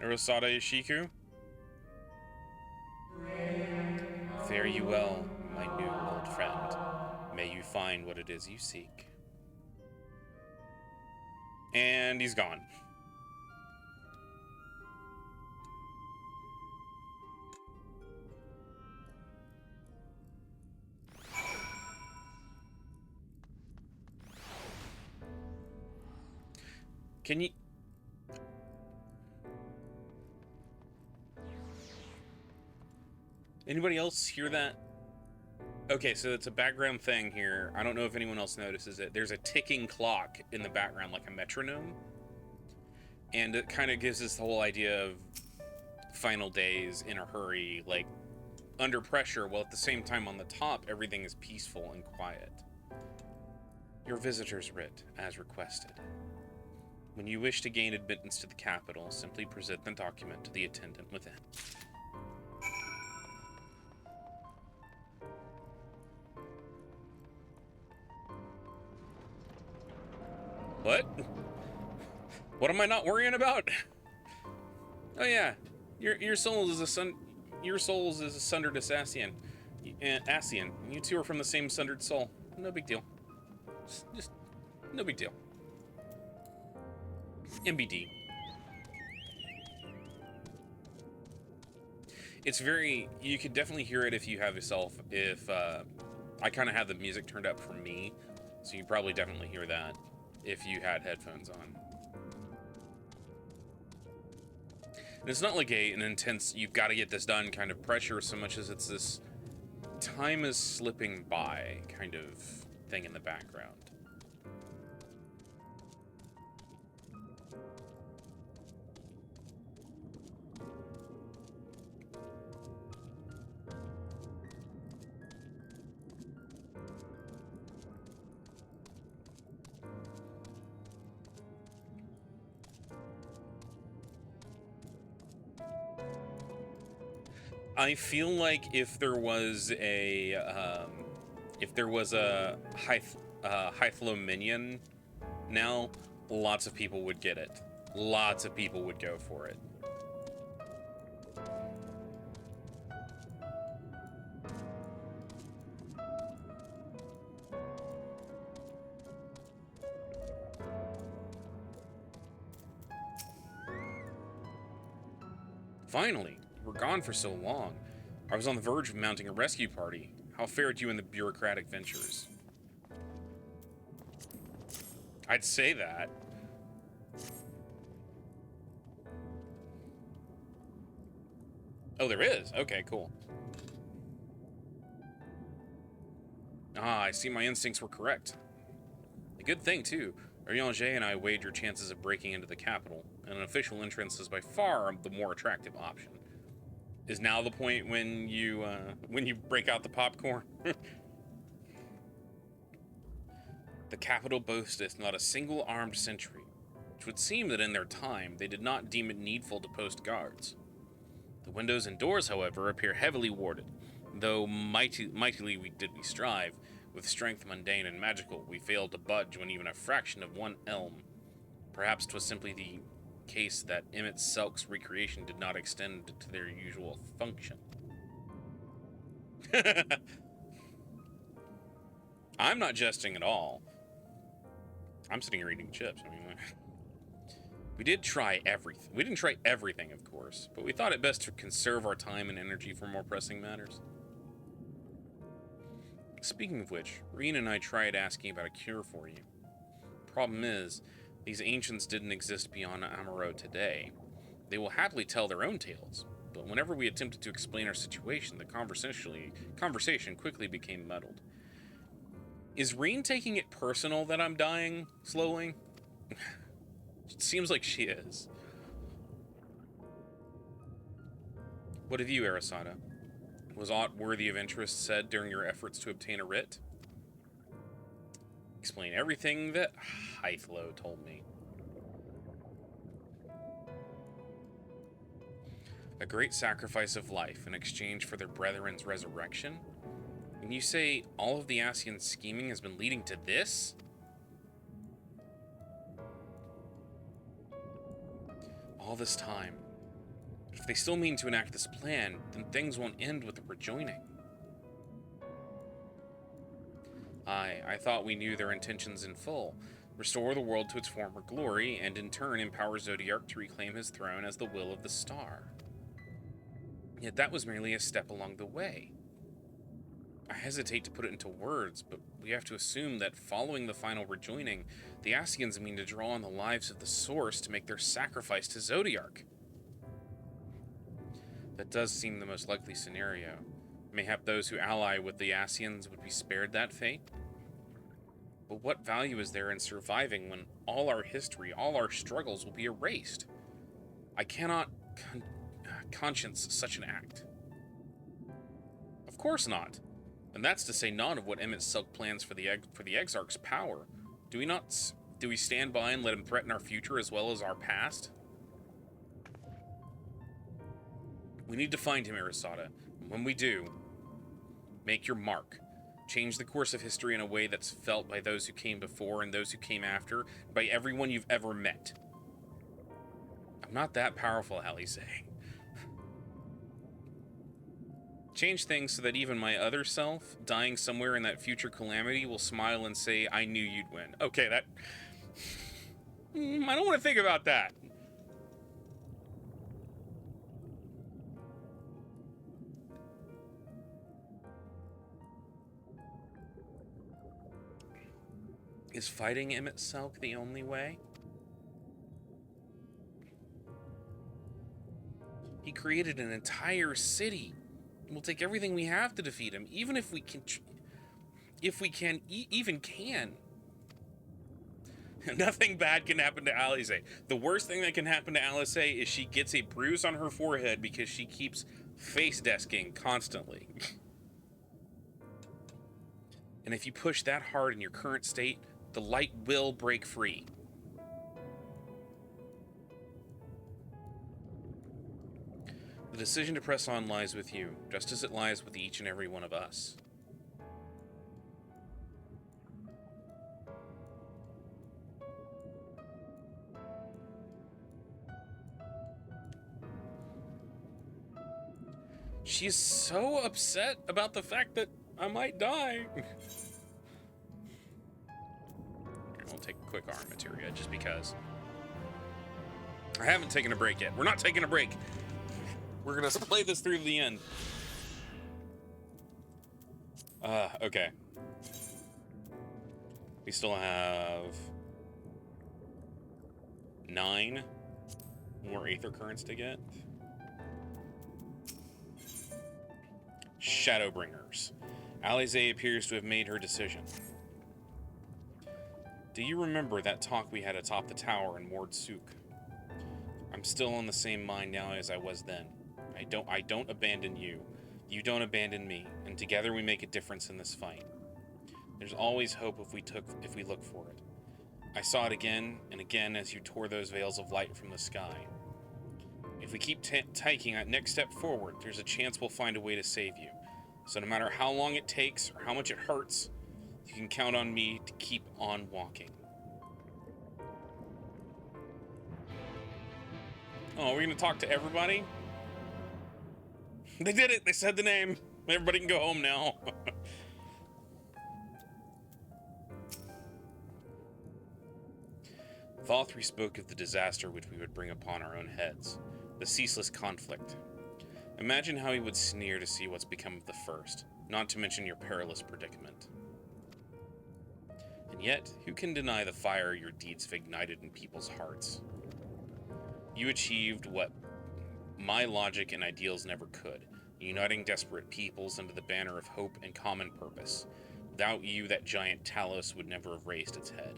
Arasada Ishiku? Fare you well, my new old friend. May you find what it is you seek. And he's gone. Can you... Anybody else hear that? Okay, so it's a background thing here. I don't know if anyone else notices it. There's a ticking clock in the background, like a metronome. And it kind of gives us the whole idea of final days, in a hurry, like under pressure, while at the same time on the top, everything is peaceful and quiet. Your visitor's writ, as requested. When you wish to gain admittance to the capital, simply present the document to the attendant within. What? What am I not worrying about? Oh yeah, your soul is a sundered Assassian. Asian. You two are from the same sundered soul. No big deal. Just no big deal. MBD. It's very, you could definitely hear it if you have yourself, I kind of have the music turned up for me, so you probably definitely hear that if you had headphones on. And it's not like an intense, you've got to get this done kind of pressure so much as it's this time is slipping by kind of thing in the background. I feel like if there was a Hythlo minion now, lots of people would get it. Lots of people would go for it. Finally. We're gone for so long. I was on the verge of mounting a rescue party. How fared you in the bureaucratic ventures? I'd say that. Oh, there is? Okay, cool. Ah, I see my instincts were correct. A good thing, too. Urianger and I weighed your chances of breaking into the capital, and an official entrance is by far the more attractive option. Is now the point when you break out the popcorn? The capital boasteth not a single armed sentry, which would seem that in their time they did not deem it needful to post guards. The windows and doors, however, appear heavily warded, though mightily we strive, with strength mundane and magical, we failed to budge when even a fraction of one elm. Perhaps 'twas simply the case that Emmett Selk's recreation did not extend to their usual function. I'm not jesting at all. I'm sitting here eating chips. I mean, we did try everything. We didn't try everything, of course, but we thought it best to conserve our time and energy for more pressing matters. Speaking of which, Reen and I tried asking about a cure for you. Problem is, these ancients didn't exist beyond Amaro today. They will happily tell their own tales, but whenever we attempted to explain our situation, the conversation quickly became muddled. Is Reen taking it personal that I'm dying slowly? It seems like she is. What of you, Arasada? Was aught worthy of interest said during your efforts to obtain a writ? Explain everything that Hythlo told me. A great sacrifice of life in exchange for their brethren's resurrection? And you say all of the Ascian scheming has been leading to this? All this time. If they still mean to enact this plan, then things won't end with the rejoining. I thought we knew their intentions in full. Restore the world to its former glory, and in turn empower Zodiark to reclaim his throne as the will of the star. Yet that was merely a step along the way. I hesitate to put it into words, but we have to assume that following the final rejoining, the Ascians mean to draw on the lives of the Source to make their sacrifice to Zodiark. That does seem the most likely scenario. Mayhap those who ally with the Ascians would be spared that fate? But what value is there in surviving when all our history, all our struggles will be erased? I cannot conscience such an act. Of course not. And that's to say none of what Emmett Silk plans for the Exarch's power. Do we stand by and let him threaten our future as well as our past? We need to find him, Arasada. And when we do, make your mark. Change the course of history in a way that's felt by those who came before and those who came after, by everyone you've ever met. I'm not that powerful, Alisaie. Change things so that even my other self, dying somewhere in that future calamity, will smile and say, I knew you'd win. Okay, that... I don't want to think about that. Is fighting Emmett Selk the only way? He created an entire city. We'll take everything we have to defeat him, even if we can, even can. Nothing bad can happen to Alisaie. The worst thing that can happen to Alisaie is she gets a bruise on her forehead because she keeps face desking constantly. And if you push that hard in your current state, the light will break free. The decision to press on lies with you, just as it lies with each and every one of us. She's so upset about the fact that I might die. We'll take a quick arm materia, just because. I haven't taken a break yet. We're not taking a break. We're gonna play this through to the end. Okay. We still have 9 more Aether Currents to get. Shadowbringers. Alisaie appears to have made her decision. Do you remember that talk we had atop the tower in Ward Sook? I'm still on the same mind now as I was then. I don't abandon you. You don't abandon me, and together we make a difference in this fight. There's always hope if we look for it. I saw it again and again as you tore those veils of light from the sky. If we keep taking that next step forward, there's a chance we'll find a way to save you. So no matter how long it takes or how much it hurts, you can count on me to keep on walking. Oh, are we gonna talk to everybody? They did it! They said the name! Everybody can go home now. Valthry spoke of the disaster which we would bring upon our own heads. The ceaseless conflict. Imagine how he would sneer to see what's become of the first, not to mention your perilous predicament. And yet, who can deny the fire your deeds have ignited in people's hearts? You achieved what my logic and ideals never could, uniting desperate peoples under the banner of hope and common purpose. Without you, that giant Talos would never have raised its head.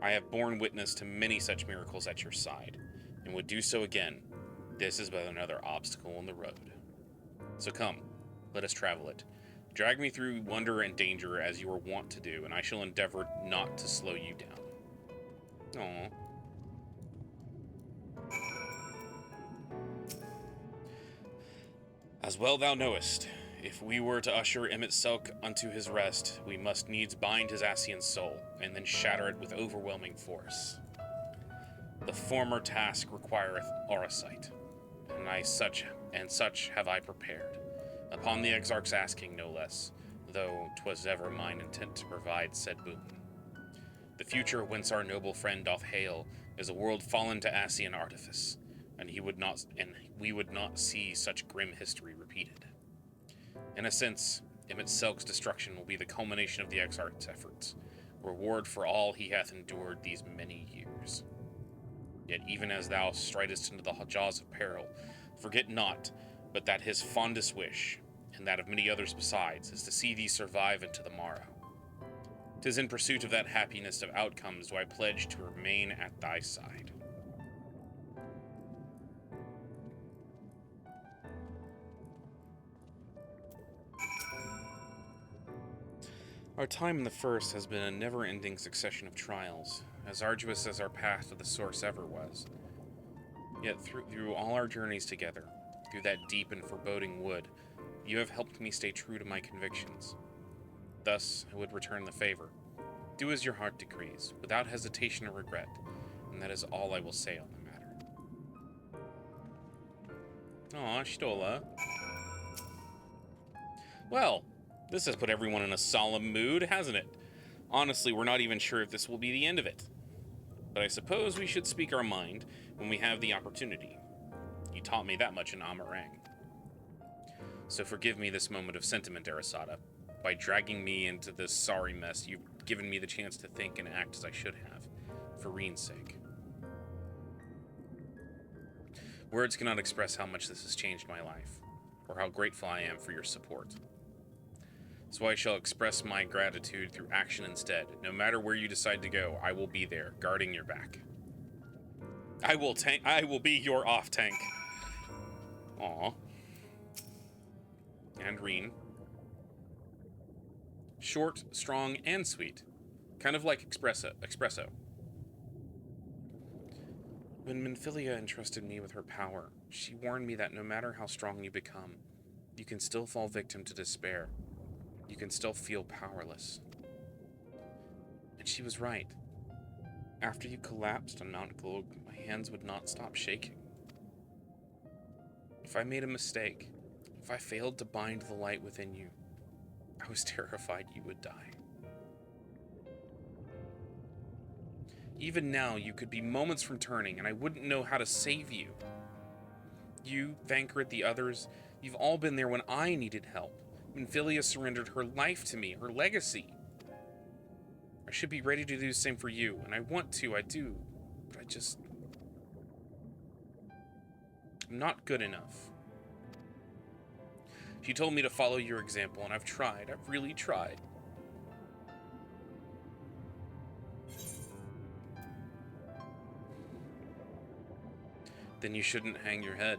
I have borne witness to many such miracles at your side, and would do so again. This is but another obstacle on the road. So come, let us travel it. Drag me through wonder and danger as you are wont to do, and I shall endeavor not to slow you down. Aww. As well thou knowest, if we were to usher Emmett Selk unto his rest, we must needs bind his Ascian soul, and then shatter it with overwhelming force. The former task requireth Aurasight, and such have I prepared. Upon the Exarch's asking, no less. though 'twas ever mine intent to provide said boon. The future whence our noble friend doth hail is a world fallen to Asian artifice, and we would not see such grim history repeated. In a sense, Emmett Selk's destruction will be the culmination of the Exarch's efforts, reward for all he hath endured these many years. Yet even as thou stridest into the jaws of peril, forget not but that his fondest wish, and that of many others besides, is to see thee survive into the morrow. 'Tis in pursuit of that happiness of outcomes do I pledge to remain at thy side. Our time in the First has been a never-ending succession of trials, as arduous as our path to the Source ever was. Yet through all our journeys together, through that deep and foreboding wood, you have helped me stay true to my convictions. Thus, I would return the favor. Do as your heart decrees, without hesitation or regret, and that is all I will say on the matter. Aw, Stola. Well, this has put everyone in a solemn mood, hasn't it? Honestly, we're not even sure if this will be the end of it. But I suppose we should speak our mind when we have the opportunity. You taught me that much in Amarang. So forgive me this moment of sentiment, Arasada. By dragging me into this sorry mess, you've given me the chance to think and act as I should have, for Reen's sake. Words cannot express how much this has changed my life, or how grateful I am for your support. So I shall express my gratitude through action instead. No matter where you decide to go, I will be there, guarding your back. I will be your off-tank. Aw. And Reen. Short, strong, and sweet. Kind of like espresso. When Minfilia entrusted me with her power, she warned me that no matter how strong you become, you can still fall victim to despair. You can still feel powerless. And she was right. After you collapsed on Mount Glog, my hands would not stop shaking. If I made a mistake, if I failed to bind the light within you, I was terrified you would die. Even now, you could be moments from turning, and I wouldn't know how to save you. You, Vankrit, the others, you've all been there when I needed help. Minfilia surrendered her life to me, her legacy. I should be ready to do the same for you, and I want to, I do, but I'm not good enough. She told me to follow your example, and I've tried. I've really tried. Then you shouldn't hang your head.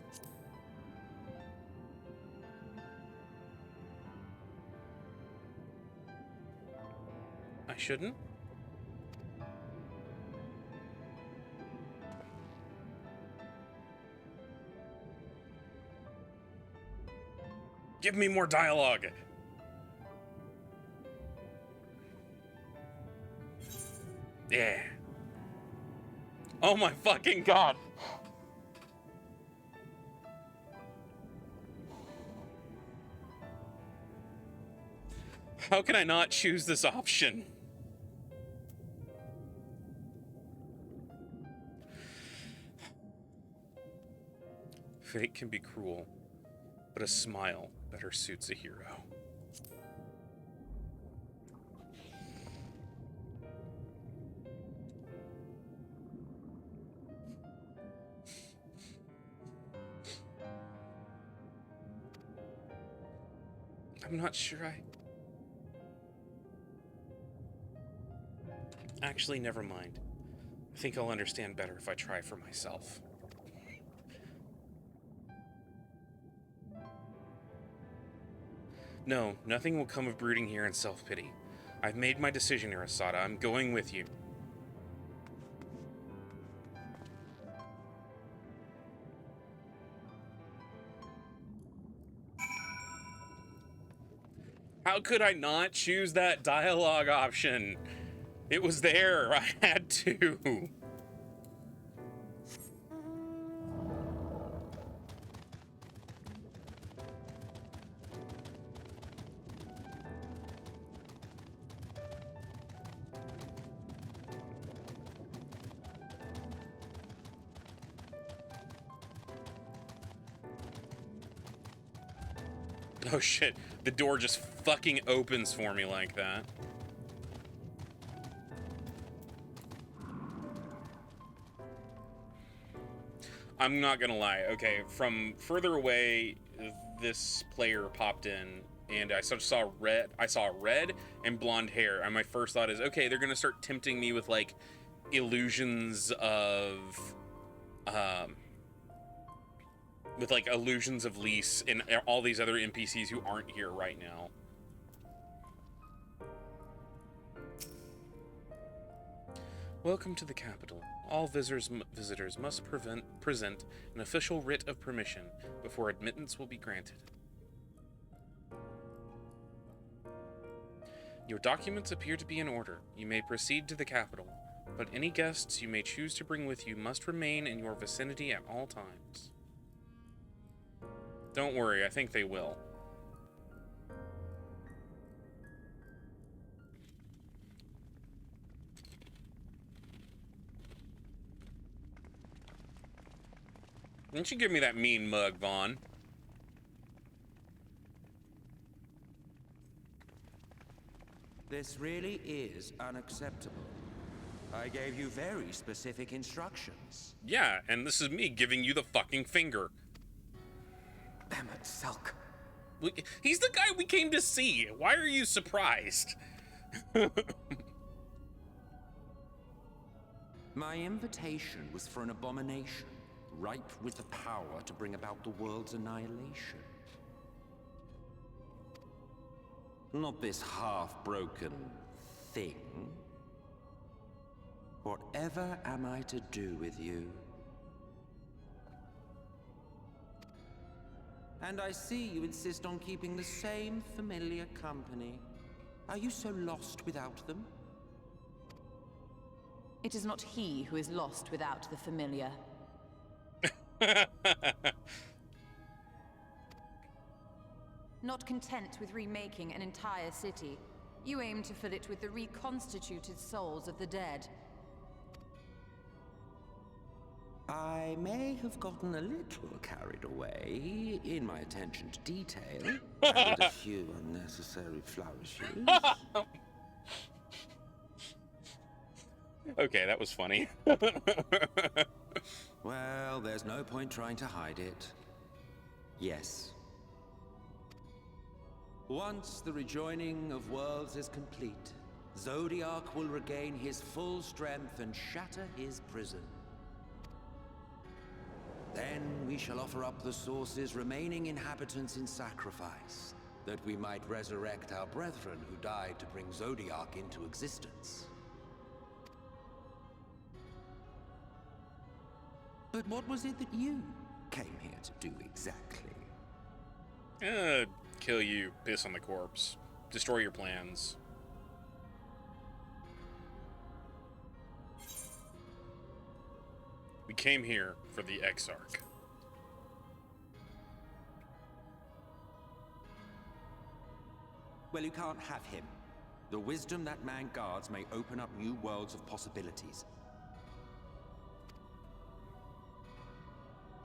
I shouldn't? Give me more dialogue. Yeah. Oh my fucking god. How can I not choose this option? Fate can be cruel, but a smile better suits a hero. I'm not sure Actually, never mind. I think I'll understand better if I try for myself. No, nothing will come of brooding here in self-pity. I've made my decision, Arasada. I'm going with you. How could I not choose that dialogue option? It was there. I had to. Oh shit, the door just fucking opens for me like that. I'm not gonna lie, okay, from further away, this player popped in, and I saw red and blonde hair, and my first thought is, okay, they're gonna start tempting me with, like, illusions of, Lys and all these other NPCs who aren't here right now. Welcome to the capital. All visitors must present an official writ of permission before admittance will be granted. Your documents appear to be in order. You may proceed to the capital, but any guests you may choose to bring with you must remain in your vicinity at all times. Don't worry, I think they will. Don't you give me that mean mug, Vaughn. This really is unacceptable. I gave you very specific instructions. Yeah, and this is me giving you the fucking finger. Emmett Selk. He's the guy we came to see. Why are you surprised? My invitation was for an abomination, ripe with the power to bring about the world's annihilation. Not this half-broken thing. Whatever am I to do with you? And I see you insist on keeping the same familiar company. Are you so lost without them? It is not he who is lost without the familiar. Not content with remaking an entire city, you aim to fill it with the reconstituted souls of the dead. I may have gotten a little carried away in my attention to detail. Added a few unnecessary flourishes. Okay, that was funny. Well, there's no point trying to hide it. Yes. Once the rejoining of worlds is complete, Zodiac will regain his full strength and shatter his prison. Then we shall offer up the Source's remaining inhabitants in sacrifice, that we might resurrect our brethren who died to bring Zodiac into existence. But what was it that you came here to do exactly? Kill you, piss on the corpse, destroy your plans. We came here for the Exarch. Well, you can't have him. The wisdom that man guards may open up new worlds of possibilities.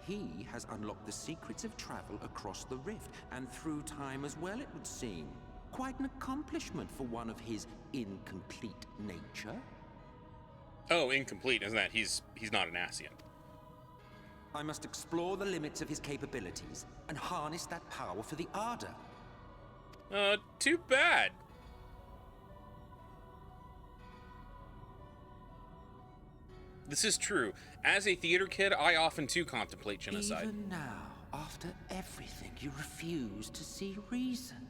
He has unlocked the secrets of travel across the rift, and through time as well, it would seem. Quite an accomplishment for one of his incomplete nature. Oh, incomplete, isn't that? He's not an Ascian. I must explore the limits of his capabilities and harness that power for the Ardor. Too bad. This is true. As a theater kid, I often too contemplate genocide. Even now, after everything, you refuse to see reason.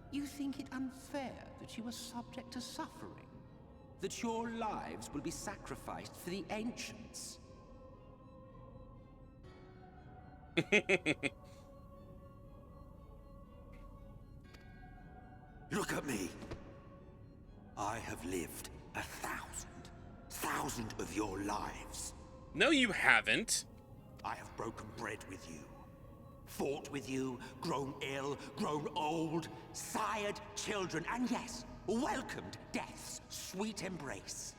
You think it unfair that you are subject to suffering? That your lives will be sacrificed for the ancients? Look at me. I have lived 1,000 of your lives. No, you haven't. I have broken bread with you, fought with you, grown ill, grown old, sired children, and yes, welcomed death's sweet embrace.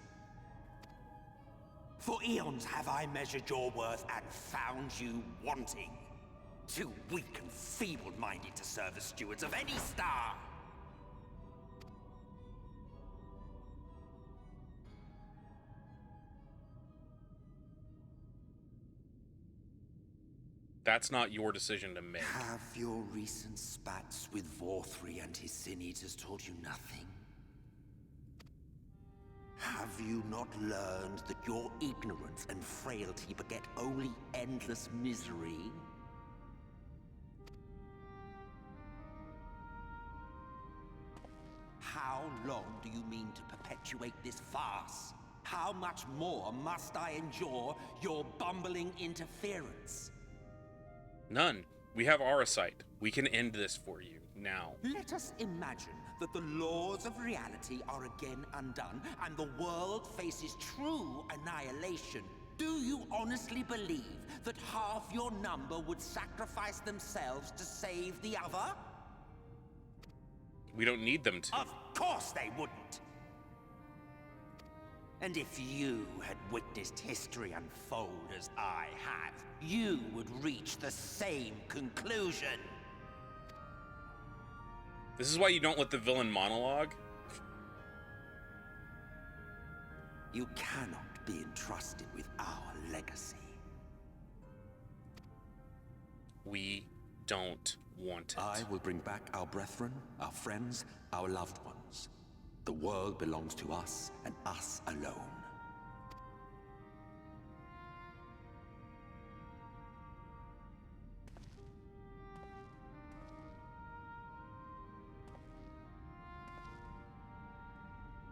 For eons have I measured your worth and found you wanting. Too weak and feeble-minded to serve as stewards of any star! That's not your decision to make. Have your recent spats with Vorthri and his Sin Eaters taught you nothing? Have you not learned that your ignorance and frailty beget only endless misery? How long do you mean to perpetuate this farce? How much more must I endure your bumbling interference? None. We have Arasite. We can end this for you now. Let us imagine that the laws of reality are again undone and the world faces true annihilation. Do you honestly believe that half your number would sacrifice themselves to save the other? We don't need them to. Of course they wouldn't! And if you had witnessed history unfold as I have, you would reach the same conclusion. This is why you don't let the villain monologue. You cannot be entrusted with our legacy. We don't want it. I will bring back our brethren, our friends, our loved ones. The world belongs to us and us alone.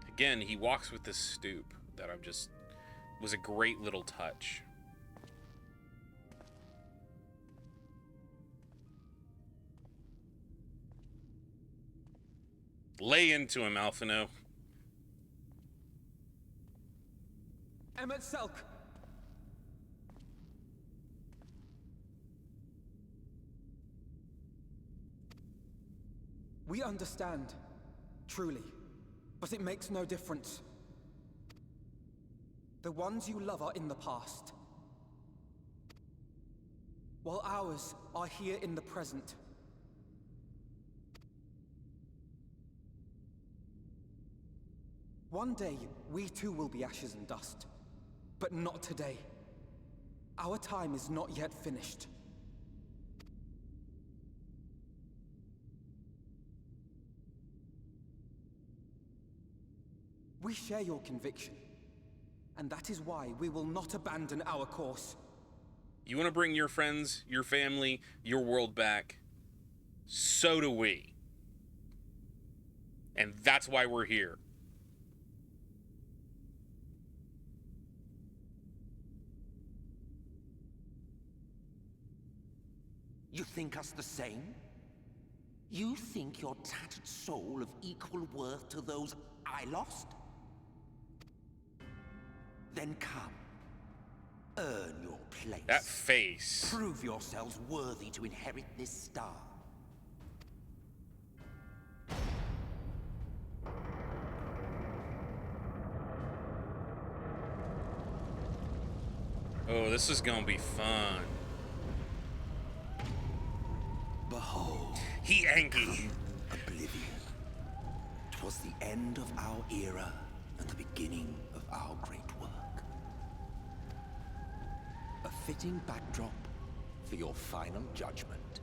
Again, he walks with this stoop that was a great little touch. Lay into him, Alphino. Emmet Selk! We understand, truly, but it makes no difference. The ones you love are in the past, while ours are here in the present. One day, we too will be ashes and dust. But not today. Our time is not yet finished. We share your conviction, and that is why we will not abandon our course. You want to bring your friends, your family, your world back? So do we. And that's why we're here. You think us the same? You think your tattered soul of equal worth to those I lost? Then come. Earn your place. That face. Prove yourselves worthy to inherit this star. Oh, this is gonna be fun. Behold. He angry. Oblivion. 'Twas the end of our era and the beginning of our great work. A fitting backdrop for your final judgment.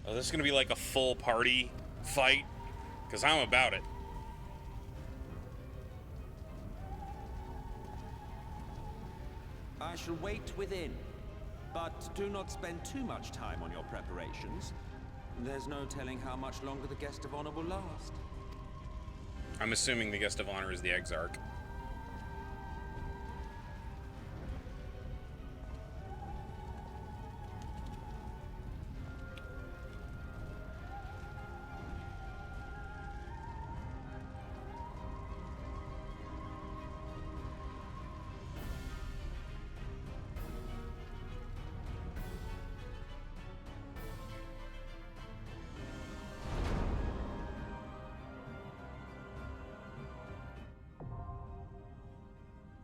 Oh, this is gonna be like a full party fight, because I'm about it. I shall wait within, but do not spend too much time on your preparations. There's no telling how much longer the guest of honor will last. I'm assuming the guest of honor is the Exarch.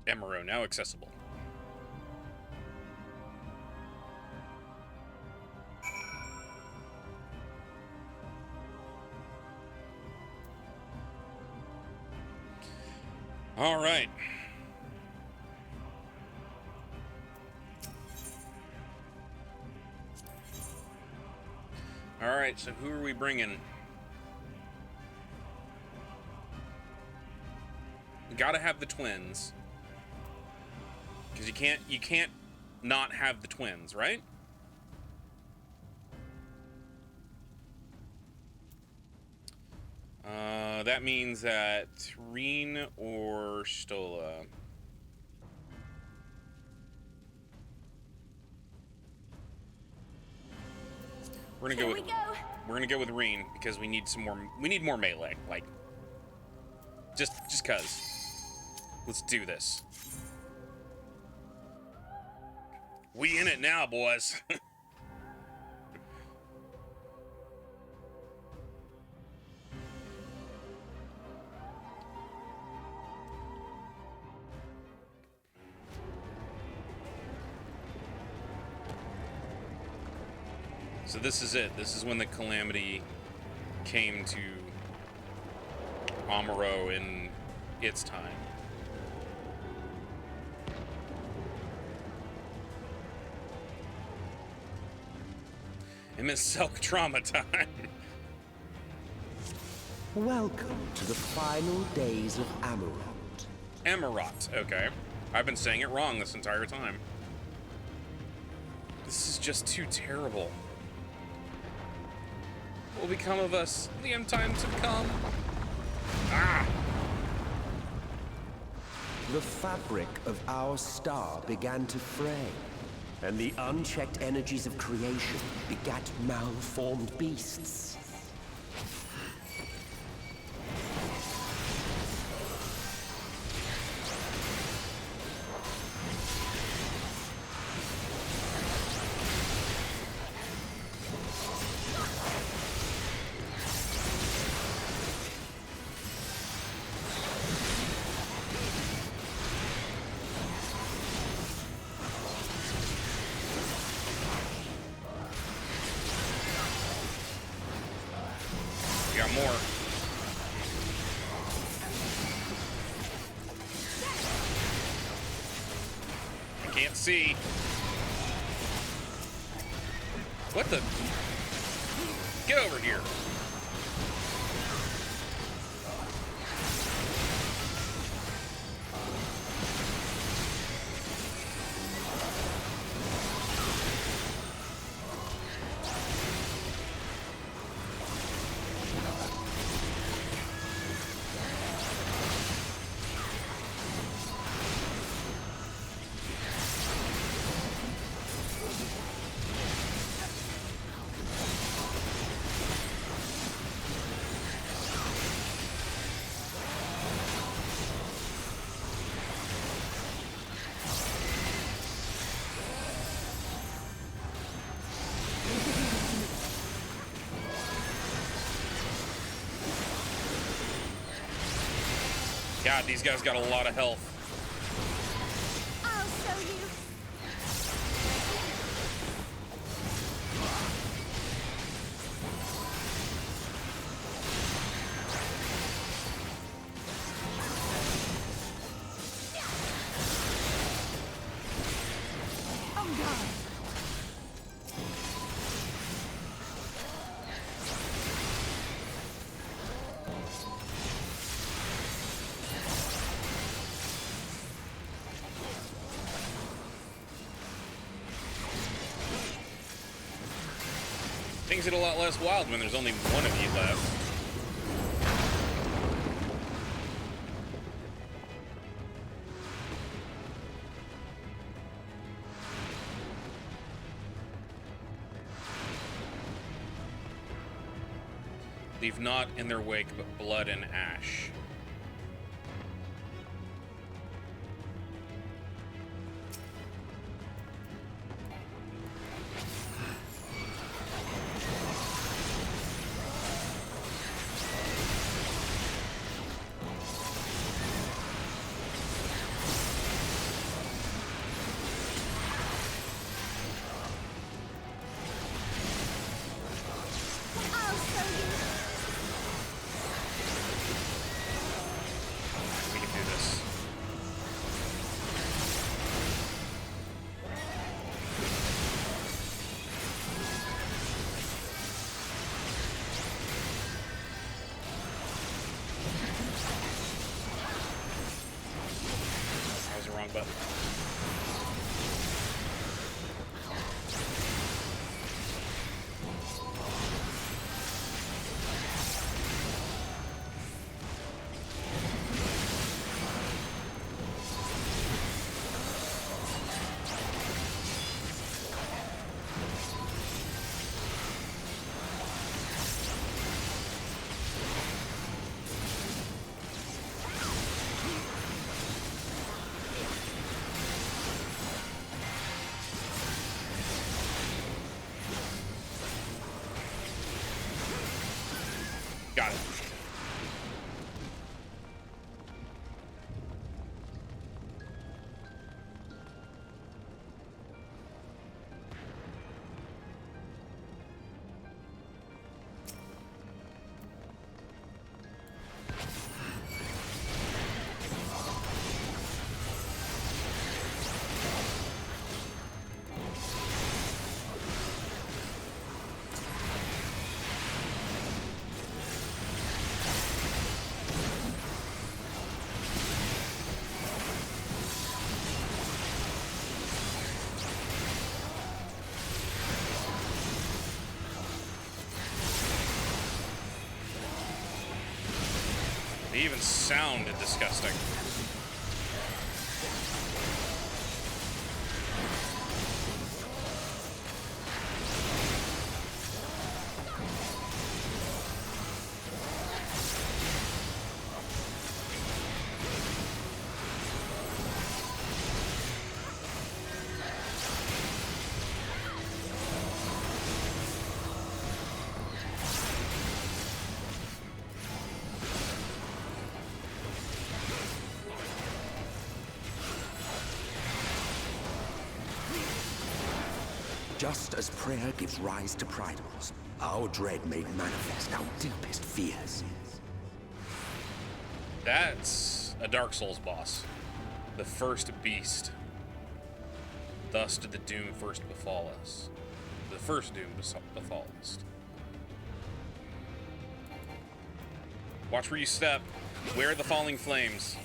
Emerald now accessible. All right. All right, so who are we bringing? We gotta have the twins. Because you can't not have the twins, right? That means that Reen or Stola. We're gonna go with Reen because we need some more. We need more melee. Like, just cause. Let's do this. We in it now, boys. So this is it. This is when the Calamity came to Amuro in its time. And Miss Selk Trauma time. Welcome to the final days of Amarot. Amarot, okay. I've been saying it wrong this entire time. This is just too terrible. What will become of us? The end times have come. Ah! The fabric of our star began to fray, and the unchecked energies of creation begat malformed beasts. We got more. I can't see. What the? Get over here. God, these guys got a lot of health. I'll show you. Oh God. Things get a lot less wild when there's only one of you left. Leave naught in their wake but blood and ash. I'll show you. but... Got it. They even sounded disgusting. Just as prayer gives rise to prideals, our dread made manifest our deepest fears. That's a Dark Souls boss. The first beast. Thus did the doom first befall us. The first doom befall us. Watch where you step. Where are the falling flames?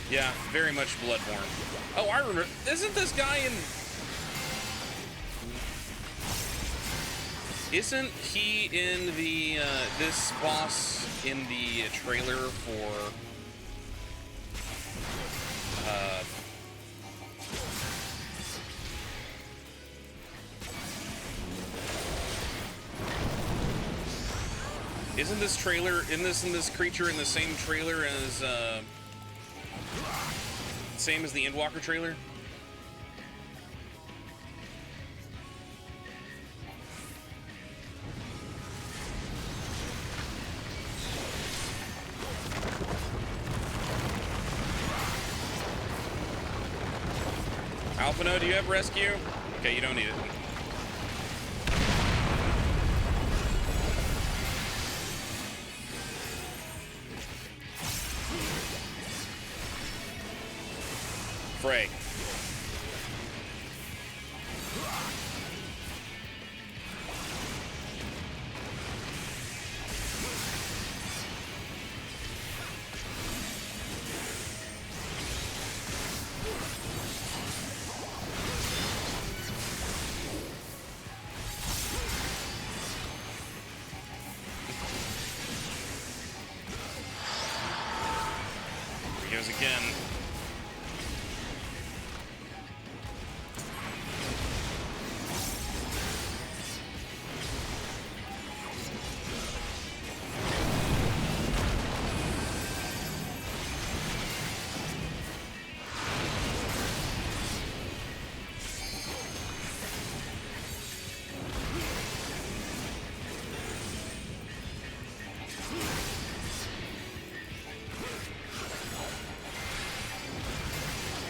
Yeah, very much Bloodborne. Oh, I remember. Isn't this guy in... Isn't he in the, this boss in the trailer for... Isn't this creature in the same trailer as, same as the Endwalker trailer? Alphino, do you have rescue? Okay, you don't need it. Frey. Here he goes again.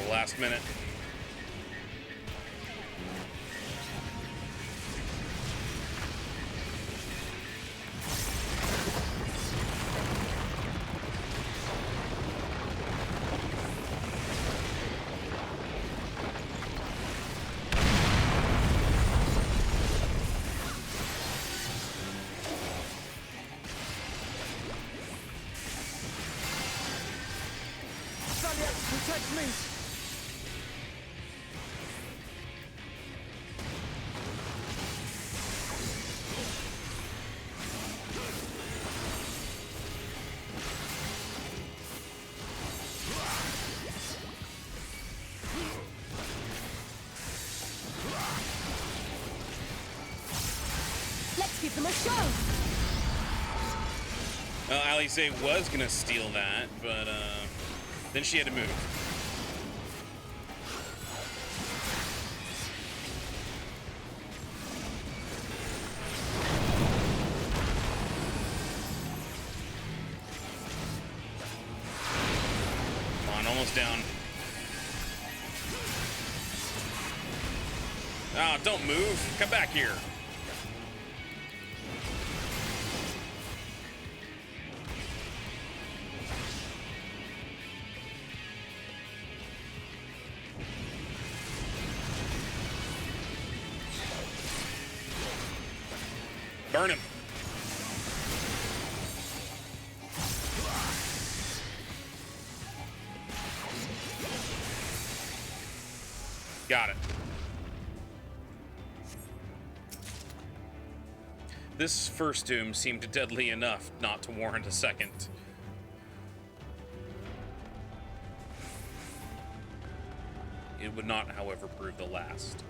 Last minute. protect me! Let's give them a show! Well, Alice was gonna steal that, but then she had to move. Come on, almost down. Ah, don't move. Come back here. Burn him. Got it. This first doom seemed deadly enough not to warrant a second. It would not, however, prove the last.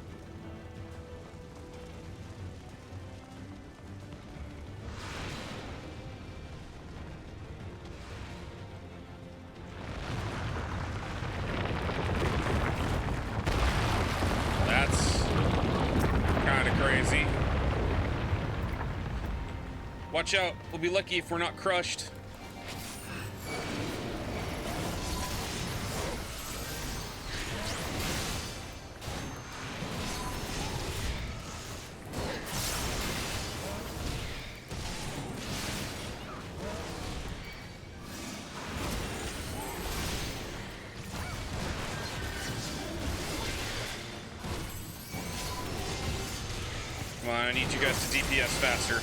Crazy. Watch out. We'll be lucky if we're not crushed. Come on, I need you guys to DPS faster.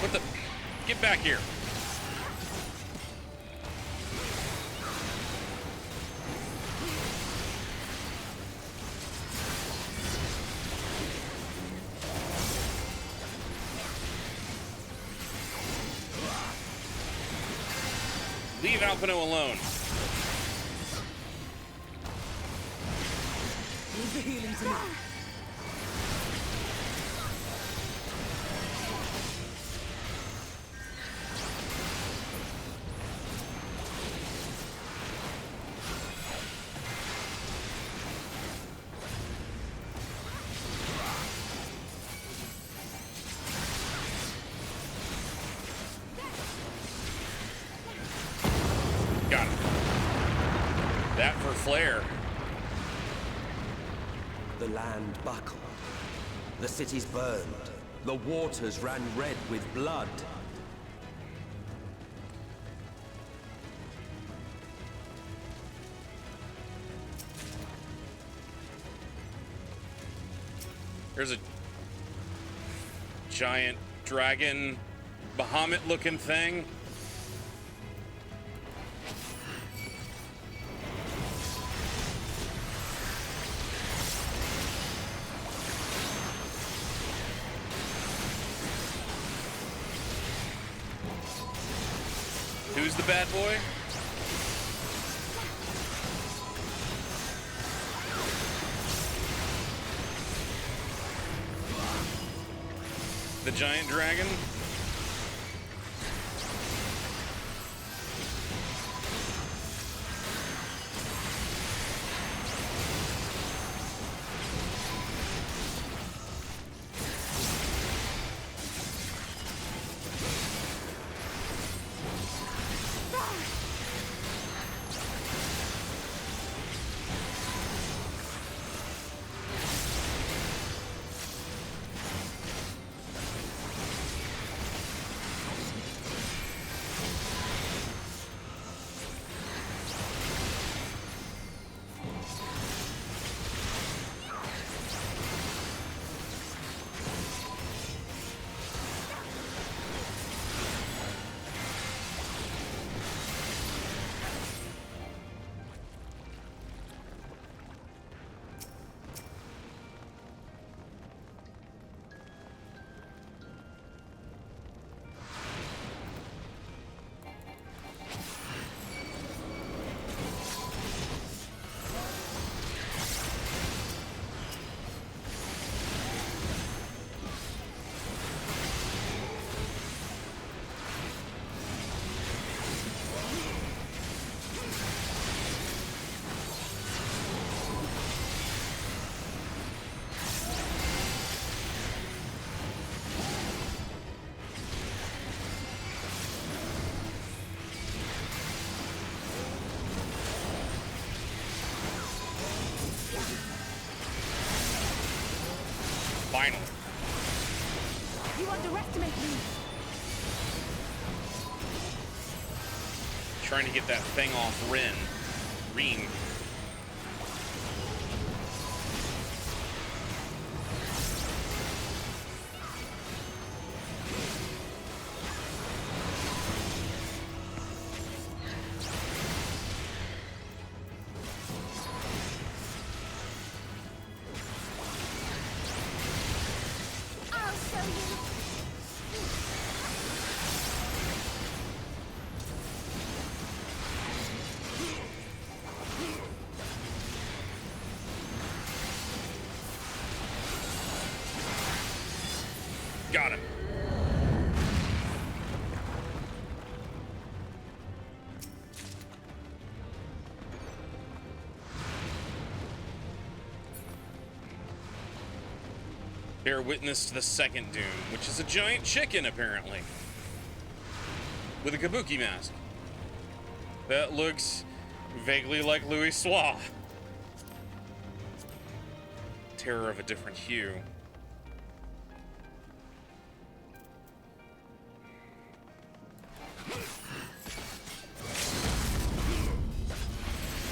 What the? Get back here. Leave Alpino alone. Leave the healing to me. Got it. That for Flare. The land buckled. The cities burned. The waters ran red with blood. There's a giant dragon, Bahamut-looking thing. the bad boy. The giant dragon. Finally. You underestimate me. Trying to get that thing off Reem. Got him. Bear witness to the second doom, which is a giant chicken, apparently. With a kabuki mask. That looks vaguely like Louis Soir. Terror of a different hue.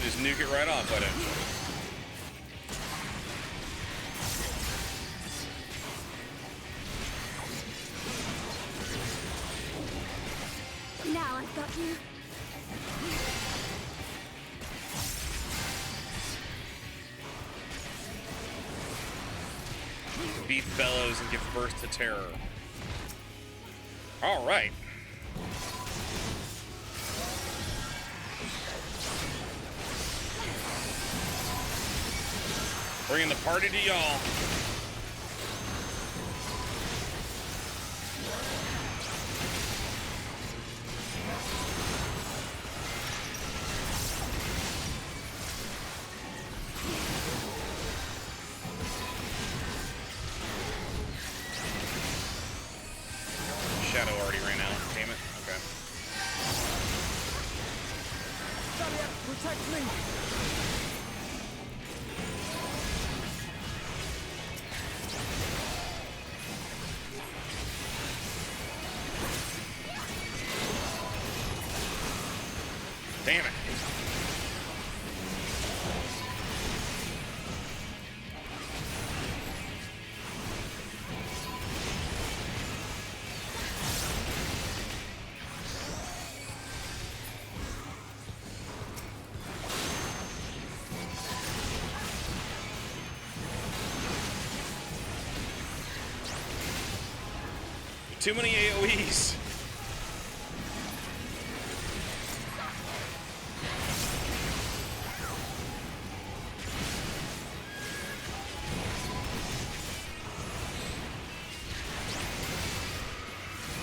Just nuke it right off, why don't you? Now I've got you. Beef bellows and gives birth to terror. All right. Bringing the party to y'all. Shadow already ran out. Damn it. Okay. Protect me! Damn it. Too many AoEs.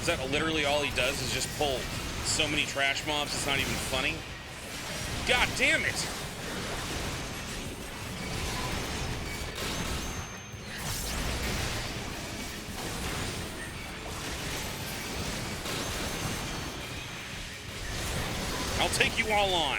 Is that literally all he does is just pull so many trash mobs it's not even funny? God damn it! I'll take you all on.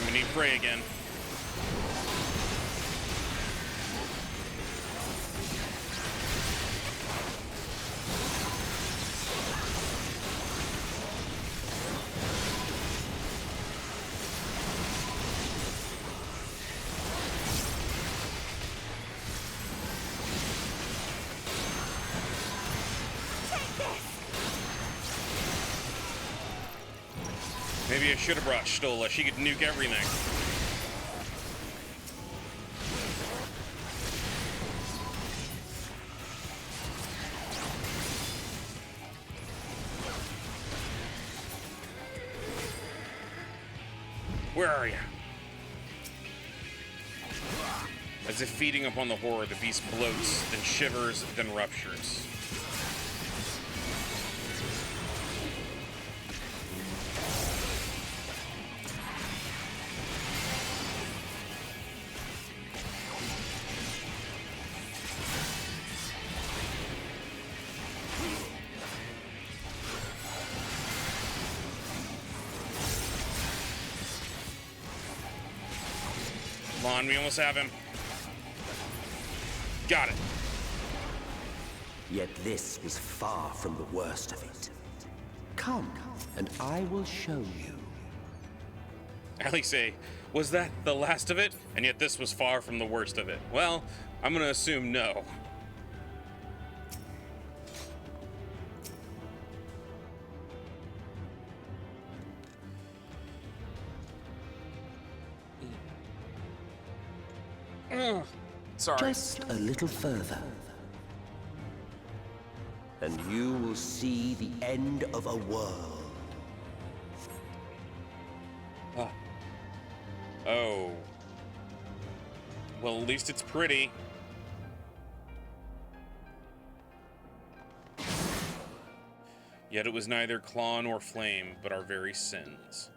We need Frey again. Maybe I should have brought Stola. She could nuke everything. Where are you? As if feeding upon the horror, the beast bloats, then shivers, then ruptures. Come on, we almost have him. Got it. Yet this was far from the worst of it. Come, and I will show you. Alice, was that the last of it? And yet this was far from the worst of it. Well, I'm gonna assume no. Sorry. Just a little further. And you will see the end of a world. Oh. Well, at least it's pretty. Yet it was neither claw nor flame, but our very sins.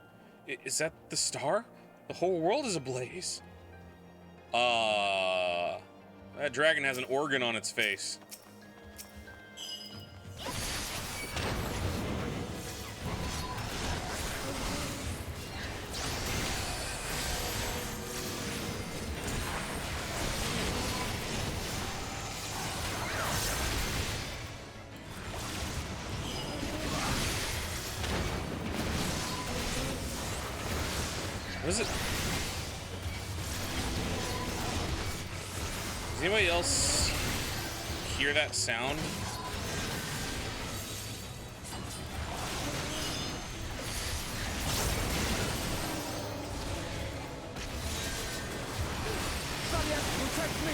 Is that the star? The whole world is ablaze. That dragon has an organ on its face. What is it? Does anybody else hear that sound? Protect me!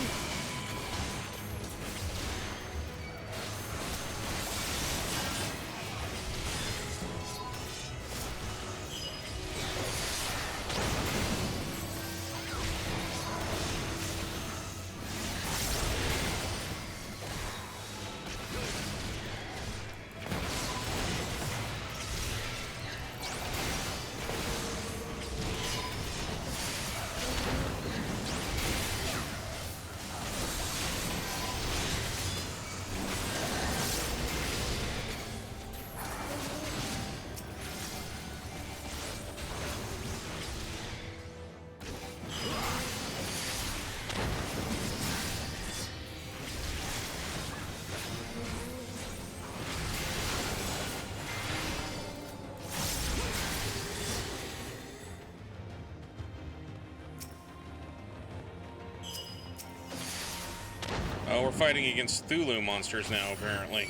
Oh, we're fighting against Cthulhu monsters now, apparently.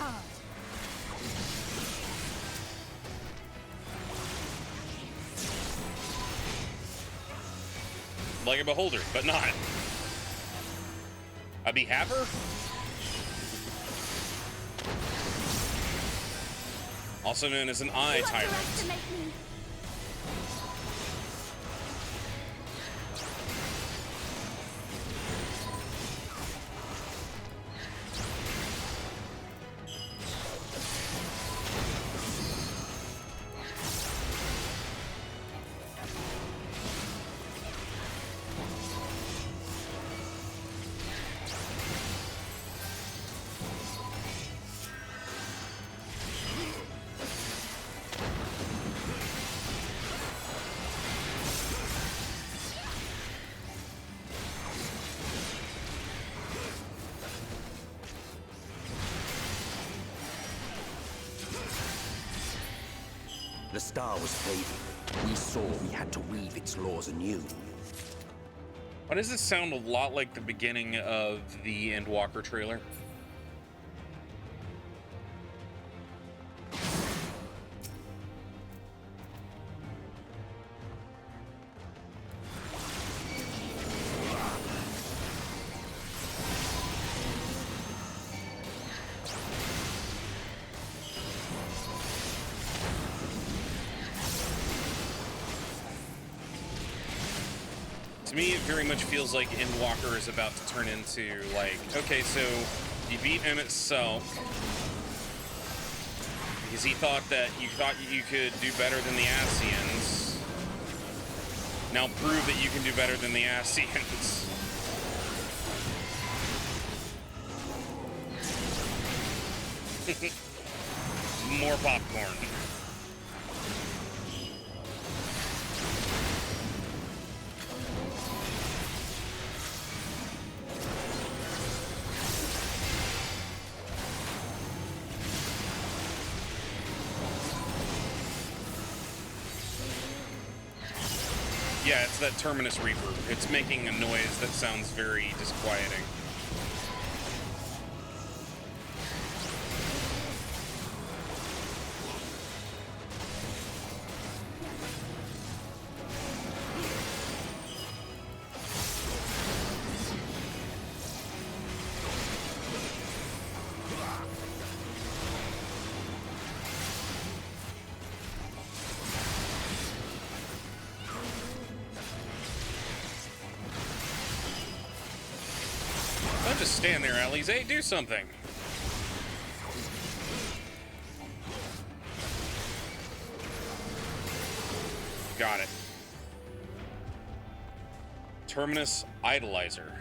hard. Like a beholder, but not. A behaver? Also known as an eye tyrant. The star was fading. We saw we had to weave its laws anew. Why does this sound a lot like the beginning of the Endwalker trailer? To me, it very much feels like Endwalker is about to turn into, like, okay, so you beat Emmett Selk because he thought you could do better than the Ascians. Now prove that you can do better than the Ascians. More popcorn. Yeah, it's that Terminus Reaper. It's making a noise that sounds very disquieting. Don't just stand there, Alize. Do something. Got it. Terminus Idolizer.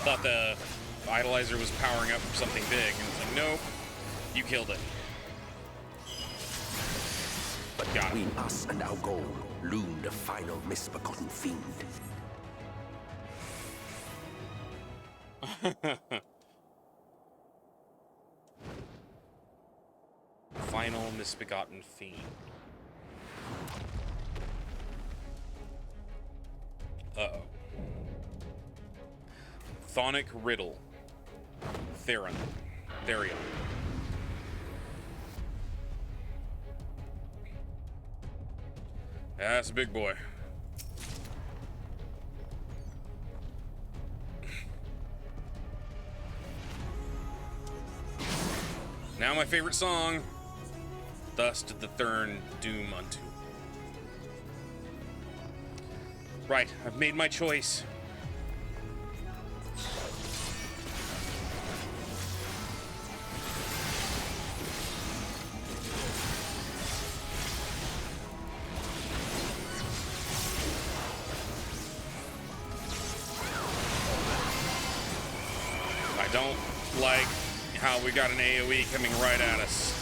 Thought the Idolizer was powering up for something big, and it's like, nope, you killed it. But between us and our goal loomed a final misbegotten fiend. Final misbegotten fiend. Uh-oh. Thonic Riddle. Therion. That's a big boy. Now my favorite song. Thus did the Thurn doom unto. Right, I've made my choice. I don't like how we got an AoE coming right at us.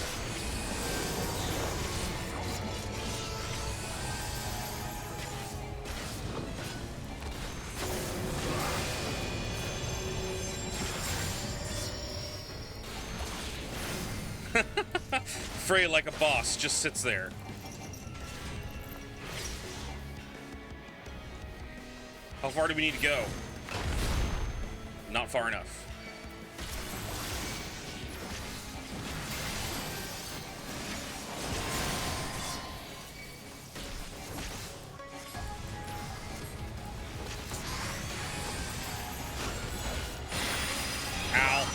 Frey, like a boss, just sits there. How far do we need to go? Not far enough. Ow.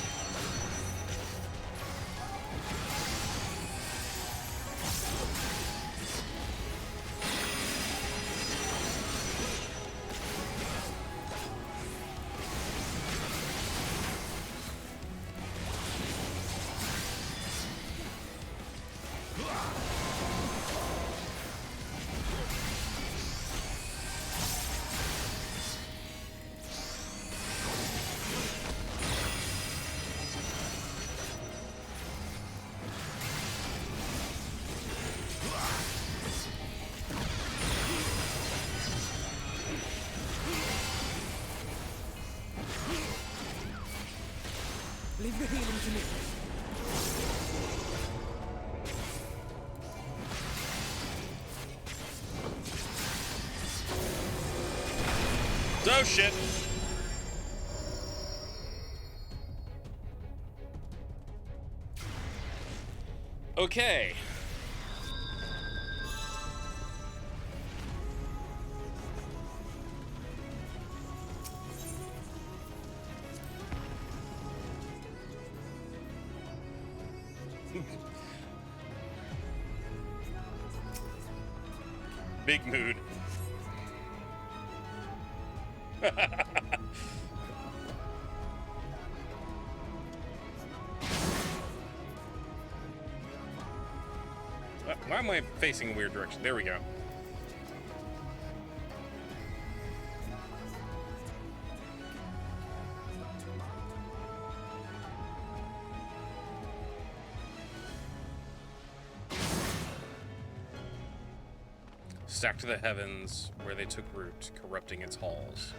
Leave the healing to me. Oh shit. Okay. Big mood. Why am I facing a weird direction? There we go. Stack to the heavens, where they took root, corrupting its halls.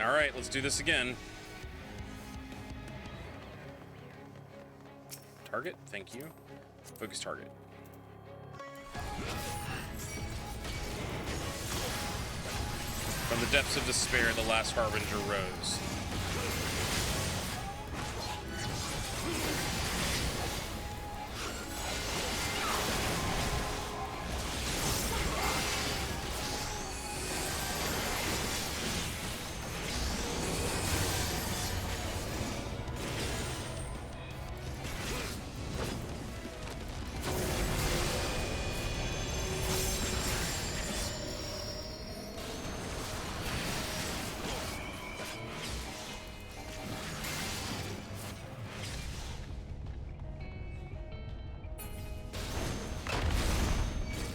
All right, let's do this again. Target, thank you. Focus target. From the depths of despair, the last harbinger rose.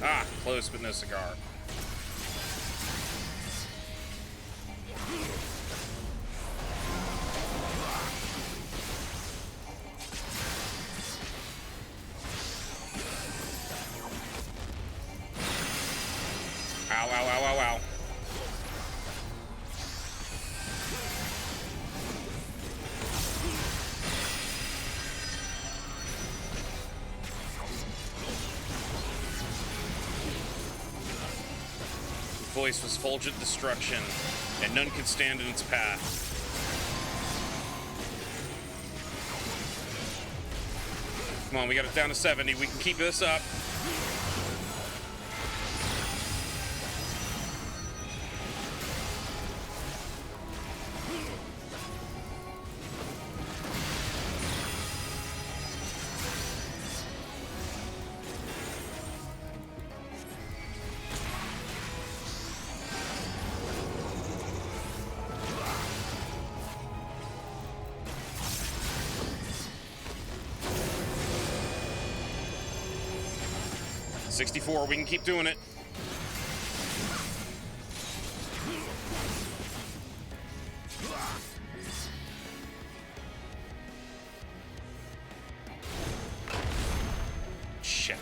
Ah, close but no cigar. Ow, ow, ow, ow, ow. voice was fulgent destruction, and none could stand in its path. Come on, we got it down to 70. We can keep this up. $64, we can keep doing it. Shit.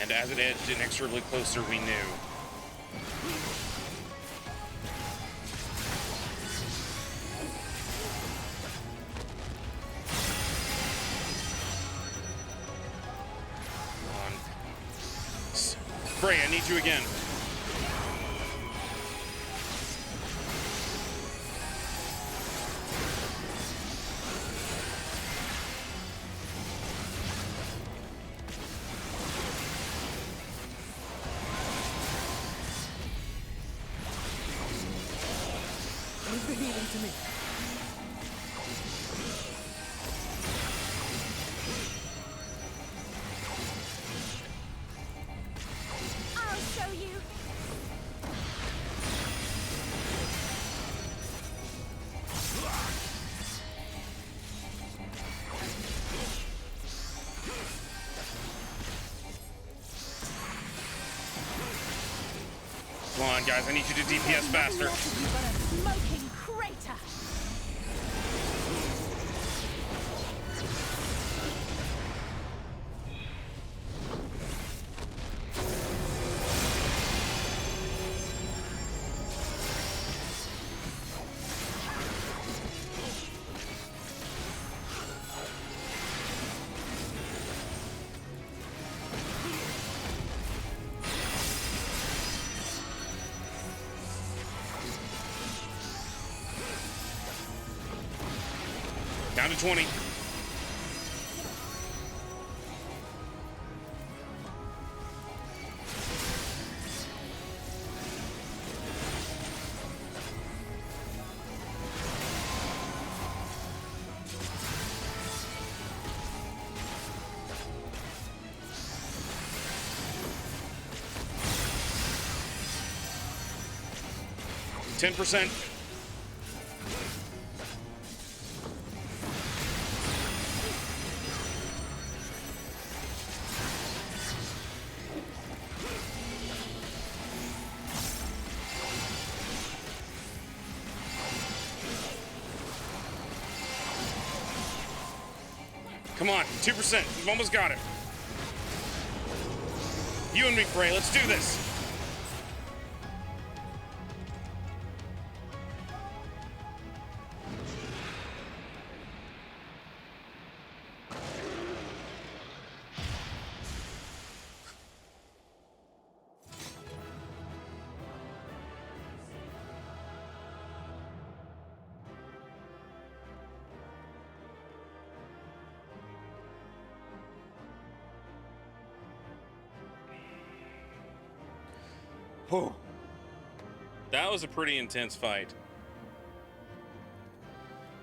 And as it edged inexorably closer, we knew. Frey, I need you again. Leave the healing to me. Come on, guys, I need you to DPS faster. Smoking crater. Down to 20. %. Come on, 2%. You've almost got it. You and me, Frey. Let's do this. Whew. That was a pretty intense fight.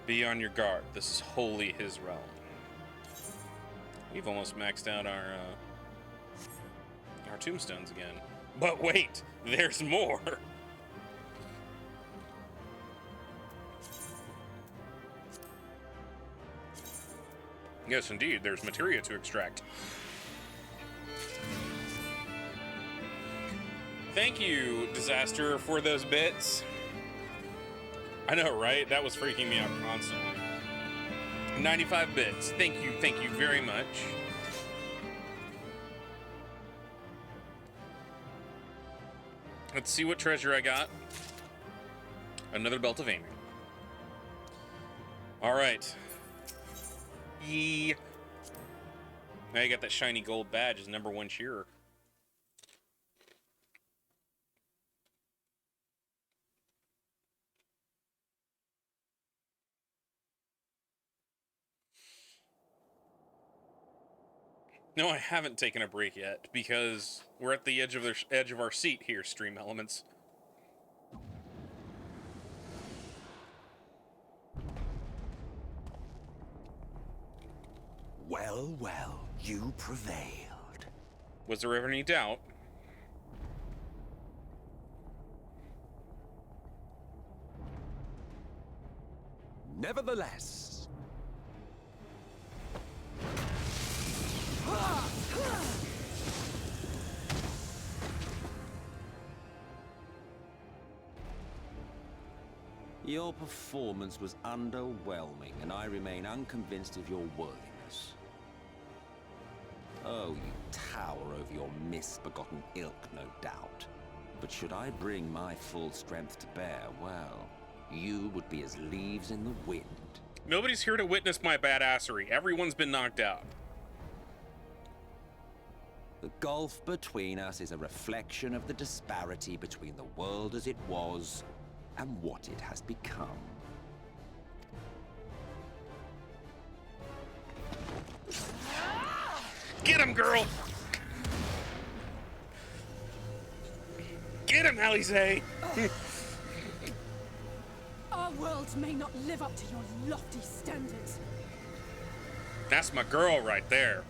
Be on your guard. This is wholly his realm. We've almost maxed out our tombstones again. But wait, there's more. Yes, indeed, there's materia to extract. Thank you, Disaster, for those bits. I know, right? That was freaking me out constantly. 95 bits. Thank you very much. Let's see what treasure I got. Another belt of aiming. All right. Now you got that shiny gold badge as #1 cheerer. No, I haven't taken a break yet because we're at the edge of our seat here, Stream Elements. Well, well, you prevailed. Was there ever any doubt? Nevertheless, Your performance was underwhelming, and I remain unconvinced of your worthiness. Oh, you tower over your misbegotten ilk, no doubt. But should I bring my full strength to bear, well, you would be as leaves in the wind. Nobody's here to witness my badassery. Everyone's been knocked out. The gulf between us is a reflection of the disparity between the world as it was and what it has become. Get him, girl! Get him, Alize! Our worlds may not live up to your lofty standards, That's my girl right there.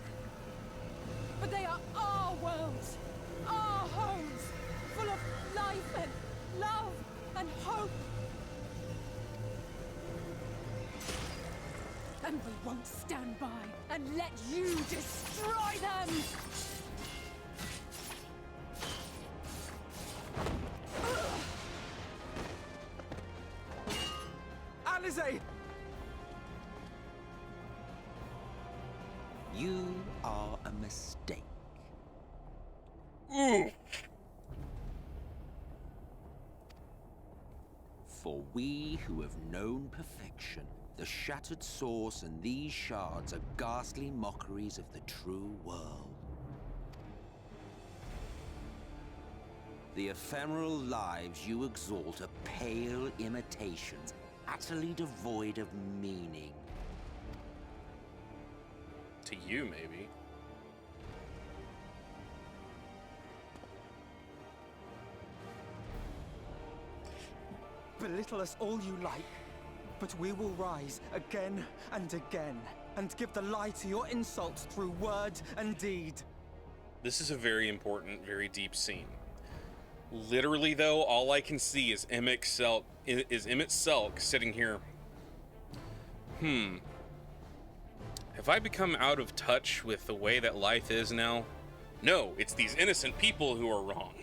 but they are our worlds, our homes, full of life and love and hope. And we won't stand by and let you destroy them! Alize! You are a mistake. Ooh. For we who have known perfection, the shattered source and these shards are ghastly mockeries of the true world. The ephemeral lives you exalt are pale imitations, utterly devoid of meaning. To you, maybe. Belittle us all you like, but we will rise again and again, and give the lie to your insults through word and deed. This is a very important, very deep scene. Literally, though, all I can see is Emmett Selk sitting here. Have I become out of touch with the way that life is now? No, it's these innocent people who are wrong.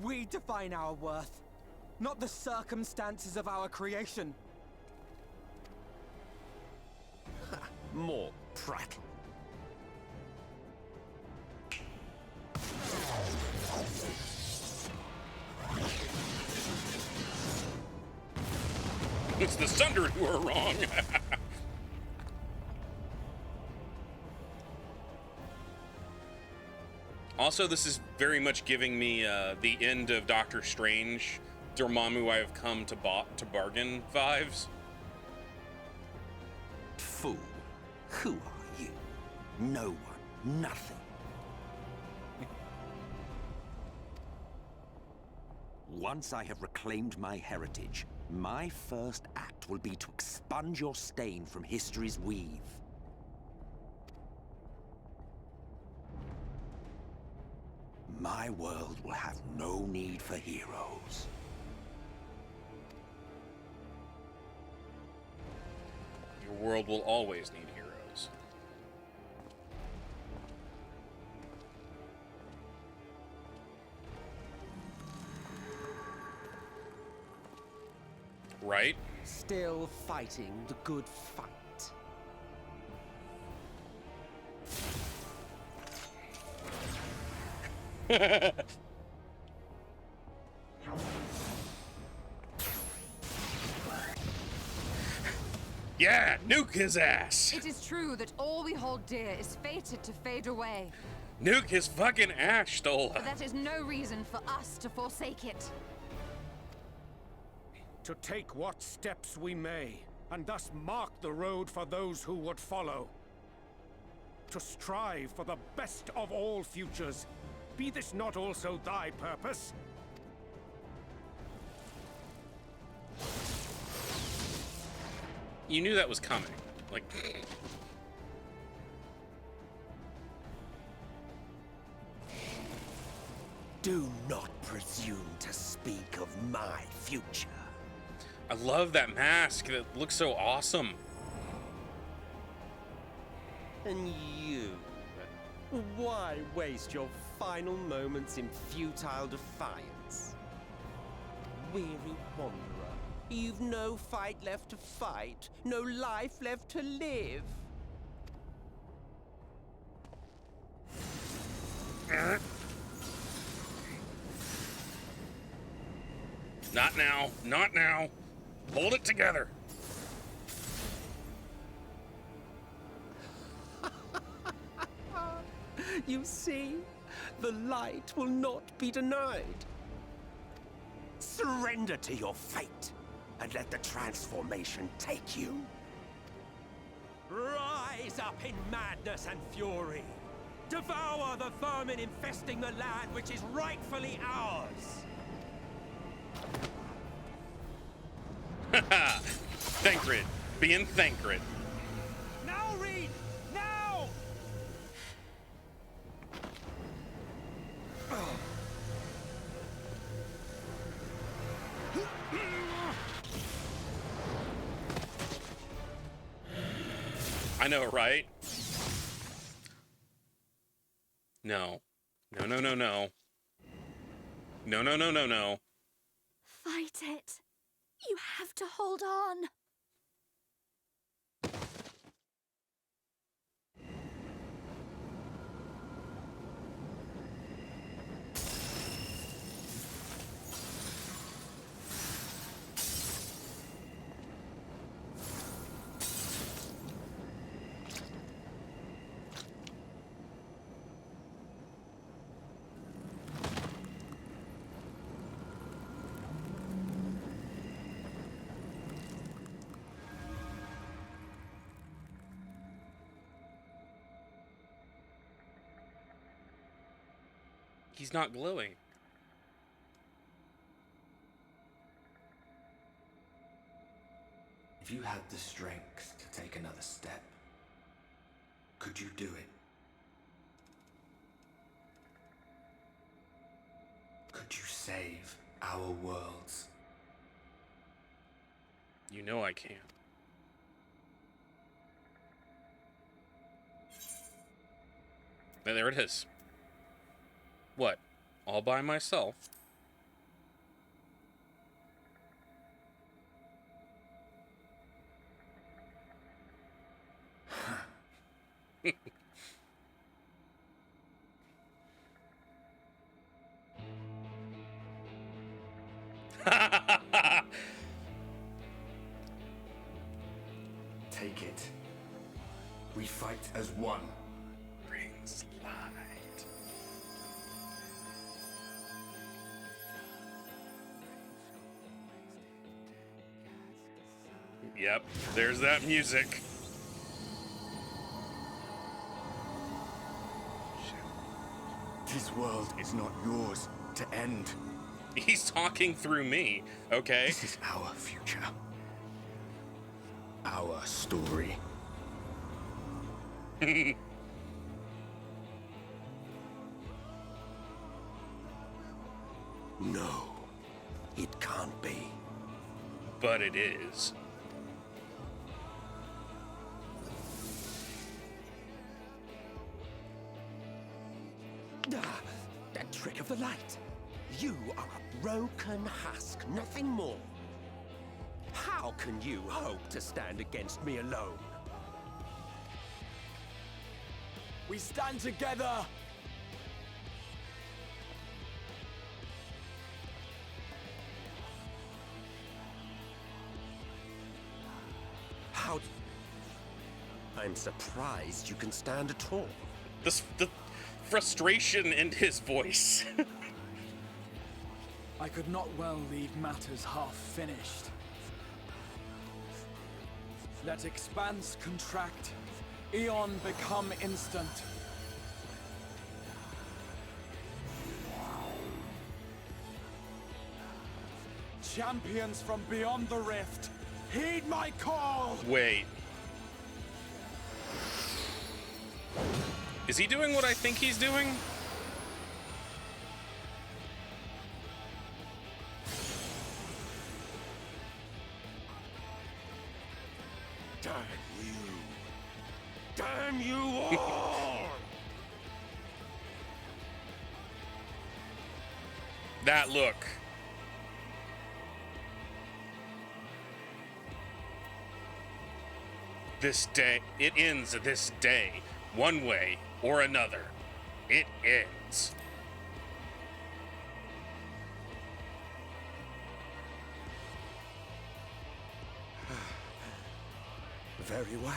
We define our worth, not the circumstances of our creation. More prattle. It's the Sundered who are wrong. Also, this is very much giving me the end of Doctor Strange, Dormammu I have come to bargain vibes. Fool, who are you? No one, nothing. Once I have reclaimed my heritage, my first act will be to expunge your stain from history's weave. My world will have no need for heroes. Your world will always need heroes. Right? Still fighting the good fight. Yeah, nuke his ass. It is true that all we hold dear is fated to fade away. Nuke his fucking ass, Stola. But that is no reason for us to forsake it. To take what steps we may, and thus mark the road for those who would follow. To strive for the best of all futures. Be this not also thy purpose? You knew that was coming. Like... Do not presume to speak of my future. I love that mask. That looks so awesome. And you? Why waste your final moments in futile defiance? Weary wanderer, you've no fight left to fight, no life left to live. Not now. Not now. Hold it together. You see, the light will not be denied. Surrender to your fate, and let the transformation take you. Rise up in madness and fury. Devour the vermin infesting the land which is rightfully ours. Haha. Thancred. Being Thancred. Now, Reed! Now! I know, right? No. No, no, no, no. No, no, no, no, no. Fight it. You have to hold on. He's not glowing. If you had the strength to take another step, could you do it? Could you save our worlds? You know I can. There it is. What? All by myself? Take it. We fight as one. Rings light. Yep, there's that music. This world is not yours to end. He's talking through me, okay? This is our future. Our story. No, it can't be. But it is. That trick of the light. You are a broken husk, nothing more. How can you hope to stand against me alone? We stand together! How out. I'm surprised you can stand at all. The frustration in his voice. I could not well leave matters half finished. Let expanse contract, Eon become instant. Champions from beyond the rift, heed my call! Wait. Is he doing what I think he's doing? Damn you! Damn you all! That look. This day, it ends this day, one way or another. It ends. Very well.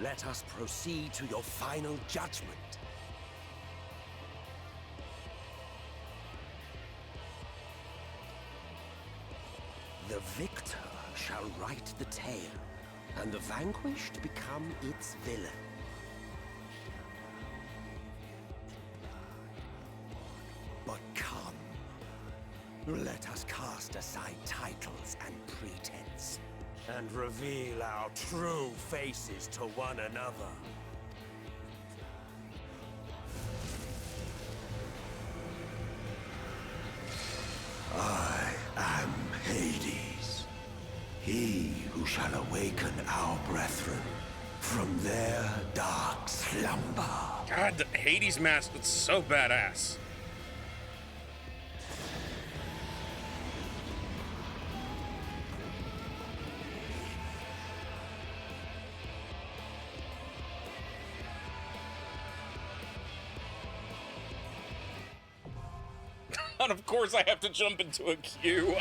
Let us proceed to your final judgment. The victor shall write the tale, and the vanquished become its villain. But come, let us cast aside titles and pretense, and reveal our true faces to one another. I am Hades, he who shall awaken our brethren from their dark slumber. God, the Hades mask was so badass. And of course I have to jump into a queue.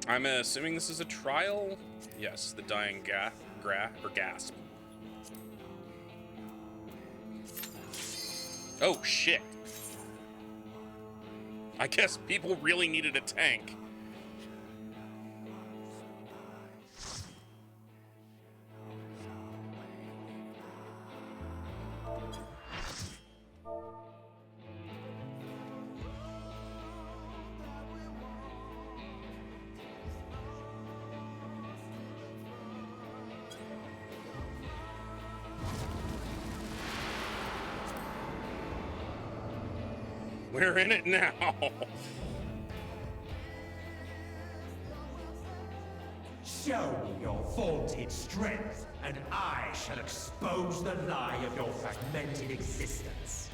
I'm assuming this is a trial? Yes, the dying gasp. Oh shit. I guess people really needed a tank. We're in it now. Show me your vaunted strength, and I shall expose the lie of your fragmented existence.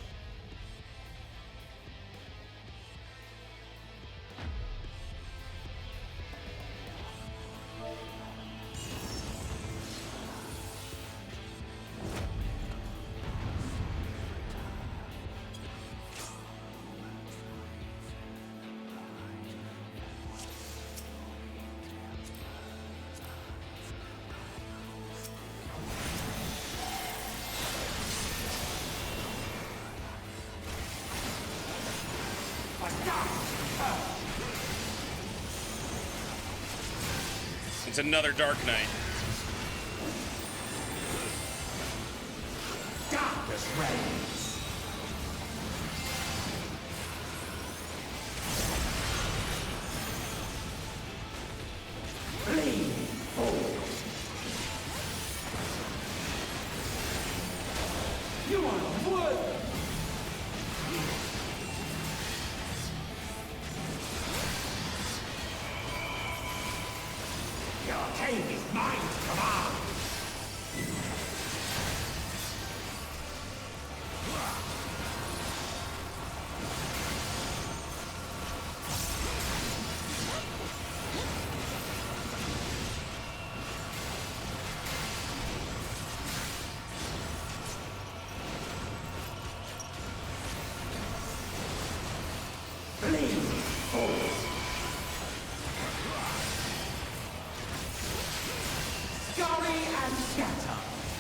It's another Dark Knight. Darkness reigns. Lean forward. You are worthy. Your king is mine to command!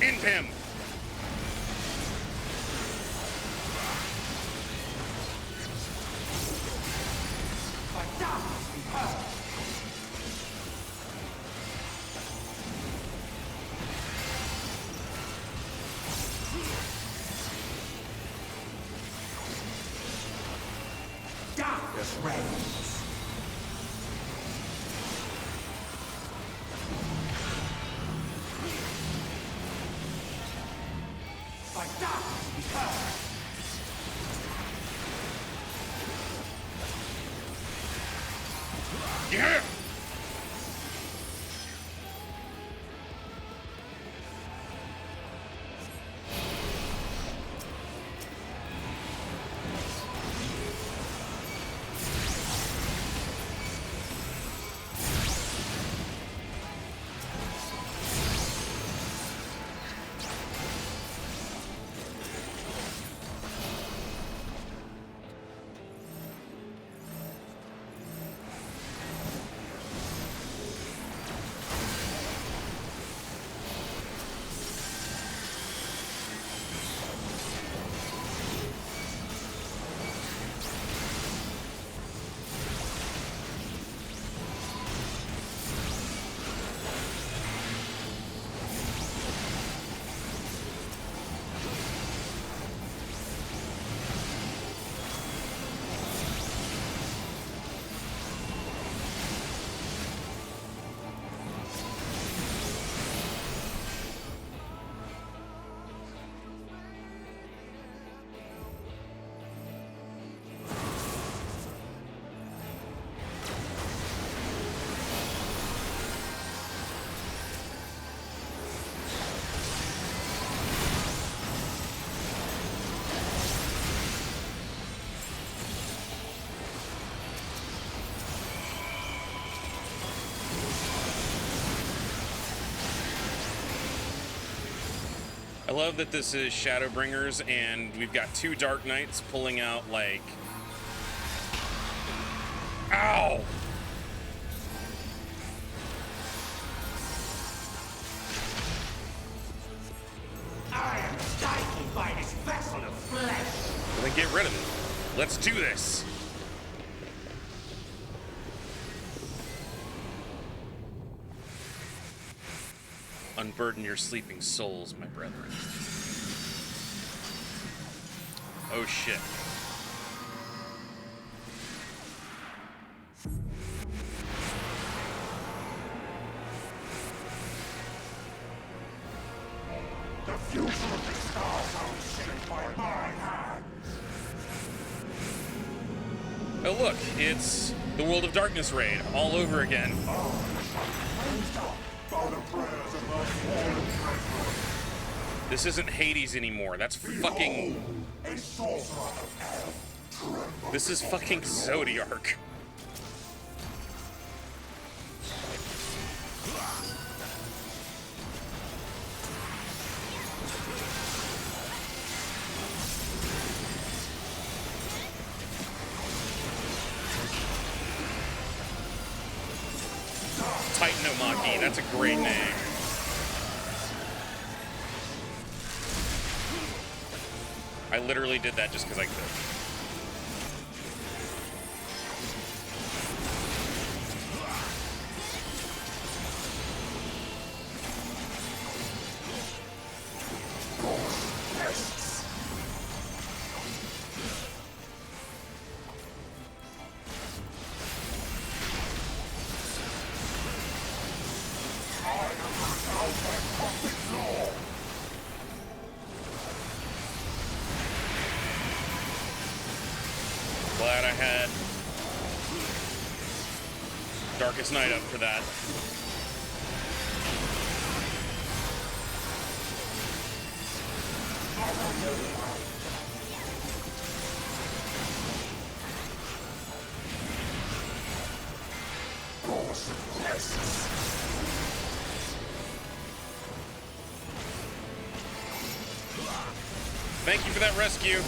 End him! Darkness reigns. By darkness be heard. Yeah! I love that this is Shadowbringers, and we've got two Dark Knights pulling out, like... Ow! I am stifled by this vessel of flesh. Well, then get rid of it. Let's do this. Unburden your sleeping souls, my brethren. Oh shit. The future of the stars are shaped by my hands. Oh look, it's the World of Darkness raid all over again. This isn't Hades anymore. That's fucking... This is fucking Zodiark. Titanomachy, that's a great name. I literally did that just because I could. Glad I had Darkest Night up for that. Thank you for that rescue.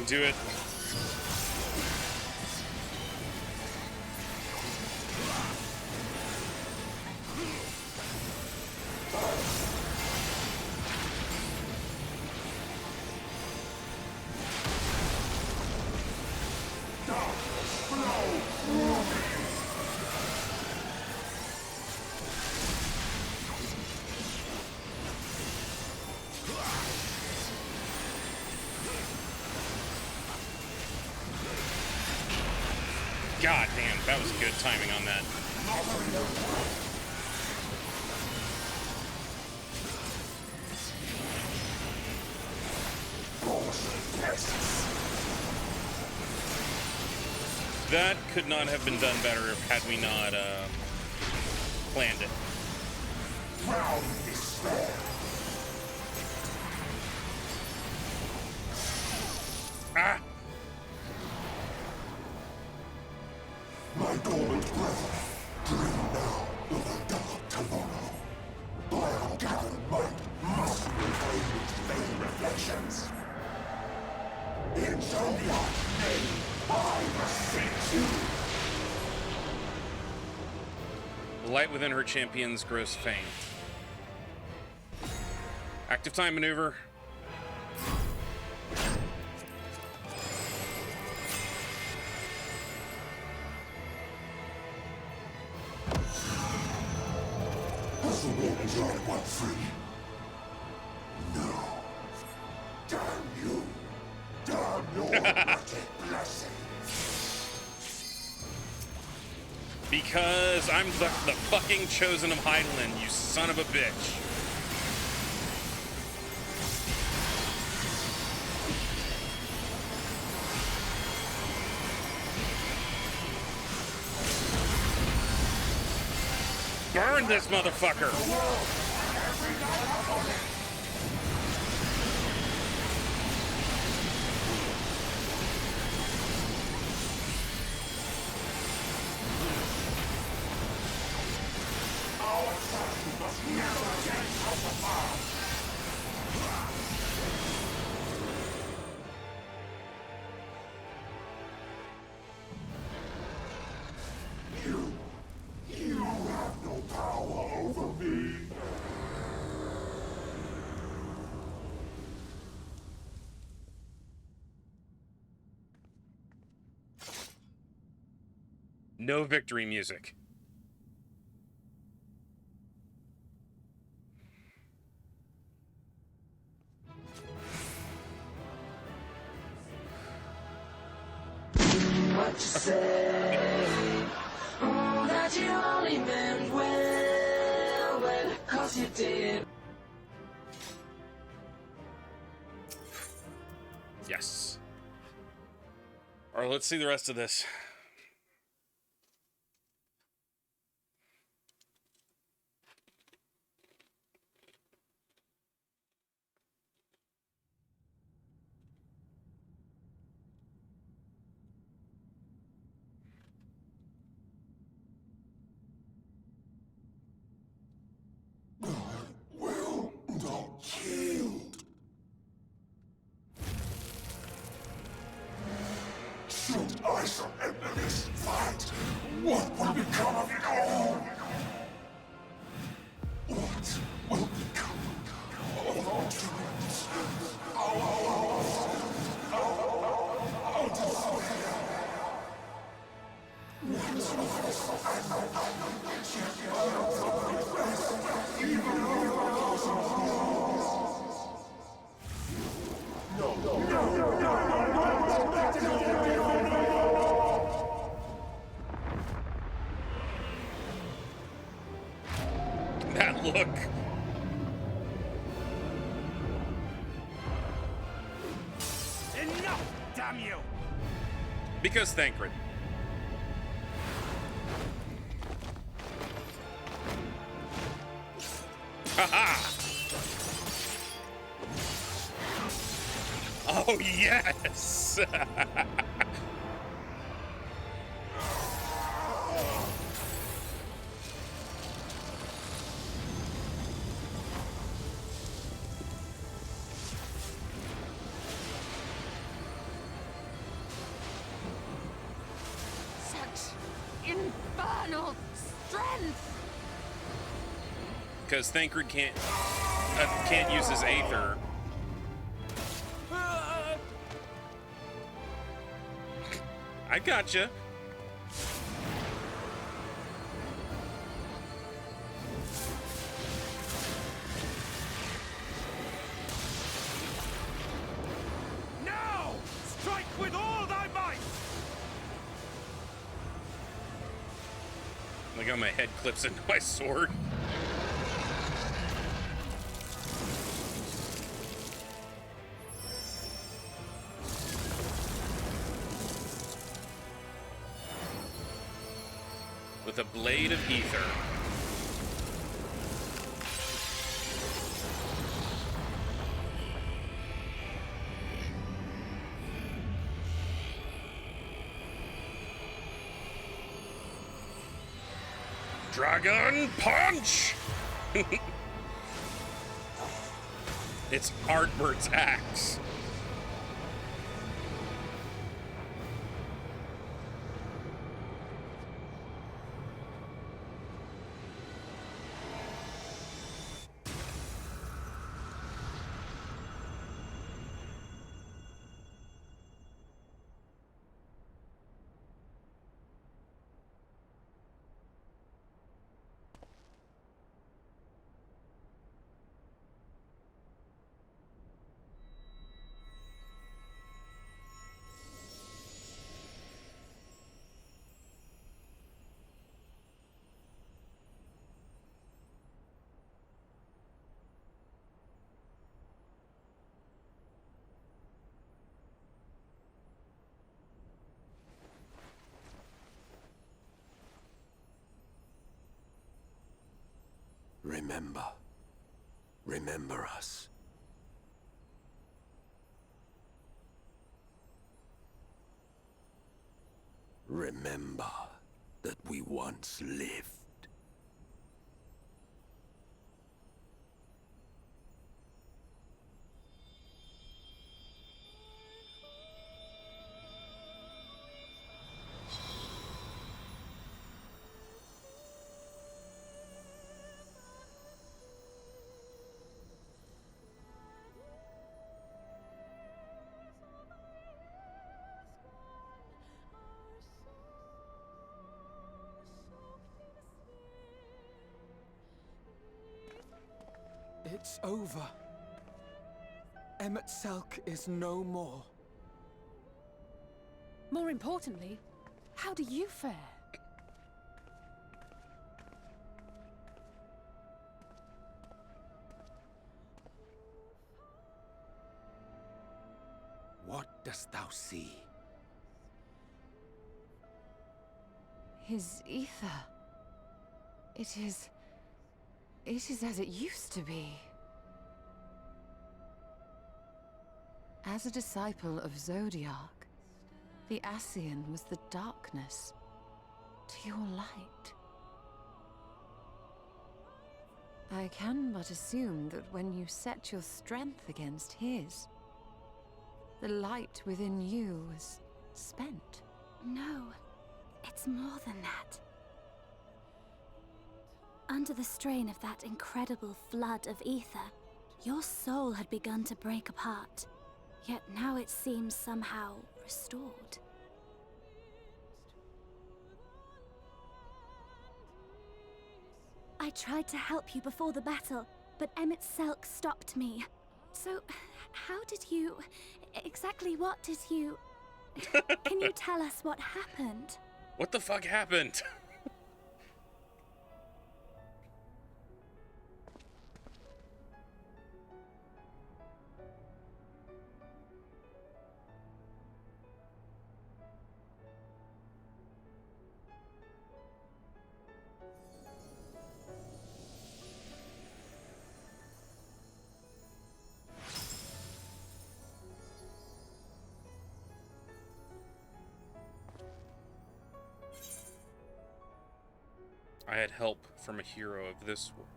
do it. God damn, that was good timing on that. That could not have been done better had we not planned it. Ah! My dormant breath, dream now of the dark tomorrow. By our gathered might, must we evade its vain reflections. In Zodiac's name, I beseech you. The light within her champions grows faint. Active time maneuver. Has the warden's right one free? No. Damn you. Damn your erratic blessing. Because I'm the fucking chosen of Hydaelyn, you son of a bitch. Burn this motherfucker! You have no power over me. No victory music. What you say? Oh, that you only meant well, well, 'cause you did. Yes. Alright, let's see the rest of this. Will not yield. Should I surrender this fight, what will become of it all? What will become of our dreams? Our desire? That look. Enough, damn you! Because Thancred. Haha! Oh, yes! Because Thancred can't use his Aether. I gotcha. Now! Strike with all thy might! Look how my head clips into my sword. With a blade of ether. Dragon Punch! It's Artbert's axe. Remember. Remember us. Remember that we once lived. It's over. Emmett Selk is no more. More importantly, how do you fare? What dost thou see? His ether. It is as it used to be. As a disciple of Zodiark, the Ascian was the darkness to your light. I can but assume that when you set your strength against his, the light within you was spent. No, it's more than that. Under the strain of that incredible flood of ether, your soul had begun to break apart. Yet now it seems somehow restored. I tried to help you before the battle, but Emmett Selk stopped me. So, how did you... exactly what did you... Can you tell us what happened? What the fuck happened? I had help from a hero of this world.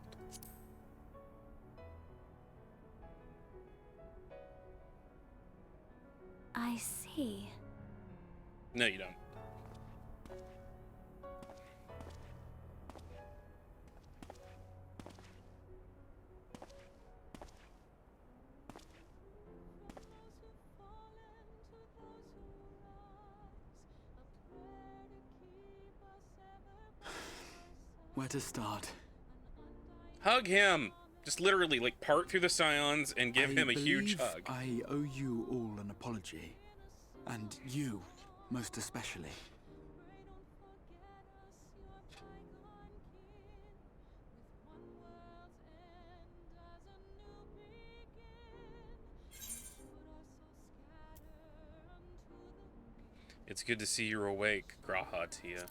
I see. No, you don't. Where to start? Hug him! Just literally, like, part through the scions and give him a huge hug. I owe you all an apology. And you, most especially. It's good to see you're awake, Graha Tia.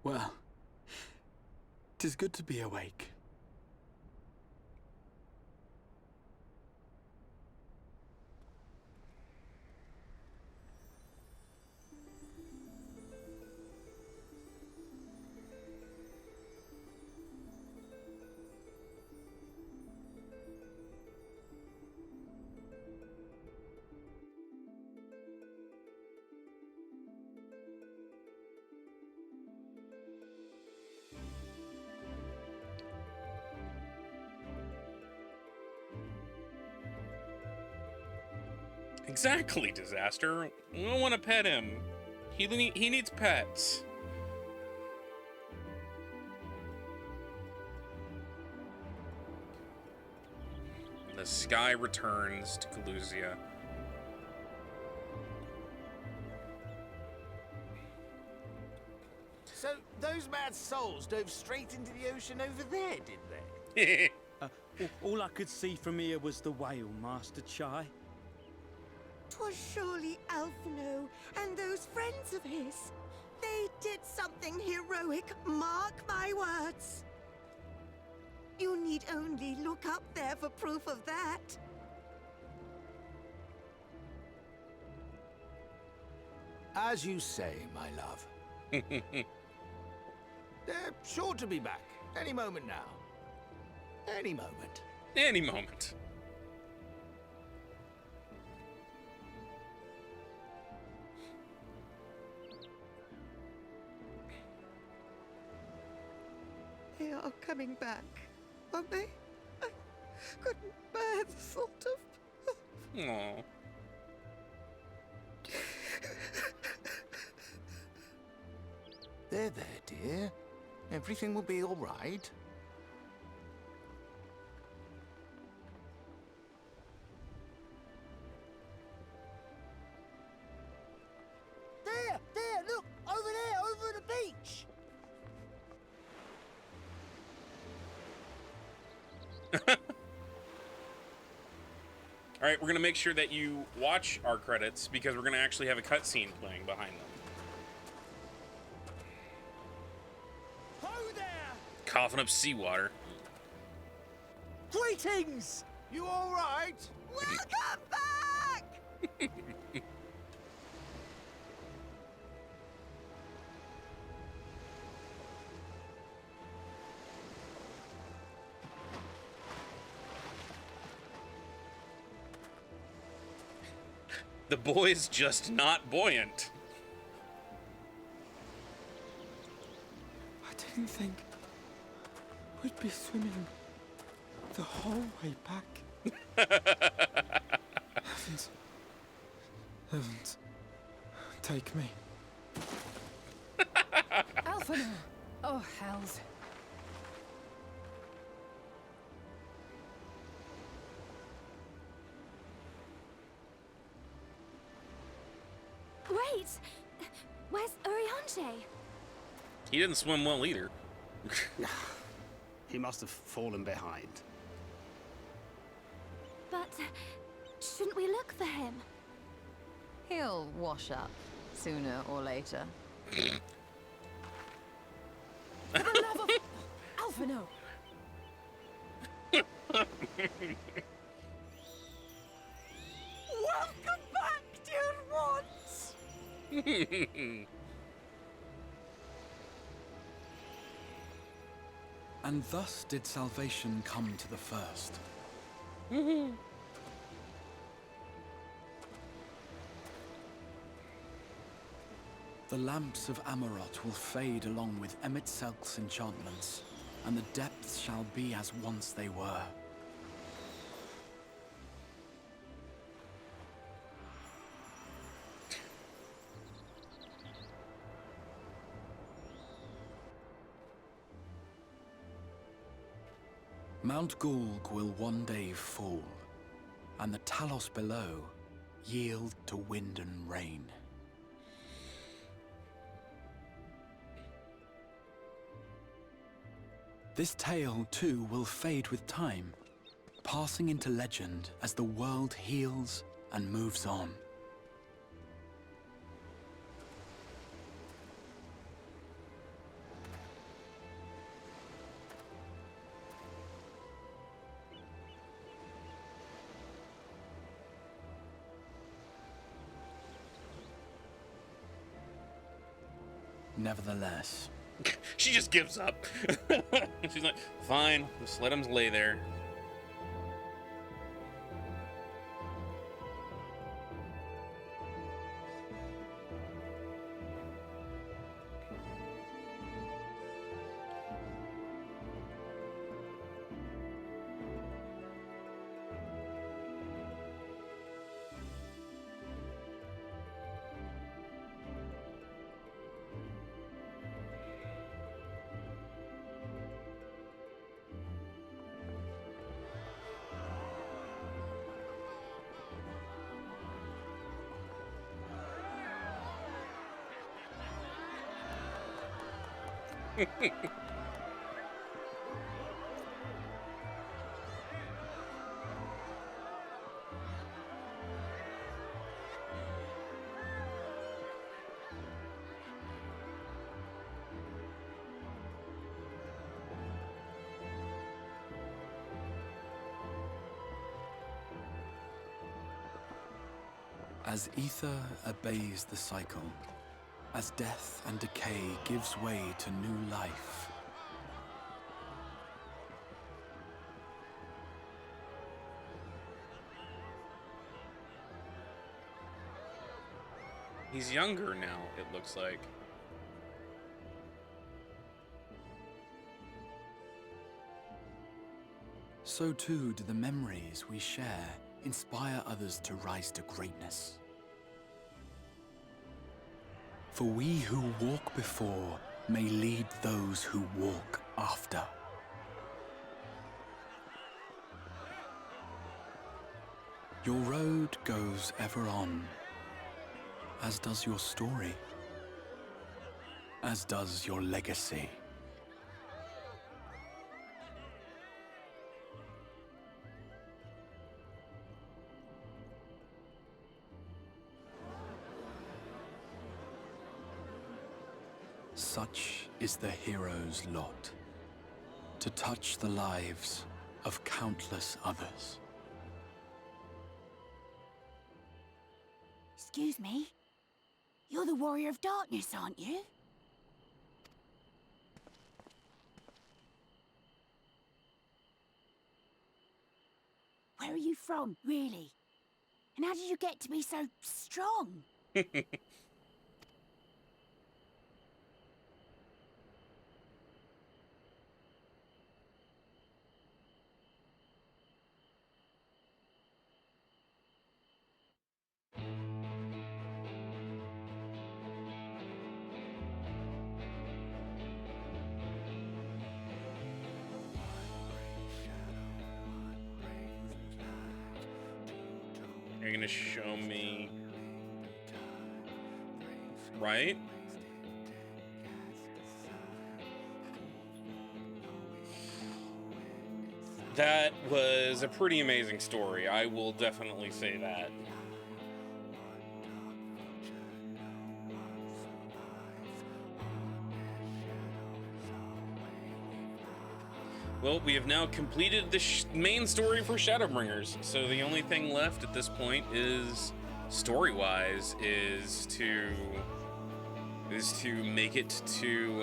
Well, 'tis good to be awake. Exactly, Disaster. We don't want to pet him. He needs pets. The sky returns to Calusia. So, those mad souls dove straight into the ocean over there, did they? All I could see from here was the whale, Master Chai. 'Twas surely Alphino and those friends of his. They did something heroic, mark my words. You need only look up there for proof of that. As you say, my love. They're sure to be back. Any moment now. Any moment. Any moment. They are coming back, aren't they? I couldn't bear the thought of... Aww. There, dear. Everything will be all right. There, look! Over there, over the beach! Alright, we're going to make sure that you watch our credits because we're going to actually have a cutscene playing behind them. Ho there! Coughing up seawater. Greetings! You all right? Welcome back! The boy's just not buoyant. I didn't think we'd be swimming the whole way back. Heavens, take me. Alphino! Oh, hells. Wait! Where's Urianger? He didn't swim well either. He must have fallen behind. But shouldn't we look for him? He'll wash up sooner or later. For the love of Alphino! Welcome back, dear ones! And thus did salvation come to the first. The lamps of Amarot will fade along with Emmett Selk's enchantments, and the depths shall be as once they were. Mount Gulg will one day fall, and the Talos below yield to wind and rain. This tale, too, will fade with time, passing into legend as the world heals and moves on. Nevertheless, she just gives up. She's like, fine, just let him lay there. As ether obeys the cycle, as death and decay gives way to new life, he's younger now, it looks like. so too do the memories we share inspire others to rise to greatness. For we who walk before may lead those who walk after. Your road goes ever on, as does your story, as does your legacy. Such is the hero's lot, to touch the lives of countless others. Excuse me? You're the Warrior of Darkness, aren't you? Where are you from, really? And how did you get to be so strong? You're gonna show me, right? That was a pretty amazing story. I will definitely say that. Well, we have now completed the main story for Shadowbringers, so the only thing left at this point is, story-wise, is to make it to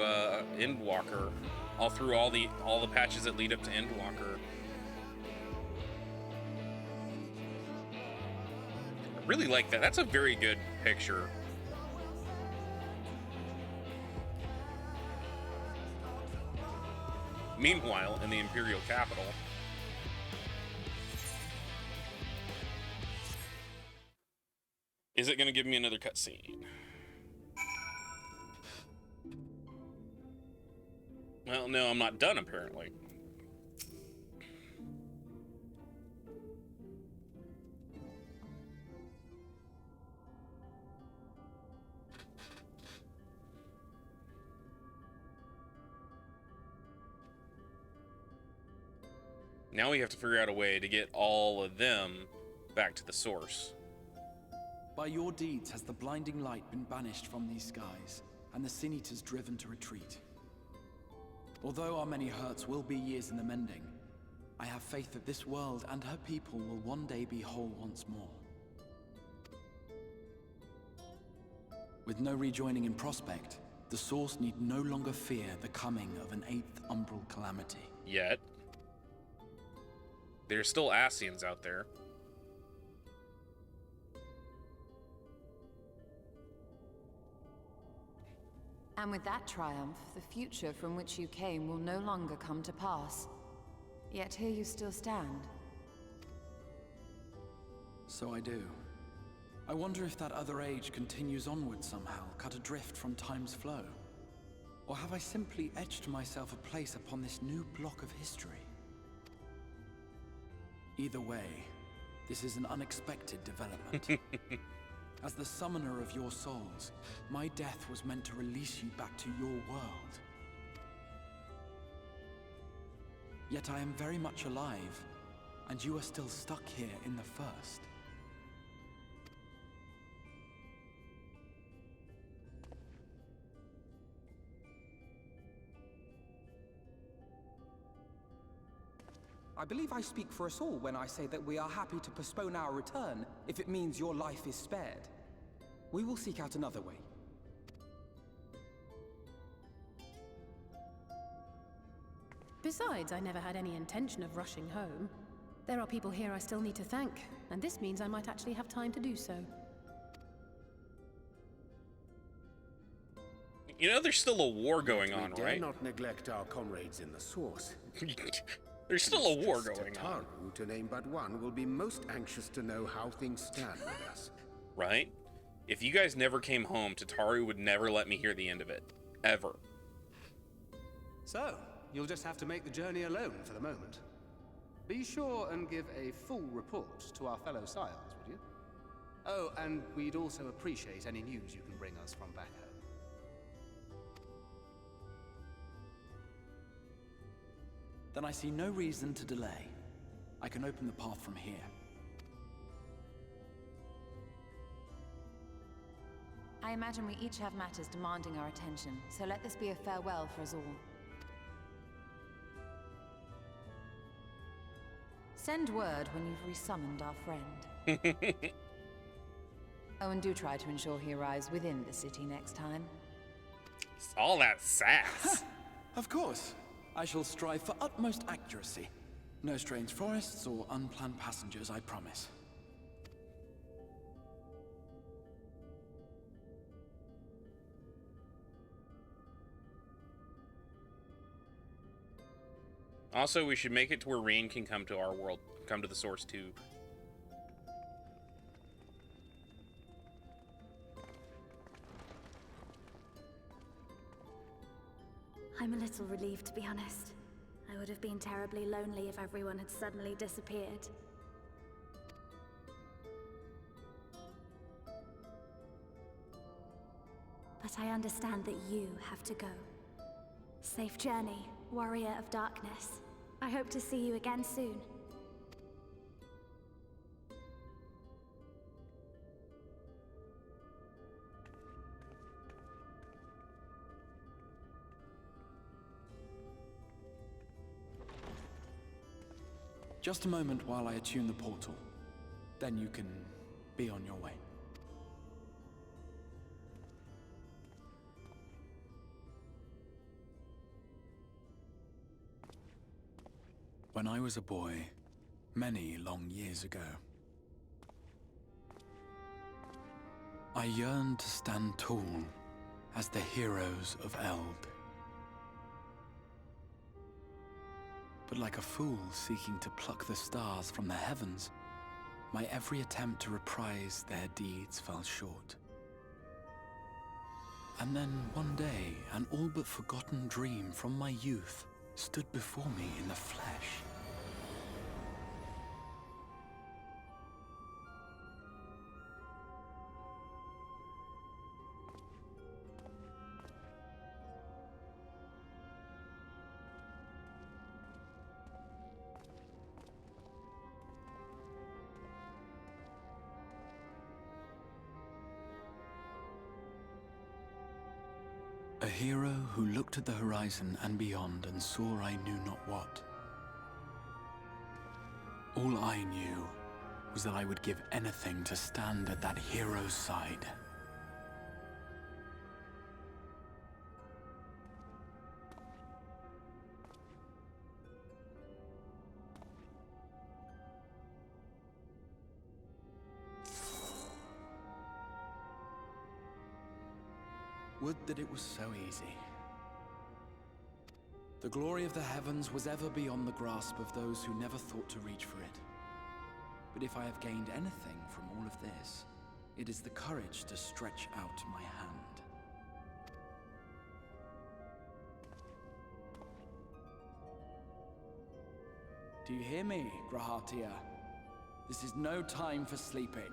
Endwalker, all through all the patches that lead up to Endwalker. I really like that. That's a very good picture. Meanwhile, in the Imperial capital... Is it going to give me another cutscene? Well, no, I'm not done, apparently. Now we have to figure out a way to get all of them back to the source. By your deeds has the blinding light been banished from these skies, and the Sin Eaters driven to retreat. Although our many hurts will be years in the mending, I have faith that this world and her people will one day be whole once more. With no rejoining in prospect, the Source need no longer fear the coming of an 8th umbral calamity. Yet. There's still Ascians out there. And with that triumph, the future from which you came will no longer come to pass. Yet here you still stand. So I do. I wonder if that other age continues onward somehow, cut adrift from time's flow. Or have I simply etched myself a place upon this new block of history? Either way, this is an unexpected development. As the summoner of your souls, my death was meant to release you back to your world. Yet I am very much alive, and you are still stuck here in the First. I believe I speak for us all when I say that we are happy to postpone our return if it means your life is spared. We will seek out another way. Besides, I never had any intention of rushing home. There are people here I still need to thank, and this means I might actually have time to do so. You know, there's still a war going on, We right? dare not neglect our comrades in the Source. There's still a war going on. Tataru, to name but one, will be most anxious to know how things stand with us. Right? If you guys never came home, Tataru would never let me hear the end of it. Ever. So, you'll just have to make the journey alone for the moment. Be sure and give a full report to our fellow scions, would you? Oh, and we'd also appreciate any news you can bring us from back home. Then I see no reason to delay. I can open the path from here. I imagine we each have matters demanding our attention, so let this be a farewell for us all. Send word when you've resummoned our friend. Oh, and do try to ensure he arrives within the city next time. All that sass. Of course. I shall strive for utmost accuracy. No strange forests or unplanned passengers, I promise. Also, we should make it to where Rain can come to our world, come to the Source too. I'm a little relieved, to be honest. I would have been terribly lonely if everyone had suddenly disappeared. But I understand that you have to go. Safe journey, warrior of darkness. I hope to see you again soon. Just a moment while I attune the portal. Then you can be on your way. When I was a boy, many long years ago, I yearned to stand tall as the heroes of Eld. But like a fool seeking to pluck the stars from the heavens, my every attempt to reprise their deeds fell short. And then one day, an all but forgotten dream from my youth stood before me in the flesh. A hero who looked at the horizon and beyond and saw I knew not what. All I knew was that I would give anything to stand at that hero's side. Would that it was so easy. The glory of the heavens was ever beyond the grasp of those who never thought to reach for it. But if I have gained anything from all of this, it is the courage to stretch out my hand. Do you hear me, Grahatia? This is no time for sleeping.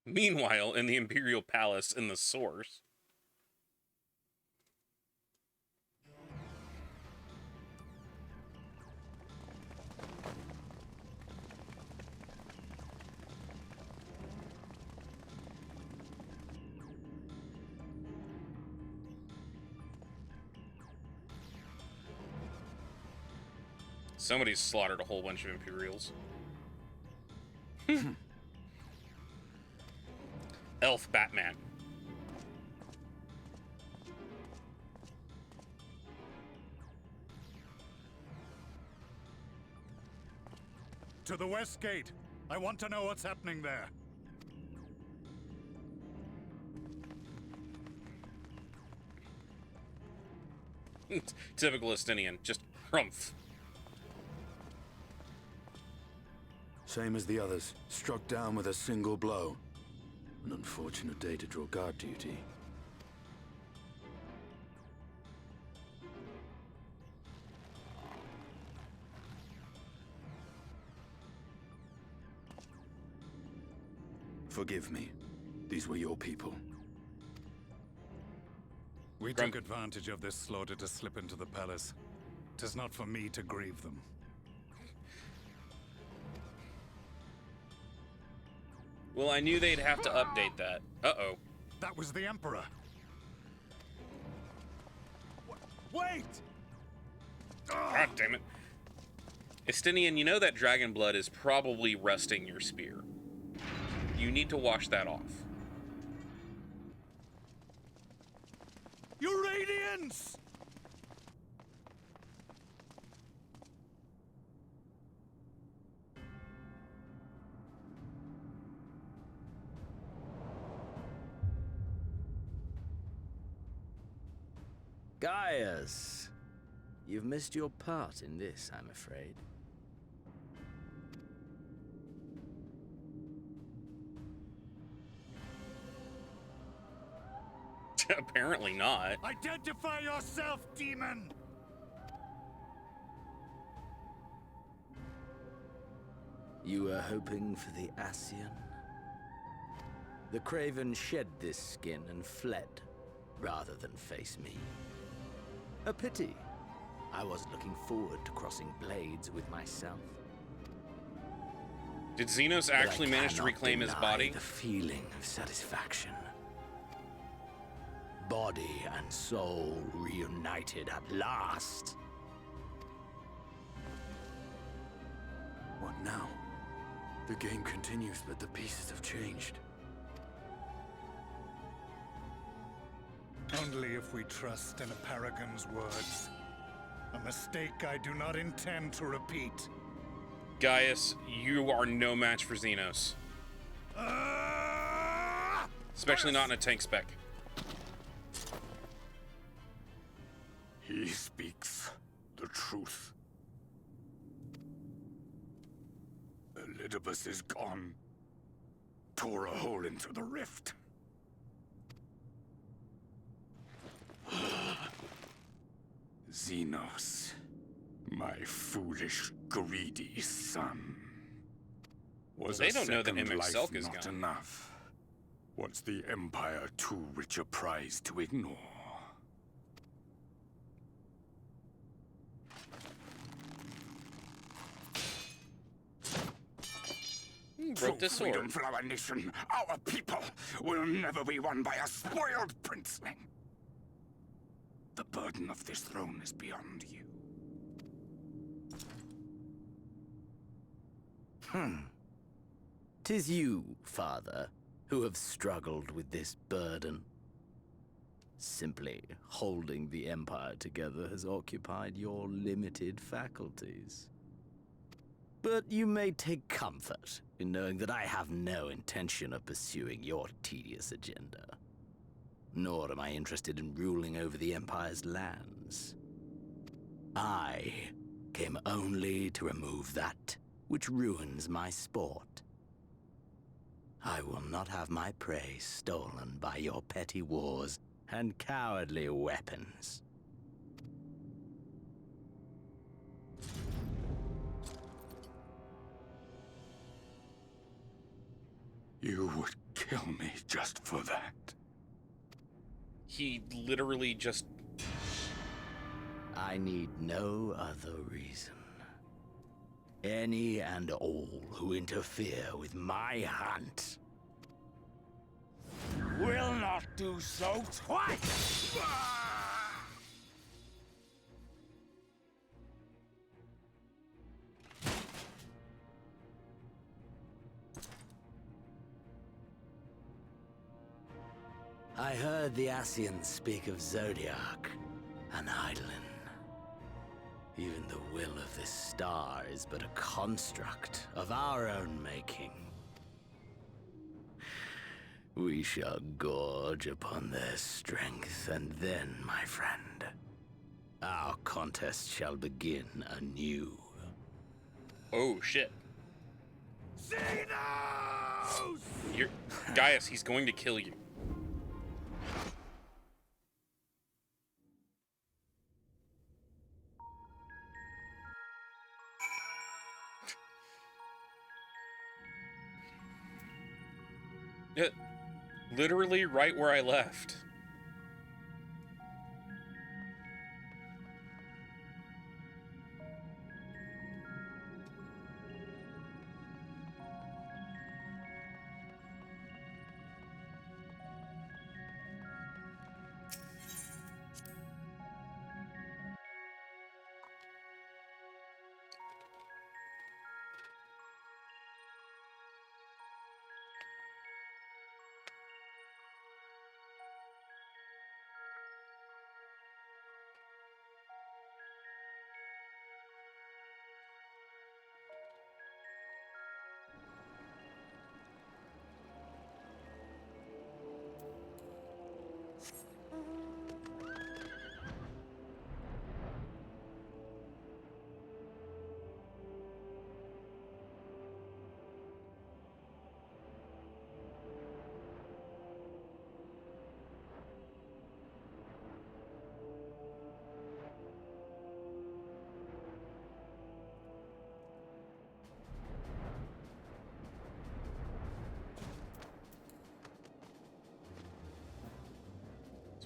Meanwhile, in the Imperial Palace in the Source. Somebody's slaughtered a whole bunch of Imperials. Elf Batman. To the west gate. I want to know what's happening there. Typical Estinian, just hrumph. Same as the others, struck down with a single blow. An unfortunate day to draw guard duty. Forgive me. These were your people. We took advantage of this slaughter to slip into the palace. 'Tis not for me to grieve them. Well, I knew they'd have to update that. Uh-oh. That was the Emperor. Wait! God damn it. Estinian, you know that dragon blood is probably rusting your spear. You need to wash that off. Your Radiance! Gaius, you've missed your part in this, I'm afraid. Apparently not. Identify yourself, demon! You were hoping for the Ascian? The Craven shed this skin and fled, rather than face me. A pity. I was looking forward to crossing blades with myself. Did Xenos actually manage to reclaim his body? The feeling of satisfaction. Body and soul reunited at last. What now? The game continues, but the pieces have changed. Only if we trust in a paragon's words. A mistake I do not intend to repeat. Gaius, you are no match for Xenos. Especially not in a tank spec. He speaks the truth. Elidibus is gone. Tore a hole into the rift. Xenos, my foolish, greedy son. Was Well, they a don't know that second life MX-Selk is not gone. enough? Was the Empire too rich a prize to ignore? Broke the sword. Freedom for our nation, our people, will never be won by a spoiled princeling. The burden of this throne is beyond you. 'Tis you, father, who have struggled with this burden. Simply holding the Empire together has occupied your limited faculties. But you may take comfort in knowing that I have no intention of pursuing your tedious agenda. Nor am I interested in ruling over the Empire's lands. I came only to remove that which ruins my sport. I will not have my prey stolen by your petty wars and cowardly weapons. You would kill me just for that. He literally just... I need no other reason. Any and all who interfere with my hunt will not do so twice! I heard the Ascians speak of Zodiac and Eidolon. Even the will of this star is but a construct of our own making. We shall gorge upon their strength, and then, my friend, our contest shall begin anew. Oh, shit. Xenos! You're... Gaius, he's going to kill you. Literally right where I left.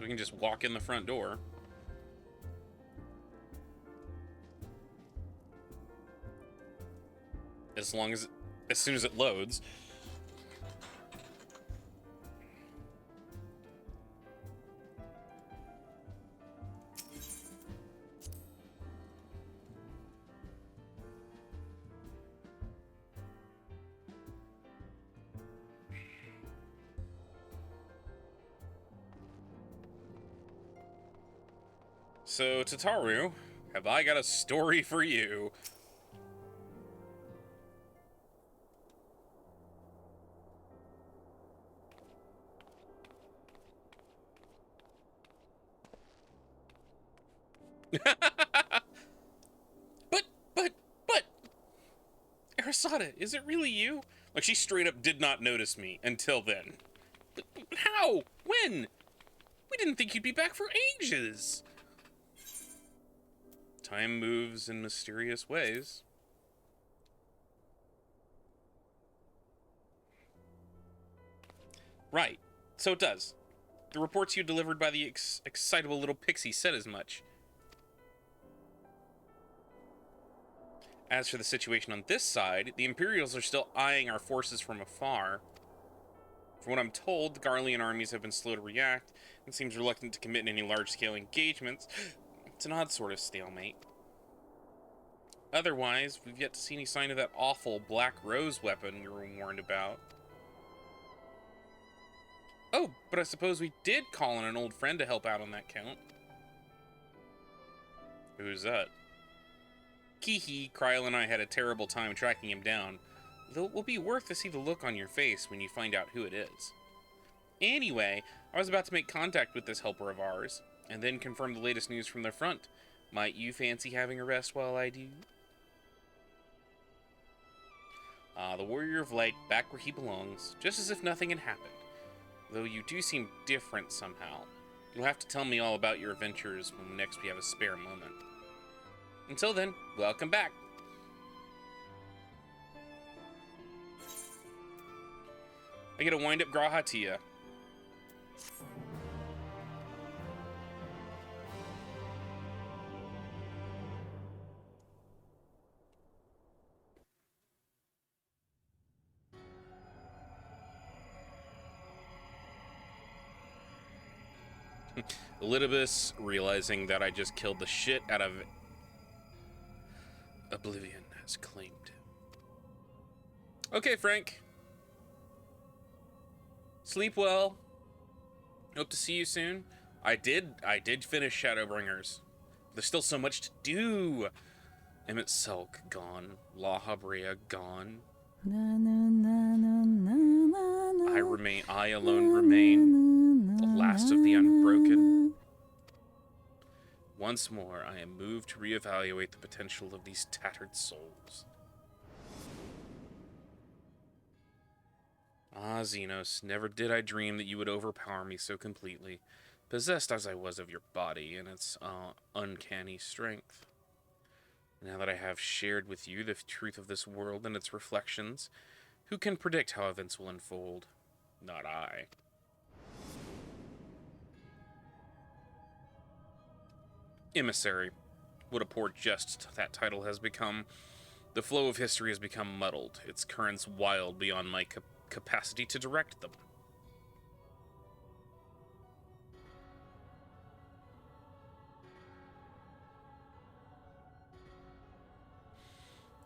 So we can just walk in the front door. As soon as it loads. So, Tataru, have I got a story for you? But, Arasada, is it really you? Like, she straight up did not notice me until then. But how? When? We didn't think you'd be back for ages. Time moves in mysterious ways. Right, so it does. The reports you delivered by the excitable little pixie said as much. As for the situation on this side, the Imperials are still eyeing our forces from afar. From what I'm told, the Garlean armies have been slow to react and seems reluctant to commit in any large-scale engagements. It's an odd sort of stalemate. Otherwise, we've yet to see any sign of that awful Black Rose weapon we were warned about. Oh, but I suppose we did call on an old friend to help out on that count. Who's that? Kihi, Kryl and I had a terrible time tracking him down, though it will be worth to see the look on your face when you find out who it is. Anyway, I was about to make contact with this helper of ours, and then confirm the latest news from the front. Might you fancy having a rest while I do? The Warrior of Light back where he belongs, just as if nothing had happened. Though you do seem different somehow. You'll have to tell me all about your adventures when next we have a spare moment. Until then, welcome back. I get a wind-up Grahatia. Elidibus, realizing that I just killed the shit out of Oblivion, has claimed him. Okay, Frank. Sleep well. Hope to see you soon. I did finish Shadowbringers. There's still so much to do. Emmett Selk gone. La Habrea gone. I alone remain, the last of the unbroken. Once more, I am moved to reevaluate the potential of these tattered souls. Ah, Xenos, never did I dream that you would overpower me so completely, possessed as I was of your body and its uncanny strength. Now that I have shared with you the truth of this world and its reflections, who can predict how events will unfold? Not I. Emissary. What a poor jest that title has become. The flow of history has become muddled, its currents wild beyond my capacity to direct them.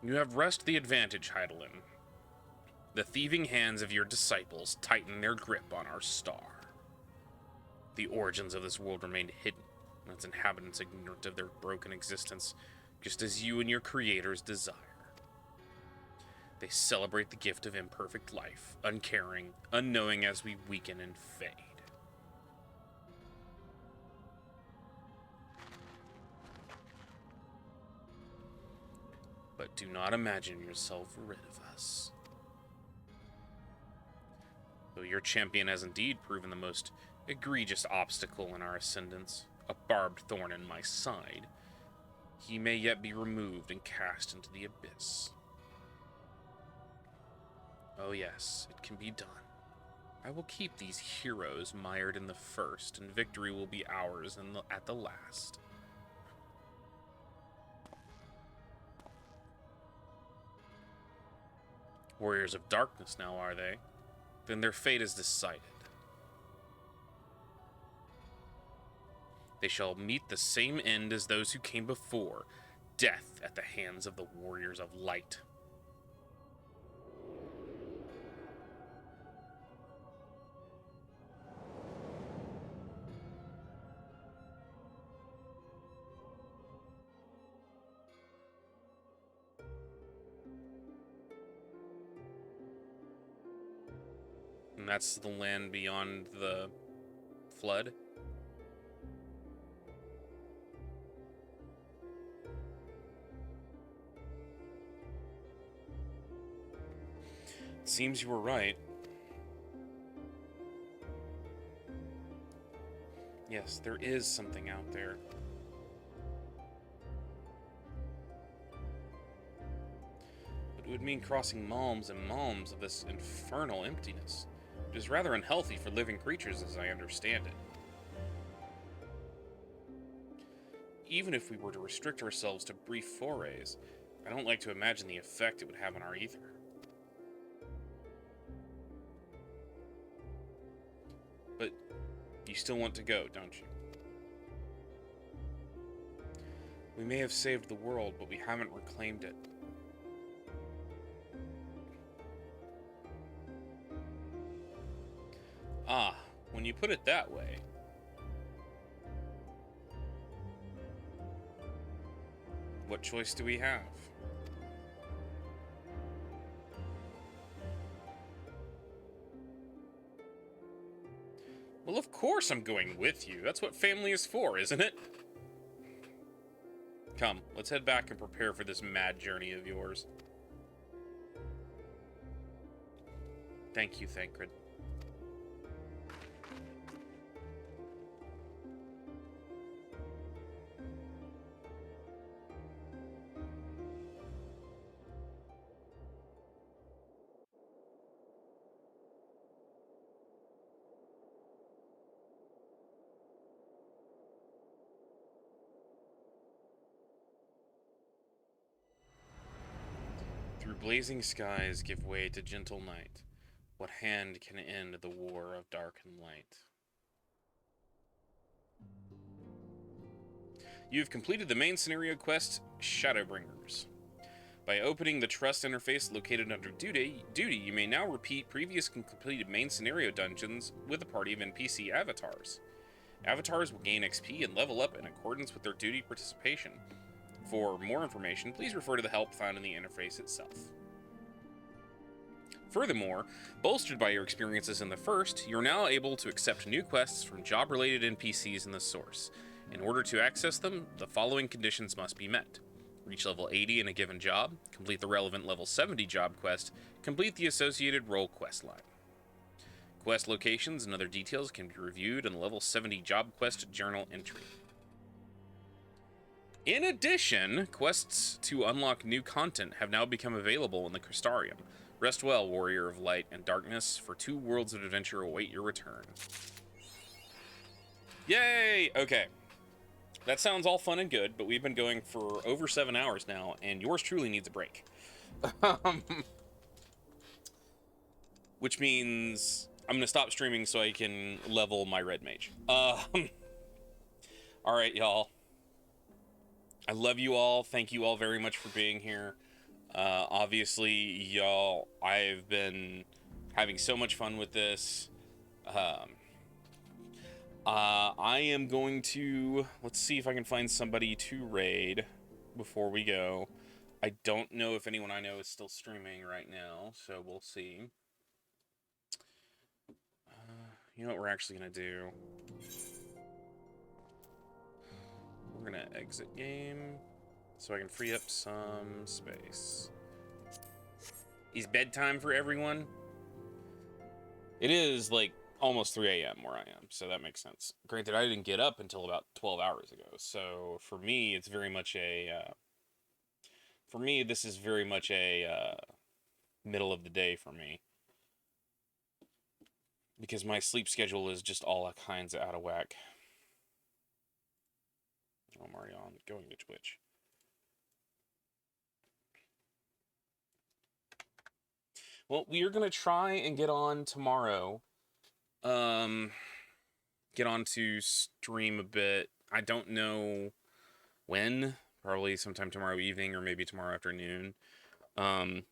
You have wrested the advantage, Heidelin. The thieving hands of your disciples tighten their grip on our star. The origins of this world remain hidden, and its inhabitants ignorant of their broken existence, just as you and your creators desire. They celebrate the gift of imperfect life, uncaring, unknowing as we weaken and fade. But do not imagine yourself rid of us. Though your champion has indeed proven the most egregious obstacle in our ascendance, a barbed thorn in my side, he may yet be removed and cast into the abyss. Oh yes, it can be done. I will keep these heroes mired in the first, and victory will be ours at the last. Warriors of darkness now, are they? Then their fate is decided. They shall meet the same end as those who came before, death at the hands of the warriors of light. And that's the land beyond the flood. Seems you were right. Yes, there is something out there. But it would mean crossing malms and malms of this infernal emptiness. It is rather unhealthy for living creatures as I understand it. Even if we were to restrict ourselves to brief forays, I don't like to imagine the effect it would have on our ether. But you still want to go, don't you? We may have saved the world, but we haven't reclaimed it. Ah, when you put it that way. What choice do we have? Well, of course I'm going with you. That's what family is for, isn't it? Come, let's head back and prepare for this mad journey of yours. Thank you, Thancred. Through blazing skies give way to gentle night. What hand can end the war of dark and light? You've completed the main scenario quest, Shadowbringers. By opening the Trust interface located under Duty, you may now repeat previous completed main scenario dungeons with a party of NPC avatars. Avatars will gain XP and level up in accordance with their duty participation. For more information, please refer to the help found in the interface itself. Furthermore, bolstered by your experiences in the first, you're now able to accept new quests from job-related NPCs in the source. In order to access them, the following conditions must be met. Reach level 80 in a given job, complete the relevant level 70 job quest, complete the associated role quest line. Quest locations and other details can be reviewed in the level 70 job quest journal entry. In addition, quests to unlock new content have now become available in the Crystarium. Rest well, Warrior of Light and Darkness, for 2 worlds of adventure await your return. Yay! Okay. That sounds all fun and good, but we've been going for over 7 hours now, and yours truly needs a break. Which means I'm going to stop streaming so I can level my red mage. Alright, y'all. I love you all. Thank you all very much for being here. Obviously, y'all, I've been having so much fun with this. I am going to... Let's see if I can find somebody to raid before we go. I don't know if anyone I know is still streaming right now, so we'll see. You know what we're actually going to do? We're going to exit game so I can free up some space. Is bedtime for everyone? It is, like, almost 3 a.m. where I am, so that makes sense. Granted, I didn't get up until about 12 hours ago, so for me, it's very much a... for me, this is very much a middle of the day for me. Because my sleep schedule is just all kinds of out of whack. Oh, I'm already on going to Twitch. Well, we are going to try and get on tomorrow. Get on to stream a bit. I don't know when. Probably sometime tomorrow evening or maybe tomorrow afternoon. I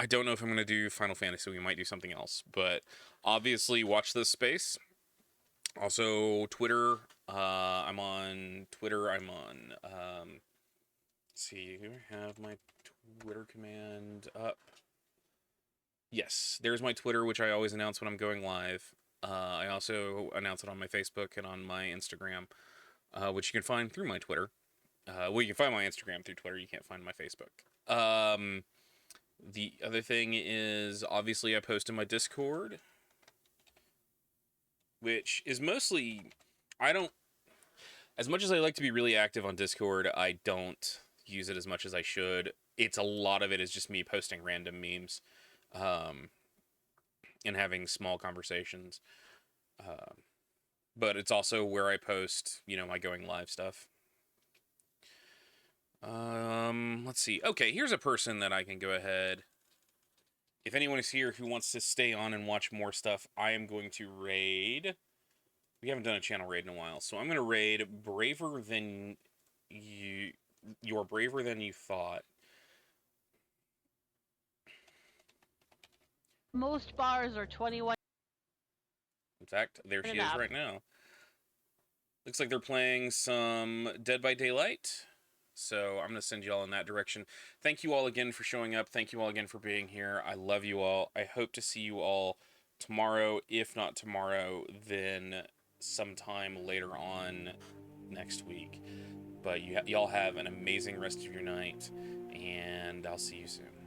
don't know if I'm going to do Final Fantasy. We might do something else. But obviously, watch this space. Also, Twitter. I'm on Twitter. I'm on... let's see, do I have my Twitter command up? Yes, there's my Twitter, which I always announce when I'm going live. I also announce it on my Facebook and on my Instagram, which you can find through my Twitter. Well, you can find my Instagram through Twitter. You can't find my Facebook. The other thing is, obviously, I post in my Discord, which is mostly, I don't, as much as I like to be really active on Discord, I don't use it as much as I should. It's a lot of it is just me posting random memes, and having small conversations. But it's also where I post, you know, my going live stuff. Let's see. Okay, here's a person that I can go ahead. If anyone is here who wants to stay on and watch more stuff, I am going to raid. We haven't done a channel raid in a while, so I'm going to raid Braver Than You. You're Braver Than You Thought. Most bars are 21. In fact, there she is right now. Looks like they're playing some Dead by Daylight. So I'm going to send you all in that direction. Thank you all again for showing up. Thank you all again for being here. I love you all. I hope to see you all tomorrow. If not tomorrow, then sometime later on next week. But y'all have an amazing rest of your night, and I'll see you soon.